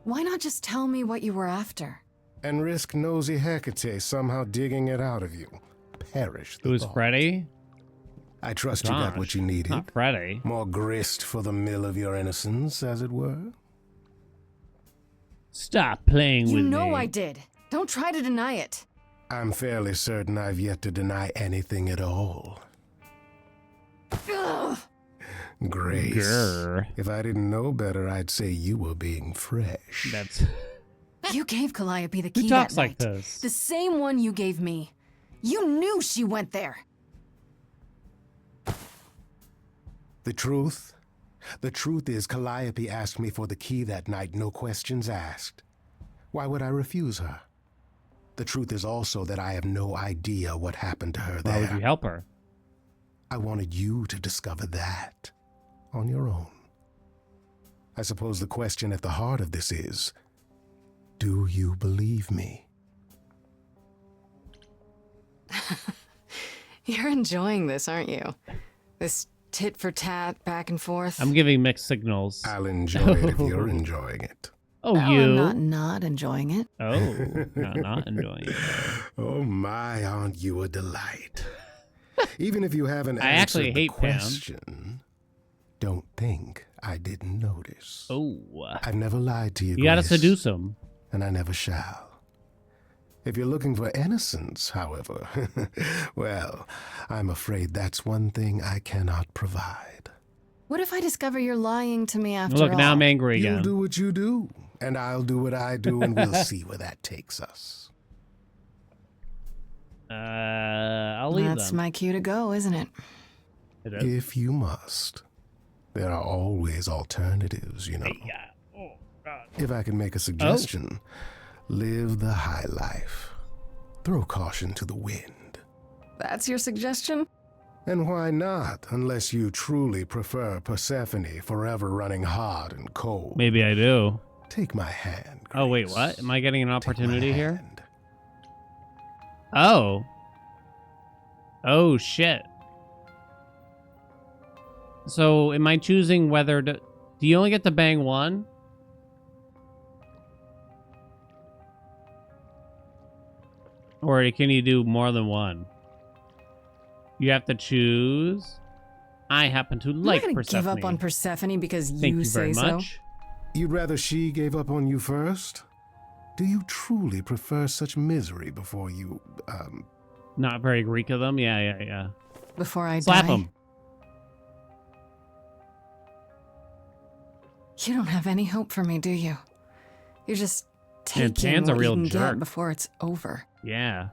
Why not just tell me what you were after? And risk nosy Hecate somehow digging it out of you. Perish the It was thought. Freddy? I trust you got what you needed. Not Freddy. More grist for the mill of your innocence, as it were. Stop playing You with me. know I did. Don't try to deny it. I'm fairly certain I've yet to deny anything at all. Ugh. Grace, Grr. if I didn't know better, I'd say you were being fresh. That's... You gave Calliope the key Who that talks like night. this? The same one you gave me. You knew she went there. The truth? The truth is Calliope asked me for the key that night, no questions asked. Why would I refuse her? The truth is also that I have no idea what happened to her there. Why would you help her? I wanted you to discover that on your own. I suppose the question at the heart of this is, do you believe me? You're enjoying this, aren't you? This tit for tat, back and forth. I'm giving mixed signals. I'll enjoy it if you're enjoying it. Oh, Well, you. I'm not enjoying it. Oh, not enjoying it. Oh my, aren't you a delight? Even if you haven't I answered actually the hate Pam. question, don't think I didn't notice. Oh. I've never lied to you, You gotta Grace, seduce him. and I never shall. If you're looking for innocence, however, well, I'm afraid that's one thing I cannot provide. What if I discover you're lying to me after Look, all? now I'm angry You'll again. do what you do, and I'll do what I do, and we'll see where that takes us. I'll leave That's them. my cue to go, isn't it? It is. If you must. There are always alternatives, you know. Oh, God. If I can make a suggestion, live the high life. Throw caution to the wind. That's your suggestion? And why not, unless you truly prefer Persephone forever running hot and cold? Maybe I do. Take my hand. Oh, wait, what? Am I getting an opportunity here? Oh. Oh, shit. So, am I choosing whether to... Do you only get to bang one? Or can you do more than one? You have to choose. I happen to like I'm not gonna Persephone. give up on Persephone because Thank you say very so. much. You'd rather she gave up on you first? Do you truly prefer such misery before you, Not very Greek of them. Yeah. Before I Slap die. him. You don't have any hope for me, do you? You're just taking Tan's a what real you can jerk. get before it's over. Yeah.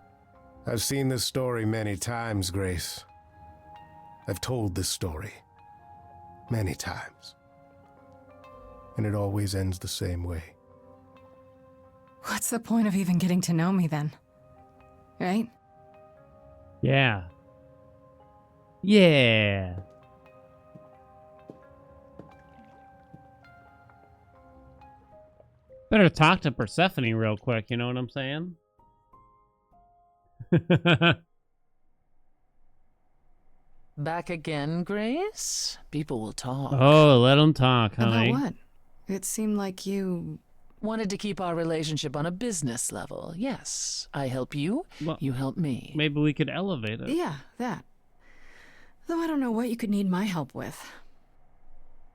I've seen this story many times, Grace. I've told this story. Many times. And it always ends the same way. What's the point of even getting to know me then? Right? Yeah. Yeah. Better talk to Persephone real quick, you know what I'm saying? Back again, Grace? People will talk. Oh, let them talk, honey. About what? It seemed like you... Wanted to keep our relationship on a business level. Yes, I help you, well, you help me. Maybe we could elevate it. Yeah, that. Though I don't know what you could need my help with.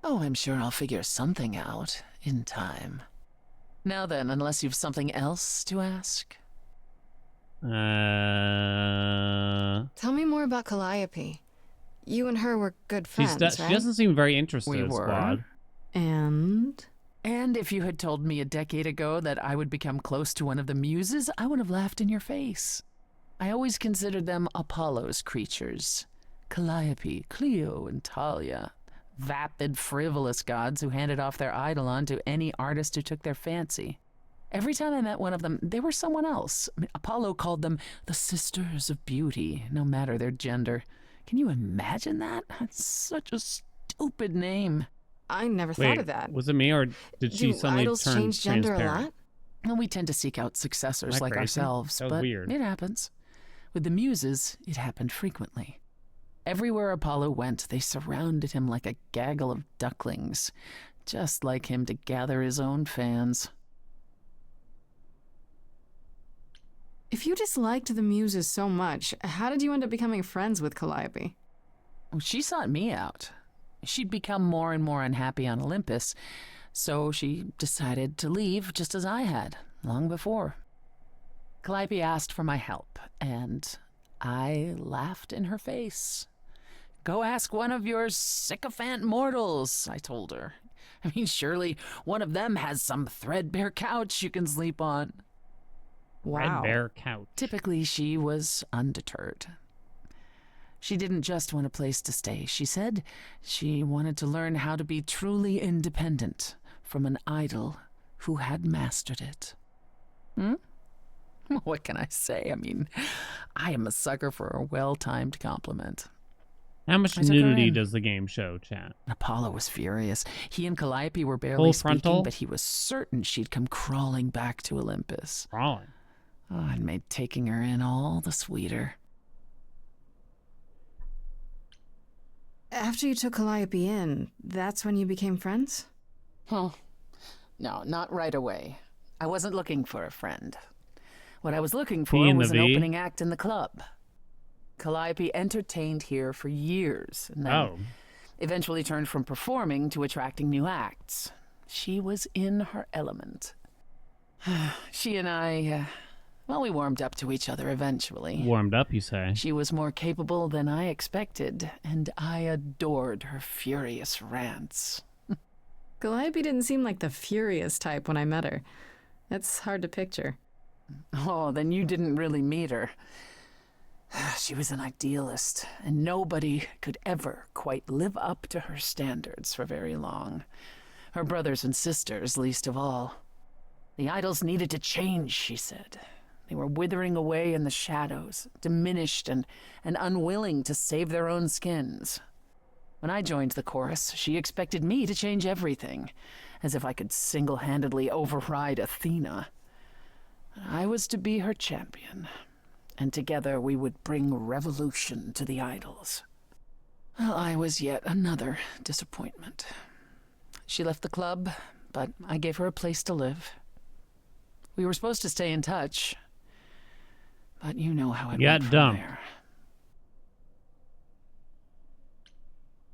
Oh, I'm sure I'll figure something out in time. Now then, unless you've something else to ask. Tell me more about Calliope. You and her were good friends, right? She doesn't seem very interested, We were. Squad. And if you had told me a decade ago that I would become close to one of the muses, I would have laughed in your face. I always considered them Apollo's creatures. Calliope, Clio, and Talia. Vapid, frivolous gods who handed off their eidolon to any artist who took their fancy. Every time I met one of them, they were someone else. I mean, Apollo called them the Sisters of Beauty, no matter their gender. Can you imagine that? That's such a stupid name. I never thought of that. Was it me, or did she suddenly idols turn change gender transparent? a lot? Well, we tend to seek out successors like crazy? ourselves, That was but weird. it happens. With the muses, it happened frequently. Everywhere Apollo went, they surrounded him like a gaggle of ducklings, just like him to gather his own fans. If you disliked the muses so much, how did you end up becoming friends with Calliope? Well, she sought me out. She'd become more and more unhappy on Olympus, so she decided to leave just as I had, long before. Calliope asked for my help, and I laughed in her face. Go ask one of your sycophant mortals, I told her. I mean, surely one of them has some threadbare couch you can sleep on. Wow. Threadbare couch. Typically, she was undeterred. She didn't just want a place to stay. She said she wanted to learn how to be truly independent from an idol who had mastered it. What can I say? I mean, I am a sucker for a well-timed compliment. How much nudity does the game show, chat? Apollo was furious. He and Calliope were barely Full speaking, frontal? but he was certain she'd come crawling back to Olympus. Crawling? Oh, it made taking her in all the sweeter. After you took Calliope in, that's when you became friends? Well, no, not right away. I wasn't looking for a friend. What I was looking for was an opening act in the club. Calliope entertained here for years, and then eventually turned from performing to attracting new acts. She was in her element. She and I, we warmed up to each other eventually. Warmed up, you say? She was more capable than I expected, and I adored her furious rants. Calliope didn't seem like the furious type when I met her. It's hard to picture. Oh, then you didn't really meet her. She was an idealist, and nobody could ever quite live up to her standards for very long. Her brothers and sisters, least of all. The idols needed to change, she said. They were withering away in the shadows, diminished and unwilling to save their own skins. When I joined the chorus, she expected me to change everything, as if I could single-handedly override Athena. I was to be her champion, and together we would bring revolution to the idols. Well, I was yet another disappointment. She left the club, but I gave her a place to live. We were supposed to stay in touch, but you know how it went from there.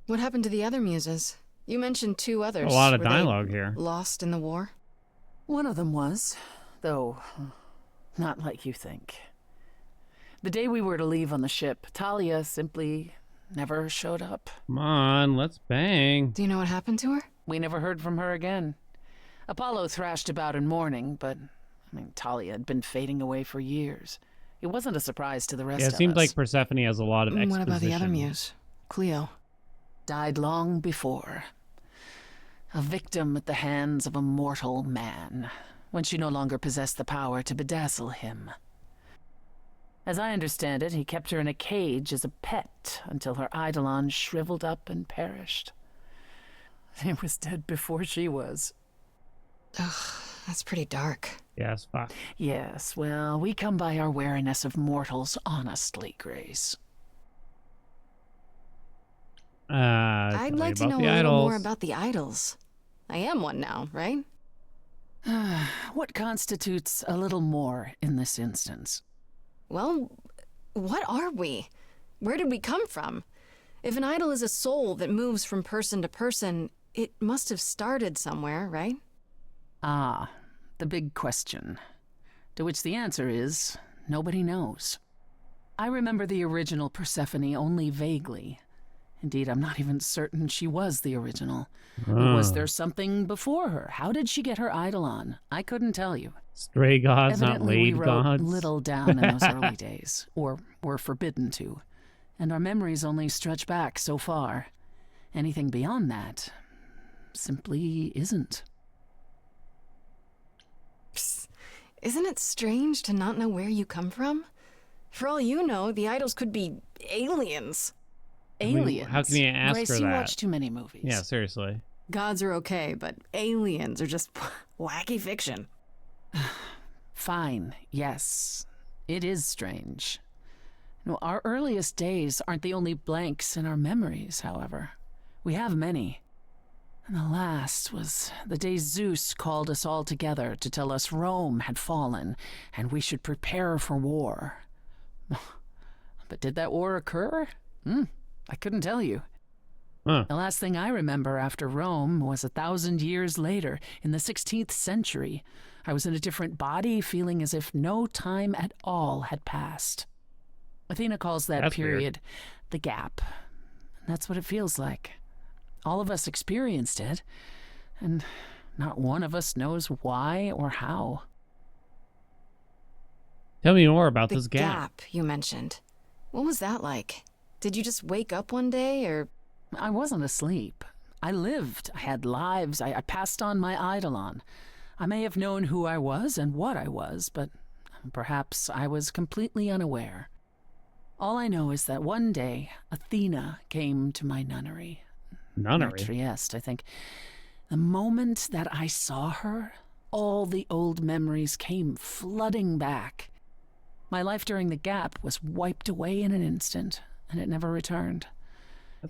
What happened to the other muses? You mentioned 2 others. A lot of Were they dialogue here. Lost in the war? One of them was, though not like you think. The day we were to leave on the ship, Talia simply never showed up. Come on, let's bang. Do you know what happened to her? We never heard from her again. Apollo thrashed about in mourning, but, Talia had been fading away for years. It wasn't a surprise to the rest of us. Yeah, it seems like Persephone has a lot of exposition. What about the other muse? Cleo? died long before. A victim at the hands of a mortal man, when she no longer possessed the power to bedazzle him. As I understand it, he kept her in a cage as a pet until her eidolon shriveled up and perished. He was dead before she was. Ugh, that's pretty dark. Yes, fuck. Yes, well, we come by our wariness of mortals honestly, Grace. I'd like to know a little more about the idols. I am one now, right? What constitutes a little more in this instance? Well, what are we? Where did we come from? If an idol is a soul that moves from person to person, it must have started somewhere, right? Ah, the big question. To which the answer is, nobody knows. I remember the original Persephone only vaguely. Indeed, I'm not even certain she was the original. Or was there something before her? How did she get her eidolon? I couldn't tell you. Stray gods, Evidently, not we laid wrote gods. little down in those early days, or were forbidden to, and our memories only stretch back so far. Anything beyond that simply isn't. Psst. Isn't it strange to not know where you come from? For all you know, the idols could be aliens. Aliens? How can you ask Grace, her that? you watch too many movies. Yeah, seriously. Gods are okay, but aliens are just wacky fiction. Fine, yes. It is strange. No, our earliest days aren't the only blanks in our memories, however. We have many. And the last was the day Zeus called us all together to tell us Rome had fallen and we should prepare for war. But did that war occur? I couldn't tell you. The last thing I remember after Rome was 1,000 years later, in the 16th century. I was in a different body, feeling as if no time at all had passed. Athena calls that period the gap. And that's what it feels like. All of us experienced it, and not one of us knows why or how. Tell me more about this The gap. gap you mentioned. What was that like? Did you just wake up one day, or...? I wasn't asleep. I lived. I had lives. I passed on my eidolon. I may have known who I was and what I was, but perhaps I was completely unaware. All I know is that one day, Athena came to my nunnery. Nunnery? Trieste, I think. The moment that I saw her, all the old memories came flooding back. My life during the gap was wiped away in an instant, and it never returned.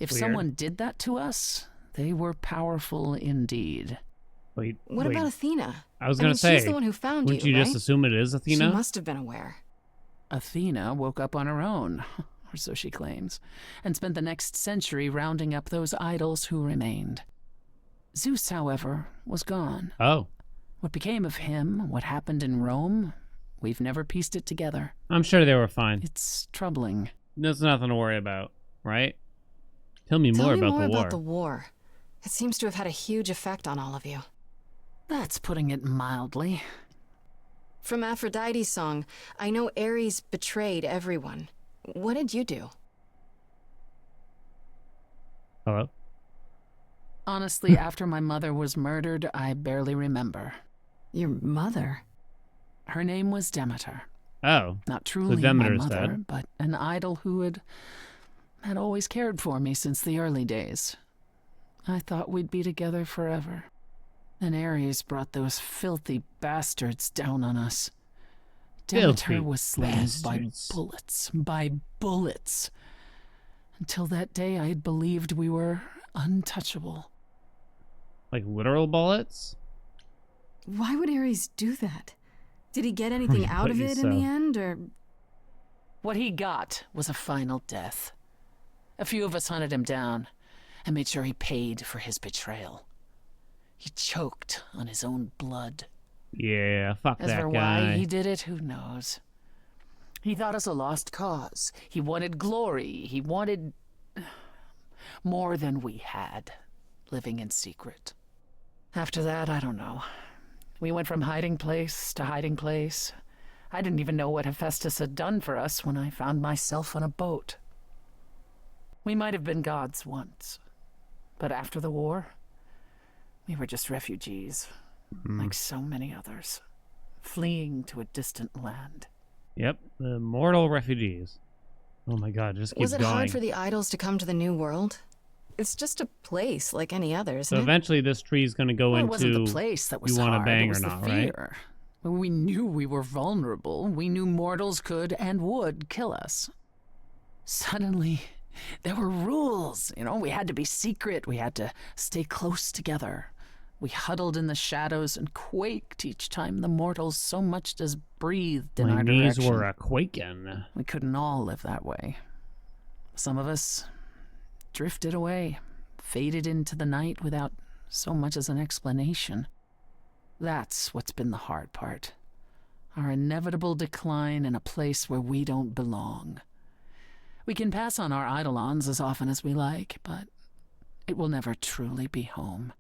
If someone did that to us, they were powerful indeed. Wait, What about Athena? I was going to say, she's the one who found wouldn't you, you just right? assume it is Athena? She must have been aware. Athena woke up on her own, or so she claims, and spent the next century rounding up those idols who remained. Zeus, however, was gone. Oh. What became of him, what happened in Rome, we've never pieced it together. I'm sure they were fine. It's troubling. There's nothing to worry about, right? Tell me more about the war. It seems to have had a huge effect on all of you. That's putting it mildly. From Aphrodite's song, I know Ares betrayed everyone. What did you do? Hello? Honestly, after my mother was murdered, I barely remember. Your mother? Her name was Demeter. Oh. Not truly so my Demeter's mother, dead. but an idol who had always cared for me since the early days. I thought we'd be together forever. Then Ares brought those filthy bastards down on us. Demeter was slain by bullets. Until that day, I had believed we were untouchable. Like literal bullets? Why would Ares do that? Did he get anything out of it in the end, or...? What he got was a final death. A few of us hunted him down and made sure he paid for his betrayal. He choked on his own blood. Yeah, fuck As that for guy. why he did it, who knows? He thought us a lost cause. He wanted glory. He wanted more than we had, living in secret. After that, I don't know. We went from hiding place to hiding place. I didn't even know what Hephaestus had done for us when I found myself on a boat. We might have been gods once, But after the war, we were just refugees, like so many others, fleeing to a distant land. Yep, the mortal refugees. Oh my god, just keep Was it going. hard for the idols to come to the new world? It's just a place like any other, isn't So it? eventually this tree's going to go Well, into it wasn't the place that was you want to hard, bang it was or the not, right? fear. We knew we were vulnerable. We knew mortals could and would kill us. Suddenly, there were rules. You know, we had to be secret. We had to stay close together. We huddled in the shadows and quaked each time the mortals so much as breathed in My our knees direction. were a-quaking. We couldn't all live that way. Some of us drifted away, faded into the night without so much as an explanation. That's what's been the hard part. Our inevitable decline in a place where we don't belong. We can pass on our eidolons as often as we like, but it will never truly be home.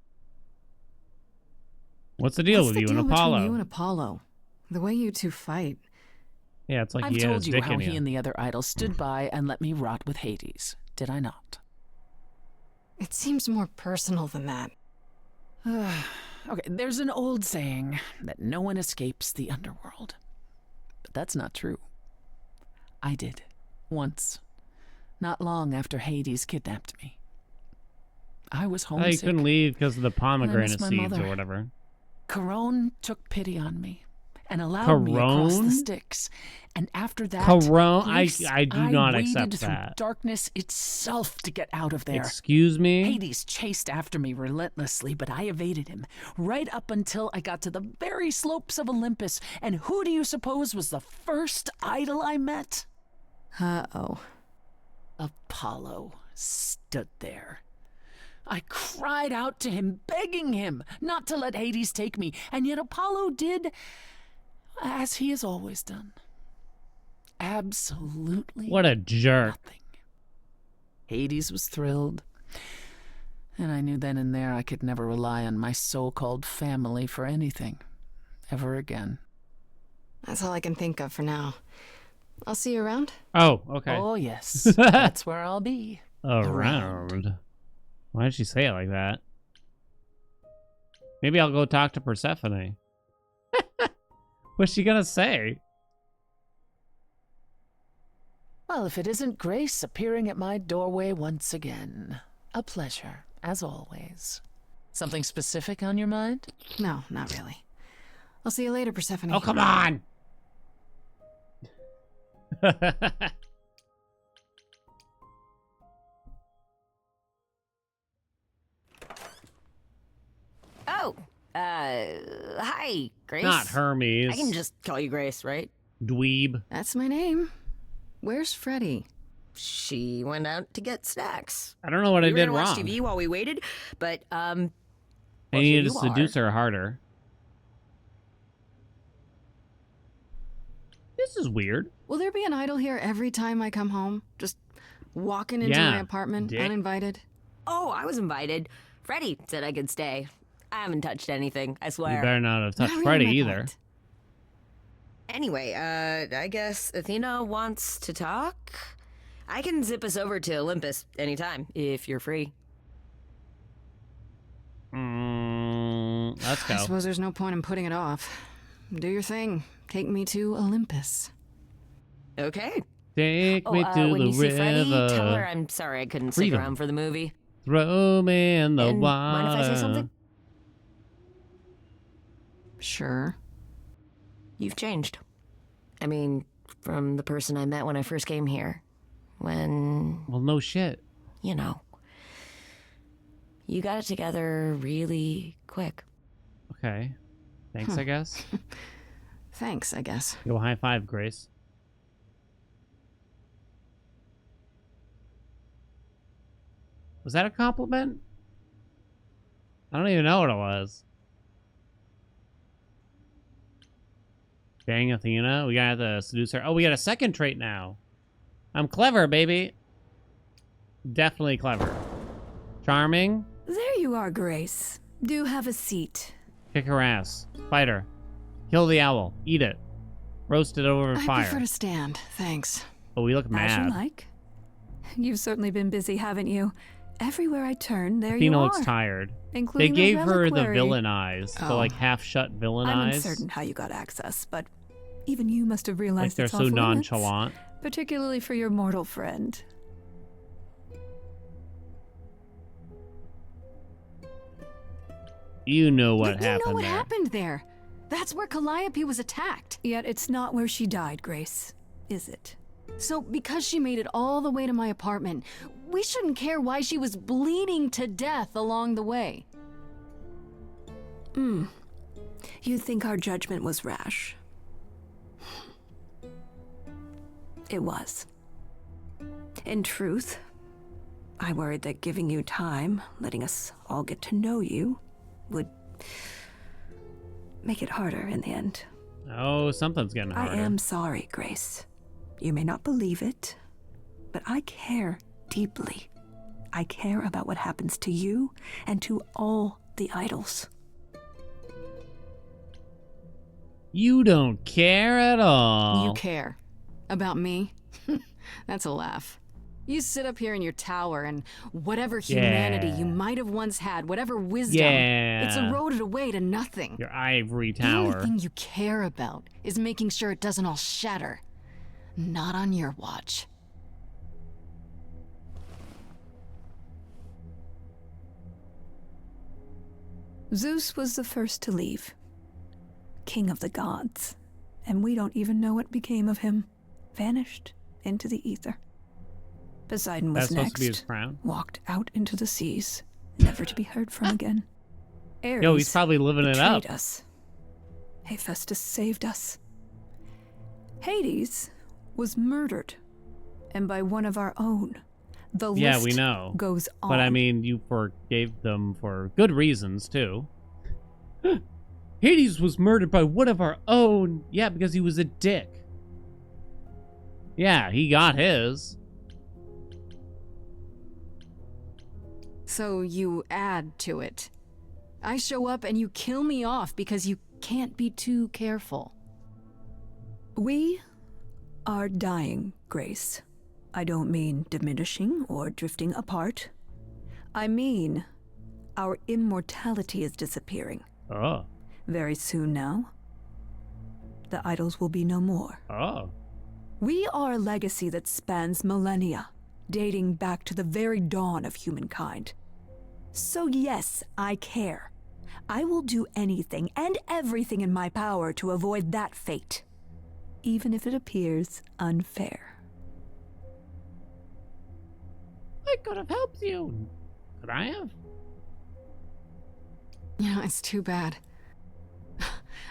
What's the deal What's with the you deal and between Apollo? you and Apollo? The way you two fight. Yeah, it's like I've he had told his you dick how in he you. and the other idols stood by and let me rot with Hades, did I not? It seems more personal than that. Okay, there's an old saying that no one escapes the underworld. But that's not true. I did. Once. Not long after Hades kidnapped me. I was Oh, you homesick. couldn't leave because of the pomegranate my seeds mother. or whatever. Caron took pity on me and allowed me across the Caron? Sticks. And after that, Caron? Grace, I do not waded accept through that. darkness itself to get out of there. Excuse me? Hades chased after me relentlessly, but I evaded him, right up until I got to the very slopes of Olympus. And who do you suppose was the first idol I met? Uh-oh. Apollo stood there. I cried out to him, begging him not to let Hades take me, and yet Apollo did as he has always done. Absolutely What a jerk. nothing. Hades was thrilled, and I knew then and there I could never rely on my so-called family for anything, ever again. That's all I can think of for now. I'll see you around. Oh, okay. Oh, yes. That's where I'll be. Around. Why did she say it like that? Maybe I'll go talk to Persephone. What's she gonna say? Well, if it isn't Grace appearing at my doorway once again. A pleasure, as always. Something specific on your mind? No, not really. I'll see you later, Persephone. Oh, come on! Oh, hi, Grace. Not Hermes. I can just call you Grace, right? Dweeb. That's my name. Where's Freddy? She went out to get snacks. I don't know what I We were did gonna watch wrong. TV while we waited, but I well, needed to here you seduce are. her harder. This is weird. Will there be an idol here every time I come home? Just walking into Yeah, my apartment dick. uninvited? Oh, I was invited. Freddie said I could stay. I haven't touched anything, I swear. You better not have touched Not really Freddy my either. point. Anyway, I guess Athena wants to talk? I can zip us over to Olympus anytime, if you're free. Let's I go. suppose there's no point in putting it off. Do your thing. Take me to Olympus. Okay. Take me to when the you see Freddie, river. tell her I'm sorry I couldn't Freedom. stick around for the movie. Throw me in the And water. mind if I say something? Sure. You've changed. I mean, from the person I met when I first came here. When, Well, no shit. you know, you got it together really quick. Okay. Thanks, I guess. Thanks, I guess. Yo, high five, Grace. Was that a compliment? I don't even know what it was. Dang, Athena. We gotta have to seduce her. Oh, we got a second trait now. I'm clever, baby. Definitely clever. Charming. There you are, Grace. Do have a seat. Kick her ass. Fight her. Kill the owl. Eat it. Roast it over I fire. prefer to stand, thanks. Oh, we look As you mad. like. You've certainly been busy, haven't you? everywhere I turn, there Athena you are. looks tired. They Including gave her the reliquary. villain eyes, the like half-shut villain I'm eyes. uncertain how you got access, but even you must have Like realized they're it's so off limits, nonchalant. particularly for your mortal friend. You know what But you happened know what there. happened there. That's where Calliope was attacked. Yet it's not where she died, Grace, is it? So, because she made it all the way to my apartment, we shouldn't care why she was bleeding to death along the way. You think our judgment was rash? It was. In truth, I worried that giving you time, letting us all get to know you, would make it harder in the end. Oh, something's getting harder. I am sorry, Grace. You may not believe it, but I care deeply. I care about what happens to you and to all the idols. You don't care at all. You care. About me? That's a laugh. You sit up here in your tower and whatever humanity you might have once had, whatever wisdom, it's eroded away to nothing. Your ivory The tower. only thing you care about is making sure it doesn't all shatter. Not on your watch. Zeus was the first to leave. King of the gods. And we don't even know what became of him. Vanished into the ether. Poseidon was That's supposed to be his next. crown? Walked out into the seas, never to be heard from again. Ares Yo, he's probably living it up. betrayed us. Hephaestus saved us. Hades was murdered, and by one of our own. The Yeah, list we know. goes on. But I mean, you forgave them for good reasons, too. Hades was murdered by one of our own. Yeah, because he was a dick. Yeah, he got his. So you add to it. I show up and you kill me off because you can't be too careful. We are dying, Grace. I don't mean diminishing or drifting apart. I mean our immortality is disappearing. Oh. Very soon now, the idols will be no more. Oh. We are a legacy that spans millennia, dating back to the very dawn of humankind. So yes, I care. I will do anything and everything in my power to avoid that fate, even if it appears unfair. I could have helped you. Could I have? You know, it's too bad.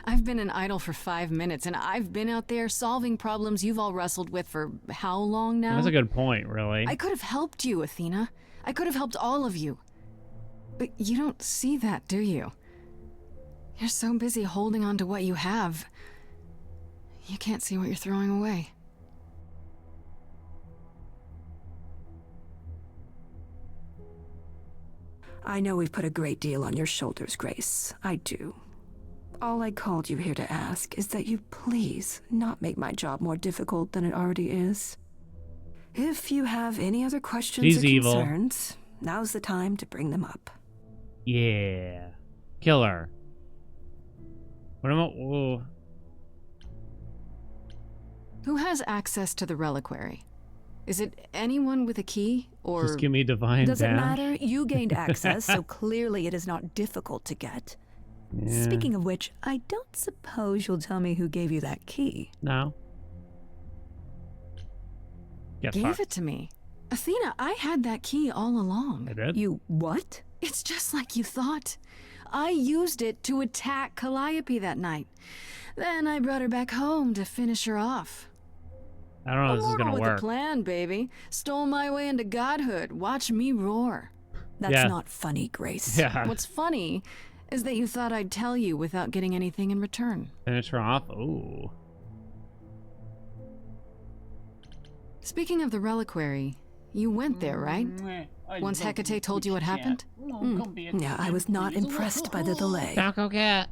I've been an idol for 5 minutes, and I've been out there solving problems you've all wrestled with for how long now? That's a good point, really. I could have helped you, Athena. I could have helped all of you. But you don't see that, do you? You're so busy holding on to what you have. You can't see what you're throwing away. I know we've put a great deal on your shoulders, Grace. I do. All I called you here to ask is that you please not make my job more difficult than it already is. If you have any other questions She's or evil. concerns, now's the time to bring them up. Yeah. Kill her. What am I... Whoa. Who has access to the reliquary? Is it anyone with a key, or... Just give me divine Does it down. matter? You gained access, so clearly it is not difficult to get. Yeah. Speaking of which, I don't suppose you'll tell me who gave you that key. No. Get Gave fucked. it to me. Athena, I had that key all along. I did? You what? It's just like you thought. I used it to attack Calliope that night. Then I brought her back home to finish her off. I don't know if this is Roar gonna with work. a plan, baby. Stole my way into godhood. Watch me roar. That's Yeah. not funny, Grace. Yeah. What's funny is that you thought I'd tell you without getting anything in return. Finish her off? Ooh. Speaking of the reliquary, you went there, right? Once Hecate told you what happened? Yeah, I was not impressed by the delay. Taco Cat.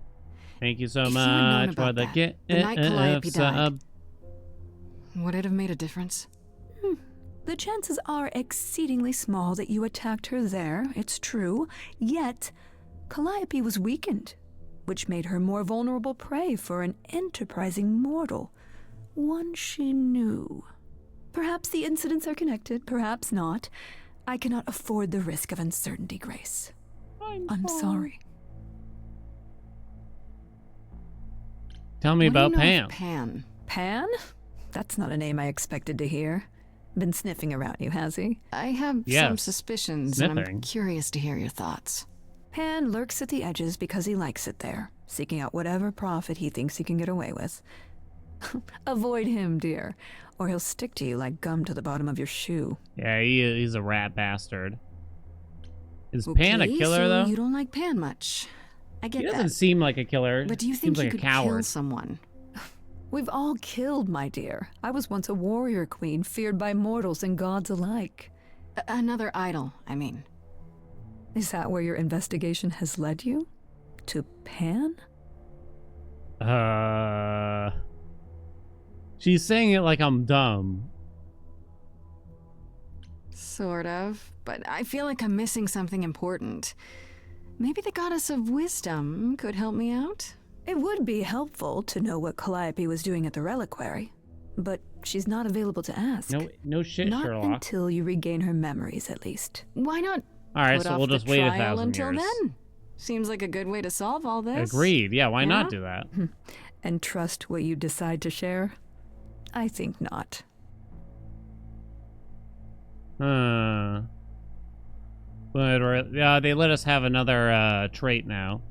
Thank you so If you had known much for about the that, gift the night Calliope died, sub. would it have made a difference? The chances are exceedingly small that you attacked her there, it's true, yet Calliope was weakened, which made her more vulnerable prey for an enterprising mortal, one she knew. Perhaps the incidents are connected, perhaps not. I cannot afford the risk of uncertainty, Grace. I'm sorry. Tell me about Pam. Pan. Pan? That's not a name I expected to hear. Been sniffing around you, has he? I have some suspicions, and I'm curious to hear your thoughts. Pan lurks at the edges because he likes it there, seeking out whatever profit he thinks he can get away with. Avoid him, dear, or he'll stick to you like gum to the bottom of your shoe. Yeah, he's a rat bastard. Is Pan a killer, so though? You don't like Pan much. I get He that. doesn't seem like a killer. But do you think Seems you like could a coward. kill someone? We've all killed, my dear. I was once a warrior queen, feared by mortals and gods alike. Another idol, I mean. Is that where your investigation has led you? To Pan? She's saying it like I'm dumb. Sort of, but I feel like I'm missing something important. Maybe the goddess of wisdom could help me out? It would be helpful to know what Calliope was doing at the reliquary, but she's not available to ask. No shit, not Sherlock. Until you regain her memories, at least. Why not? All right, put so off we'll the just wait trial 1,000 until years. then. Seems like a good way to solve all this. Agreed. Yeah, why not do that? And trust what you decide to share? I think not. But they let us have another trait now.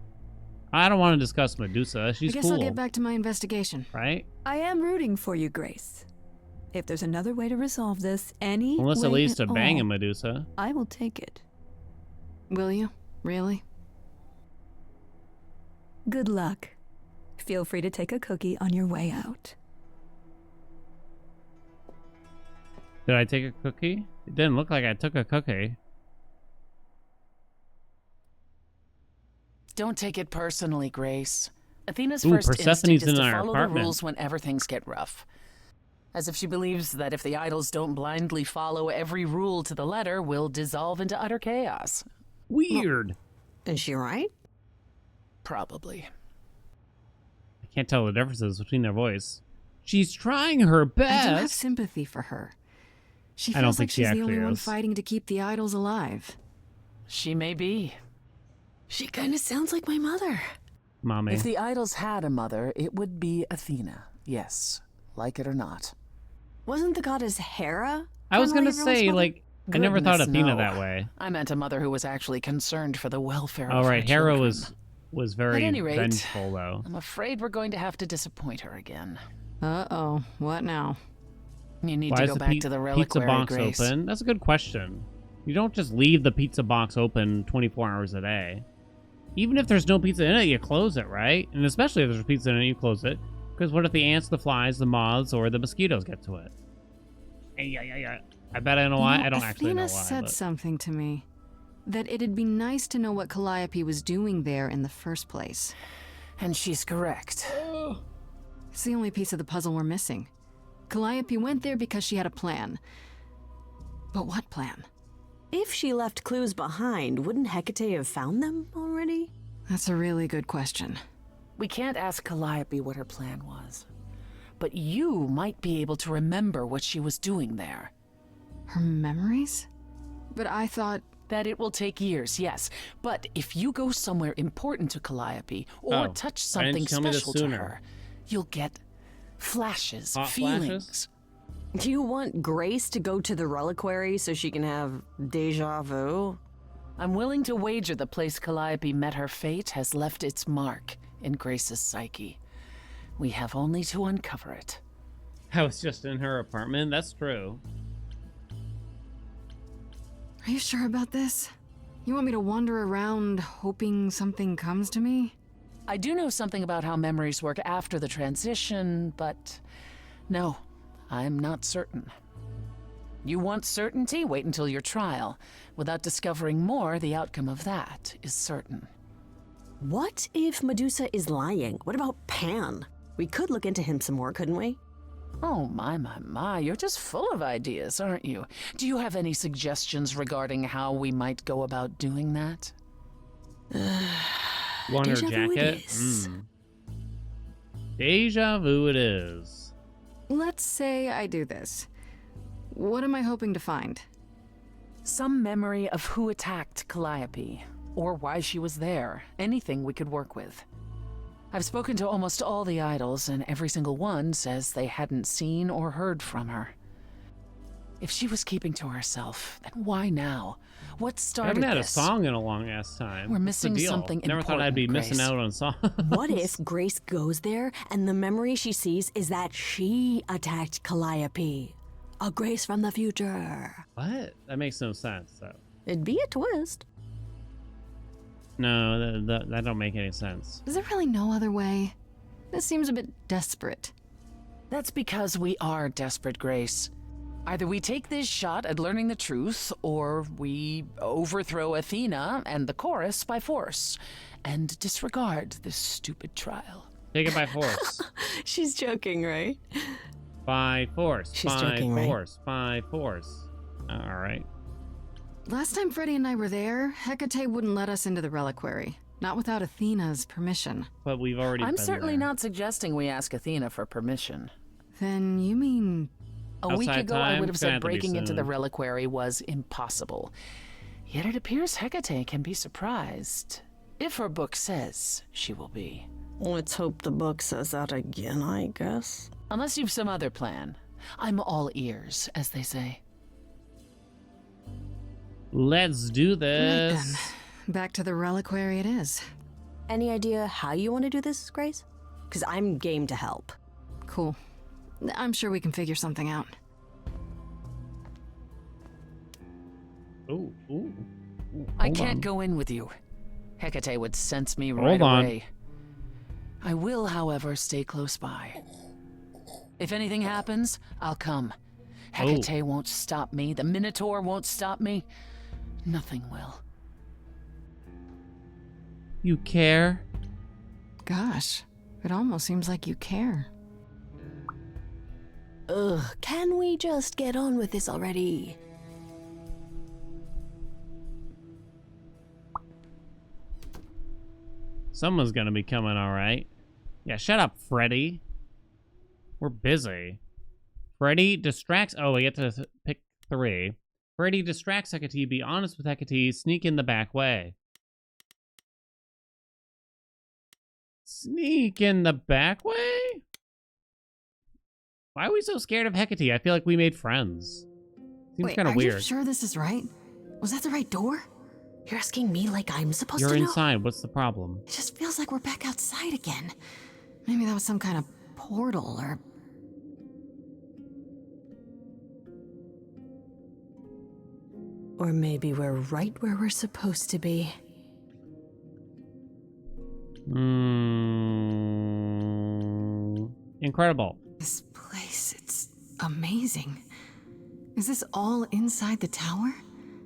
I don't want to discuss Medusa. She's I guess cool. I'll get back to my investigation. Right? I am rooting for you, Grace. If there's another way to resolve this, Unless it leads to banging Medusa. I will take it. Will you? Really? Good luck. Feel free to take a cookie on your way out. Did I take a cookie? It didn't look like I took a cookie. Don't take it personally, Grace. Athena's Ooh, first Persephone's instinct is in to our follow the apartment. rules whenever things get rough. As if she believes that if the idols don't blindly follow every rule to the letter, we'll dissolve into utter chaos. Weird. Is she right? Probably. I can't tell the differences between their voice. She's trying her best. I do have sympathy for her. She I don't feels think like she she's the actually only one is. fighting to keep the idols alive. She may be. She kind of sounds like my mother. Mommy. If the idols had a mother, it would be Athena. Yes, like it or not. Wasn't the goddess Hera? I was kinda gonna everyone's say, mother? like, I never thought of Goodness, Athena no. that way. I meant a mother who was actually concerned for the welfare Oh, of right. her Hera children. was very At any rate, vengeful, though. I'm afraid we're going to have to disappoint her again. Uh-oh. What now? You need Why to is go the back to the pizza reliquary, box Grace. open? That's a good question. You don't just leave the pizza box open 24 hours a day. Even if there's no pizza in it, you close it, right? And especially if there's pizza in it, you close it. Because what if the ants, the flies, the moths, or the mosquitoes get to it? Yeah. I bet I know why. I don't actually know why. Athena said But... something to me. That it'd be nice to know what Calliope was doing there in the first place. And she's correct. It's the only piece of the puzzle we're missing. Calliope went there because she had a plan. But what plan? If she left clues behind, wouldn't Hecate have found them already? That's a really good question. We can't ask Calliope what her plan was. But you might be able to remember what she was doing there. Her memories? But I thought... That it will take years, yes. But if you go somewhere important to Calliope, or touch why didn't something you tell me this special to sooner? her, you'll get flashes, Hot feelings. flashes? Do you want Grace to go to the reliquary so she can have deja vu? I'm willing to wager the place Calliope met her fate has left its mark in Grace's psyche. We have only to uncover it. I was just in her apartment. That's true. Are you sure about this? You want me to wander around hoping something comes to me? I do know something about how memories work after the transition, but no, I'm not certain. You want certainty? Wait until your trial. Without discovering more, the outcome of that is certain. What if Medusa is lying? What about Pan? We could look into him some more, couldn't we? Oh, my, you're just full of ideas, aren't you? Do you have any suggestions regarding how we might go about doing that? Want her Deja vu it jacket? is. Deja vu it is. Let's say I do this. What am I hoping to find? Some memory of who attacked Calliope, or why she was there. Anything we could work with. I've spoken to almost all the idols, and every single one says they hadn't seen or heard from her. If she was keeping to herself, then why now? What I started haven't had this? a song in a long ass time. We're What's the missing deal? something Never thought I'd be important, missing Grace. out on songs. What if Grace goes there and the memory she sees is that she attacked Calliope? A Grace from the future. What? That makes no sense, though. It'd be a twist. No, that don't make any sense. Is there really no other way? This seems a bit desperate. That's because we are desperate, Grace. Either we take this shot at learning the truth, or we overthrow Athena and the chorus by force, and disregard this stupid trial. Take it by force. She's joking, right? By force. She's by joking, right? force. By force. All right. Last time Freddy and I were there, Hecate wouldn't let us into the reliquary. Not without Athena's permission. But we've already I'm been certainly there. not suggesting we ask Athena for permission. Then you mean... A week Outside ago, I time? would have It's gonna said have to be breaking into the soon. reliquary was impossible. Yet it appears Hecate can be surprised. If her book says she will be. Let's hope the book says that again, I guess. Unless you've some other plan. I'm all ears, as they say. Let's do this. Right then. Back to the reliquary it is. Any idea how you want to do this, Grace? Because I'm game to help. Cool. I'm sure we can figure something out. Ooh. I Hold can't on. go in with you. Hecate would sense me right Hold on. away. I will, however, stay close by. If anything happens, I'll come. Hecate won't stop me. The Minotaur won't stop me. Nothing will. You care? Gosh, it almost seems like you care. Ugh, can we just get on with this already? Someone's gonna be coming, all right. Yeah, shut up, Freddy. We're busy. Freddy distracts... Oh, we get to pick 3. Freddy distracts Hecate. Be honest with Hecate. Sneak in the back way. Sneak in the back way? Why are we so scared of Hecate? I feel like we made friends. Seems Wait, kind of are weird. you sure this is right? Was that the right door? You're asking me like I'm supposed You're to know? inside. What's the problem? It just feels like we're back outside again. Maybe that was some kind of portal or... Or maybe we're right where we're supposed to be. Incredible. This place, it's amazing. Is this all inside the tower?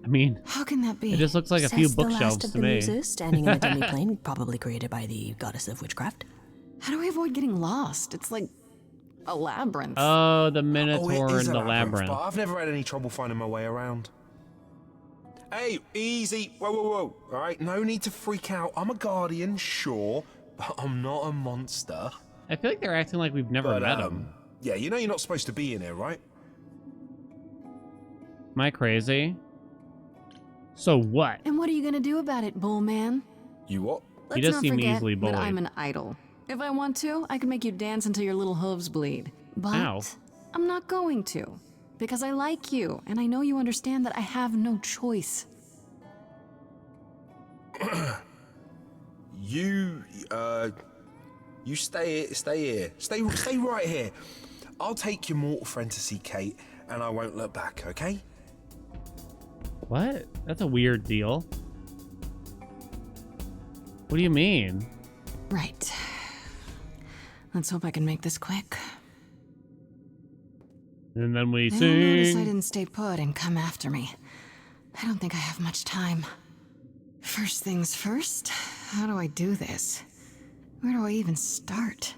I mean, how can that be? It just looks like a few Says the bookshelves last of to the me. muses standing in a demi-plane, probably created by the goddess of witchcraft. How do we avoid getting lost? It's like a labyrinth. Oh, the Oh, Minotaur it is in a the labyrinth. but I've never had any trouble finding my way around. Hey, easy. Whoa, whoa, whoa. All right, no need to freak out. I'm a guardian, sure, but I'm not a monster. I feel like they're acting like we've never met him. Yeah, you know you're not supposed to be in here, right? Am I crazy? So what? And what are you gonna do about it, bull man? You what? He Let's does not seem forget easily that bullied. I'm an idol. If I want to, I can make you dance until your little hooves bleed. But Ow. I'm not going to. Because I like you, and I know you understand that I have no choice. You stay here. Stay right here. I'll take your mortal friend to see Kate, and I won't look back, okay? What? That's a weird deal. What do you mean? Right. Let's hope I can make this quick. And then we They'll notice I sing. didn't stay put and come after me. I don't think I have much time. First things first, how do I do this? Where do I even start?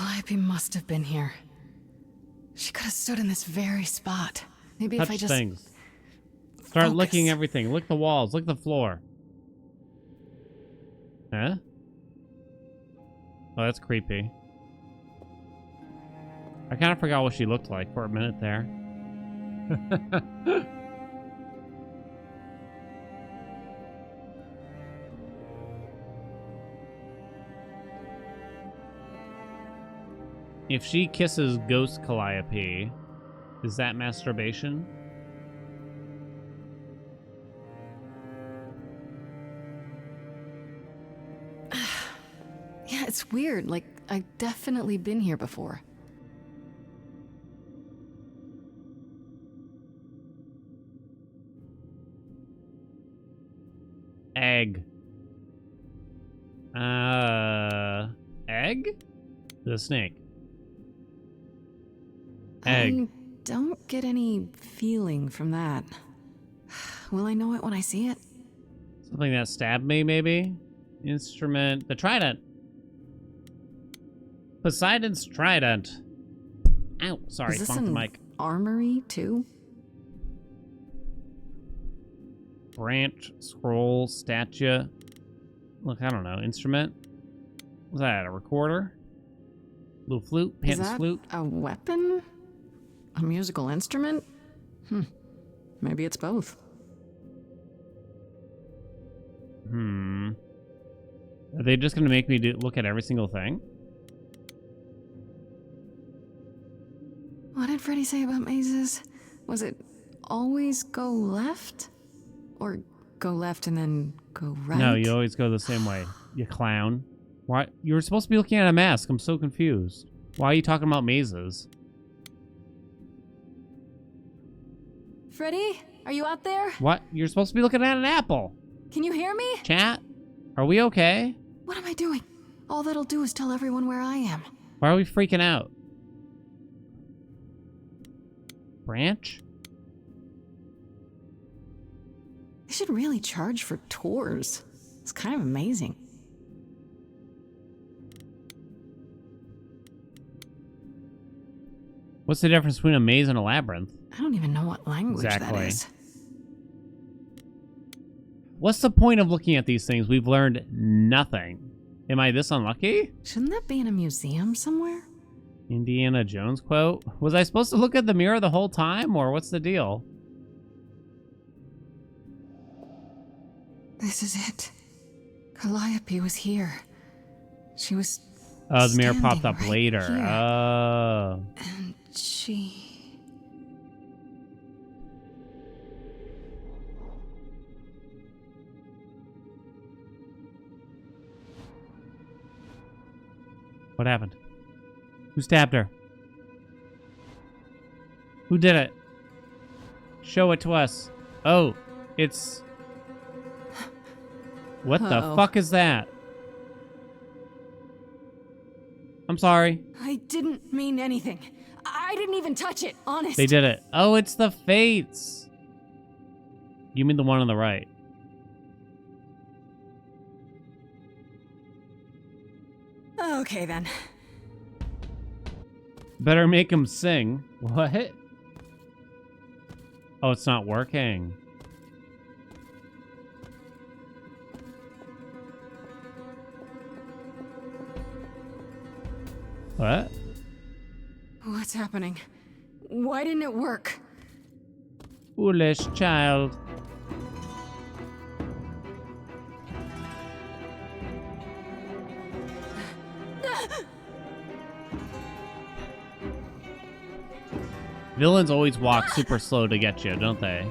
Calliope must have been here. She could have stood in this very spot. Maybe if I Touch just things. Start focus. licking everything. Lick the walls. Lick the floor. Huh? Oh, that's creepy. I kind of forgot what she looked like for a minute there. If she kisses Ghost Calliope, is that masturbation? Yeah, it's weird. Like, I've definitely been here before. Egg. Egg? The snake. Egg. I don't get any feeling from that. Will I know it when I see it? Something that stabbed me, maybe? Instrument. The trident. Poseidon's trident. Ow, sorry, Is this funked the an mic. armory, too? Branch, scroll, statue. Look, I don't know. Instrument? What's that? A recorder? Little flute? Is Panton's that flute? a weapon? A musical instrument? Maybe it's both. Are they just gonna make me look at every single thing? What did Freddy say about mazes? Was it always go left? Or go left and then go right? No, you always go the same way, you clown. Why? You were supposed to be looking at a mask. I'm so confused. Why are you talking about mazes? Freddy, are you out there? What? You're supposed to be looking at an apple. Can you hear me? Chat? Are we okay? What am I doing? All that'll do is tell everyone where I am. Why are we freaking out? Branch? They should really charge for tours. It's kind of amazing. What's the difference between a maze and a labyrinth? I don't even know what language that Exactly. is. What's the point of looking at these things? We've learned nothing. Am I this unlucky? Shouldn't that be in a museum somewhere? Indiana Jones quote. Was I supposed to look at the mirror the whole time, or what's the deal? This is it. Calliope was here. She was Oh, the mirror popped standing up right later. here. Oh. And she... What happened? Who stabbed her? Who did it? Show it to us. Oh, it's... What the Uh-oh. fuck is that? I'm sorry. I didn't mean anything. I didn't even touch it, honest. They did it. Oh, it's the Fates. You mean the one on the right? Okay, then. Better make him sing. What? Oh, it's not working. What? What's happening? Why didn't it work? Foolish child. Villains always walk super slow to get you, don't they?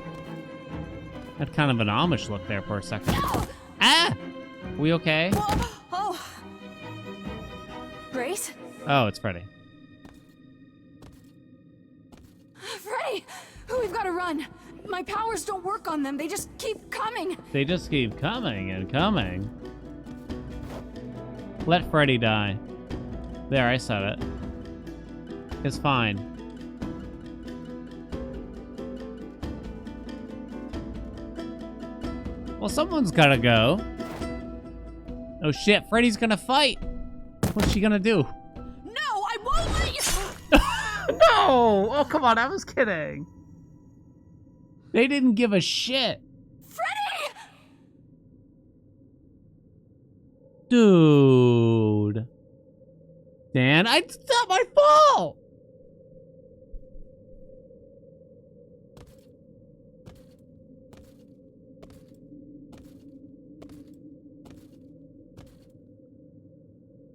Had kind of an Amish look there for a second. Ah! We okay? Oh! Grace? Oh, it's Freddy. Freddy! We've got to run. My powers don't work on them. They just keep coming. They just keep coming and coming. Let Freddy die. There, I said it. It's fine. Well, someone's gotta go. Oh shit, Freddy's gonna fight. What's she gonna do? No, No! Oh, come on, I was kidding. They didn't give a shit. Freddy! Dude. Dan, it's not my fault!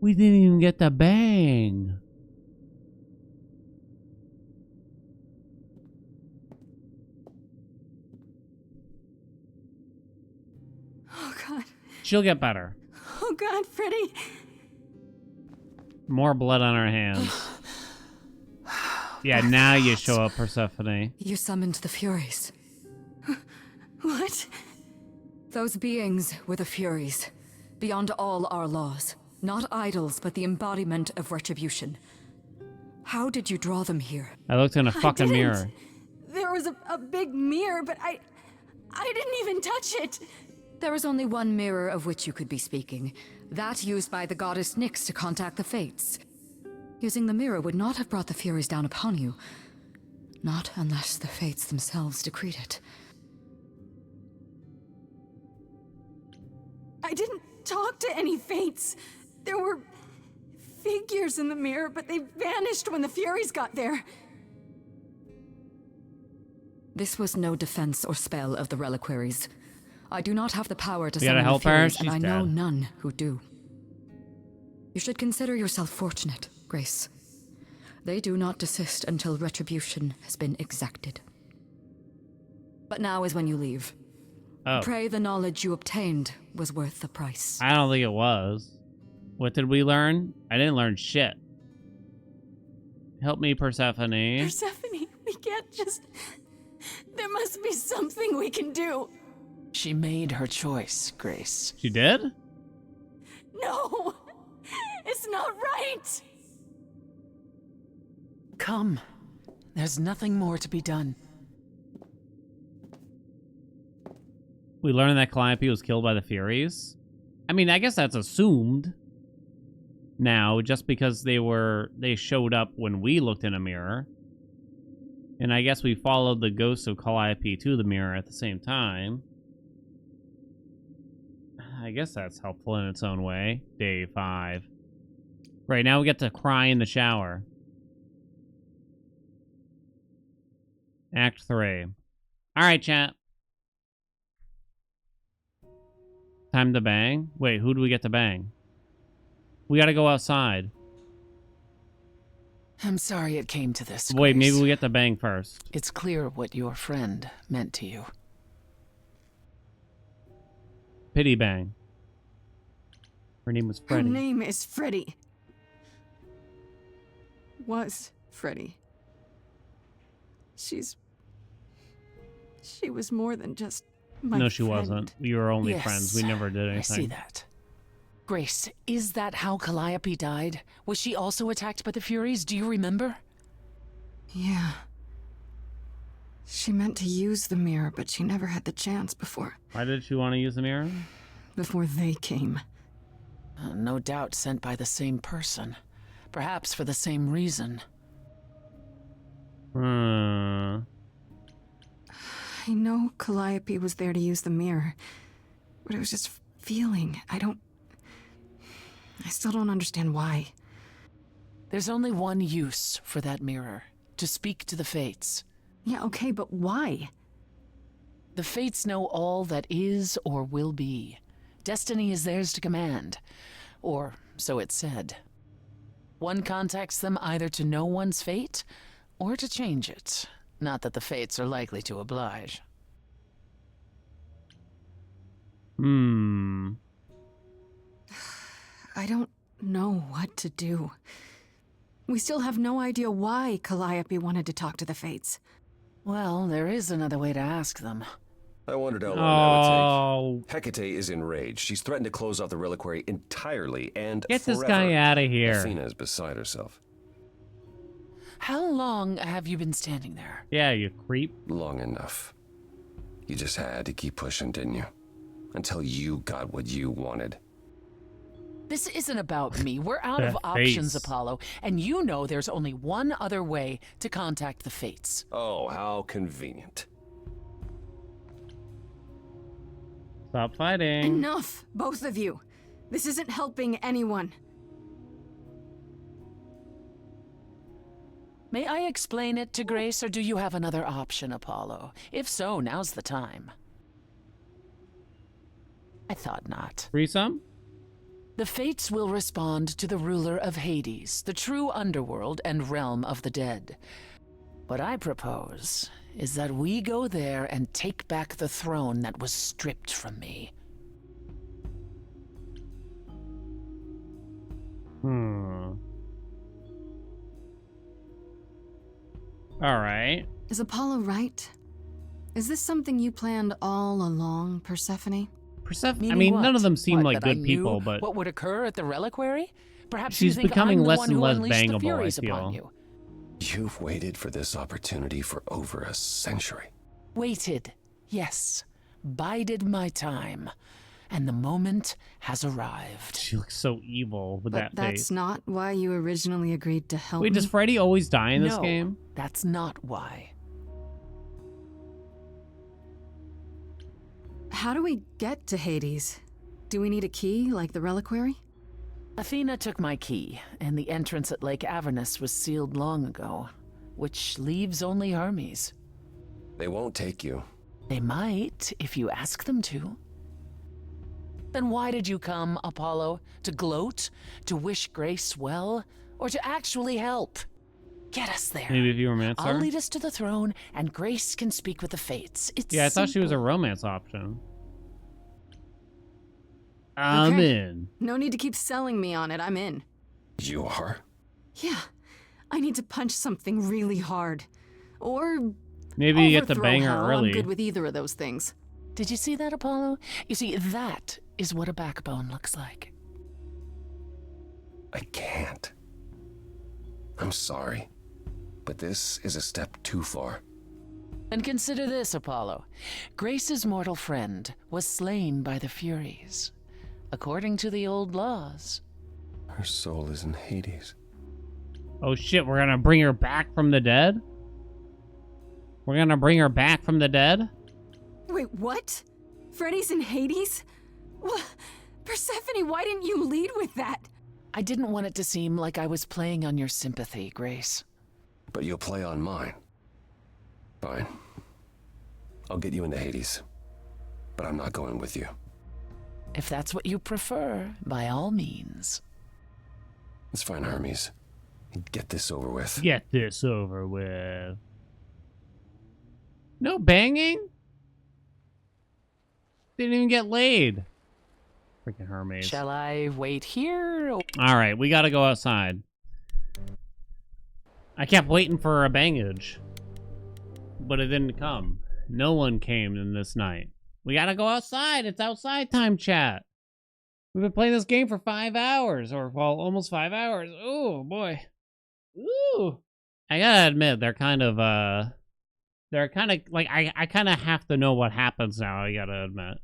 We didn't even get the bang. Oh, God. She'll get better. Oh, God, Freddy. More blood on her hands. Yeah, now you show up, Persephone. You summoned the Furies. What? Those beings were the Furies, beyond all our laws. Not idols, but the embodiment of retribution. How did you draw them here? I looked in a fucking mirror. There was a big mirror, but I didn't even touch it. There was only one mirror of which you could be speaking. That used by the goddess Nyx to contact the Fates. Using the mirror would not have brought the Furies down upon you. Not unless the Fates themselves decreed it. I didn't talk to any Fates. There were figures in the mirror, but they vanished when the Furies got there. This was no defense or spell of the reliquaries. I do not have the power to summon the Furies, and I know none who do. You should consider yourself fortunate, Grace. They do not desist until retribution has been exacted. But now is when you leave. Oh. Pray the knowledge you obtained was worth the price. I don't think it was. What did we learn? I didn't learn shit. Help me, Persephone. Persephone, we can't just... There must be something we can do. She made her choice, Grace. She did? No! It's not right! Come. There's nothing more to be done. We learned that Calliope was killed by the Furies. I mean, I guess that's assumed now, just because they showed up when we looked in a mirror. And I guess we followed the ghost of Calliope to the mirror at the same time. I guess that's helpful in its own way. Day 5. Right, now we get to cry in the shower. Act 3. Alright, chat. Time to bang? Wait, who do we get to bang? We gotta go outside. I'm sorry it came to this, Wait, Grace. maybe we get to bang first. It's clear what your friend meant to you. Pity bang. Her name was Freddy. Her name is Freddy. Was Freddy. She was more than just my No, she friend. wasn't. We were only Yes, friends. We never did anything. I see that. Grace, is that how Calliope died? Was she also attacked by the Furies? Do you remember? Yeah. She meant to use the mirror, but she never had the chance before Why did she want to use the mirror? they came. No doubt sent by the same person. Perhaps for the same reason. I know Calliope was there to use the mirror, but it was just feeling. I still don't understand why. There's only one use for that mirror. To speak to the Fates. Yeah, okay, but why? The Fates know all that is or will be. Destiny is theirs to command. Or so it's said. One contacts them either to know one's fate, or to change it. Not that the Fates are likely to oblige. I don't know what to do. We still have no idea why Calliope wanted to talk to the Fates. Well, there is another way to ask them. I wondered how long that would take. Hecate is enraged. She's threatened to close off the reliquary entirely and Get forever. this guy out of here. Athena is beside herself. How long have you been standing there? Yeah, you creep. Long enough. You just had to keep pushing, didn't you? Until you got what you wanted. This isn't about me. We're out The of options, face. Apollo, and you know there's only one other way to contact the Fates. Oh, how convenient. Stop fighting. Enough, both of you. This isn't helping anyone. May I explain it to Grace, or do you have another option, Apollo? If so, now's the time. I thought not. Threesome? The Fates will respond to the ruler of Hades, the true underworld and realm of the dead. What I propose is that we go there and take back the throne that was stripped from me. All right. Is Apollo right? Is this something you planned all along, Persephone? Persephone. I mean, none of them seem like that I good knew people, but what would occur at the reliquary? Perhaps she's you think becoming I'm the less one and who less unleashed the bangable, I Furies upon feel. you. You've waited for this opportunity for over a century. Waited, yes, bided my time, and the moment has arrived. she looks so evil with But that that's face. not why you originally agreed to help Wait, me. does Freddy always die in this No, game? that's not why. How do we get to Hades? Do we need a key, like the reliquary? Athena took my key, and the entrance at Lake Avernus was sealed long ago, which leaves only Hermes. They won't take you. They might, if you ask them to. Then why did you come, Apollo? To gloat? To wish Grace well? Or to actually help? Get us there. Maybe if you romance I'll her? lead us to the throne, and Grace can speak with the Fates. It's Yeah, I thought she was a simple. romance option. I'm Okay. in. No need to keep selling me on it. I'm in. You are? Yeah. I need to punch something really hard. Or Maybe you get to overthrow bang her hell. early. I'm good with either of those things. Did you see that, Apollo? You see, that is what a backbone looks like. I can't. I'm sorry, but this is a step too far. And consider this, Apollo. Grace's mortal friend was slain by the Furies, according to the old laws. Her soul is in Hades. Oh shit, we're gonna bring her back from the dead? We're gonna bring her back from the dead? Wait, what? Freddy's in Hades? What? Persephone, why didn't you lead with that? I didn't want it to seem like I was playing on your sympathy, Grace. But you'll play on mine. Fine. I'll get you into Hades. But I'm not going with you. If that's what you prefer, by all means. It's fine, Hermes. Get this over with. Get this over with. No banging? Didn't even get laid. Freaking Hermes. Shall I wait here? All right, we gotta go outside. I kept waiting for a bangage, but it didn't come. No one came in this night. We gotta go outside. It's outside time, chat. We've been playing this game for 5 hours, or well, almost 5 hours. Oh boy. Ooh. I gotta admit, they're kind of like I kind of have to know what happens now. I gotta admit.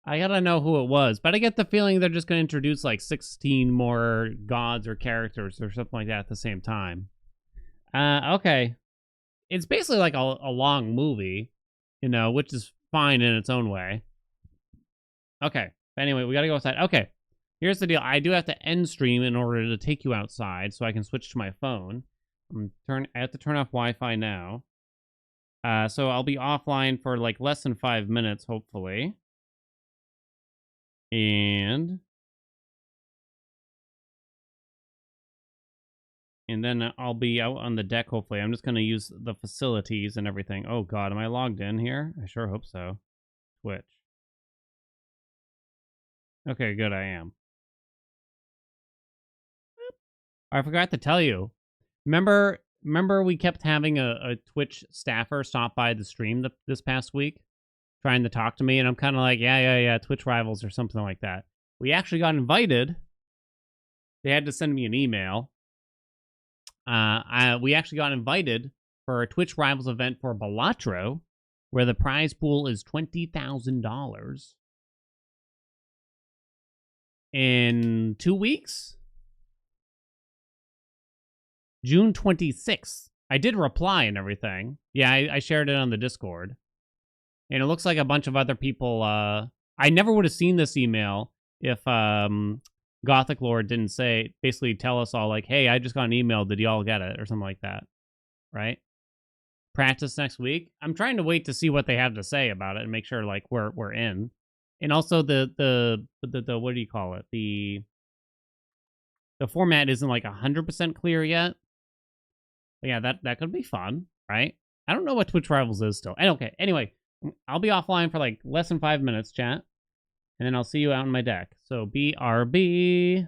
I gotta know who it was, but I get the feeling they're just gonna introduce like 16 more gods or characters or something like that at the same time. Okay. It's basically like a long movie, you know, which is fine in its own way. Okay. Anyway, we gotta go outside. Okay. Here's the deal. I do have to end stream in order to take you outside so I can switch to my phone. I have to turn off Wi-Fi now. So I'll be offline for like less than 5 minutes, hopefully. And then I'll be out on the deck, hopefully. I'm just going to use the facilities and everything. Oh, God. Am I logged in here? I sure hope so. Twitch. Okay, good. I am. I forgot to tell you. Remember we kept having a Twitch staffer stop by the stream this past week? Trying to talk to me, and I'm kind of like, yeah, Twitch Rivals or something like that. We actually got invited. They had to send me an email. We actually got invited for a Twitch Rivals event for Balatro, where the prize pool is $20,000. in 2 weeks. June 26th. I did reply and everything. Yeah, I shared it on the Discord. And it looks like a bunch of other people, I never would have seen this email if Gothic Lord didn't basically tell us all like, hey, I just got an email, did y'all get it? Or something like that, right? Practice next week. I'm trying to wait to see what they have to say about it and make sure like we're in. And also the what do you call it? The format isn't like 100% clear yet. But yeah, that could be fun, right? I don't know what Twitch Rivals is still. And okay, anyway, I'll be offline for like less than 5 minutes, chat. And then I'll see you out in my deck. So BRB.